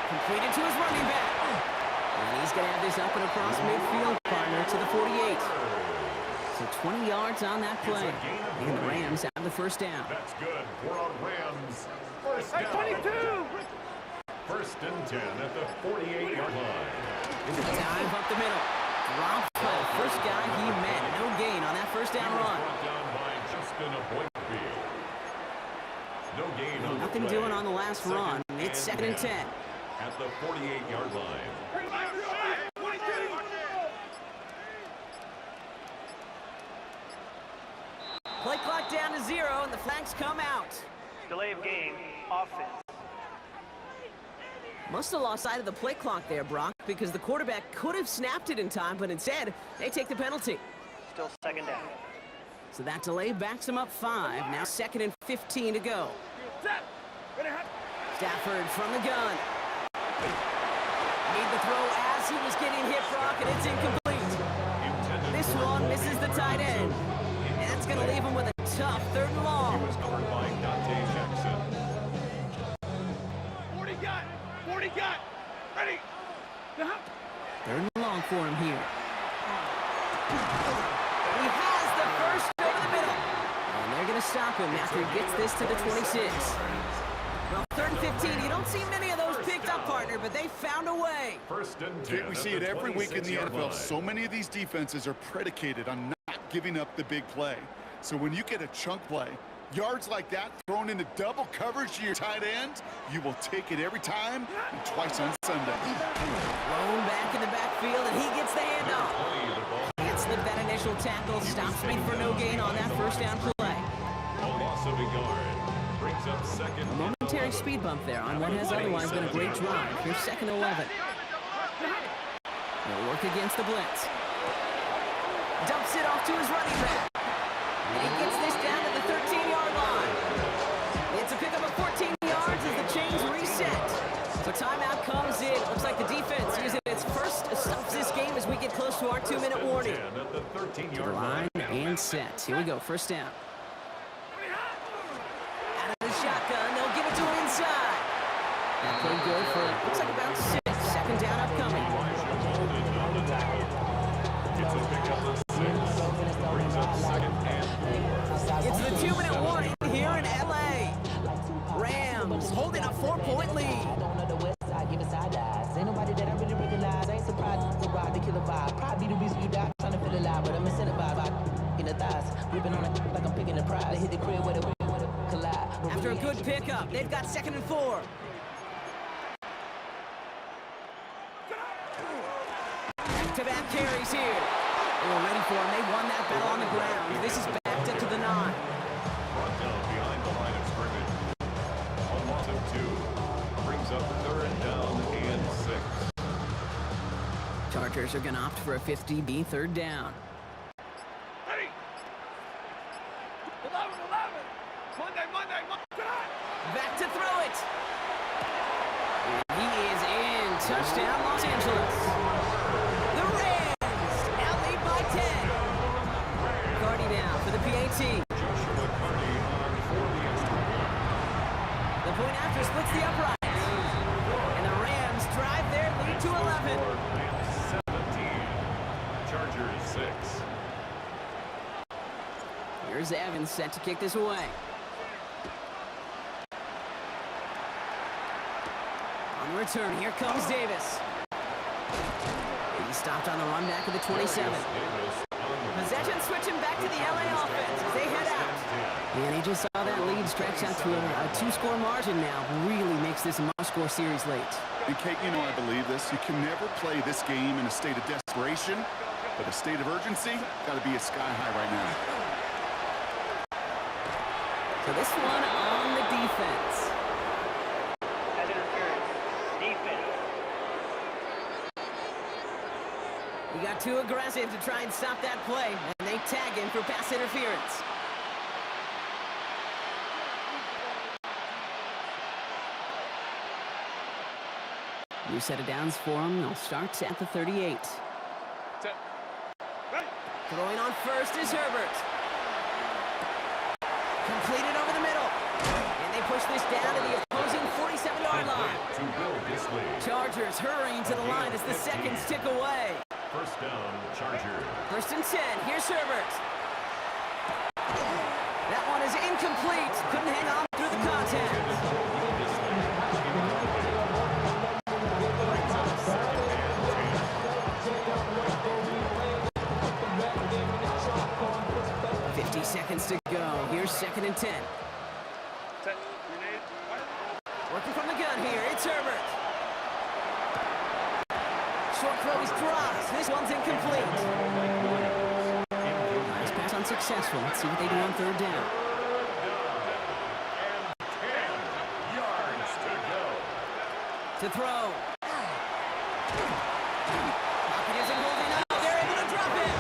Completed to his running back. And he's going to have this up and across midfield, partner, to the 48. So 20 yards on that play. And the Rams have the 1st down. That's good for our Rams. First down. 22! 1st and 10 at the 48-yard line. Dive up the middle. Dropped by the first guy he met. No gain on that 1st down run. Brought down by Justin Aboybe. No gain on Nothing the play. doing on the last run. It's 2nd and 10. At the 48-yard line. Play clock down to 0, and the flags come out. Delay of game, offense. Must have lost sight of the play clock there, Brock, because the quarterback could have snapped it in time, but instead, they take the penalty. Still 2nd down. So that delay backs him up 5. Now 2nd and 15 to go. Stafford from the gun. Made the throw as he was getting hit, Brock, and it's incomplete. This one misses the tight end. And that's going to leave him with a tough 3rd and long. He was covered by Dante Jackson. 40 got. Ready. 3rd and long for him here. He has the first over the middle. And they're going to stop him after he gets this to the 26. Well, 3rd and 15, you don't see many of those picked up, partner, but they found a way. 1st and 10. We see it every week in the NFL. So many of these defenses are predicated on not giving up the big play. So when you get a chunk play, yards like that thrown into double coverage to your tight end, you will take it every time and twice on Sunday. Thrown back in the backfield, and he gets the handoff. Can't slip that initial tackle. Stop speed for no gain on that first down play. A loss of a yard. Brings up second. A momentary speed bump there on what has otherwise been a great drive. Here's second and 11. They'll work against the blitz. Dumps it off to his running back. And he gets this down to the 13-yard line. It's a pickup of 14 yards as the chains reset. So timeout comes in. Looks like the defense using its first stops this game as we get close to our 2-minute warning. At the 13-yard Line and set. Here we go, first down. Out of the shotgun, they'll give it to him inside. That played good for, looks like about 6. Second down upcoming. It's a pickup of 6. Brings up second and 4. It's the 2-minute warning here in LA. Rams holding a 4-point lead. Give it side eyes. Ain't nobody that I really recognize. I ain't surprised to ride the killer vibe. Probably the reason you die trying to feel alive, but I'm incentivized. In the thighs, gripping on it like I'm picking a prize. They hit the crib with it, collide. After a good pickup, they've got second and 4. Back-to-back carries here. They were ready for him. They won that battle on the ground. This is backed up to the 9. Brought down behind the line of scrimmage. A loss of 2. Brings up third down and 6. Chargers are going to opt for a 50-B third down. Ready? 11. Monday. Back to throw it. He is in. Touchdown, Los Angeles. The Rams now lead by 10. Cardi now for the PAT. Joshua Carney on for the extra point. The point after splits the uprights. And the Rams drive their lead to 11. 17. Chargers 6. Here's Evans set to kick this away. On the return, here comes Davis. He stopped on the run back of the 27. Possession switching back to the LA offense as they head out. And he just saw that lead stretch out to a 2-score margin now. Really makes this a must-score series late. And Kate, you know I believe this. You can never play this game in a state of desperation, but a state of urgency got to be a sky high right now. So this one on the defense. Pass interference. Defense. He got too aggressive to try and stop that play, and they tag him for pass interference. New set of downs for him. They'll start at the 38. Set. Ready? Throwing on first is Herbert. Completed over the middle. And they push this down to the opposing 47-yard line. To build this lead. Chargers hurrying to the line as the seconds tick away. First down, Chargers. First and 10. Here's Herbert. That one is incomplete. Couldn't hang on through the contact. 50 seconds to go. Here's second and 10. Set. Grenade. Working from the gun here. It's Herbert. Short throw is dropped. This one's incomplete. Nice pass unsuccessful. Let's see what they do on third down. And 10 yards to go. To throw. Pocket isn't holding up. They're able to drop it.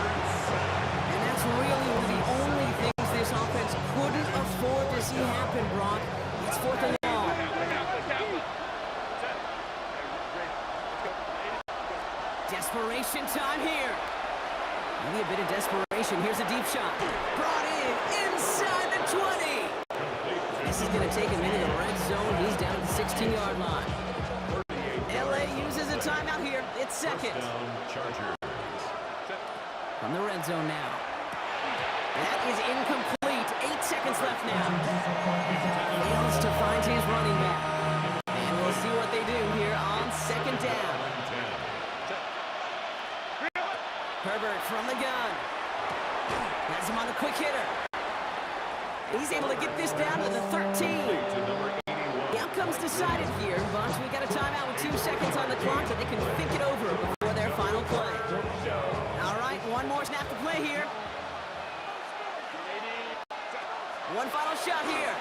And that's really one of the only things this offense couldn't afford to see happen, Brock. It's fourth and long. Desperation time here. Maybe a bit of desperation. Here's a deep shot. Brought in inside the 20. This is going to take him into the red zone. He's down at the 16-yard line. LA uses a timeout here. It's second. Down, Chargers. From the red zone now. That is incomplete. 8 seconds left now. Fails to find his running back. And we'll see what they do here on second down. Herbert from the gun. Has him on the quick hitter. He's able to get this down to the 13. To number 81. The outcome's decided here, but we got a timeout with 2 seconds on the clock, but they can think it over before their final play. All right, one more snap to play here. One final shot here.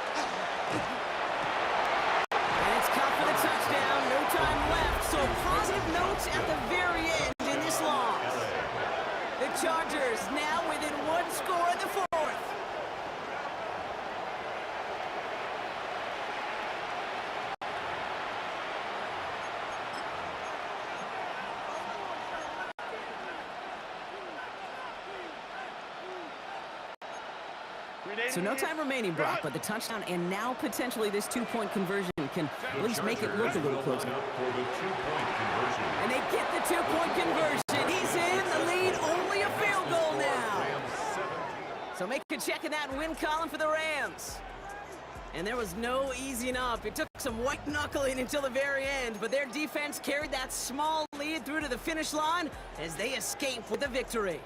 And it's caught for the touchdown. No time left, so positive notes at the very end in this loss. The Chargers now within 1 score in the 4th. So no time remaining, Brock, but the touchdown and now potentially this 2-point conversion can at least make it look a little closer. For the 2-point conversion. And they get the 2-point conversion. He's in the lead, only a field goal now. So make a check in that win column for the Rams. And there was no easing up. It took some white knuckling until the very end, but their defense carried that small lead through to the finish line as they escape with the victory.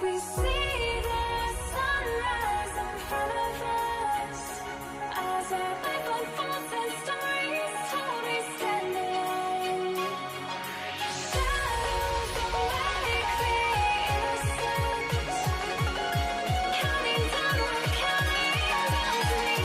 We see the sunrise in front of us as our life unfolds and stories told we stand alone. Shadows awake the innocent, counting downward, counting down to the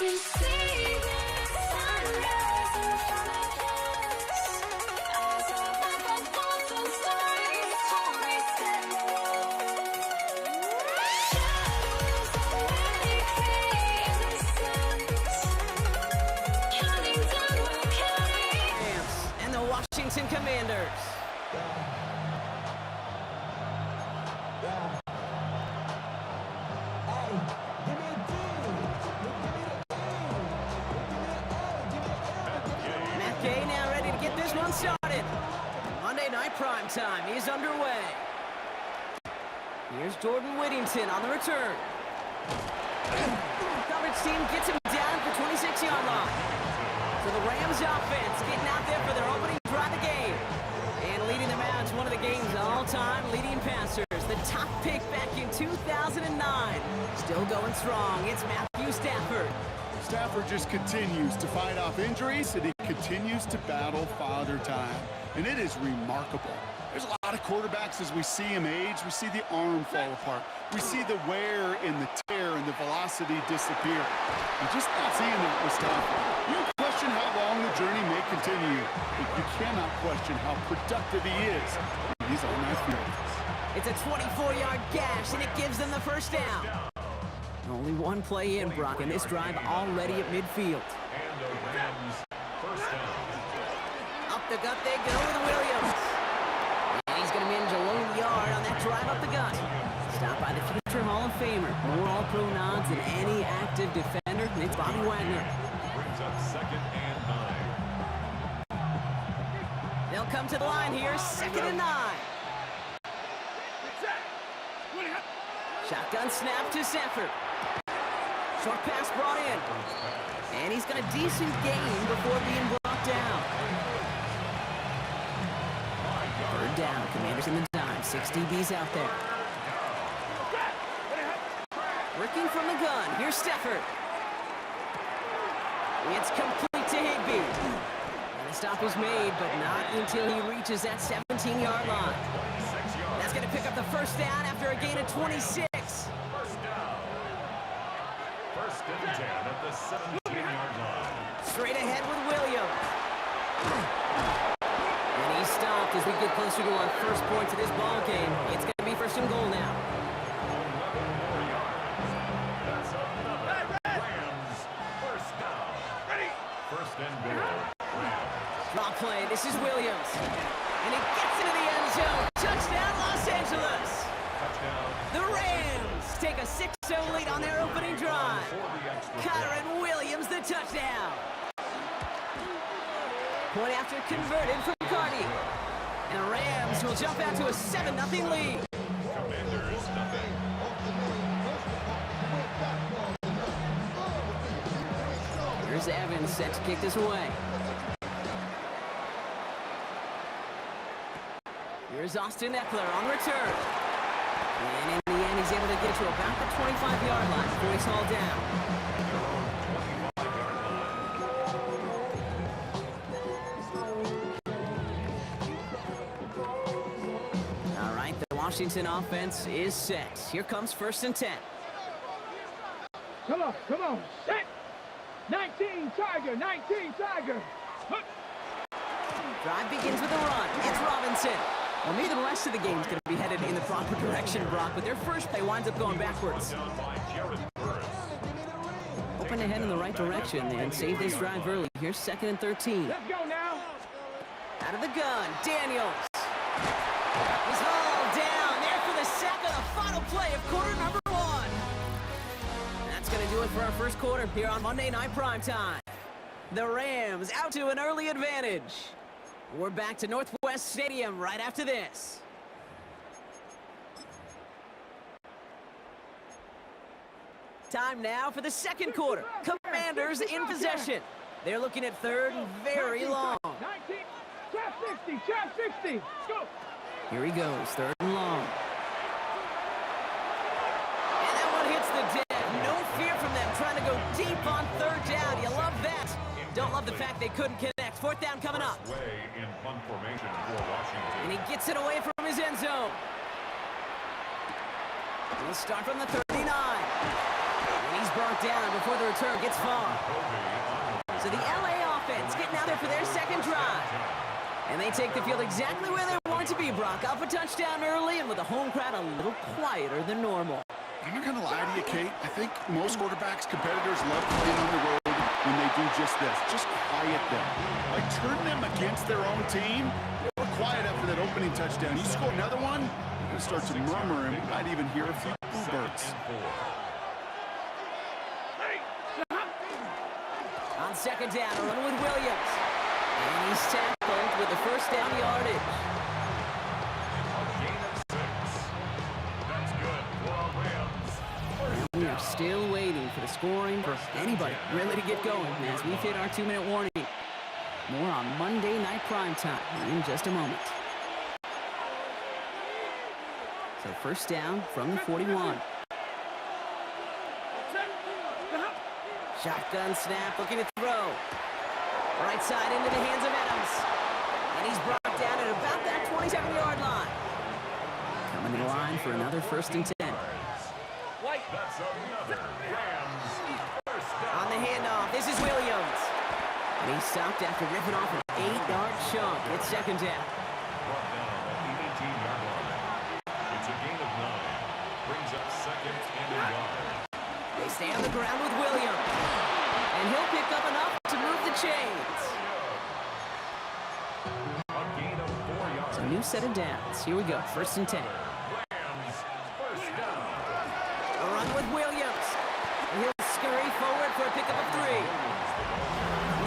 We see the sunrise in front of us as our life unfolds and stories told we stand alone. Shadows awake the innocent, counting downward, counting. Rams and the Washington Commanders. one started. Monday Night Prime Time is underway. Here's Jordan Whittington on the return. Coverage team gets him down at the 26-yard line. So the Rams offense getting out there for their opening drive of the game. And leading them out is one of the game's all-time leading passers. The top pick back in 2009. Still going strong. It's Matthew Stafford. Stafford just continues to fight off injuries, and he continues to battle father time. And it is remarkable. There's a lot of quarterbacks as we see him age. We see the arm fall apart. We see the wear and the tear and the velocity disappear. You're just not seeing that with Stafford. You question how long the journey may continue, but you cannot question how productive he is. He's on that field. It's a 24-yard gash, and it gives them the first down. Only one play in, Brock, and this drive already at midfield. And the Rams first down. Up the gut they go with Williams. And he's going to manage a lone yard on that drive up the gut. Stopped by the future Hall of Famer. More All-Pro nods than any active defender. And it's Bobby Wagner. Brings up 2nd and 9. They'll come to the line here, 2nd and 9. Shotgun snap to Stafford. Short pass brought in. And he's got a decent gain before being brought down. Third down, Commanders in the dime. 6 DBs out there. Working from the gun. Here's Stafford. It's complete to Higbee. And the stop is made, but not until he reaches that 17-yard line. That's going to pick up the first down after a gain of 26. First down. 1st and 10 at the 17-yard line. Straight ahead with Williams. And he's stopped as we get closer to our first points of this ball game. It's going to be 1st and goal now. 11 more yards. That's another Rams first down. 1st and goal. Rams. Draw play. This is Williams. And he gets into the end zone. Touchdown, Los Angeles. Touchdown. The Rams take a 6-0 lead on their opening drive. For the extra Kyron Williams, the touchdown. Point after converted from Cardi. And the Rams will jump out to a 7-0 lead. Commanders nothing. Here's Evans set to kick this away. Here's Austin Eckler on the return. And in the end, he's able to get to about the 25-yard line before he's hauled down. All right, the Washington offense is set. Here comes 1st and 10. Come on. Set. 19 Tiger, 19 Tiger. Drive begins with a run. It's Robinson. Well, maybe the rest of the game's going to be headed in the proper direction, Brock, but their first play winds up going backwards. Down by Jared Burris. Hoping to head in the right direction and save this drive early. Here's 2nd and 13. Let's go now. Out of the gun, Daniels. He's hauled down there for the sack on the final play of quarter number 1. That's going to do it for our first quarter here on Monday Night Prime Time. The Rams out to an early advantage. We're back to Northwest Stadium right after this. Time now for the second quarter. Commanders in possession. They're looking at 3rd and very long. 19, trap 60, go. Here he goes, 3rd and long. And that one hits the deck. No fear from them trying to go deep on 3rd down. You love that. Don't love the fact they couldn't connect. 4th down coming up. Way in punt formation for Washington. And he gets it away from his end zone. We'll start from the 39. And he's brought down before the return gets far. So the LA offense getting out there for their second drive. And they take the field exactly where they want it to be, Brock. Up a touchdown early and with the home crowd a little quieter than normal. I'm not going to lie to you, Kate. I think most quarterbacks, competitors love playing on the road when they do just this. Just quiet them. Like, turn them against their own team. They were quiet after that opening touchdown. You score another one, you're going to start to murmur, and we might even hear a few bluebirds. On 2nd down, a run with Williams. And he's tackled with the first down yardage. A gain of 6. That's good for Rams. First We down. are still waiting for the scoring for anybody really to get going as we've hit our 2-minute warning. More on Monday Night Primetime in just a moment. So first down from the 41. Shotgun snap, looking to throw. Right side into the hands of Adams. And he's brought down at about that 27-yard line. Coming to the line for another first and 10. That's another Rams. First down. On the handoff, this is Williams. And he's stopped after ripping off an 8-yard chunk. It's second down. Brought down at the 18-yard line. It's a gain of 9. Brings up second and a yard. They stay on the ground with Williams. And he'll pick up enough to move the chains. A gain of 4 yards. So new set of downs. Here we go, first and 10. Rams. First down. A run with Williams. He'll scurry forward for a pickup of 3.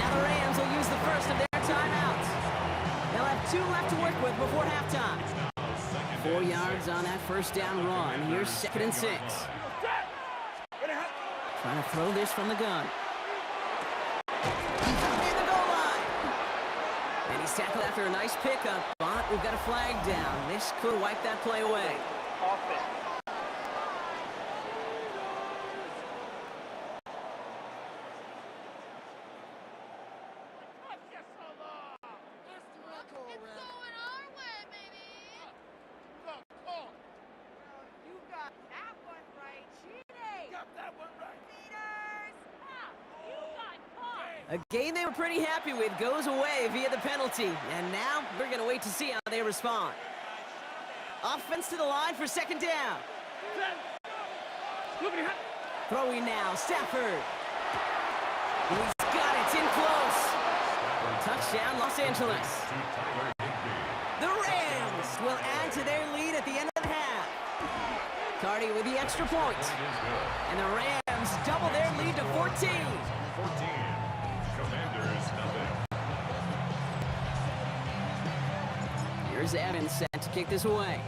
Now the Rams will use the first of their timeouts. They'll have 2 left to work with before halftime. 4 yards on that first down run. Here's second and 6. Trying to throw this from the gun. In the goal line. And he's tackled after a nice pickup, but we've got a flag down. This could wipe that play away. Offense. A game they were pretty happy with goes away via the penalty. And now we're going to wait to see how they respond. Offense to the line for second down. Throwing now, Stafford. He's got it, in close. Touchdown, Los Angeles. The Rams will add to their lead at the end of the half. Cardi with the extra point. And the Rams double their lead to 14. 14. Commanders, nothing. Here's Evans set to kick this away.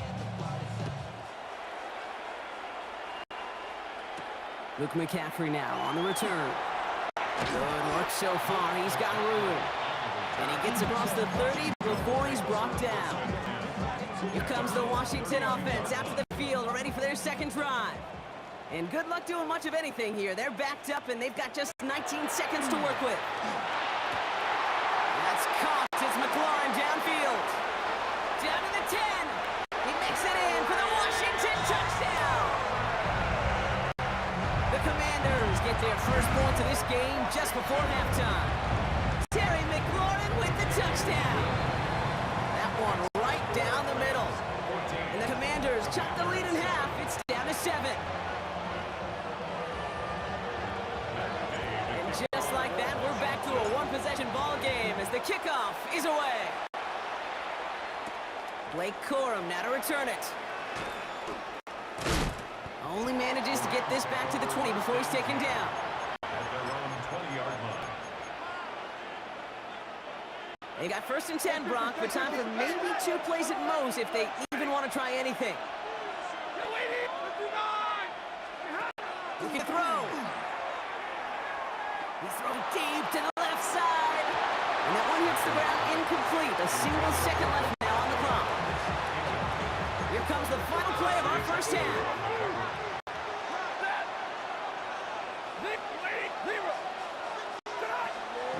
Luke McCaffrey now on the return. Good work so far. He's got room. And he gets across the 30 before he's brought down. Here comes the Washington offense after the field, ready for their second drive. And good luck doing much of anything here. They're backed up and they've got just 19 seconds to work with. That's caught. It's McLaurin downfield. Down to the 10. He makes it in for the Washington touchdown. The Commanders get their first points of this game just before halftime. Terry McLaurin with the touchdown. That one right down the middle. And the Commanders chop the lead in half. It's down to 7. And just like that, we're back to a one-possession ball game as the kickoff is away. Blake Corum now to return it. Only manages to get this back to the 20 before he's taken down. At their own 20-yard line. They got first and 10, Brock, but time for maybe 2 plays at most if they even want to try anything. He can throw. He's thrown deep to the left side. And that one hits the ground incomplete. A single second left now on the clock. Here comes the final play of our first half.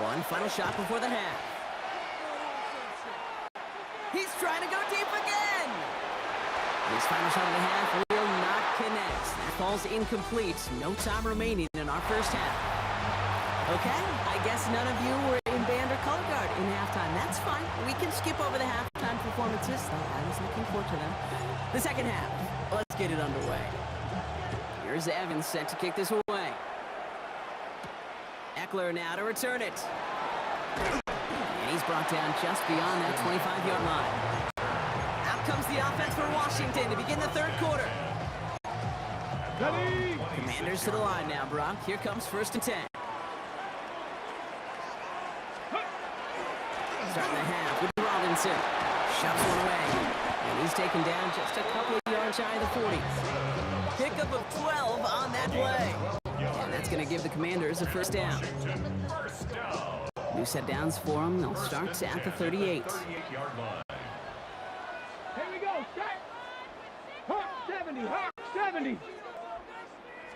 One final shot before the half. He's trying to go deep again. His final shot of the half will not connect. That falls incomplete. No time remaining in our first half. Okay, I guess none of you were in band or color guard in halftime. That's fine. We can skip over the halftime performances. I was looking forward to them. The second half. Let's get it underway. Here's Evans set to kick this away. Eckler now to return it. And he's brought down just beyond that 25-yard line. Out comes the offense for Washington to begin the third quarter. Commanders to the line now, Brock. Here comes first and 10. Robinson shoves one away. And he's taken down just a couple of yards shy of the 40. Pickup of 12 on that play. And that's going to give the Commanders a first down. First down. New set downs for them. They'll start at the 38. 38-yard line. Here we go, strike. Hawk 70, Hawk 70.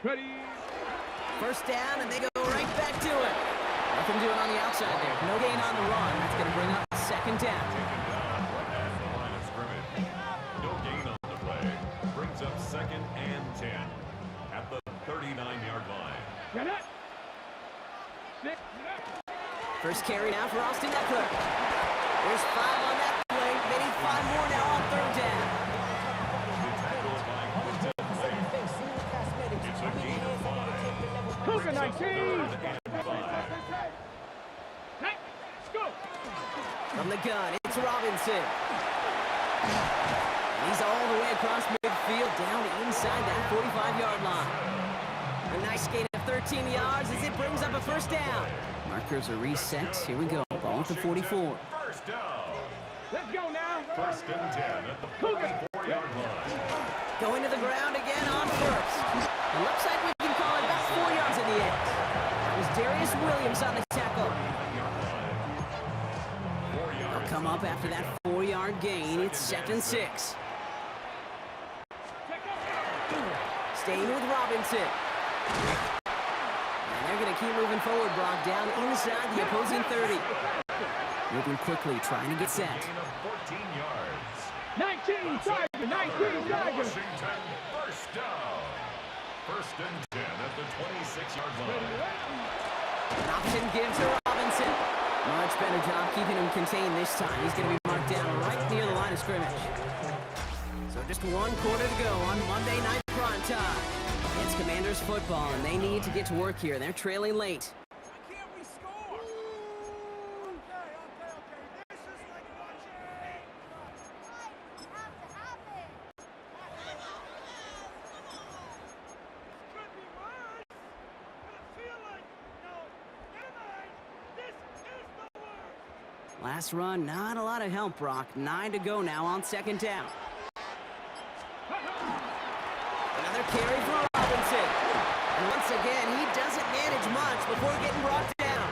Ready. First down, and they go right back to it. Nothing doing on the outside there. No gain on the run. That's going to bring up second down. Taken down at the line of scrimmage. No gain on the play. Brings up second and 10 at the 39-yard line. Get it. First carry now for Austin Eckler. There's 5 on that play. They need 5 more now on third down. The tackle by Quinton Blake. It's a gain of 5. Cougar 19. Third and 5. Hey, let's go. From the gun, it's Robinson. And he's all the way across midfield, down inside that 45-yard line. A nice gain of 13 yards as it brings up a first down. Markers are reset. Here we go. Ball at the 44. First down. Let's go now. First and 10 at the 44-yard line. Going to the ground again on first. It looks like we can call it about 4 yards in the end. That was Darius Williams on the tackle. They'll come up after that 4-yard gain. It's second and 6. Staying with Robinson. And they're going to keep moving forward, Brock, down inside the opposing 30. Moving quickly, trying to get set. Gain of 14 yards. 19, Tiger, 19, Tiger. Washington, first down. First and 10 at the 26-yard line. An option give to Robinson. Much better job keeping him contained this time. He's going to be marked down right near the line of scrimmage. So just 1 quarter to go on Monday Night Prime Time. It's Commanders football, and they need to get to work here. They're trailing late. Can't we score? Okay. This is like watching. Could be worse. But I feel like, no, never mind. This is the worst. Last run, not a lot of help, Brock. 9 to go now on second down. Another carry for Robinson. And once again, he doesn't manage much before getting brought down.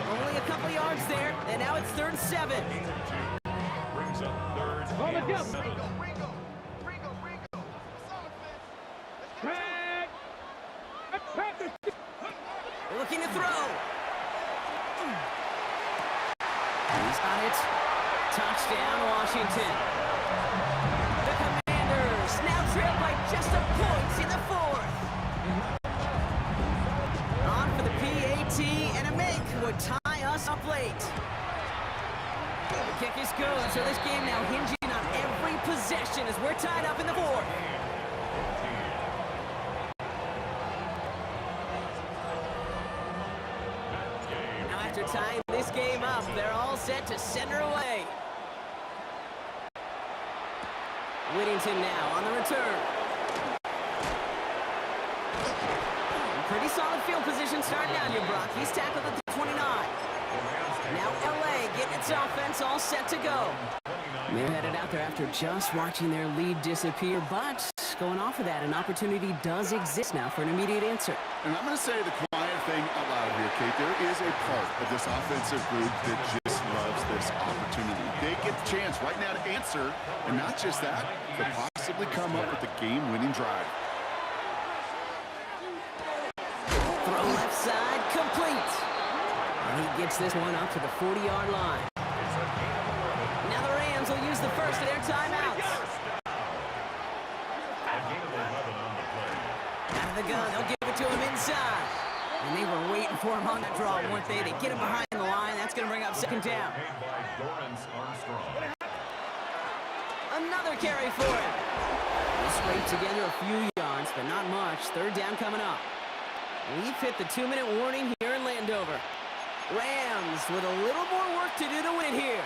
Only a couple yards there, and now it's 3rd and 7. Brings up third let's and go. 7. Craig. Panthers. Looking to throw. He's got it. Touchdown, Washington. The Commanders now trail by just a point in the 4th. On for the PAT, and a make would tie us up late. The kick is good, so this game now hinging on every possession as we're tied up in the 4th. Now after tying this game up, they're all set to center away. Whittington now on the return. Pretty solid field position starting out here, Brock. He's tackled at the 29. Now LA getting its offense all set to go. They're headed out there after just watching their lead disappear, but going off of that, an opportunity does exist now for an immediate answer. And I'm going to say the quiet thing out loud here, Kate. There is a part of this offensive group that just loves this opportunity. They get the chance right now to answer, and not just that, to possibly come up with a game-winning drive. Throw left side, complete. And he gets this one up to the 40-yard line. Now the Rams will use the first of their timeouts. Out of the gun, they'll give it to him inside. And they were waiting for him on that draw, weren't they? They get him behind the line. That's going to bring up second down. Another carry for him. They scrape together a few yards, but not much. Third down coming up. We've hit the 2-minute warning here in Landover. Rams with a little more work to do to win here.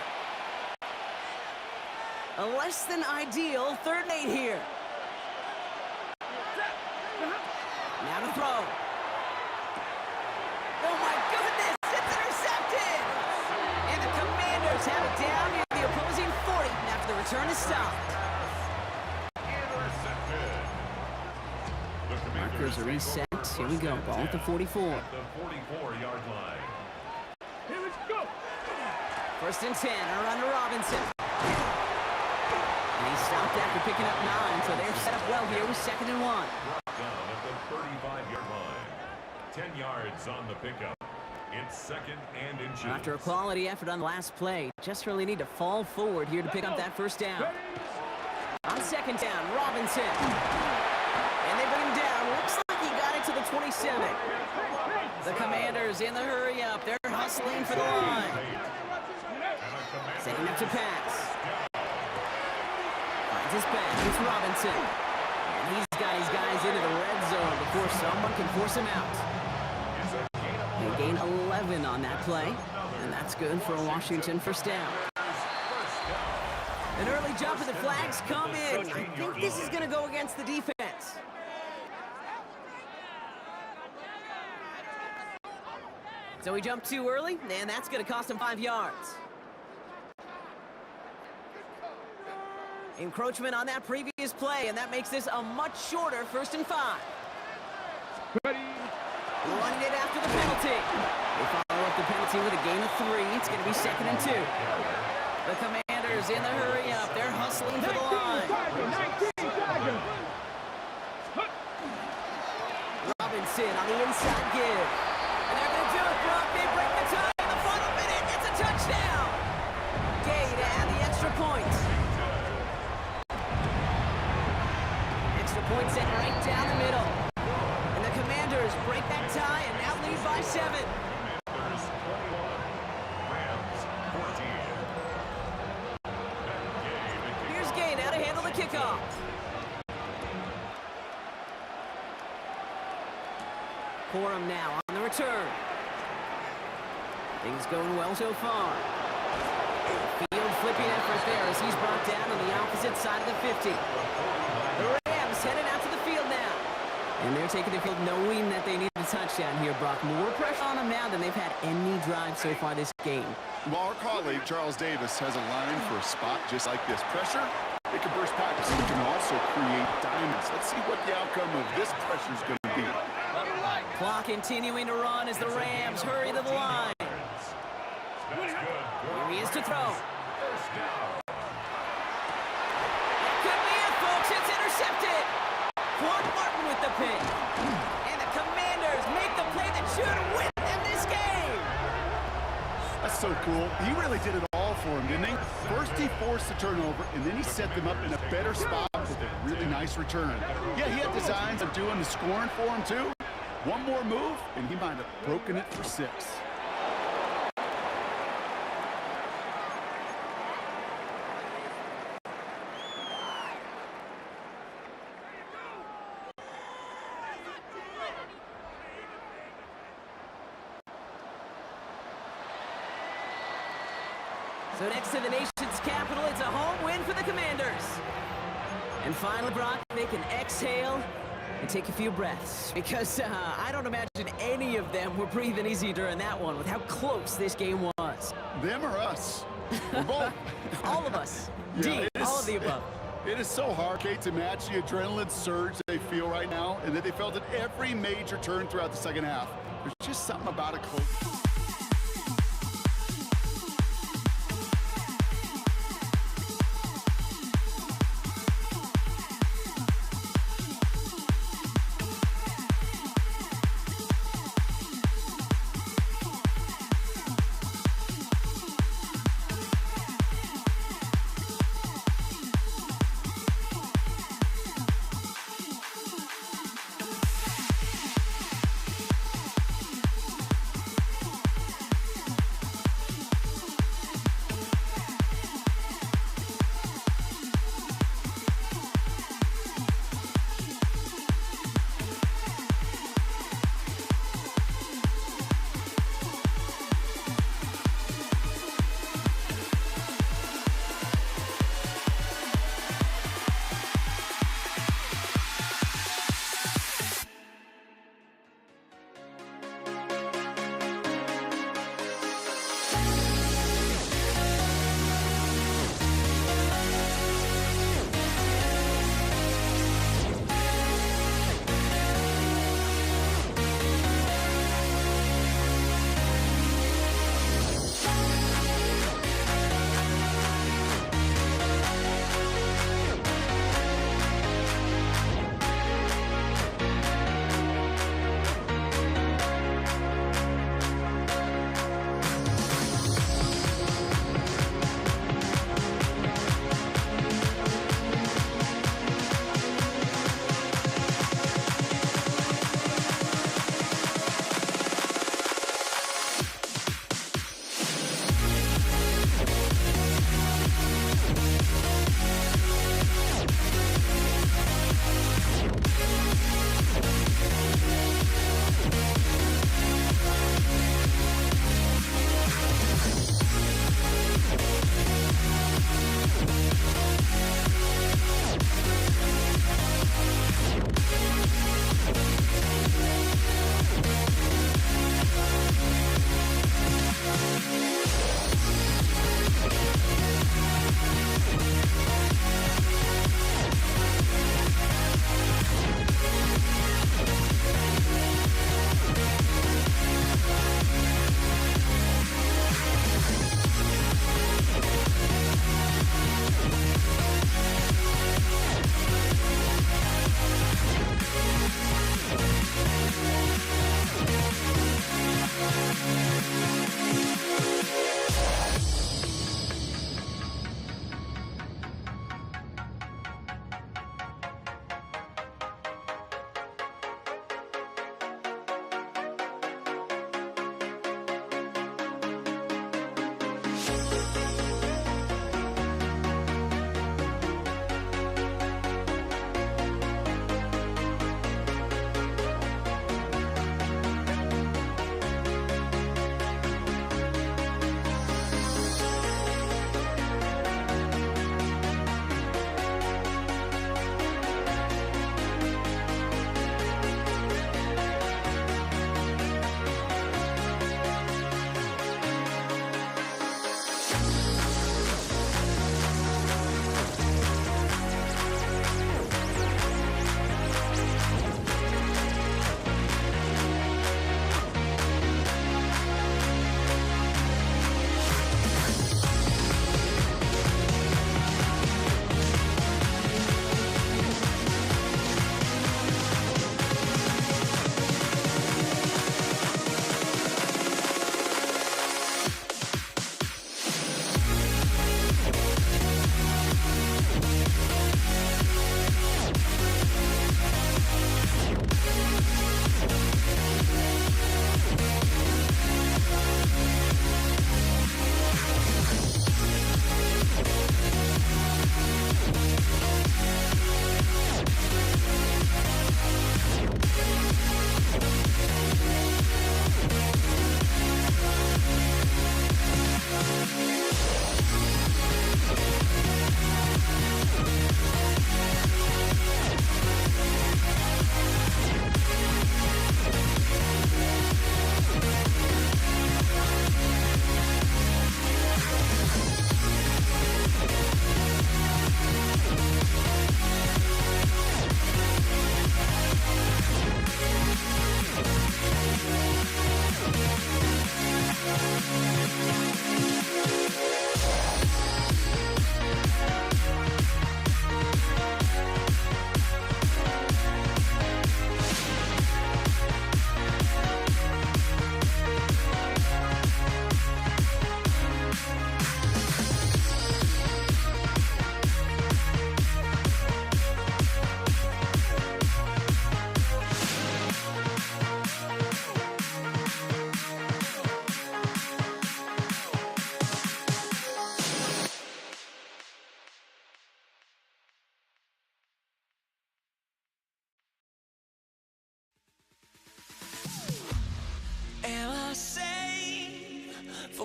A less than ideal 3rd and 8 here. Now to throw. Oh my goodness, it's intercepted! And the Commanders have it down near return is stopped. Intercepted. The Markers Commanders are reset. take over Here we go. first and Ball at the 10 44. at the 44-yard line. Here, let's go. First and 10. A run to Robinson. And he stopped after picking up 9, so they're set up well here with 2nd and 1. Brought down at the 35-yard line. 10 yards on the pickup. It's 2nd and inches. After a quality effort on the last play, just really need to fall forward here to pick up that first down. On 2nd down, Robinson. And they bring him down. Looks like he got it to the 27. The Commanders in the hurry up. They're hustling for the line. Setting up to pass. Finds his back. It's Robinson. And he's got his guys into the red zone before someone can force him out. They gain 11 on that play, and that's good for a Washington first down. An early jump and the flags come in. I think this is going to go against the defense. So we jump too early, and that's going to cost him 5 yards. Encroachment on that previous play, and that makes this a much shorter 1st and 5. Running it after the penalty. They follow up the penalty with a gain of 3. It's going to be 2nd and 2. The Commanders in the hurry up. They're hustling for the line. Robinson on the inside give. And they're going to do it, Brock. They break the tie in the final minute. It's a touchdown. Gay to add the extra point. Extra point set right down the middle. And the Commanders break that tie and now lead by 7. Commanders 21, Rams 14. Here's Gay now to handle the kickoff. Corum now on the return. Things going well so far. Field flipping effort there as he's brought down on the opposite side of the 50. The Rams headed out to the field now. And they're taking the field knowing that they need a touchdown here, Brock. More pressure on them now than they've had any drive so far this game. Well, our colleague, Charles Davis, has a line for a spot just like this. Pressure, it can burst pockets, and it can also create diamonds. Let's see what the outcome of this pressure is going to be. Clock continuing to run as the Rams hurry to the line. That's good. Here he is to throw. First down. It could be it, folks. It's intercepted. Quan Martin with the pick. And the Commanders make the play that should win them this game. That's so cool. He really did it all for him, didn't he? First he forced the turnover, and then he set them up in a better spot with a really nice return. Yeah, he had designs of doing the scoring for him, too. One more move, and he might have broken it for 6. So next to the nation's capital, it's a home win for the Commanders. And finally, Brock, they can exhale and take a few breaths. Because I don't imagine any of them were breathing easy during that one with how close this game was. Them or us? We're both. All of us. Yeah, Dean, it is- all of the above. It is so hard, Kate, to match the adrenaline surge they feel right now, and that they felt at every major turn throughout the second half. There's just something about it close.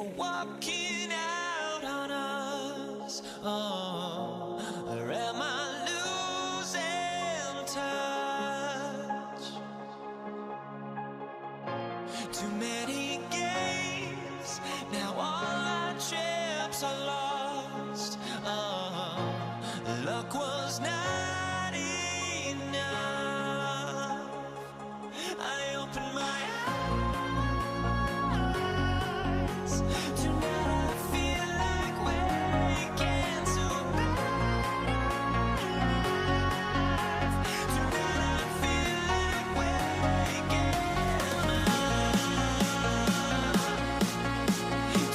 walking out on us. Oh, or am I losing touch? Too many games, now all our chips are lost. Oh, luck was not enough. I opened my eyes. Tonight I feel like waking to life. Tonight I feel like waking up.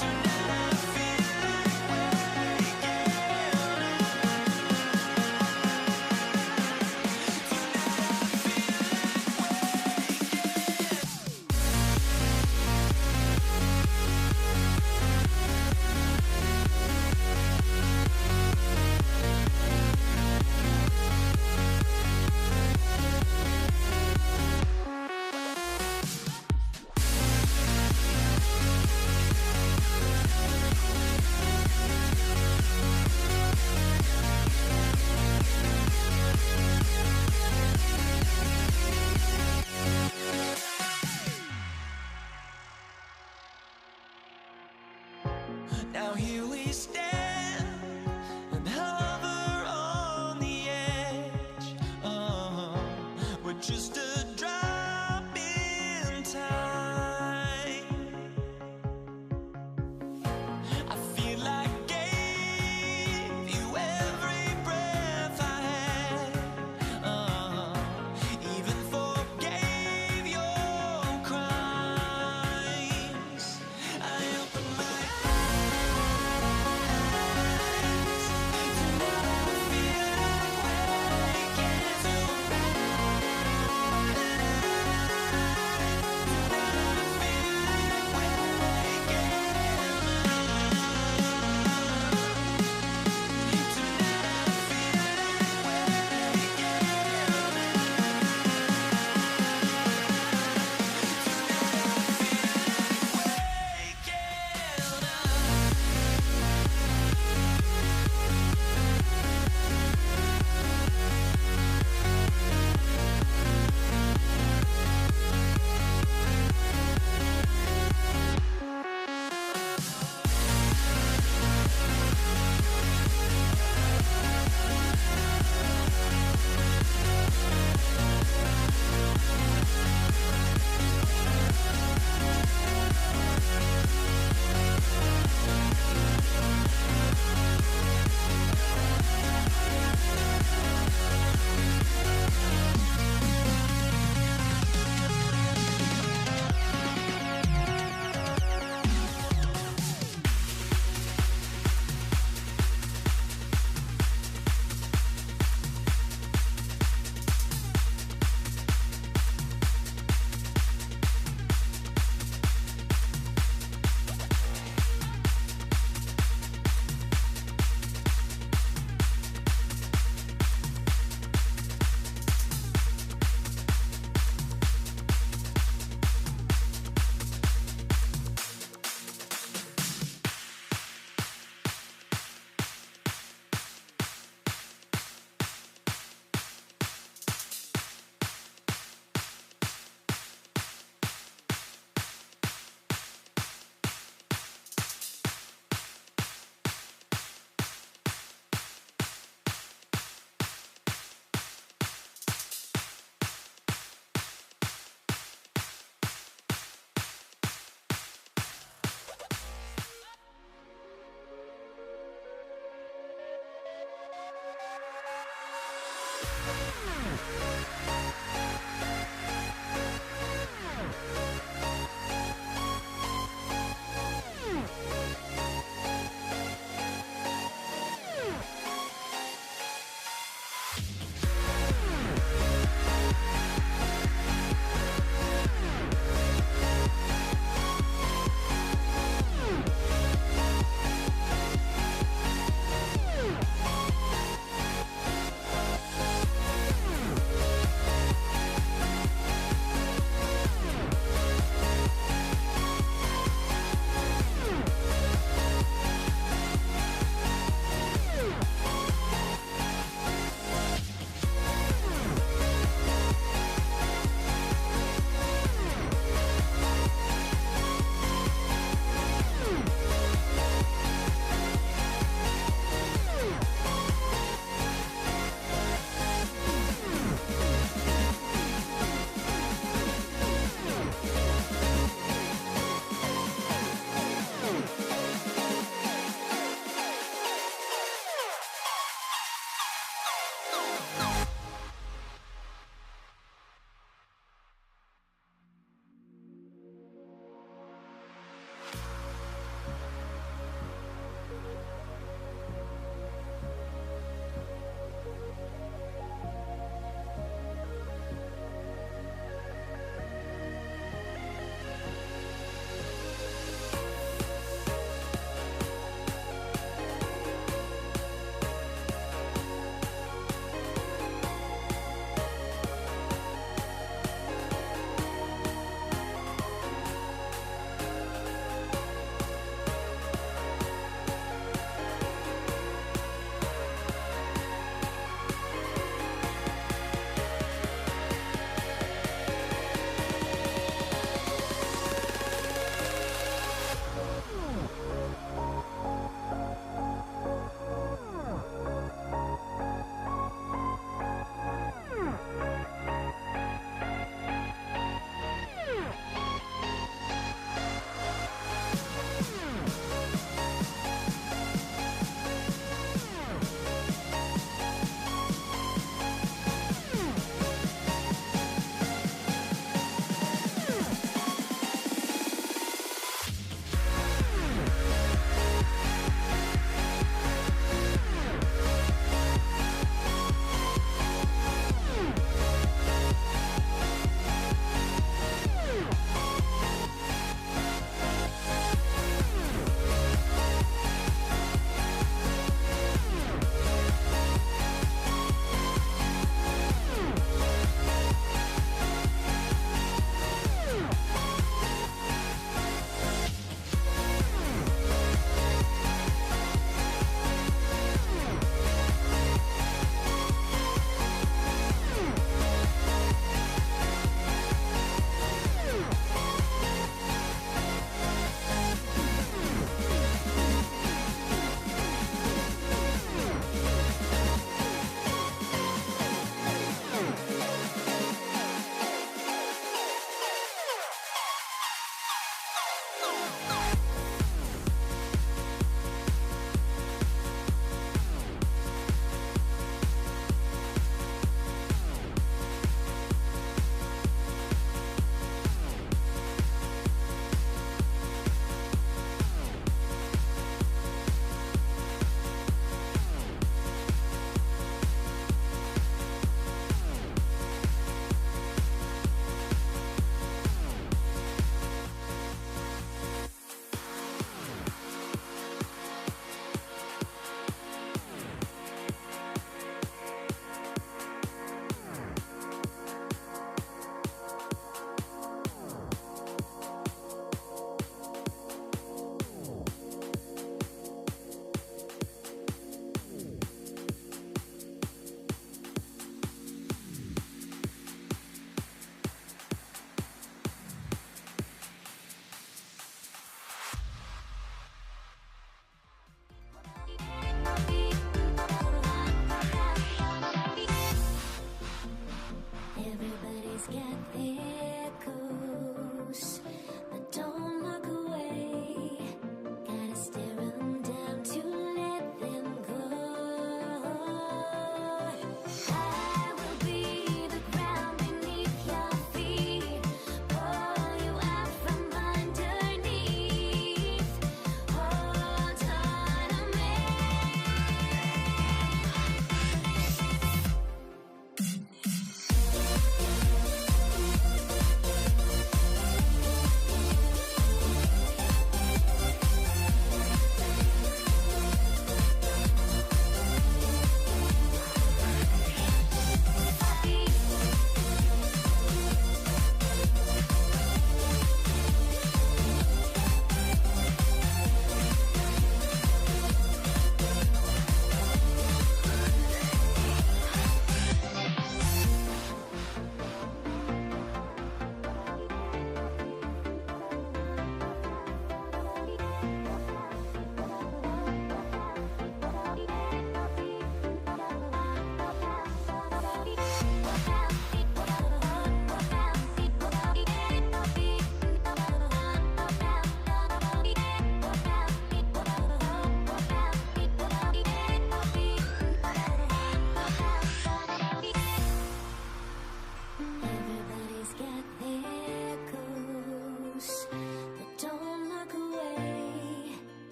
Tonight I feel like waking up.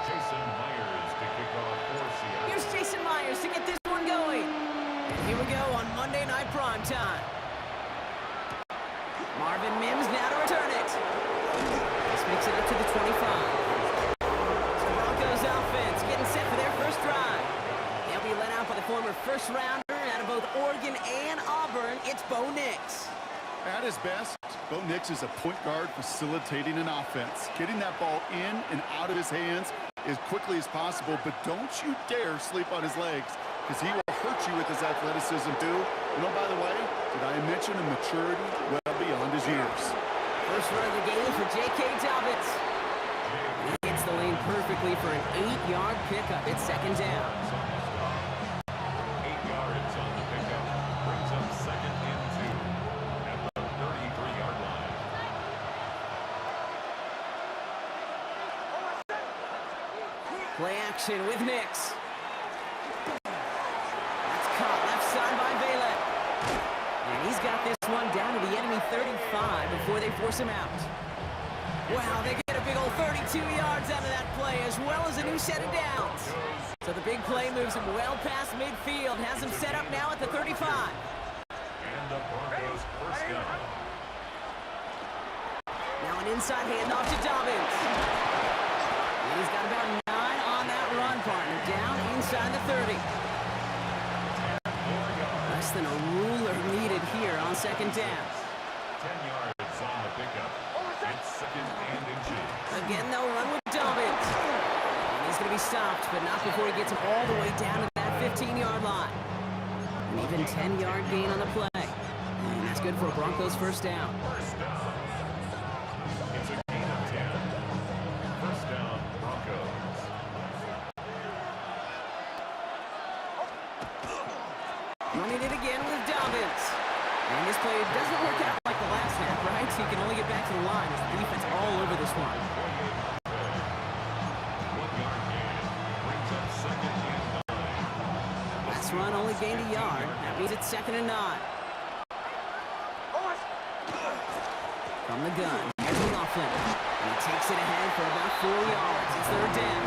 Jason Myers to kick off for Seattle. Here's Jason Myers to get this one going. And here we go on Monday Night Primetime. Marvin Mims now to return it. This makes it up to the 25. So Broncos offense getting set for their first drive. They'll be led out by the former first-rounder out of both Oregon and Auburn. It's Bo Nix. At his best, Bo Nix is a point guard facilitating an offense, getting that ball in and out of his hands as quickly as possible, but don't you dare sleep on his legs, because he will hurt you with his athleticism too. And oh, by the way, did I mention a maturity well beyond his years? First run of the game for J.K. Dobbins. He hits the lane perfectly for an 8-yard pickup. It's second down. 8 yards on the pickup. Brings up second and 2 at the 33-yard line. Play action with Nix. That's caught left side by Vela. And he's got this one down to the enemy 35 before they force him out. Wow, they get a big old 32 yards out of that play, as well as a new set of downs. So the big play moves him well past midfield, has him set up now at the 35. And the Broncos first down. Now an inside handoff to Dobbins. And he's got about 9 on that run, partner. Down inside the 30. Less than a ruler needed here on second down. 10 yards on the pickup. It's second and inches. Again, they'll run with Dobbins. And he's going to be stopped, but not before he gets him all the way down to that 15-yard line. An even 10-yard gain on the play. And that's good for a Broncos first down. First down. It's a gain of 10. First down, Broncos. Running it again with Dobbins. And this play doesn't work out like the last half, right? So he can only get back to the line as the defense all over this one. 1 yard gain. Brings up second and 9. That's this run only gained a yard. That means it's 2nd and 9. From the gun, here's Laughlin. And he takes it ahead for about 4 yards. It's 3rd down.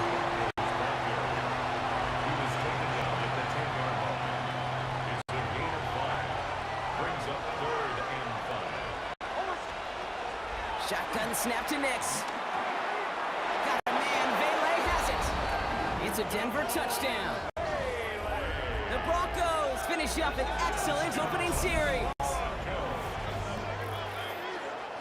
He was taken down at the 10-yard line. It's a gain of 5. Brings up 3rd and 5. Shotgun snap to Nix. Got a man, Vele has it. It's a Denver touchdown. The Broncos finish up an excellent opening series.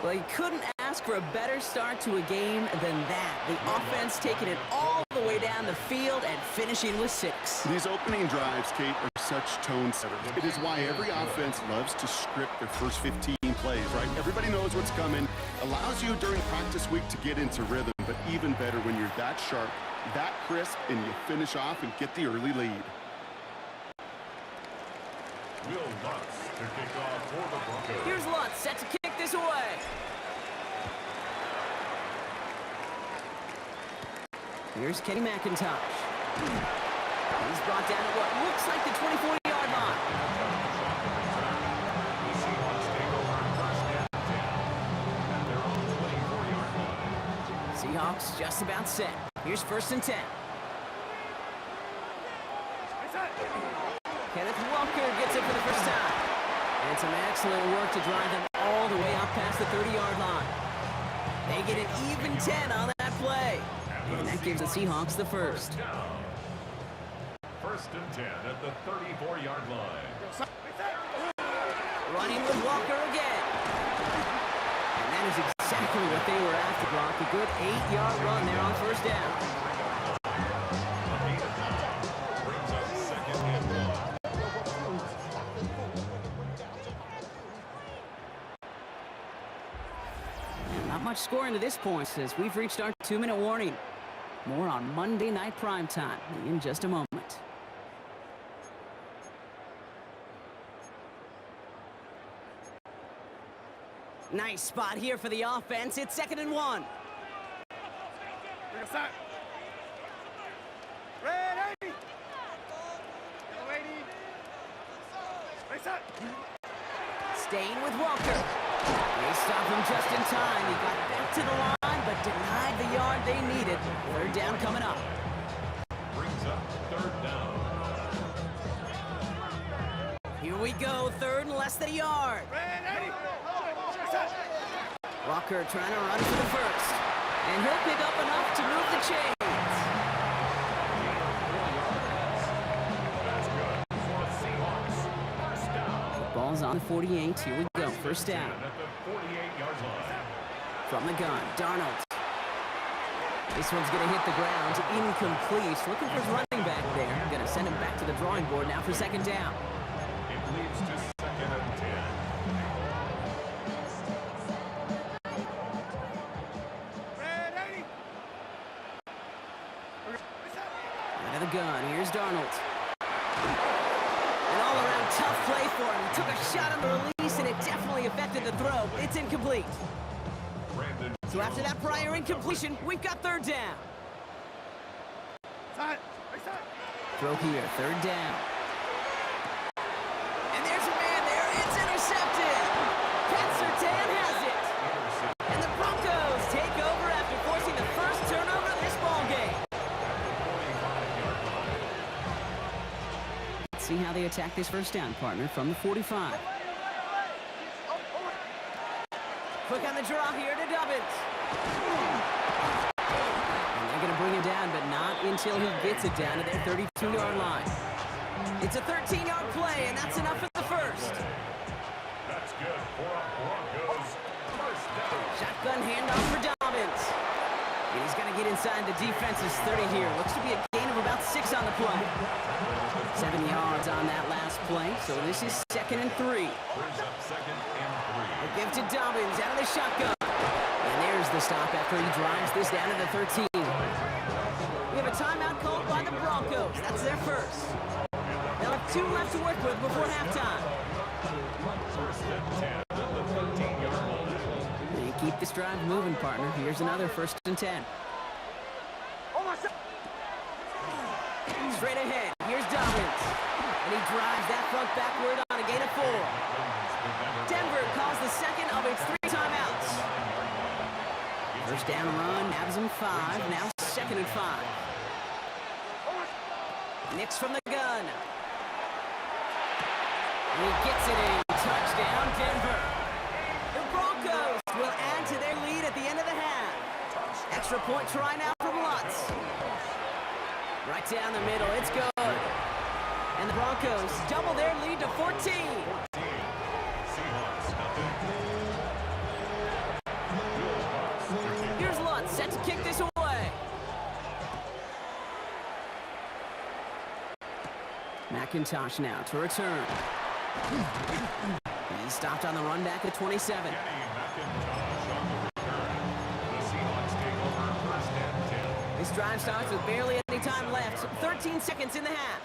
Well, you couldn't ask for a better start to a game than that. The offense taking it all the way down the field and finishing with 6. These opening drives, Kate, are such tone setters. It is why every offense loves to script their first 15 plays, right? Everybody knows what's coming. Allows you during practice week to get into rhythm, but even better when you're that sharp, that crisp, and you finish off and get the early lead. Will Lutz to kick off for the Broncos. Here's Lutz set to kick this away. Here's Kenny McIntosh. He's brought down at what looks like the 24-yard line. The Seahawks take over 1st and 10 at their own 24-yard line. Seahawks just about set. Here's 1st and 10. Kenneth Walker gets it for the first time. And some excellent work to drive them all the way out past the 30-yard line. They get an even 10 on that play. And that gives the Seahawks the first. 1st and 10 at the 34-yard line. Running with Walker again. And that is exactly what they were after, Brock. A good 8-yard run there on 1st down. Brings up 2nd and 1. Not much scoring to this point as we've reached our 2-minute warning. More on Monday Night Primetime in just a moment. Nice spot here for the offense. It's 2nd and 1. Ready! Staying with Walker. They stop him just in time. He got back to the line, but denied the yard they needed. 3rd down coming up. Brings up 3rd down. Here we go, 3rd and less than a yard. Ready! Walker trying to run for the first. And he'll pick up enough to move the chains. That's good for the Seahawks. 1st down. Ball's on the 48. Here we go. 1st down. At the 48-yard line. From the gun, Darnold. This one's going to hit the ground. Incomplete. Looking for his running back there. Going to send him back to the drawing board now for 2nd down. It leads to 2nd and 10. Out of the gun, here's Darnold. An all-around tough play for him. He took a shot on the release, and it definitely affected the throw. It's incomplete. Brandon So after that prior incompletion, we've got 3rd down. Throw here, 3rd down. And there's a man there. It's intercepted. Pat Surtain has it. And the Broncos take over after forcing the first turnover of this ballgame. Let's see how they attack this 1st down, partner, from the 45. Quick on the draw here to Dobbins. And they're going to bring it down, but not until he gets it down to their 32-yard line. It's a 13-yard play, and that's enough for the first. That's good for a Broncos 1st down. Shotgun handoff for Dobbins. And he's going to get inside the defense's 30 here. Looks to be a gain of about 6 on the play. 7 yards on that last play, so this is 2nd and 3. Brings up 2nd and 3. A give to Dobbins out of the shotgun. And there's the stop after he drives this down to the 13. We have a timeout called by the Broncos. That's their first. They'll have 2 left to work with before halftime. 1st and 10 at the 13-yard line. They keep this drive moving, partner. Here's another 1st and 10. Straight ahead. Here's Dobbins. And And he drives that front backward on a gain of 4. Denver calls the second of its 3 timeouts. First down run, averages him 5, now 2nd and 5. Nix from the gun. And he gets it in. Touchdown, Denver. The Broncos will add to their lead at the end of the half. Extra point try now from Lutz. Right down the middle, it's good. And the Broncos double their lead to 14. Here's Lutz set to kick this away. McIntosh now to return. He's stopped on the run back at 27. This drive starts with barely any time left. 13 seconds in the half.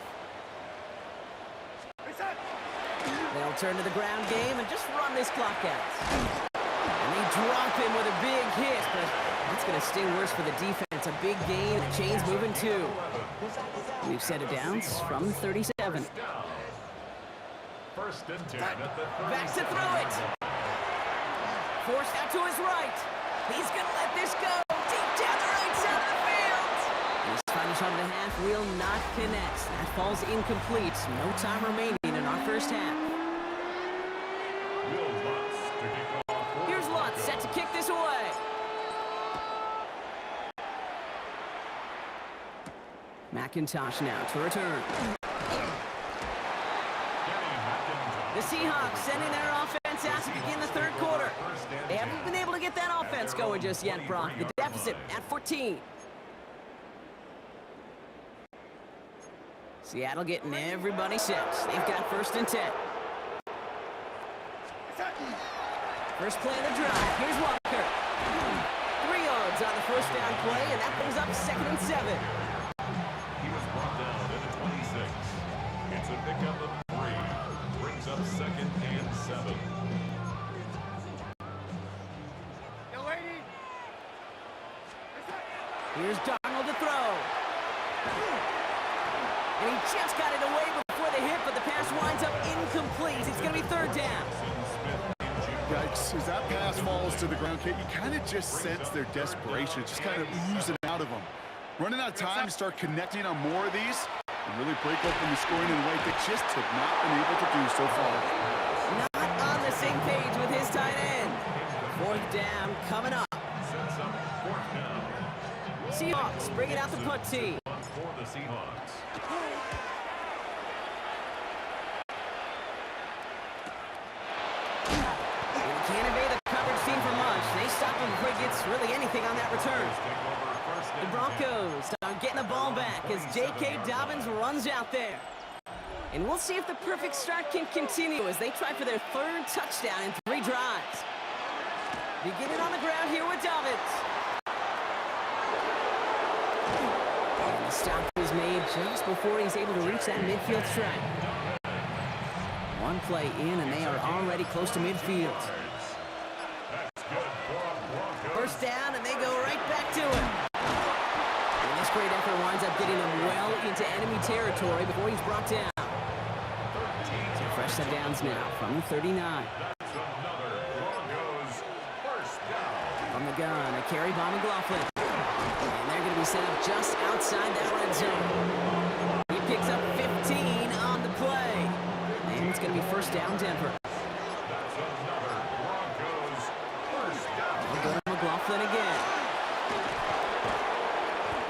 They'll turn to the ground game and just run this clock out. And they drop him with a big hit, but that's going to sting worse for the defense. A big gain, the chains moving too. We've set it down from 37. First and 10 at the 30. Back to throw it. Forced out to his right. He's going to let this go. Deep down the right side of the field. And his final shot of the half will not connect. That falls incomplete. No time remaining in our first half. Will Lutz to kick off. Here's Lutz set to kick this away. McIntosh now to return. The Seahawks sending their offense out to begin the third quarter. They haven't been able to get that offense going just yet, Brock. The deficit at 14. Seattle getting everybody set. They've got 1st and 10. First play of the drive. Here's Walker. 3 yards on the first down play, and that brings up 2nd and 7. He was brought down at the 26. It's a pickup of 3. Brings up 2nd and 7. Here's Darnold to throw. And he just got it away before the hit, but the pass winds up incomplete. It's going to be 3rd down. Yikes, as that pass falls to the ground, Kate, you kind of just sense their desperation. It's just kind of oozing out of them. Running out of time to start connecting on more of these and really break open the scoring in a way they just have not been able to do so far. Not on the same page with his tight end. 4th down coming up. Sets up 4th down. Seahawks bringing out the punt team. For the Seahawks. Can't evade the coverage team for much. They stop him before he gets really anything on that return. The Broncos start getting the ball back as J.K. Dobbins runs out there. And we'll see if the perfect start can continue as they try for their 3rd touchdown in 3 drives. Beginning on the ground here with Dobbins. And the stop was made just before he's able to reach that midfield strike. 1 play in, and they are already close to midfield. First down, and they go right back to it. And this great effort winds up getting him well into enemy territory before he's brought down. So fresh set downs now from the 39. From the gun, a carry by McLaughlin. And they're going to be set up just outside that red zone. He picks up 15 on the play. And it's going to be 1st down, Denver. We'll go to McLaughlin again.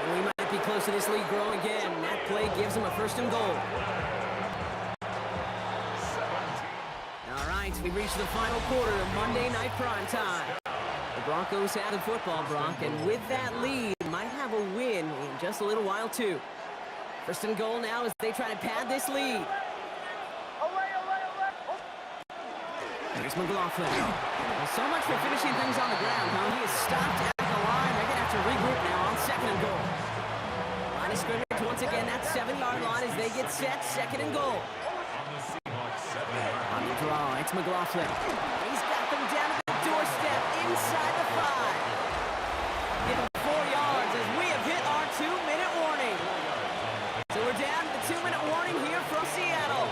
And we might be close to this lead growing again. That play gives him a 1st and goal. All right, we've reached the final quarter of Monday Night Prime Time. The Broncos have the football, Brock, and with that lead, might have a win in just a little while, too. 1st and goal now as they try to pad this lead. Here's McLaughlin. Well, so much for finishing things on the ground, huh? He is stopped at the line. They're going to have to regroup now on 2nd and goal. Line of scrimmage once again, that 7-yard line as they get set. 2nd and goal. On the draw, it's McLaughlin. He's got them down at the doorstep inside the 5. Give him 4 yards as we have hit our 2-minute warning. So we're down to the 2-minute warning here from Seattle.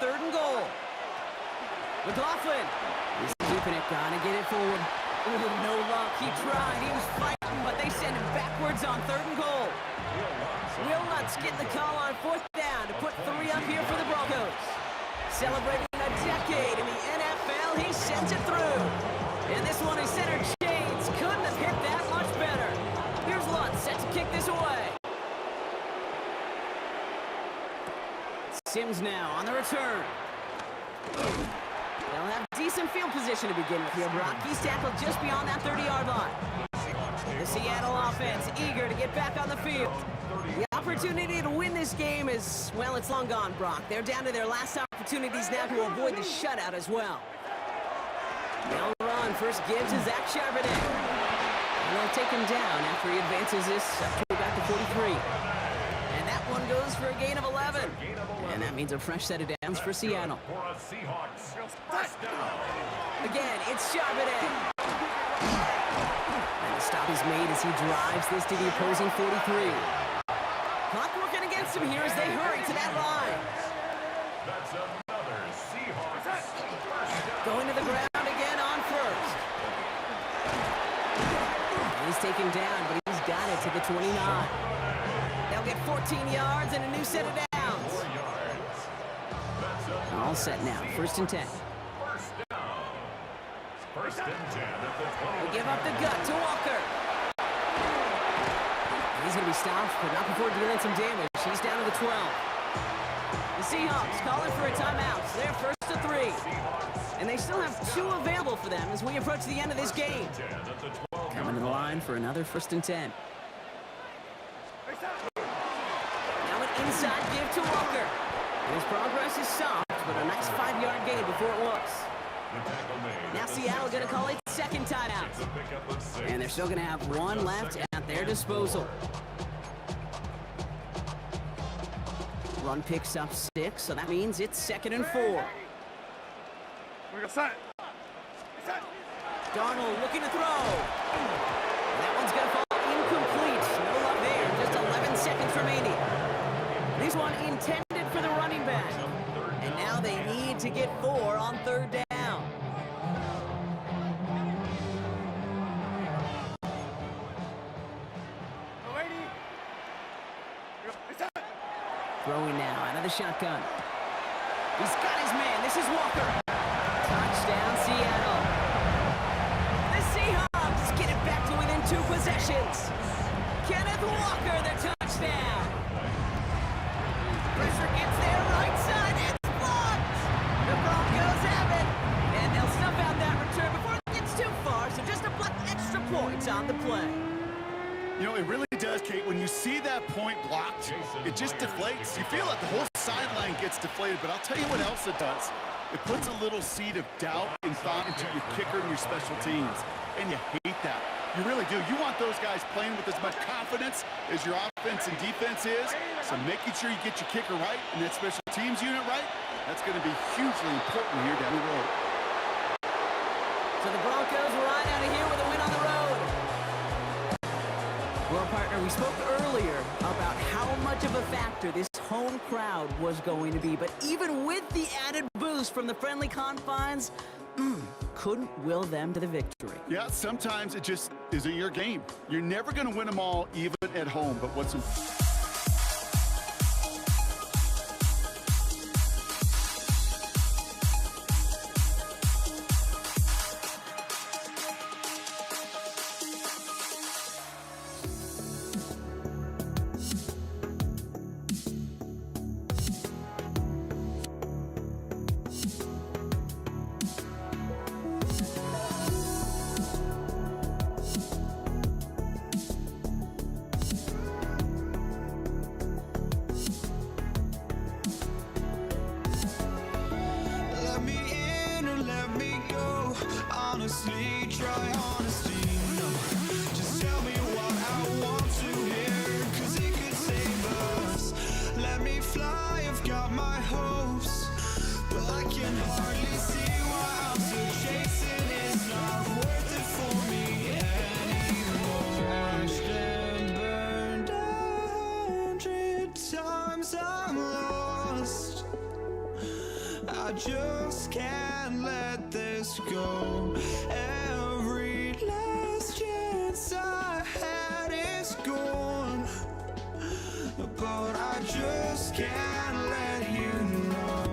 3rd and goal. McLaughlin is keeping it, gonna get it forward. Ooh, no luck. He tried. He was fighting, but they send him backwards on 3rd and goal. Will Lutz getting the call on 4th down to put 3 up here for the Broncos. Celebrating a decade in the NFL, he sends it through. And this one is center Shades. Couldn't have hit that much better. Here's Lutz set to kick this away. Sims now on the return. They'll have decent field position to begin with here, Brock. He's tackled just beyond that 30-yard line. The Seattle offense eager to get back on the field. The opportunity to win this game is, well, it's long gone, Brock. They're down to their last opportunities now to avoid the shutout as well. They'll run. First give to Zach Charbonnet. And they'll take him down after he advances this up to about the 43. And that one goes for a gain of 11. And that means a fresh set of downs for Seattle. Again, it's Charbonnet. And the stop is made as he drives this to the opposing 43. Clock working against him here as they hurry to that line. That's another Seahawks. Going to the ground again on 1st. He's taken down, but he's got it to the 29. They'll get 14 yards and a new set of downs. All set now. 1st and 10. First and 10 at the 20. They give up the gut to Walker. He's going to be stopped, but not before dealing some damage. He's down to the 12. The Seahawks calling for a timeout. So they're 1st and 3. And they still have 2 available for them as we approach the end of this game. Coming to the line for another 1st and 10. Now an inside give to Walker. And his progress is stopped, but a nice 5-yard gain before it was. Now Seattle going to call it 2nd timeout. And they're still going to have 1 left at their disposal. Run picks up 6, so that means it's 2nd and 4. Darnold looking to throw. That one's going to fall incomplete. No luck there. Just 11 seconds remaining. This one intended for the running back. And now they need to get 4 on 3rd down. Throwing now out of the shotgun. He's got his man. This is Walker. Touchdown, Seattle. The Seahawks get it back to within 2 possessions. Kenneth Walker, the touchdown. Pressure gets there, right side. It's blocked. The Broncos have it. And they'll snuff out that return before it gets too far, so just a block extra points on the play. You know, it really does, Kate. When you see that point blocked, it just deflates. You feel like the whole sideline gets deflated, but I'll tell you what else it does. It puts a little seed of doubt and thought into your kicker and your special teams, and you hate that. You really do. You want those guys playing with as much confidence as your offense and defense is, so making sure you get your kicker right and that special teams unit right, that's going to be hugely important here down the road. So the Broncos ride out of here with a win on the road. Well, partner, we spoke earlier about how much of a factor this home crowd was going to be, but even with the added boost from the friendly confines, couldn't will them to the victory. Yeah, sometimes it just isn't your game. You're never going to win them all, even at home, but what's important. just can't let this go. Every last chance I had is gone, but I just can't let you know.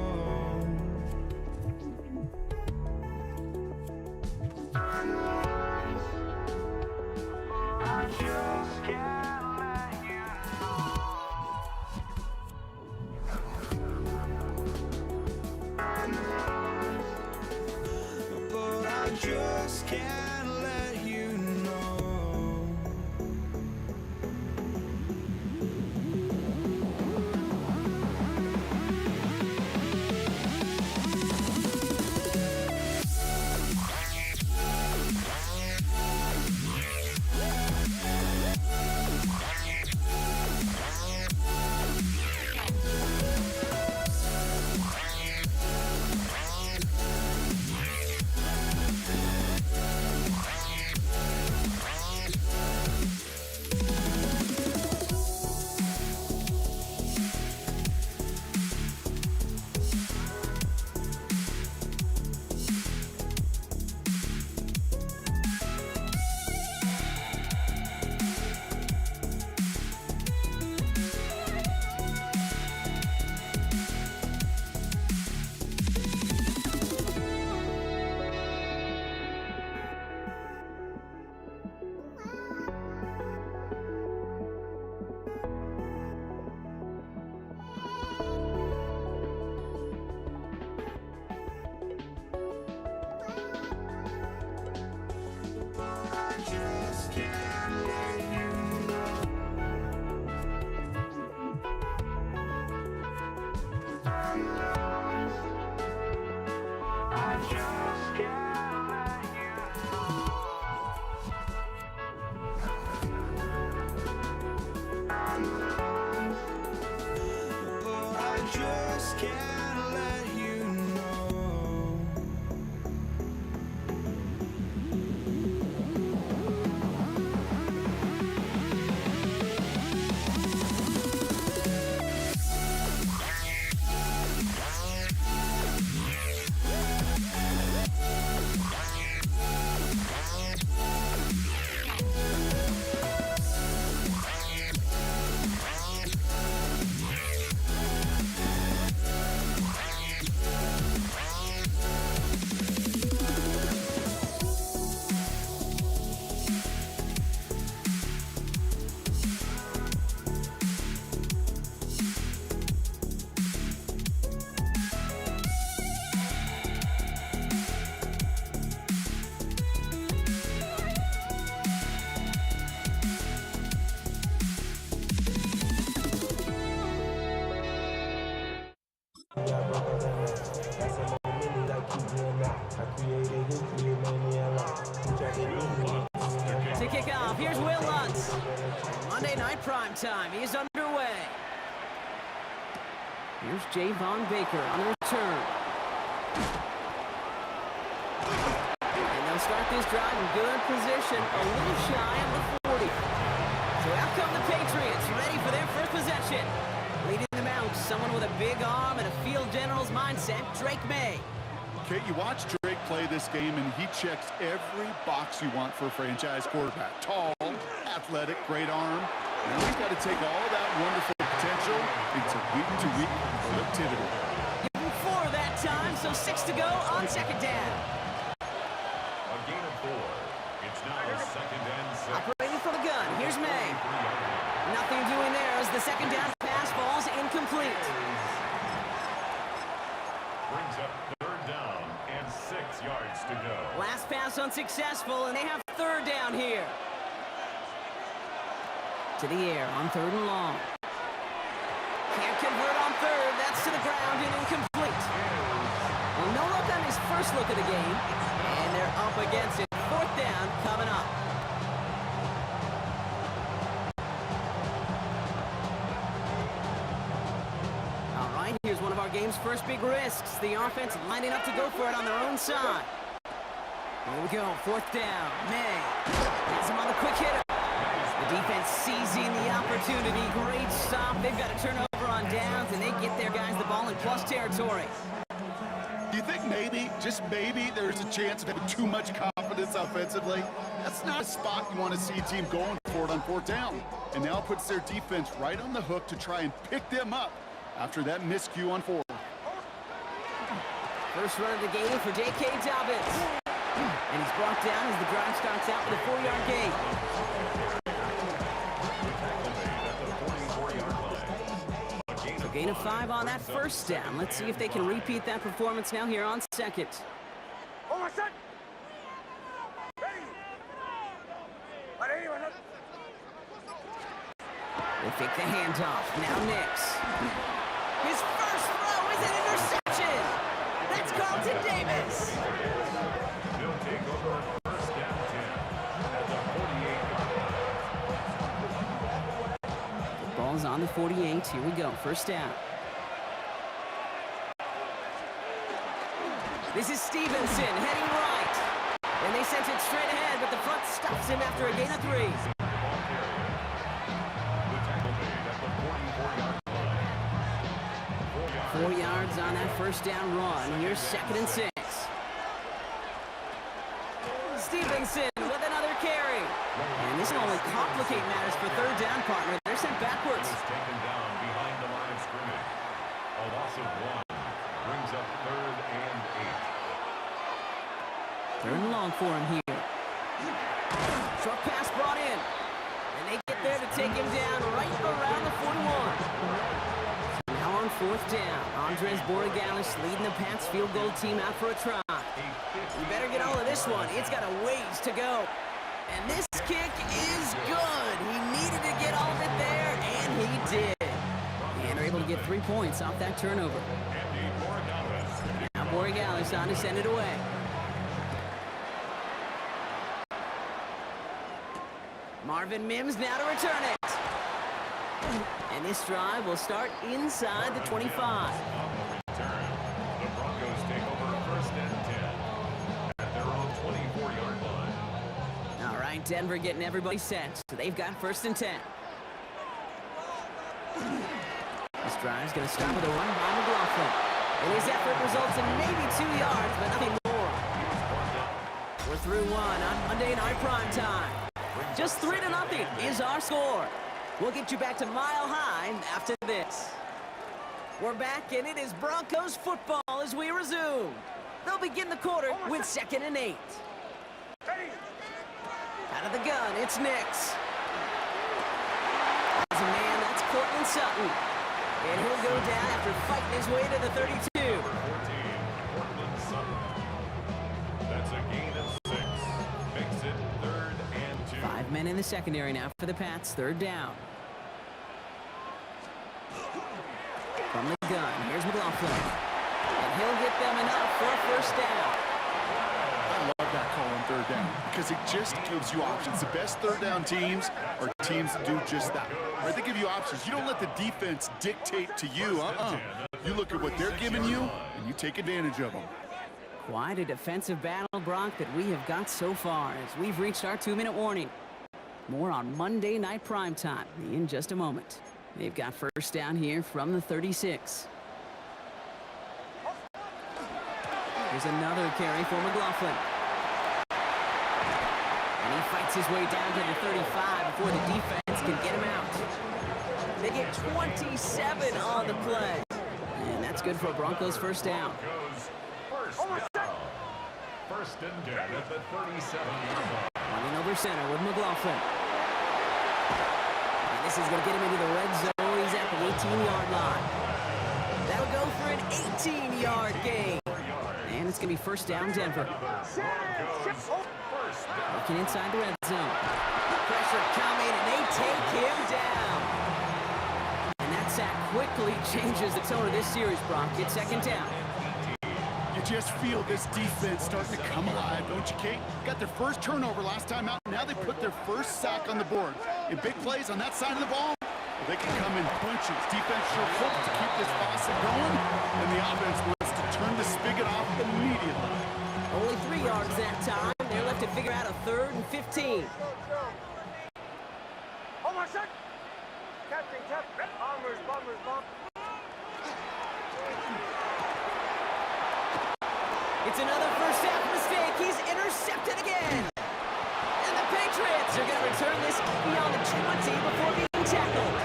I just can't let you know. But I just can't let you know. Can't let you know. To kick off, here's Will Lutz. Monday Night Primetime is underway. Here's Javon Baker on the return. And they'll start this drive in good position, a little shy of the 40. So out come the Patriots, ready for their first possession. Leading them out, someone with a big arm and a field general's mindset, Drake May. Okay, you watch Drake play this game, and he checks every box you want for a franchise quarterback. Tall, athletic, great arm. Now we've got to take all of that wonderful potential into week-to-week productivity. Give him 4 that time, so 6 to go on second down. A gain of 4. It's now 2nd and 6. Operating for the gun, here's May. Nothing doing there as the second down pass falls incomplete. Brings up 3rd down and 6 yards to go. Last pass unsuccessful, and they have 3rd down here. To the air on 3rd and long. Can't convert on 3rd. That's to the ground and incomplete. Well, no luck on his first look of the game, and they're up against it. 4th down coming up. All right, here's one of our game's first big risks. The offense lining up to go for it on their own side. Here we go, 4th down. May has him on the quick hitter. The defense seizing the opportunity. Great stop. They've got a turnover on downs, and they get their guys the ball in plus territory. Do you think maybe, just maybe, there's a chance of having too much confidence offensively? That's not a spot you want to see a team going for it on fourth down. And now it puts their defense right on the hook to try and pick them up after that miscue on fourth. First run of the game for J.K. Dobbins. And he's brought down as the drive starts out with a 4-yard gain. So gain of 5 on that first down. Let's see if they can repeat that performance now here on second. They fake the handoff. Now Nix. His first throw is an interception. That's Carlton Davis. They'll take over first down 10 at the 48-yard line. The ball's on the 48. Here we go. First down. This is Stevenson heading right. And they sent it straight ahead, but the front stops him after a gain of 3. The tackle made at the 44-yard line. 4 yards on that first down run. Here's 2nd and 6. Stevenson with another carry. And this will only complicate matters for third down, partner. They're sent backwards. Taken down behind the line of scrimmage. A loss of 1 brings up 3rd and 8. 3rd and long for him here. Short pass brought in. And they get there to take him down right around the 41. So now on 4th down, Andres Borregales leading the Pats field goal team out for a try. You better get all of this one. It's got a ways to go. And this kick is good. He needed to get all of it there, and he did. And they're able to get 3 points off that turnover. Now Borregales on to send it away. Marvin Mims now to return it. And this drive will start inside the 25. The Broncos take over first and 10 at their own 24-yard line. All right, Denver getting everybody set. So they've got 1st and 10. This drive's going to start with a run by McLaughlin. And his effort results in maybe 2 yards, but nothing more. We're through 1 on Monday Night Primetime. Just 3-0 is our score. We'll get you back to Mile High after this. We're back, and it is Broncos football as we resume. They'll begin the quarter with 2nd and 8. Out of the gun, it's Nix. As a man, that's Cortland Sutton. And he'll go down after fighting his way to the 32. 14, Cortland Sutton. That's a gain of 6. Makes it 3rd and 2. 5 men in the secondary now for the Pats. 3rd down. From the gun, here's McLaughlin. And he'll get them enough for a first down. I love that call on 3rd down because it just gives you options. The best 3rd down teams are teams that do just that. Right? They give you options. You don't let the defense dictate to you. You look at what they're giving you, and you take advantage of them. Quite a defensive battle, Brock, that we have got so far as we've reached our 2-minute warning. More on Monday Night Primetime in just a moment. They've got first down here from the 36. Here's another carry for McLaughlin. And he fights his way down to the 35 before the defense can get him out. They get 27 on the play. And that's good for a Broncos first down. First down. 1st and 10 at the 37-yard line. Running over center with McLaughlin. And this is going to get him into the red zone. He's at the 18-yard line. That'll go for an 18-yard gain. And it's going to be first down, Denver. Looking inside the red zone. Pressure coming, and they take him down. And that sack quickly changes the tone of this series, Brock. It's 2nd down. You just feel this defense starting to come alive, don't you, Kate? Got their first turnover last time out. Now they put their first sack on the board. In big plays on that side of the ball, well, they can come in bunches. Defense sure hopes to keep this faucet going, and the offense wants to turn the spigot off immediately. Only 3 yards that time. They're left to figure out a 3rd and 15. Hold on, sir. Captain, bombers, bomb. It's another first half mistake. He's intercepted again. And the Patriots are going to return this beyond the 20 before being tackled.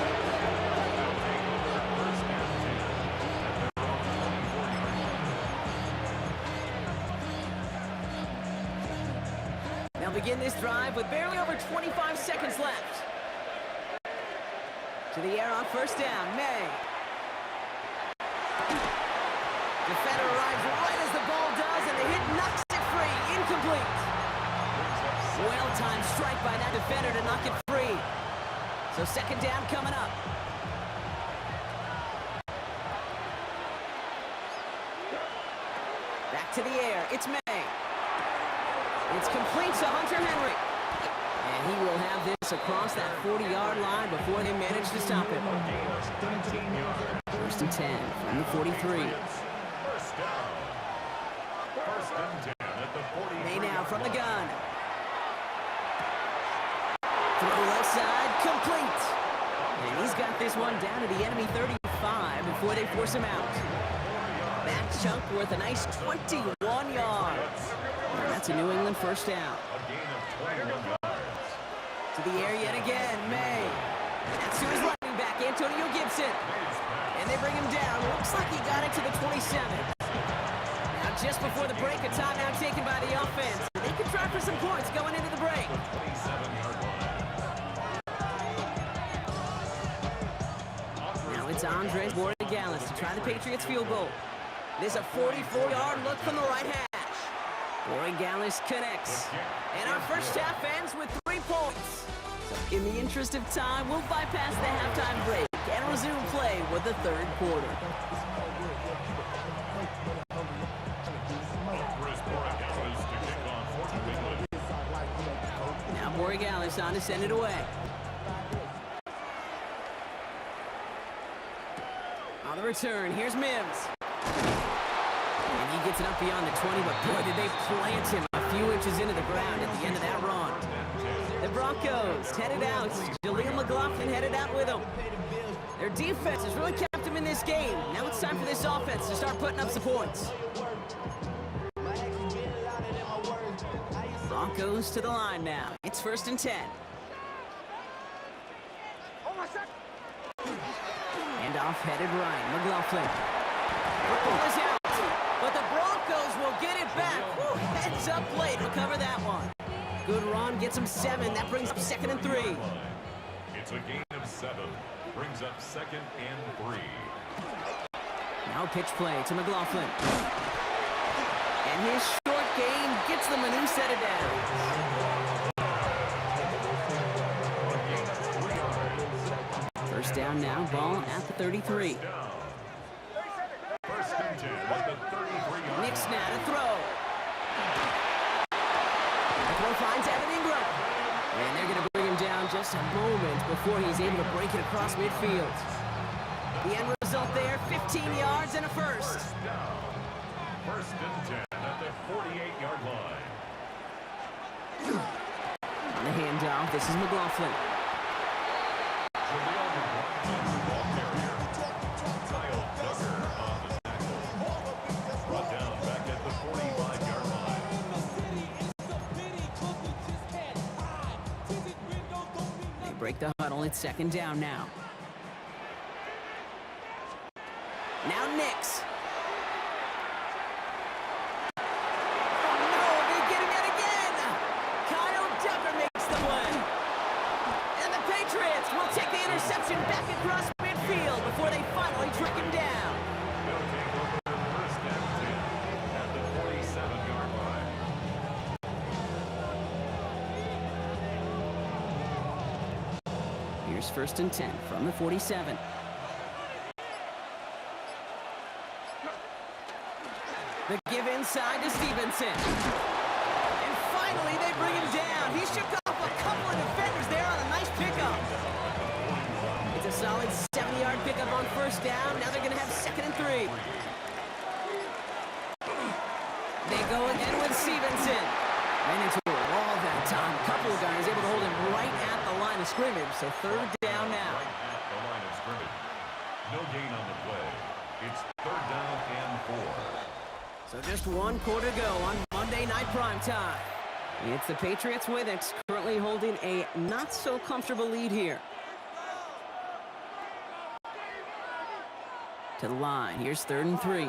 They'll begin this drive with barely over 25 seconds left. To the air on first down, May. Defender arrives right as the ball does, and the hit knocks it free. Incomplete. Well-timed strike by that defender to knock it free. So second down coming up. Back to the air. It's May. It's complete to Hunter Henry. And he will have this across that 40-yard line before they manage to stop him. First and 10 from the 43. First down. First and 10 at the 43. May now from the gun. Throw left side, complete. And he's got this one down to the enemy 35 before they force him out. That chunk worth a nice 21 yards. And that's a New England first down. A gain of 21 yards. To the air yet again, May. That's to his running back, Antonio Gibson. And they bring him down. Looks like he got it to the 27. Now just before the break, a timeout taken by the offense. They could try for some points going into the break. 27-yard line. Now it's Andres Borregales to try the Patriots field goal. There's a 44-yard look from the right hash. Borregales connects. And our first half ends with 3 points. So in the interest of time, we'll bypass the halftime break and resume play with the third quarter. Andres Borregales to kick off for New England. Now Borregales on to send it away. On the return, here's Mims. And he gets it up beyond the 20, but boy, did they plant him a few inches into the ground at the end of that run. The Broncos headed out. Jaleel McLaughlin headed out with them. Their defense has really kept them in this game. Now it's time for this offense to start putting up some points. Broncos to the line now. It's first and 10. And off headed Ryan McLaughlin. The ball is out, but the Broncos will get it back. Whew, heads up play to recover that one. Good run, gets him 7. That brings up second and 3. It's a gain of 7. Brings up second and 3. Now pitch play to McLaughlin. And his short gain gets them a new set of downs. First down now, ball at the 33. First and 10 at the 33-yard Nick Snap to throw. The throw finds Evan Ingram. And they're going to bring him down just a moment before he's able to break it across midfield. The end result there, 15 yards and a first. First and 10 at the 48-yard line. On the handoff, this is McLaughlin. Jaleel McLaughlin, ball carrier. Kyle Duggar on the tackle. Brought down back at the 45-yard line. They break the huddle. It's second down now. Now Nix. Oh no, they get him yet again. Kyle Duggar makes the play. And the Patriots will take the interception back across midfield before they finally trick him down. They'll take over first and 10 at the 47-yard line. Here's first and 10 from the 47. The give inside to Stevenson. And finally, they bring him down. He shook off a couple of defenders there on a nice pickup. It's a solid 70-yard pickup on first down. Now they're going to have second and 3. They go again with Stevenson. Ran into a wall that time. A couple of guys able to hold him right at the line of scrimmage. So third down now. Right at the line of scrimmage. No gain on the play. It's third down and 4. So just one quarter to go on Monday Night Primetime. It's the Patriots with it, currently holding a not-so-comfortable lead here. To the line. Here's 3rd and 3.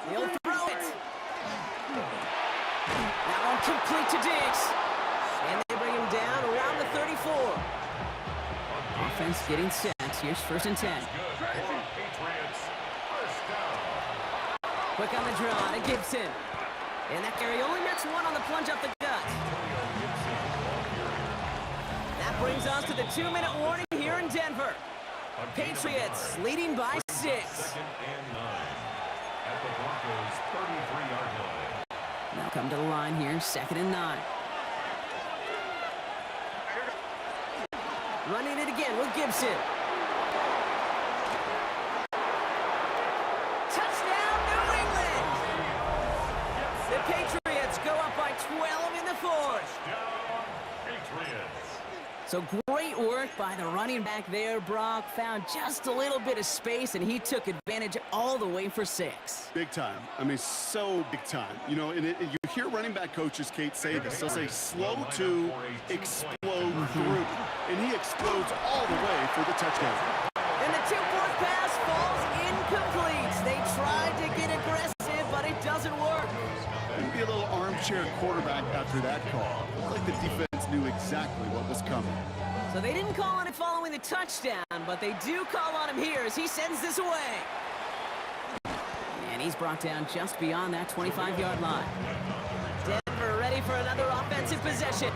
He'll throw it. That one complete to Diggs. And they bring him down around the 34. Offense getting set. Here's 1st and 10. Quick on the draw to Gibson. And that carry only makes one on the plunge up the gut. That brings us to the 2-minute warning here in Denver. Patriots leading by 6. 2nd and 9 at the Broncos' 33-yard line. Now come to the line here, 2nd and 9. Running it again with Gibson. Touchdown, New England! The Patriots go up by 12 in the 4th. Touchdown, Patriots. So great work by the running back there, Brock. Found just a little bit of space, and he took advantage all the way for 6. Big time. I mean, so big time. You know, and you hear running back coaches, Kate, say this. They'll say slow to explode through. And he explodes all the way for the touchdown. And the 2-point pass falls incomplete. They tried to get aggressive, but it doesn't work. Maybe a little armchair quarterback after that call. Looked like the defense knew exactly what was coming. So they didn't call on it following the touchdown, but they do call on him here as he sends this away. And he's brought down just beyond that 25-yard line. Denver ready for another offensive possession.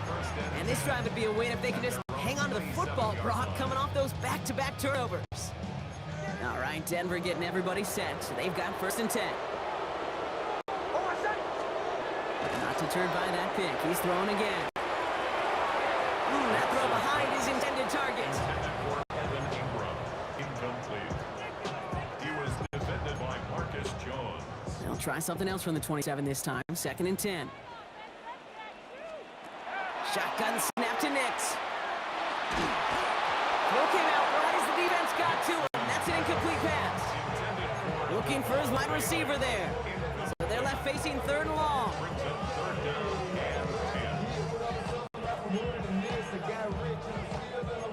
And this drive would be a win if they can just hang on to the football, Brock, coming off those back-to-back turnovers. All right, Denver getting everybody set. So they've got 1st and 10. Not deterred by that pick. He's throwing again. That throw behind his intended target. Evan Ingram, incomplete. He was defended by Marcus Jones. They'll try something else from the 27 this time. 2nd and 10. Shotgun snap to Nix. Throw came out right as the defense got to him. That's an incomplete pass. Looking for his wide receiver there. So they're left facing 3rd and long. Brings up 3rd down and 10.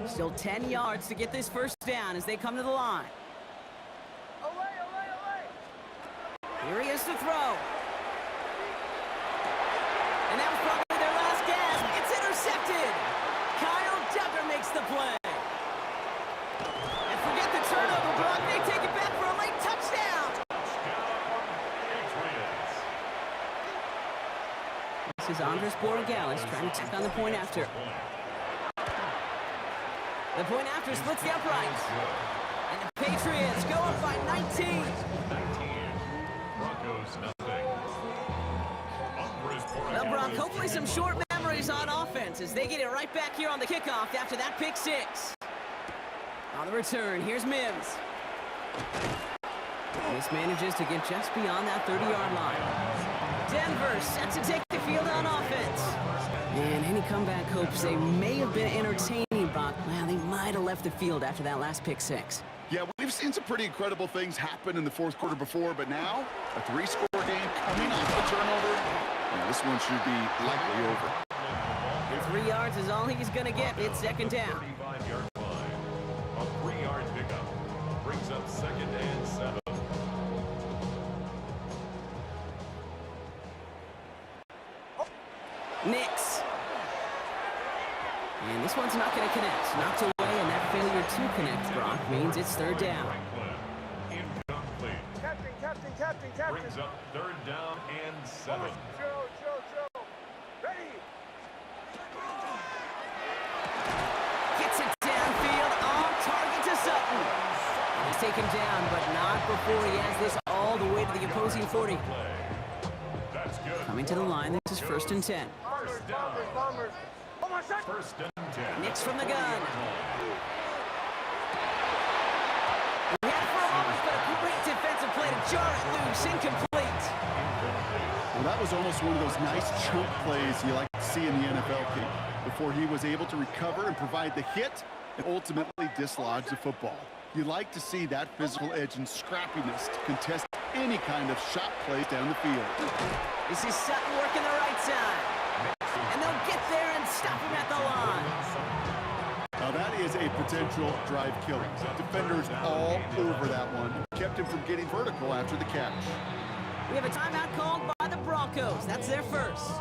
Still 10 yards to get this 1st down as they come to the line. Here he is to throw. And that was probably their last gasp. It's intercepted. Kyle Duggar makes the play. And forget the turnover, Brock. They take it back for a late touchdown. Patriots. This is Andres Borregales trying to tack on the point after. The point after splits the uprights. And the Patriots go up by 19. Broncos nothing. Well, Brock, hopefully some short memories on offense as they get it right back here on the kickoff after that pick 6. On the return, here's Mims. This manages to get just beyond that 30-yard line. Denver set to take the field on offense. And any comeback hopes they may have been entertaining, Brock. Well, they might have left the field after that last pick 6. Yeah, we've seen some pretty incredible things happen in the 4th quarter before, but now a 3-score game coming off the turnover. Yeah, this one should be likely over. And 3 yards is all he's going to get. It's 2nd down. 35-yard line. A 3-yard pickup. Brings up 2nd and 7. Nix. And this one's not going to connect. Knocked away, and that failure to connect, Brock, means it's 3rd down. Incomplete. Captain. Brings up 3rd down and 7. Joe. Ready. Gets it downfield, on target to Sutton. And he's taken down, but not before he has this all the way to the opposing 40. That's good. Coming to the line, this is 1st and 10. First down. Bombers. Oh, my son. 1st and 10. Nix from the gun. He had it for a moment, but a great defensive play to jar it loose, incomplete. Well, that was almost one of those nice chunk plays you like to see in the NFL, King, before he was able to recover and provide the hit and ultimately dislodge the football. You like to see that physical edge and scrappiness to contest any kind of shot plays down the field. This is Sutton working the right side. And they'll get there and stop him at the line. Now that is a potential drive killer. Defenders all over that one. Kept him from getting vertical after the catch. We have a timeout called by the Broncos. That's their first.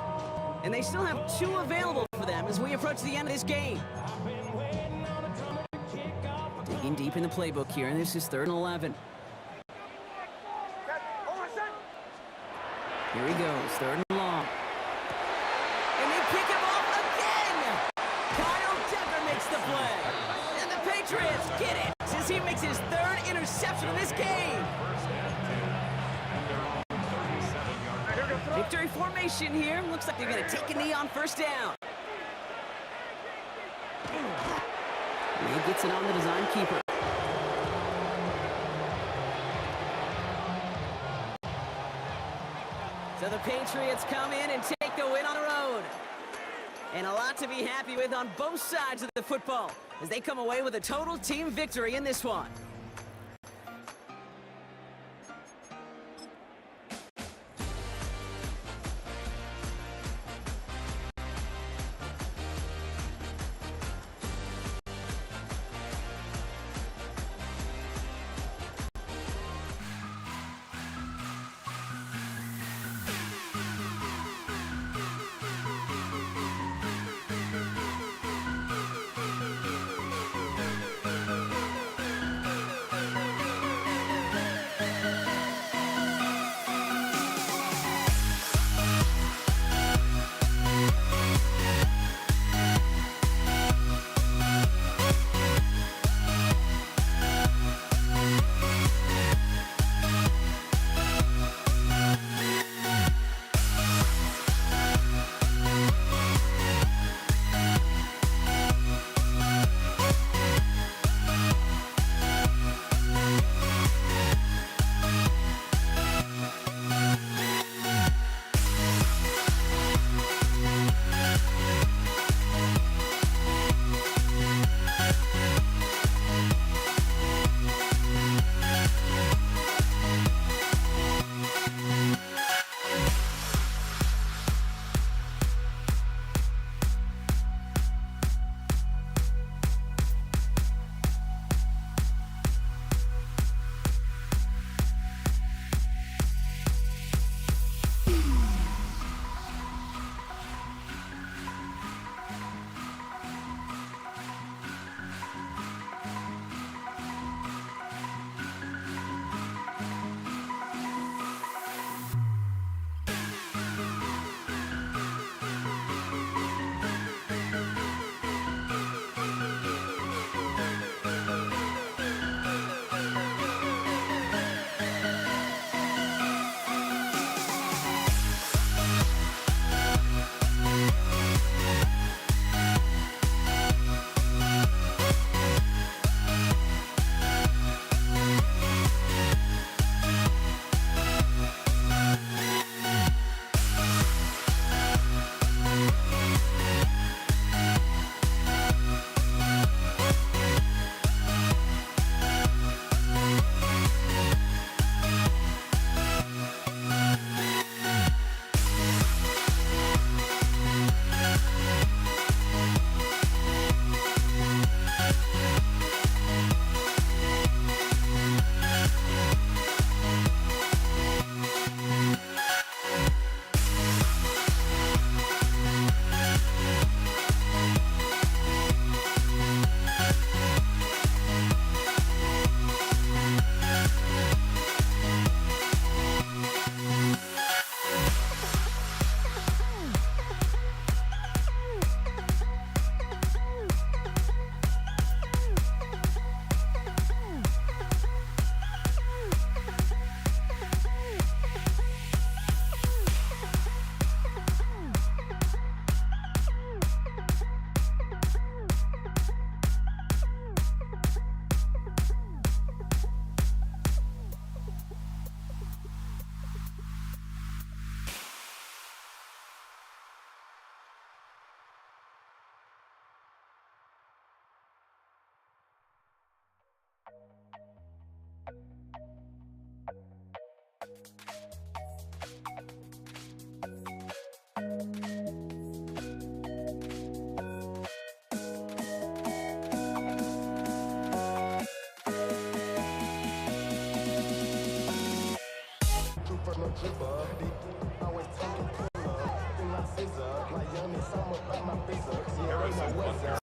And they still have 2 available for them as we approach the end of this game. Digging deep in the playbook here, and this is 3rd and 11. Here he goes, 3rd and long. And they pick him off again! Kyle Duggar makes the play. And the Patriots get it as he makes his 3rd interception of this game. Victory formation here. Looks like they're going to take a knee on 1st down. And he gets it on the design keeper. So the Patriots come in and take the win on the road. And a lot to be happy with on both sides of the football as they come away with a total team victory in this one.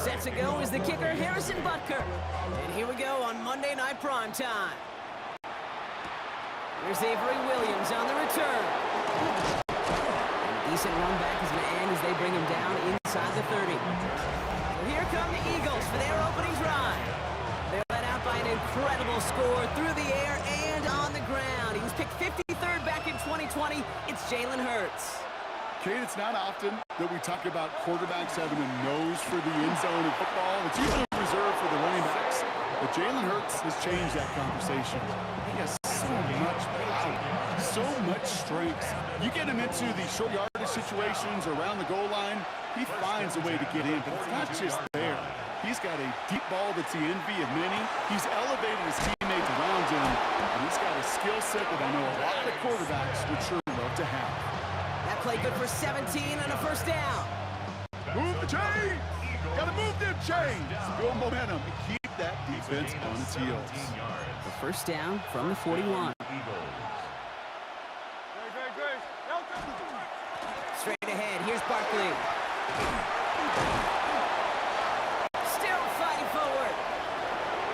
Set to go is the kicker, Harrison Butker. And here we go on Monday Night Primetime. Here's Avery Williams on the return. And a decent run back is going to end as they bring him down inside the 30. So here come the Eagles for their opening drive. They're led out by an incredible score through the air and on the ground. He was picked 53rd back in 2020. It's Jalen Hurts. Kate, it's not often that we talk about quarterbacks having a nose for the end zone in football. It's usually reserved for the running backs. But Jalen Hurts has changed that conversation. He has so much power, so much strength. You get him into the short yardage situations around the goal line, he finds a way to get in. But it's not just there. He's got a deep ball that's the envy of many. He's elevated his teammates around him, and he's got a skill set that I know a lot of quarterbacks would sure love to have. That play good for 17 and a first down. Move the chains! Gotta move them chains! Build momentum and keep that defense on its heels. The first down from the 41. Straight ahead, here's Barkley. Still fighting forward.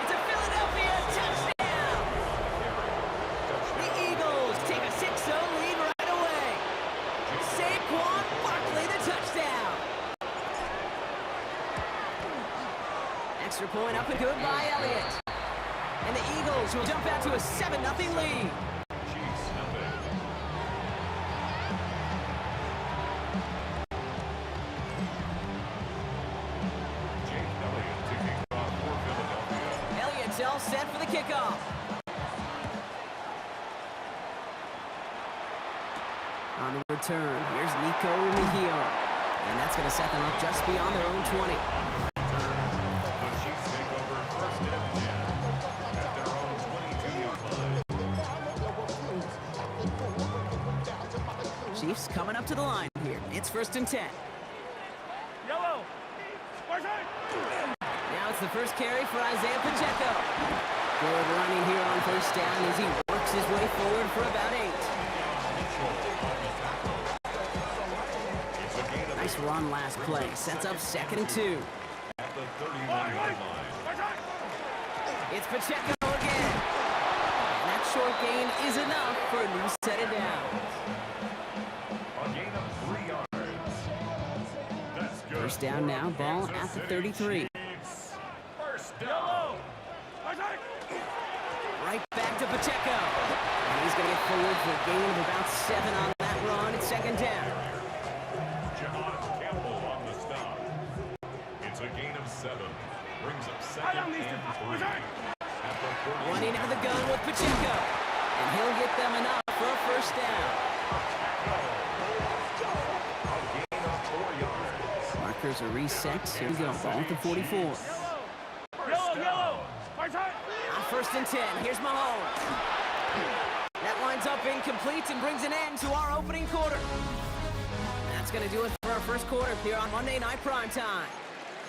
It's a Philadelphia touchdown. The Eagles take a 6-0 lead right away. Saquon Barkley, the touchdown. Extra point up and good by Elliott. And the Eagles will jump out to a 7-0 lead. Elliott's all set for the kickoff. On the return, here's Nico Mejia. And that's going to set them up just beyond their own 20. Chiefs coming up to the line here. It's 1st and 10. Yellow. Now it's the first carry for Isaiah Pacheco. Good running here on first down as he works his way forward for about 8. Nice run last play. Sets up 2nd and 2. It's Pacheco again. And that short gain is enough for a new set of downs. First down now, ball at the 33. Right back to Pacheco. And he's going to get forward for a gain of about 7 on that run. It's 2nd down. John Campbell on the stop. It's a gain of 7. Brings up 2nd and 3. At the 40. Running into the gun with Pacheco. And he'll get them enough for a first down. Markers are reset. Here we go. Ball at the 44. Yellow. On 1st and 10. Here's Mahomes. That winds up incomplete and brings an end to our opening quarter. That's going to do it for our first quarter here on Monday Night Primetime.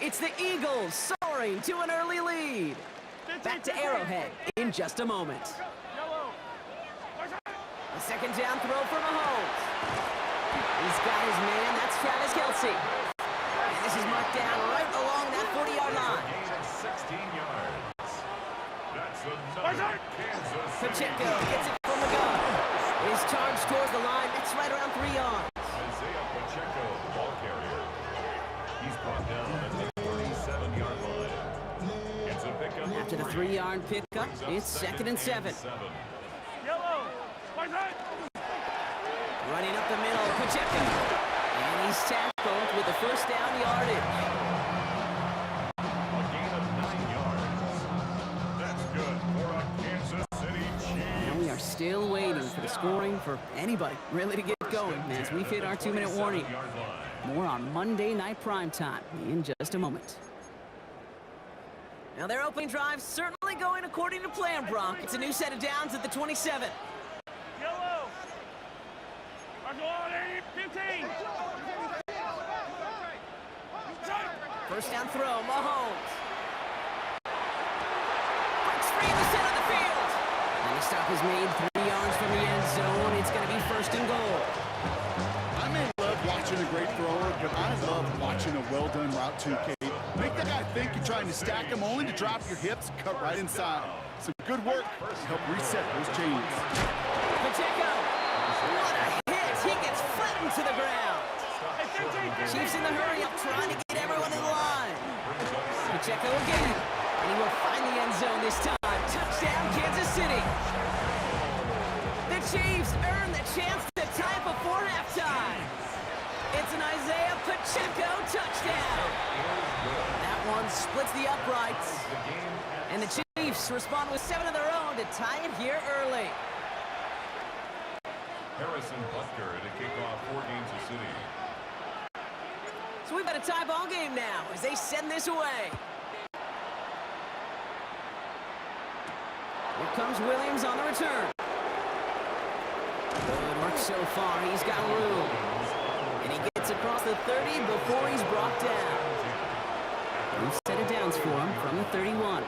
It's the Eagles soaring to an early lead. Back to Arrowhead in just a moment. A 2nd down throw for Mahomes. He's got his man. That's Travis Kelce. And this is marked down right along that 40-yard line. 16 yards. That's another Kansas City. Pacheco gets it from the gun. Is charged towards the line. It's right around 3 yards. Isaiah Pacheco, ball carrier. He's brought down at the 37-yard line. It's a pickup. After the 3-yard pickup, it's 2nd and 7. Running up the middle, Pacheco. And he's tackled with the first down yardage. A gain of 9 yards. That's good for a Kansas City Chiefs. And we are still waiting for the scoring for anybody really to get going as we hit our 2-minute warning. More on Monday Night Primetime in just a moment. Now their opening drive certainly going according to plan, Brock. It's a new set of downs at the 27. Yellow. 15. First down throw, Mahomes. Breaks free in the center of the field. And the stop is made 3 yards from the end zone. It's going to be 1st and goal. I may love watching a great thrower, but I love watching a well-done route 2K. Make that guy think you're trying to stack him only to drop your hips, cut right inside. Some good work to help reset those chains. Pacheco, what a hit! He gets flattened to the ground. Chiefs in the hurry up, trying to get everyone in line. Pacheco again, and he will find the end zone this time. Touchdown, Kansas City. The Chiefs earn the chance to tie before halftime. It's an Isaiah Pacheco touchdown. That one splits the uprights. And the Chiefs respond with 7 of their own to tie it here early. Harrison Butker to kick off for Kansas City. So we've got a tie ball game now as they send this away. Here comes Williams on the return. Good work so far. He's got room. And he gets across the 30 before he's brought down. We've set it downs for him from the 31.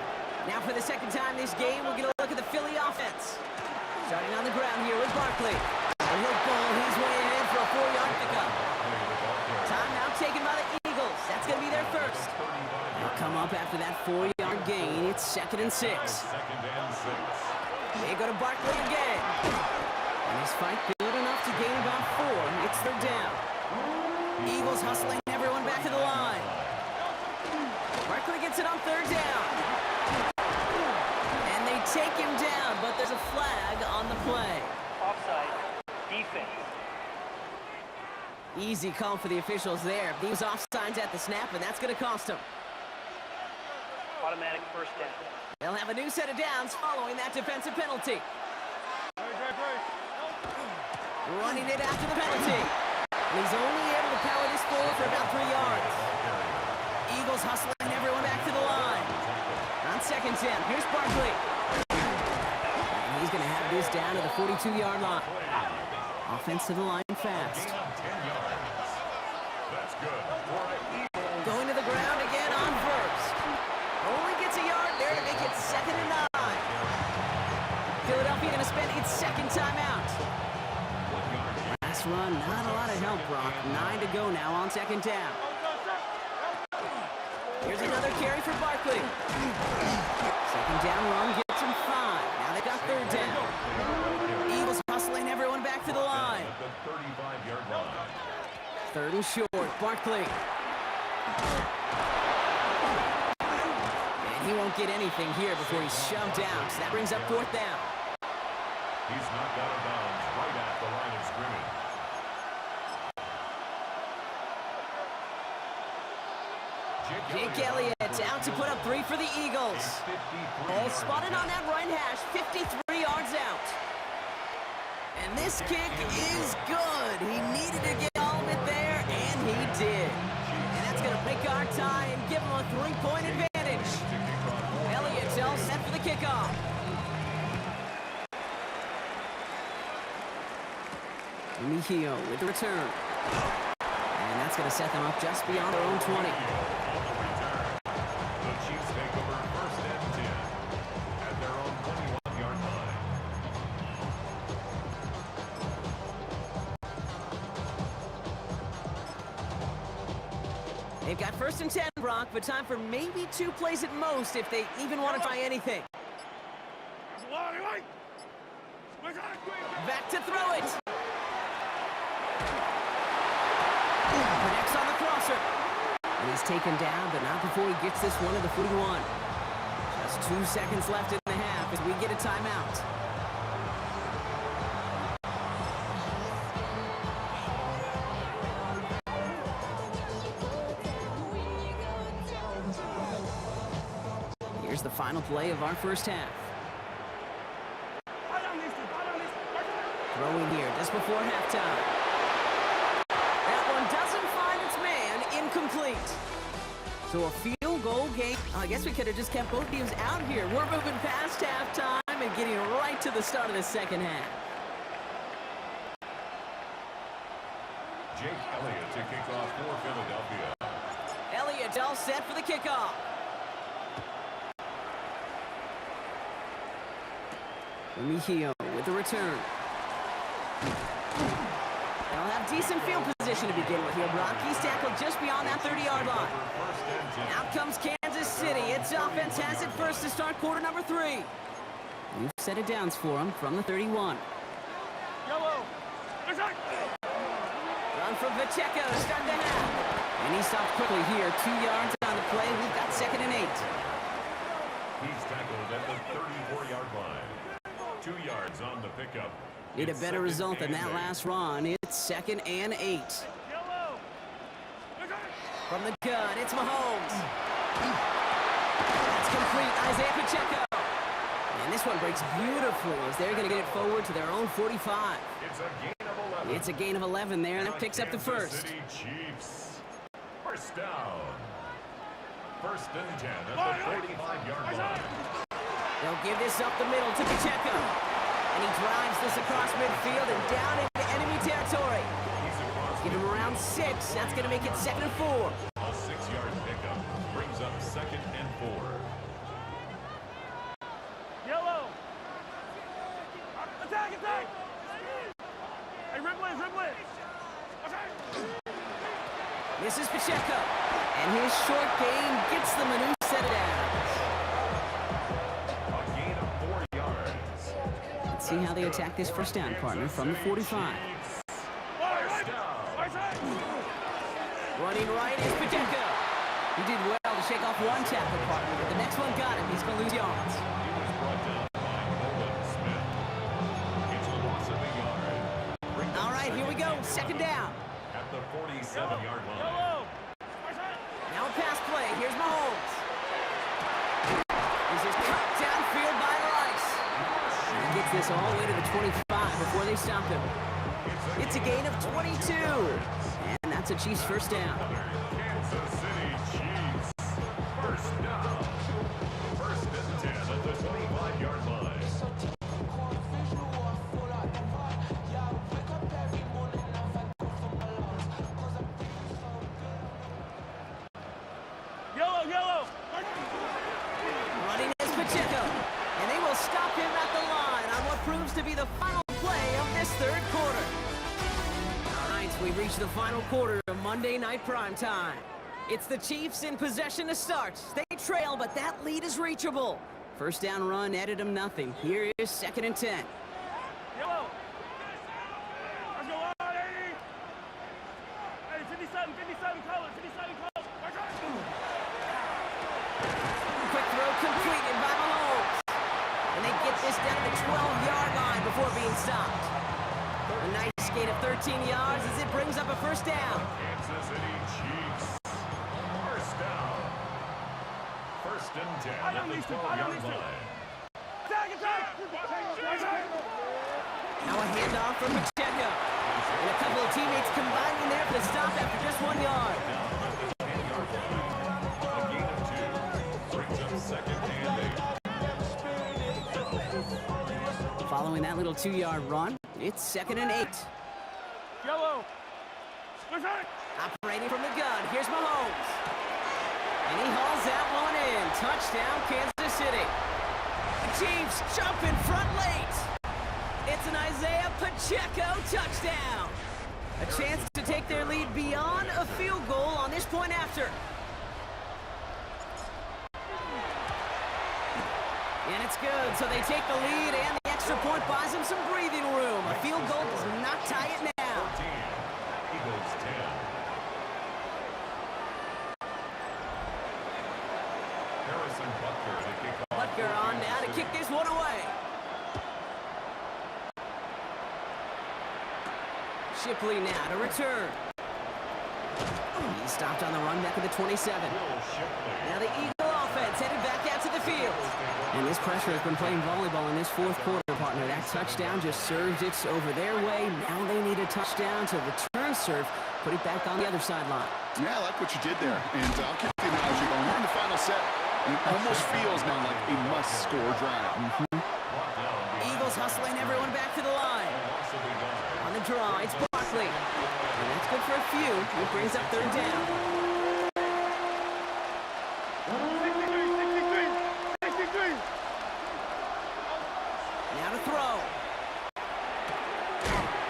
Now for the second time this game, we'll get a look at the Philly offense. Starting on the ground here with Barkley. And he'll ball his way in for a 4-yard pickup. Timeout taken by the Eagles. That's going to be their first. They'll come up after that 4-yard gain. It's 2nd and 6. They go to Barkley again. And this fight good enough to gain about 4. It's 3rd down. Eagles hustling everyone back to the line. Barkley gets it on 3rd down. And they take him down, but there's a flag on the play. Offside. Defense. Easy call for the officials there. These offsides at the snap, and that's going to cost them. Automatic first down. They'll have a new set of downs following that defensive penalty. Running it after the penalty. And he's only able to power this forward for about 3 yards. Eagles hustling everyone back to the line. On 2nd down, here's Barkley. And he's going to have this down to the 42-yard line. Offense to the line fast. That's good. Going to the ground again on first. Only gets a yard there to make it 2nd and 9. Philadelphia going to spend its 2nd timeout. Last run, not a lot of help, Brock. 9 to go now on 2nd down. Here's another carry for Barkley. 2nd down run gets him 5. Now they got 3rd down. Eagles hustling everyone back to the line. At the 35-yard line. 3rd and short, Barkley. And he won't get anything here before he's shoved out. So that brings up 4th down. He's knocked out of bounds right at the line of scrimmage. Jake Elliott out to put up 3 for the Eagles. All spotted on that right hash, 53 yards out. And this kick is good. He needed to get all of it there, and he did. And that's going to break our tie and give him a 3-point advantage. Elliott all set for the kickoff. Mejio with the return. And that's going to set them up just beyond their own 20. The Chiefs take over 1st and 10 at their own 21-yard line. They've got 1st and 10, Brock, but time for maybe 2 plays at most if they even want to try anything. Back to throw it. Connects on the crosser. And he's taken down, but not before he gets this one to the 41. Just 2 seconds left in the half as we get a timeout. Here's the final play of our first half. Throwing here just before halftime. That one doesn't find its man, incomplete. So a field goal game. I guess we could have just kept both teams out here. We're moving past halftime and getting right to the start of the 2nd half. Jake Elliott to kick off for Philadelphia. Elliott all set for the kickoff. Mejio with the return. They'll have decent field position to begin with here, Brock. He's tackled just beyond that 30-yard line. Out comes Kansas City. Its offense has it first to start quarter number 3. New set of downs for him from the 31. Yellow. Run from Pacheco to start the half. And he stopped quickly here. 2 yards on the play. We've got 2nd and 8. He's tackled at the 34-yard line. 2 yards on the pickup. Need a It's better 2nd result than and that 8. last run. It's 2nd and 8. Yellow. From the gun, it's Mahomes. That's complete. Isaiah Pacheco. And this one breaks beautifully as they're going to get it forward to their own 45. It's a gain of 11. It's a gain of 11 there, and it picks up the Kansas first. City Chiefs. First down. 1st and 10 at the 45-yard line. They'll give this up the middle to Pacheco. And he drives this across midfield and down into enemy territory. He's across Give him around 6. That's going to make it 2nd and 4. a 6-yard pickup. Brings up 2nd and 4. Yellow. Attack, attack. Hey, Ripley. Attack. This is Pacheco. And his short gain gets them a new set of downs. A gain of 4 yards. Let's see how they attack this first down, partner, from the 45. First down. Running right is Pacheco. He did well to shake off one tackle, partner, but the next one got him. He's going to lose yards. He was brought down by Nolan Smith. It's a loss of a yard. Brings up All right, here we go. 2nd down. at the 47-yard line. Yellow. Now a pass play. Here's Mahomes. This is cut downfield by Rice. He gets this all the way to the 25 before they stop him. It's a gain of 22. And that's a Chiefs first down. Kansas City Chiefs. First down. 1st and 10 at the 25-yard line. Yellow. Running is Pacheco. And they will stop him at the line on what proves to be the final play of this 3rd quarter. All right, so we've reached the final quarter of Monday Night Primetime. It's the Chiefs in possession to start. They trail, but that lead is reachable. First down run netted them nothing. Here is 2nd and 10. Yellow. Let's go on, 80. Hey, 57 colors. Quick throw completed by Mahomes. And they get this down to the 12-yard line before being stopped. A nice gain of 13 yards as it brings up a first down. Kansas City Chiefs. First down. 1st and 10 at the 12-yard line. Attack. Now a handoff from Pacheco. And a couple of teammates combining there for the stop after just 1 yard. A gain of 2. Brings up 2nd and 8. Following that little 2-yard run, it's 2nd and 8. Yellow. Operating from the gun, here's Mahomes. And he hauls that one in. Touchdown, Kansas City. The Chiefs jump in front late. It's an Isaiah Pacheco touchdown. A chance to take their lead beyond a field goal on this point after. And it's good, so they take the lead, and the extra point buys them some breathing room. A field goal does not tie it now. 14. Eagles 10. Harrison Butker to kick off. Butker on now to kick this one away. Shipley now to return. He stopped on the run back at the 27. Will Shipley. Now the Eagle offense headed back out to the field. And this pressure has been playing volleyball in this 4th quarter, partner. That touchdown just served it over their way. Now they need a touchdown to return serve, put it back on the other sideline. Yeah, I like what you did there. And I'll keep the analogy going. We're in the final set. And it almost feels now like a must-score drive. Eagles hustling everyone back to the line. On the draw, it's Barkley. And that's good for a few. It brings up 3rd down. 63. Now to throw.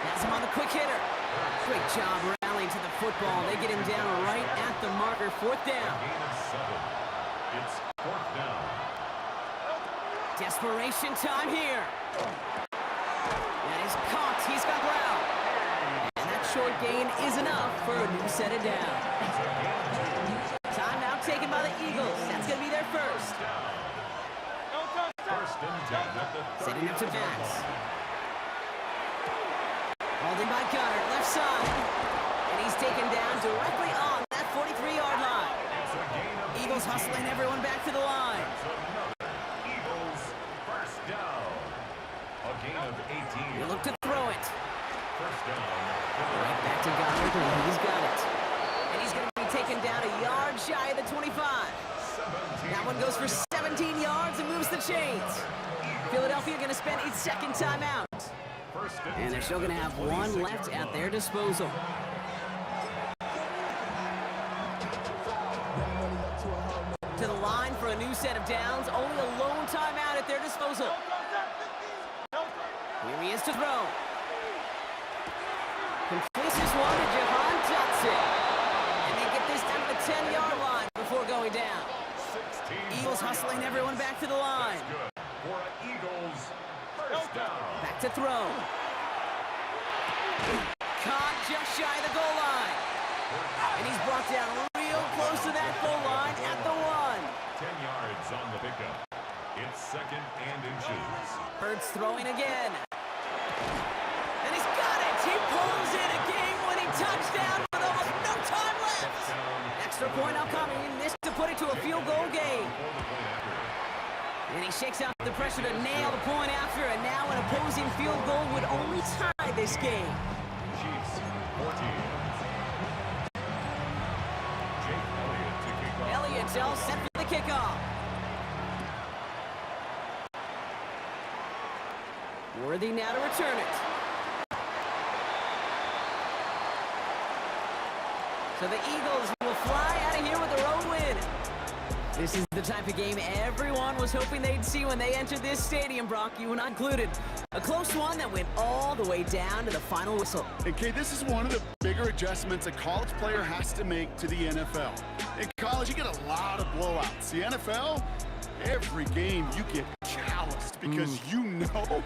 Has him on the quick hitter. football. They get him down right at the marker. Fourth down. Gain of 7. It's 4th down. Desperation time here. That is caught. He's got ground. And that short gain is enough for a new set of down. Timeout taken by the Eagles. That's going to be their first. First and 10 at the 30. Setting up to pass. Hauled in by Goddard, left side. And he's taken down directly on that 43-yard line. It's a gain of Eagles hustling everyone back to the line. another Eagles first down. A gain of 18. You look to throw it. First down. Right back to Goddard, and he's got it. And he's going to be taken down a yard shy of the 25. 17. That one goes for 17 yards and moves the chains. Philadelphia going to spend its second timeout. First And they're still going to have one left at their disposal. To the line for a new set of downs. Only a lone timeout at their disposal. Here he is to throw. Completes this one to Jahan Johnson. And they get this down to the 10-yard line before going down. 16. Eagles hustling everyone back to the line. Good for an Eagles first down. Back to throw. Caught just shy of the goal line. And he's brought down real close to that goal line at the 1. 10 yards on the pickup. It's 2nd and inches. Hurts throwing again. And he's got it. He pulls in a game-winning touchdown with almost no time left. Extra point upcoming. This to put it to a field goal game. And he shakes out the pressure to nail the point after, and now an opposing field goal would only tie this game. Chiefs 14. Jake Elliott to kick off. Elliott all set for the kickoff. Worthy now to return it. So the Eagles will fly out of here with a road win. This is the type of game everyone was hoping they'd see when they entered this stadium, Brock, you and I included. A close one that went all the way down to the final whistle. And Kay, this is one of the bigger adjustments a college player has to make to the NFL. In college, you get a lot of blowouts. The NFL, every game you get calloused because you know more